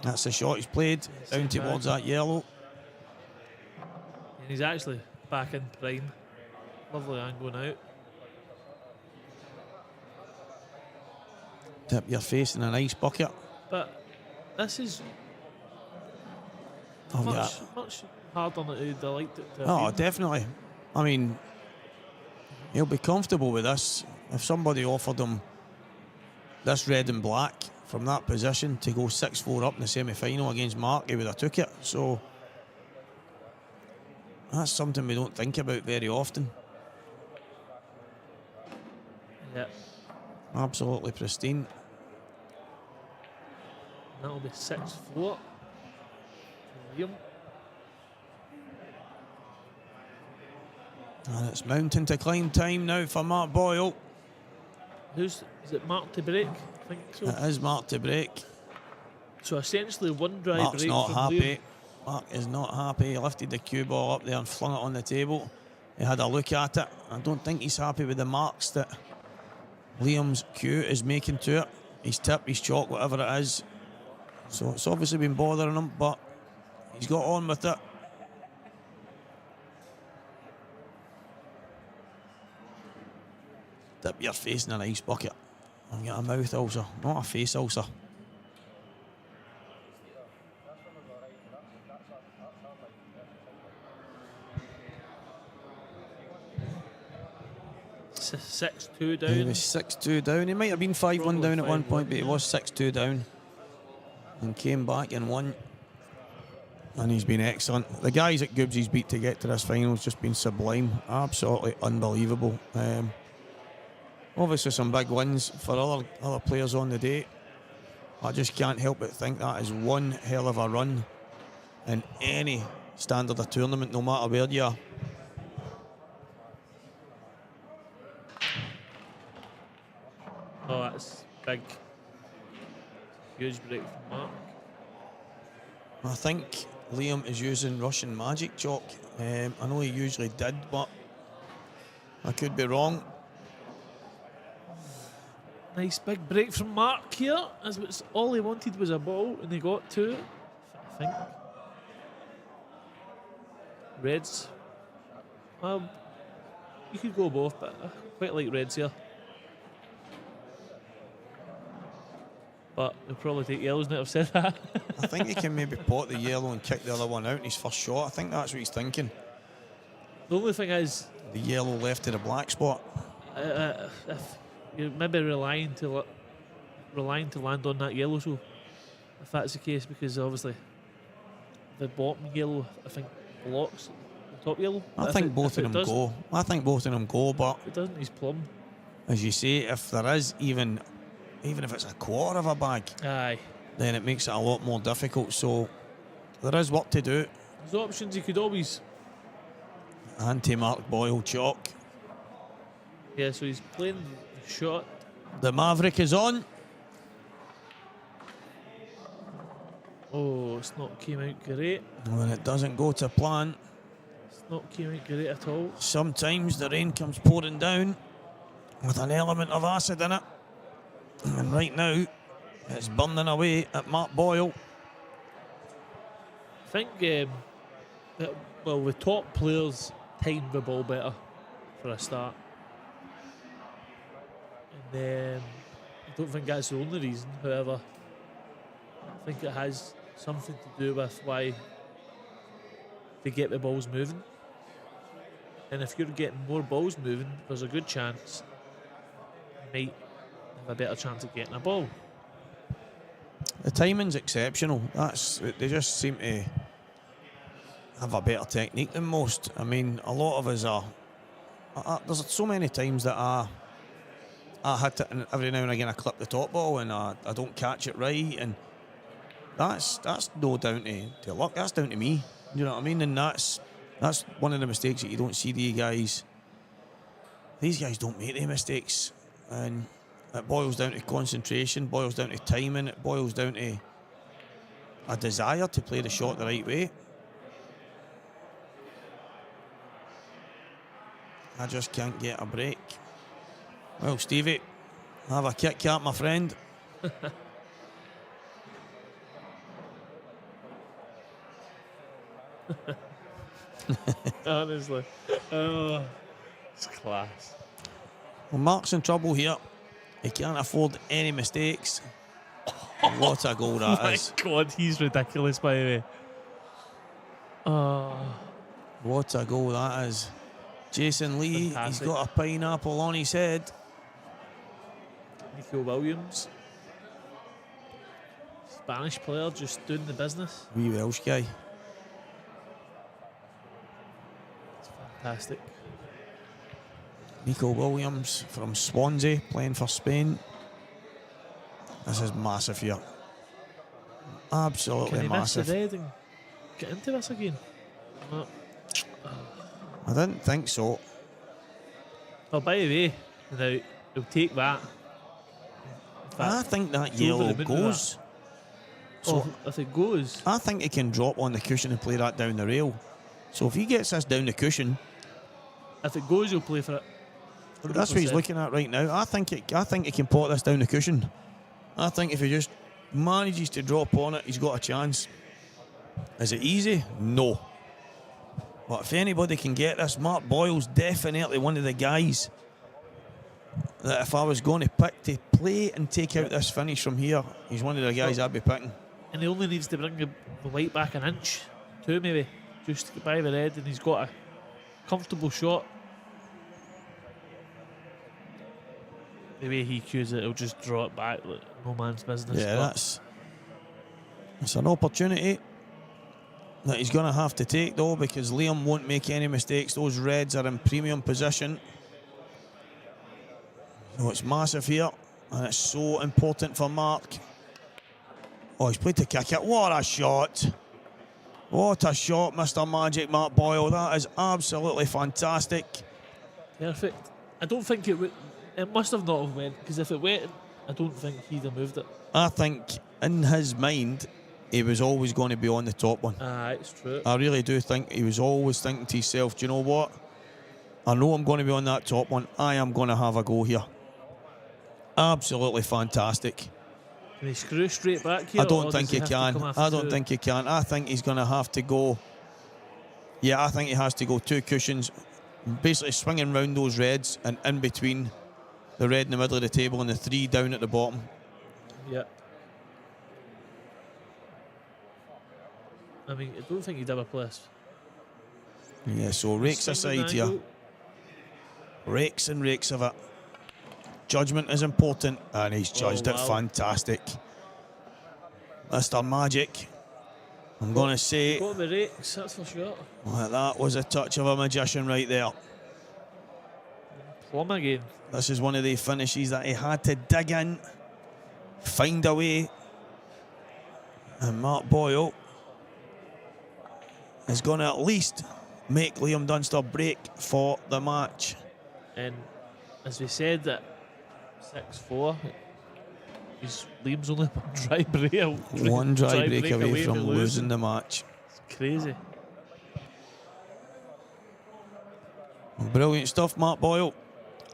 That's the shot he's played, down towards that yellow. and he's actually back in prime. Lovely angle now. Tip your face in an ice bucket. But this is Oh, much harder than I'd liked it to have Oh, been. definitely. I mean, he'll be comfortable with this. If somebody offered him this red and black from that position to go 6-4 up in the semi-final against Mark, he would have took it. So that's something we don't think about very often. Yeah, Absolutely pristine. that'll be 6-4. Liam. And it's mountain to climb time now for Mark Boyle. Is it Mark to break? I think so. It is Mark to break. So essentially one dry Mark's break not from happy. Liam. Mark is not happy. He lifted the cue ball up there and flung it on the table. He had a look at it. I don't think he's happy with the marks that Liam's cue is making to it. His tip, his chalk, whatever it is. So it's obviously been bothering him, but he's got on with it. Dip your face in an ice bucket and get a mouth ulcer, not a face ulcer. S- 6-2 He down. was 6-2 down. He might have been 5-1 Probably down at one 5-1, point, but he yeah. was 6-2 down and came back and won. And he's been excellent. The guys at Goobsy's beat to get to this final has just been sublime. Absolutely unbelievable. Obviously some big wins for other players on the day. I just can't help but think that is one hell of a run in any standard of tournament, no matter where you are. Oh, that's big. Huge break from Mark. I think Liam is using Russian magic chalk. I know he usually did, but I could be wrong. Nice big break from Mark here. As it's all he wanted was a ball, and he got two. I think. Reds. You could go both, but I quite like reds here. But they'll probably take yellows now I've said that. I think he can maybe pot the yellow and kick the other one out in his first shot. I think that's what he's thinking. The only thing is, The yellow left to the black spot. if you're maybe relying to land on that yellow, so if that's the case, because obviously the bottom yellow, I think, blocks the top yellow. I think both of them go. I think both of them go, but If it doesn't, he's plumb. as you say, if there is even if it's a quarter of a bag, Aye. then it makes it a lot more difficult. So there is work to do. There's options. He could always. Anti-Mark Boyle chalk. Yeah, so he's playing the shot. The Maverick is on. Oh, it's not came out great. When it doesn't go to plan, It's not came out great at all. sometimes the rain comes pouring down with an element of acid in it. And right now, it's burning away at Mark Boyle. I think, that, well, the top players timed the ball better for a start. And I don't think that's the only reason, however. I think it has something to do with why they get the balls moving. And if you're getting more balls moving, there's a good chance you might have a better chance of getting a ball. The timing's exceptional. They just seem to have a better technique than most. I mean, a lot of us are. There's so many times that I hit it, and every now and again I clip the top ball and I don't catch it right, and that's no down to luck. That's down to me. You know what I mean? And that's one of the mistakes that you don't see these guys. These guys don't make any mistakes, and it boils down to concentration, boils down to timing, it boils down to a desire to play the shot the right way. I just can't get a break. Well, Stevie, have a Kit Kat, my friend. Honestly. Oh, it's class. Well, Mark's in trouble here. He can't afford any mistakes. What a goal that My is. God, he's ridiculous, by the way. Oh, What a goal that is. Jason Lee, Fantastic. he's got a pineapple on his head. Nico Williams. Spanish player just doing the business. Wee Welsh guy. It's fantastic. Nico Williams from Swansea, playing for Spain. This is massive here. Can Absolutely he miss the massive. red and get into this again? No. I didn't think so. Oh, by the way, now he'll take that. In I fact, think that it's over yellow the moon with goes. So if it goes, I think he can drop on the cushion and play that down the rail. So if he gets this down the cushion, if it goes, he'll play for it. that's what he's 100%. looking at right now. I think he can pot this down the cushion. I think if he just manages to drop on it, he's got a chance. Is it easy? No. But if anybody can get this, Mark Boyle's definitely one of the guys that if I was going to pick to play and take out this finish from here, he's one of the guys I'd be picking. And he only needs to bring the white back an inch, two maybe, just to get by the red, and he's got a comfortable shot. The way he cues it, he'll just draw it back like no man's business. Yeah, But it's an opportunity that he's going to have to take though, because Liam won't make any mistakes. Those reds are in premium position. So it's massive here, and it's so important for Mark. Oh, he's played to kick it. What a shot. What a shot, Mr. Magic Mark Boyle. That is absolutely fantastic. perfect. I don't think it would. It must have not have went, because if it went, I don't think he'd have moved it. I think in his mind, he was always going to be on the top one. It's true. I really do think he was always thinking to himself, do you know what? I know I'm going to be on that top one. I am going to have a go here. Absolutely fantastic. Can he screw straight back here? I don't or think does he have to can. come after I don't two? think he can. I think he's going to have to go. Yeah, I think he has to go two cushions, basically swinging round those reds and in between the red in the middle of the table and the three down at the bottom. Yeah. I mean, I don't think he'd ever play this. Yeah, so rakes Swing aside the here. angle. Rakes and rakes of it. Judgment is important, and he's judged it wow. fantastic. Mr. Magic. I'm going to say Got the rakes, that's for sure. well, that was a touch of a magician right there. Plum again. This is one of the finishes that he had to dig in, find a way. And Mark Boyle is going to at least make Liam Dunster break for the match. And as we said, that 6-4, Liam's only One dry break away from losing the match. It's crazy. Brilliant stuff, Mark Boyle.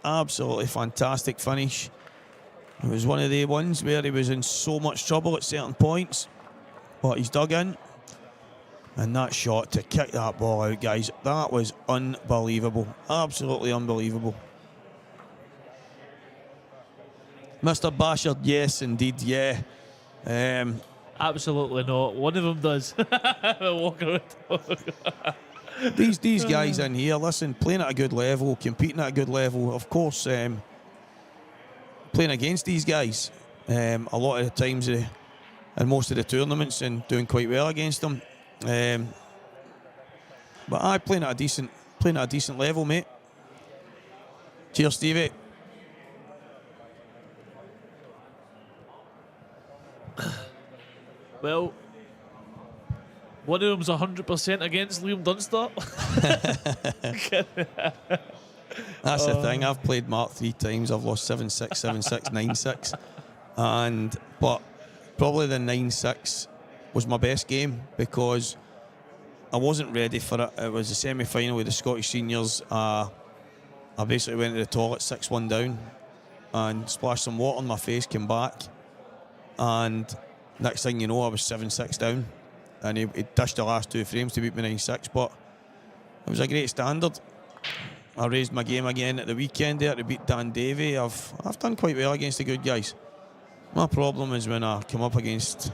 Absolutely fantastic finish. It was one of the ones where he was in so much trouble at certain points, but he's dug in. And that shot to kick that ball out, guys, that was unbelievable. Absolutely unbelievable. Mr. Bashard, yes, indeed, yeah. Absolutely not. One of them does. Walk around. These guys in here, listen, playing at a good level, competing at a good level, of course, playing against these guys a lot of the times in most of the tournaments and doing quite well against them. But I playing at a decent level, mate. Cheers, Stevie. Well, one of them's 100% against Liam Dunster. That's the thing. I've played Mark 3 times. I've lost 7-6, 7-6, 9-6. But probably the 9-6 was my best game because I wasn't ready for it. It was the semi-final with the Scottish seniors. I basically went to the toilet 6-1 down and splashed some water on my face, came back, and next thing you know I was 7-6 down, and he dished the last 2 frames to beat me 9-6, but it was a great standard. I raised my game again at the weekend there to beat Dan Davey. I've done quite well against the good guys. My problem is when I come up against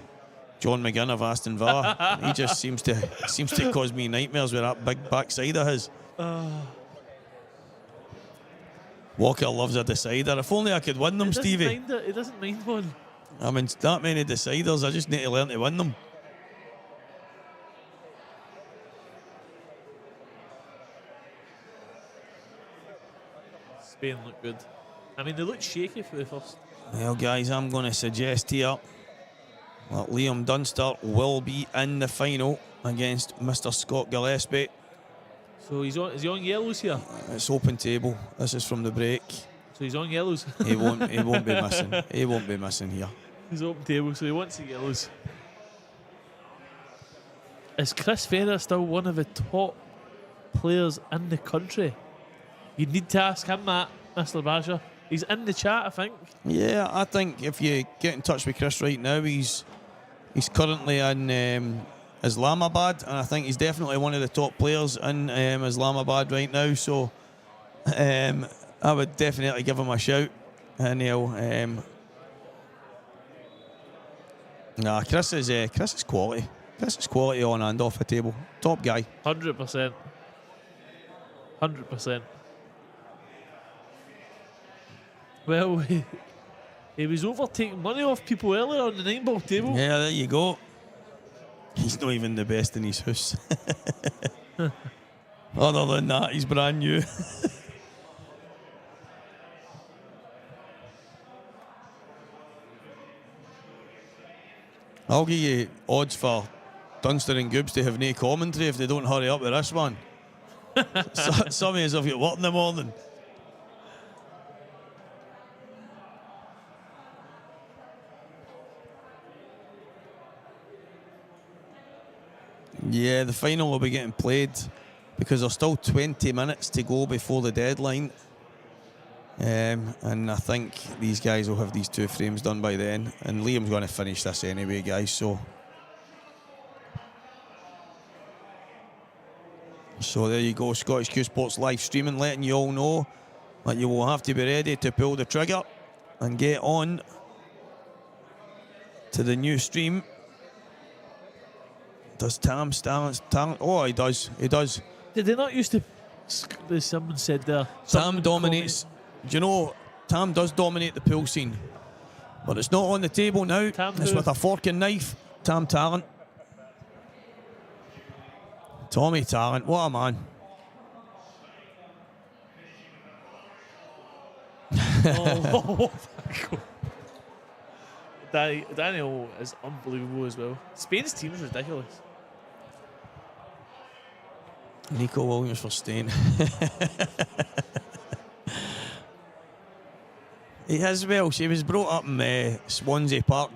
John McGinn of Aston Villa. He just seems to cause me nightmares with that big backside of his. Walker loves a decider. If only I could win them, Stevie. He doesn't mind one. I mean, that many deciders, I just need to learn to win them. Spain look good. I mean, they look shaky for the first. Well, guys, I'm going to suggest here that Liam Dunster will be in the final against Mr. Scott Gillespie. So is he on yellows here? It's open table. This is from the break. So he's on yellows. He won't be missing. He won't be missing here. He's open table, so he wants the yellows. Is Chris Ferrer still one of the top players in the country? You need to ask him that, Mr. Basher. He's in the chat, I think. Yeah, I think if you get in touch with Chris right now, he's currently in Islamabad, and I think he's definitely one of the top players in Islamabad right now. So I would definitely give him a shout, and he'll. Chris is quality. Chris is quality on and off the table. Top guy. 100%. 100%. Well, he was overtaking money off people earlier on the 9-ball table. Yeah, there you go. He's not even the best in his house. Other than that, he's brand new. I'll give you odds for Dunster and Goobs to have no commentary if they don't hurry up with this one. Some of us have got work in the morning. Yeah, the final will be getting played because there's still 20 minutes to go before the deadline. And I think these guys will have these 2 frames done by then. And Liam's going to finish this anyway, guys. So there you go, Scottish Q Sports live streaming, letting you all know that you will have to be ready to pull the trigger and get on to the new stream. Does Tam Stallions talent? Oh, he does. He does. Did they not used to? Someone said there. Tam dominates. Do you know, Tam does dominate the pool scene, but it's not on the table now. Tam it's who? with a fork and knife. Tam Talent. Tommy Talent, what a man. Oh, Daniel is unbelievable as well. Spain's team is ridiculous. Nico Williams for Spain. He has well. He was brought up in Swansea Park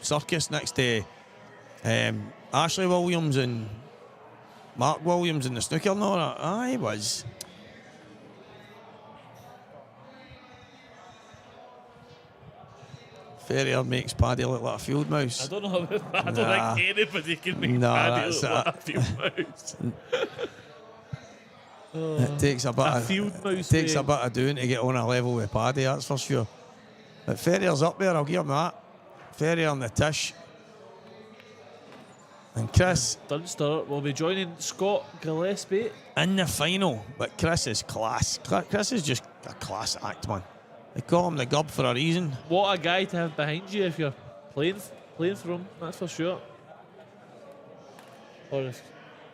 Circus next to Ashley Williams and Mark Williams in the snooker and all that. Ah, he was. Ferrier makes Paddy look like a field mouse. I don't know about that. I don't think anybody can make Paddy look like a field mouse. It takes a bit A of field mouse. takes a bit of doing to get on a level with Paddy, that's for sure. But Ferrier's up there, I'll give him that. Ferrier on the tish. And Chris Dunster will be joining Scott Gillespie. in the final, but Chris is class. Chris is just a class act, man. They call him the Gub for a reason. What a guy to have behind you if you're playing for him, that's for sure. Or if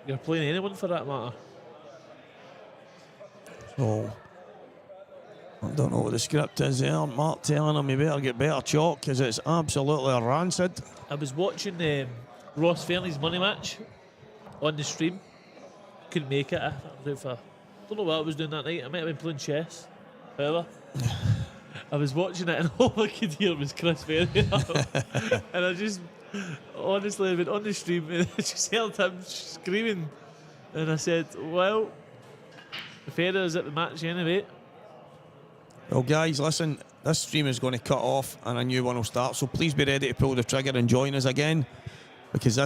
you're playing anyone for that matter. So, I don't know what the script is there. Mark telling him he better get better chalk because it's absolutely rancid. I was watching Ross Fairley's money match on the stream. Couldn't make it. I was out for, don't know what I was doing that night. I might have been playing chess. However, I was watching it and all I could hear was Chris Ferrier. And I just, honestly, I went on the stream and I just heard him screaming. And I said, well, Ferrier's at the match anyway. Well, guys, listen, this stream is going to cut off and a new one will start. So please be ready to pull the trigger and join us again because this